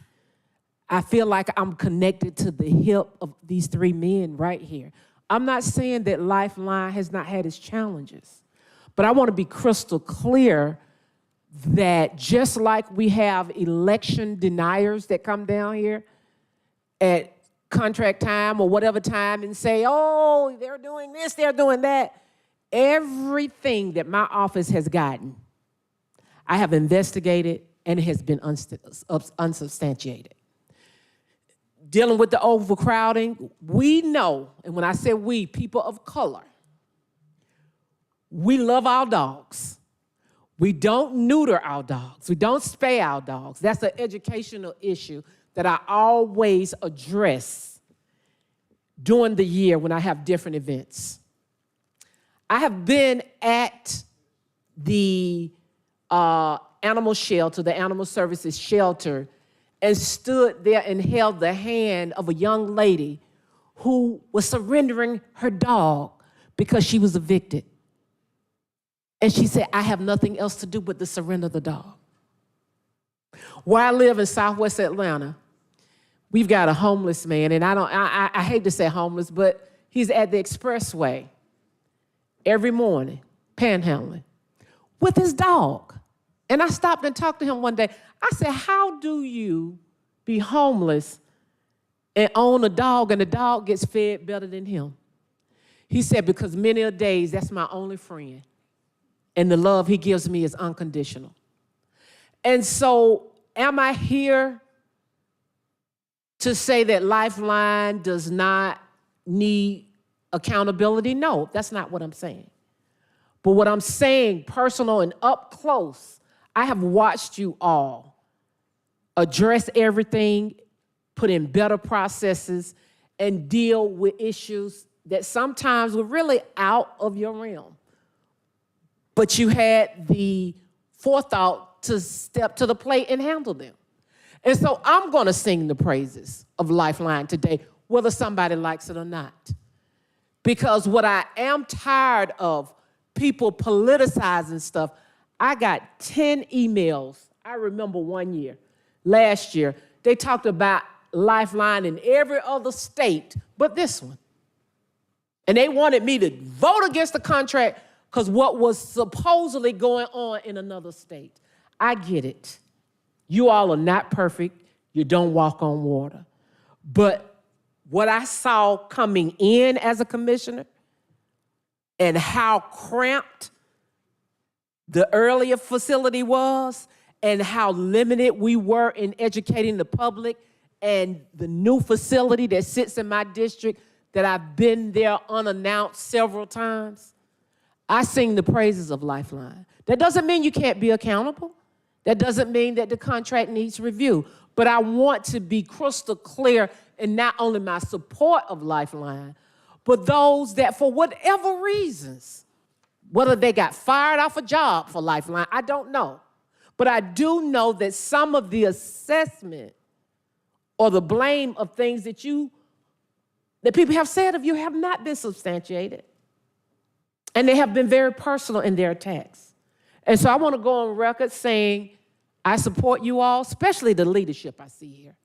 I feel like I'm connected to the hip of these three men right here. I'm not saying that Lifeline has not had its challenges, but I want to be crystal clear that just like we have election deniers that come down here at contract time or whatever time and say, oh, they're doing this, they're doing that, everything that my office has gotten, I have investigated and it has been unsubstantiated. Dealing with the overcrowding, we know, and when I say we, people of color, we love our dogs. We don't neuter our dogs. We don't spay our dogs. That's an educational issue that I always address during the year when I have different events. I have been at the animal shelter, the animal services shelter, and stood there and held the hand of a young lady who was surrendering her dog because she was evicted. And she said, I have nothing else to do but to surrender the dog. Where I live in Southwest Atlanta, we've got a homeless man, and I hate to say homeless, but he's at the expressway every morning, panhandling, with his dog. And I stopped and talked to him one day. I said, how do you be homeless and own a dog and the dog gets fed better than him? He said, because many a days, that's my only friend. And the love he gives me is unconditional. And so am I here to say that Lifeline does not need accountability? No, that's not what I'm saying. But what I'm saying, personal and up close, I have watched you all address everything, put in better processes, and deal with issues that sometimes were really out of your realm. But you had the forethought to step to the plate and handle them. And so I'm going to sing the praises of Lifeline today, whether somebody likes it or not. Because what I am tired of, people politicizing stuff. I got 10 emails. I remember one year, last year, they talked about Lifeline in every other state but this one. And they wanted me to vote against the contract because what was supposedly going on in another state. I get it. You all are not perfect. You don't walk on water. But what I saw coming in as a commissioner and how cramped the earlier facility was and how limited we were in educating the public, and the new facility that sits in my district that I've been there unannounced several times, I sing the praises of Lifeline. That doesn't mean you can't be accountable. That doesn't mean that the contract needs review. But I want to be crystal clear in not only my support of Lifeline, but those that for whatever reasons, whether they got fired off a job for Lifeline, I don't know. But I do know that some of the assessment or the blame of things that you that people have said of you have not been substantiated. And they have been very personal in their attacks. And so I want to go on record saying I support you all, especially the leadership I see here.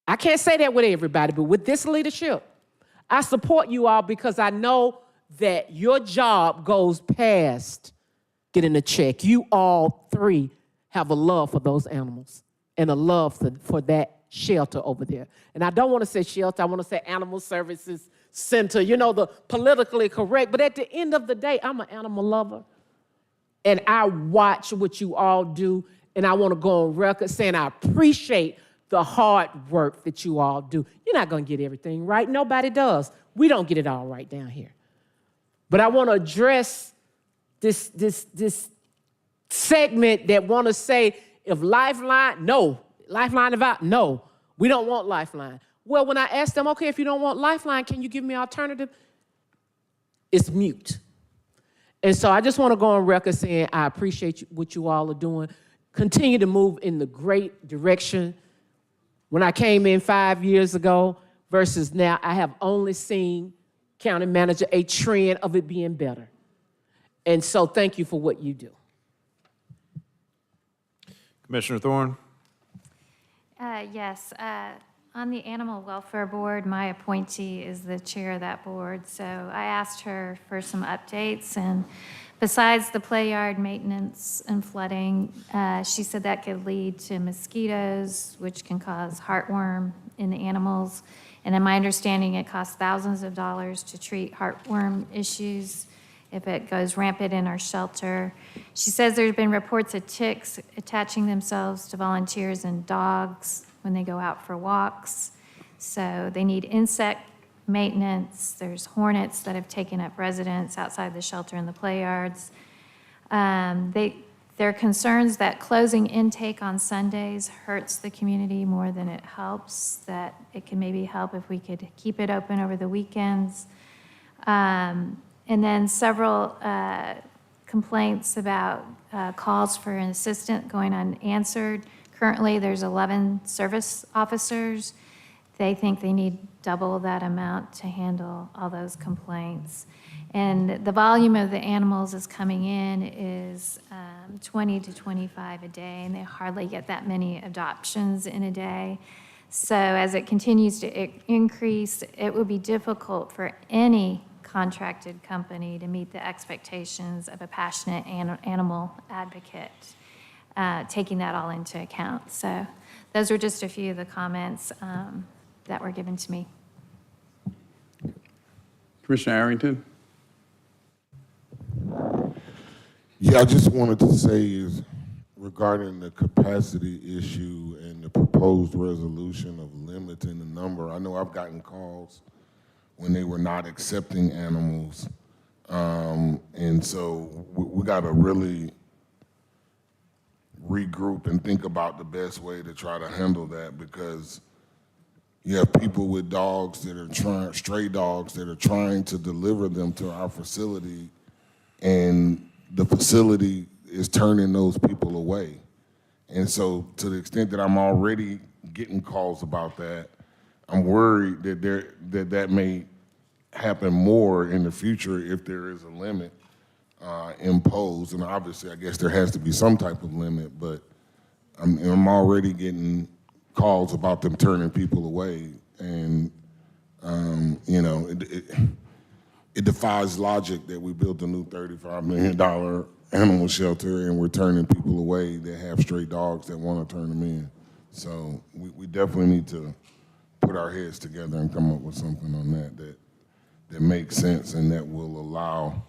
I can't say that with everybody, but with this leadership, I support you all because I know that your job goes past getting a check. You all three have a love for those animals and a love for that shelter over there. And I don't want to say shelter, I want to say animal services center, you know, the politically correct. But at the end of the day, I'm an animal lover. And I watch what you all do, and I want to go on record saying I appreciate the hard work that you all do. You're not going to get everything right. Nobody does. We don't get it all right down here. But I want to address this segment that want to say, if Lifeline, no. Lifeline about, no. We don't want Lifeline. Well, when I ask them, okay, if you don't want Lifeline, can you give me an alternative? It's mute. And so I just want to go on record saying I appreciate what you all are doing. Continue to move in the great direction. When I came in 5 years ago versus now, I have only seen, County Manager, a trend of it being better. And so thank you for what you do. Commissioner Thorne? Yes. On the Animal Welfare Board, my appointee is the chair of that board. So I asked her for some updates. And besides the play yard maintenance and flooding, she said that could lead to mosquitoes, which can cause heartworm in the animals. And in my understanding, it costs thousands of dollars to treat heartworm issues if it goes rampant in our shelter. She says there's been reports of ticks attaching themselves to volunteers and dogs when they go out for walks. So they need insect maintenance. There's hornets that have taken up residence outside the shelter and the play yards. There are concerns that closing intake on Sundays hurts the community more than it helps, that it can maybe help if we could keep it open over the weekends. And then several complaints about calls for an assistant going unanswered. Currently, there's 11 service officers. They think they need double that amount to handle all those complaints. And the volume of the animals that's coming in is 20 to 25 a day, and they hardly get that many adoptions in a day. So as it continues to increase, it will be difficult for any contracted company to meet the expectations of a passionate animal advocate, taking that all into account. So those are just a few of the comments that were given to me. Commissioner Arrington? Yeah, I just wanted to say is regarding the capacity issue and the proposed resolution of limiting the number. I know I've gotten calls when they were not accepting animals. And so we got to really regroup and think about the best way to try to handle that, because you have people with dogs that are stray dogs that are trying to deliver them to our facility, and the facility is turning those people away. And so to the extent that I'm already getting calls about that, I'm worried that that may happen more in the future if there is a limit imposed. And obviously, I guess there has to be some type of limit, but I'm already getting calls about them turning people away. And, you know, it defies logic that we built a new $35 million animal shelter and we're turning people away that have stray dogs that want to turn them in. So we definitely need to put our heads together and come up with something on that makes sense and that will allow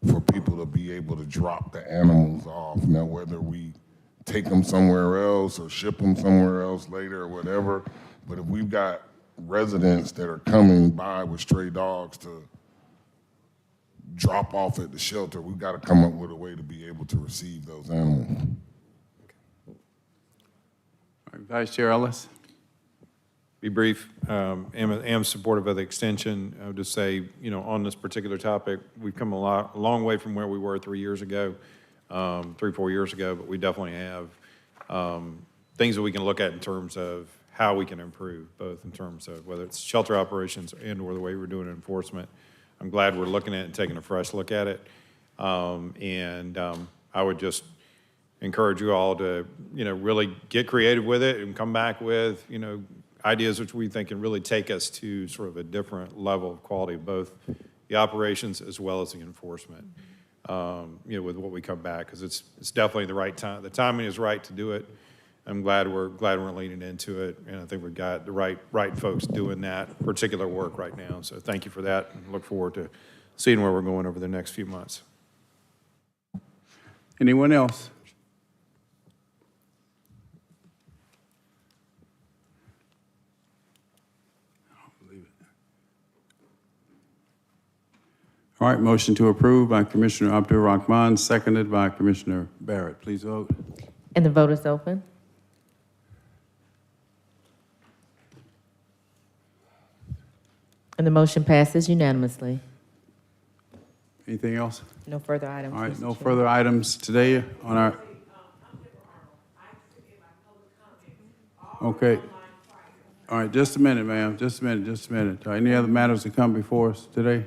for people to be able to drop the animals off. Now, whether we take them somewhere else or ship them somewhere else later or whatever, but if we've got residents that are coming by with stray dogs to drop off at the shelter, we've got to come up with a way to be able to receive those animals. All right, Vice Chair Ellis? Be brief. Am supportive of the extension. I would just say, you know, on this particular topic, we've come a long way from where we were 3 years ago, 3-4 years ago, but we definitely have things that we can look at in terms of how we can improve, both in terms of whether it's shelter operations and/or the way we're doing enforcement. I'm glad we're looking at it and taking a fresh look at it. I would just encourage you all to, really get creative with it and come back with, ideas which we think can really take us to sort of a different level of quality, both the operations as well as the enforcement, with what we come back, because it's definitely the right time. The timing is right to do it. I'm glad we're leaning into it, and I think we've got the right folks doing that particular work right now. So thank you for that, and look forward to seeing where we're going over the next few months. Anyone else? All right, motion to approve by Commissioner Abdul Rahman, seconded by Commissioner Barrett. Please vote. And the vote is open. And the motion passes unanimously. Anything else? No further items. All right, Mr. no Chair. further items today on our... Okay. All right, just a minute, ma'am, just a minute. Any other matters that come before us today?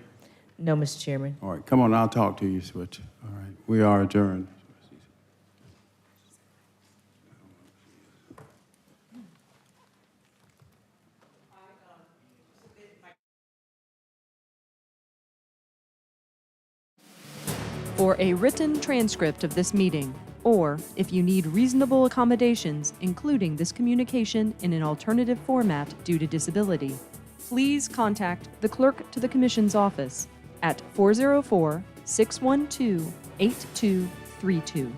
No, Mr. Chairman. All right, come on, I'll talk to you, Switch. All right, we are adjourned. For a written transcript of this meeting, or if you need reasonable accommodations, including this communication in an alternative format due to disability, please contact the Clerk to the Commission's office at 404-612-8232.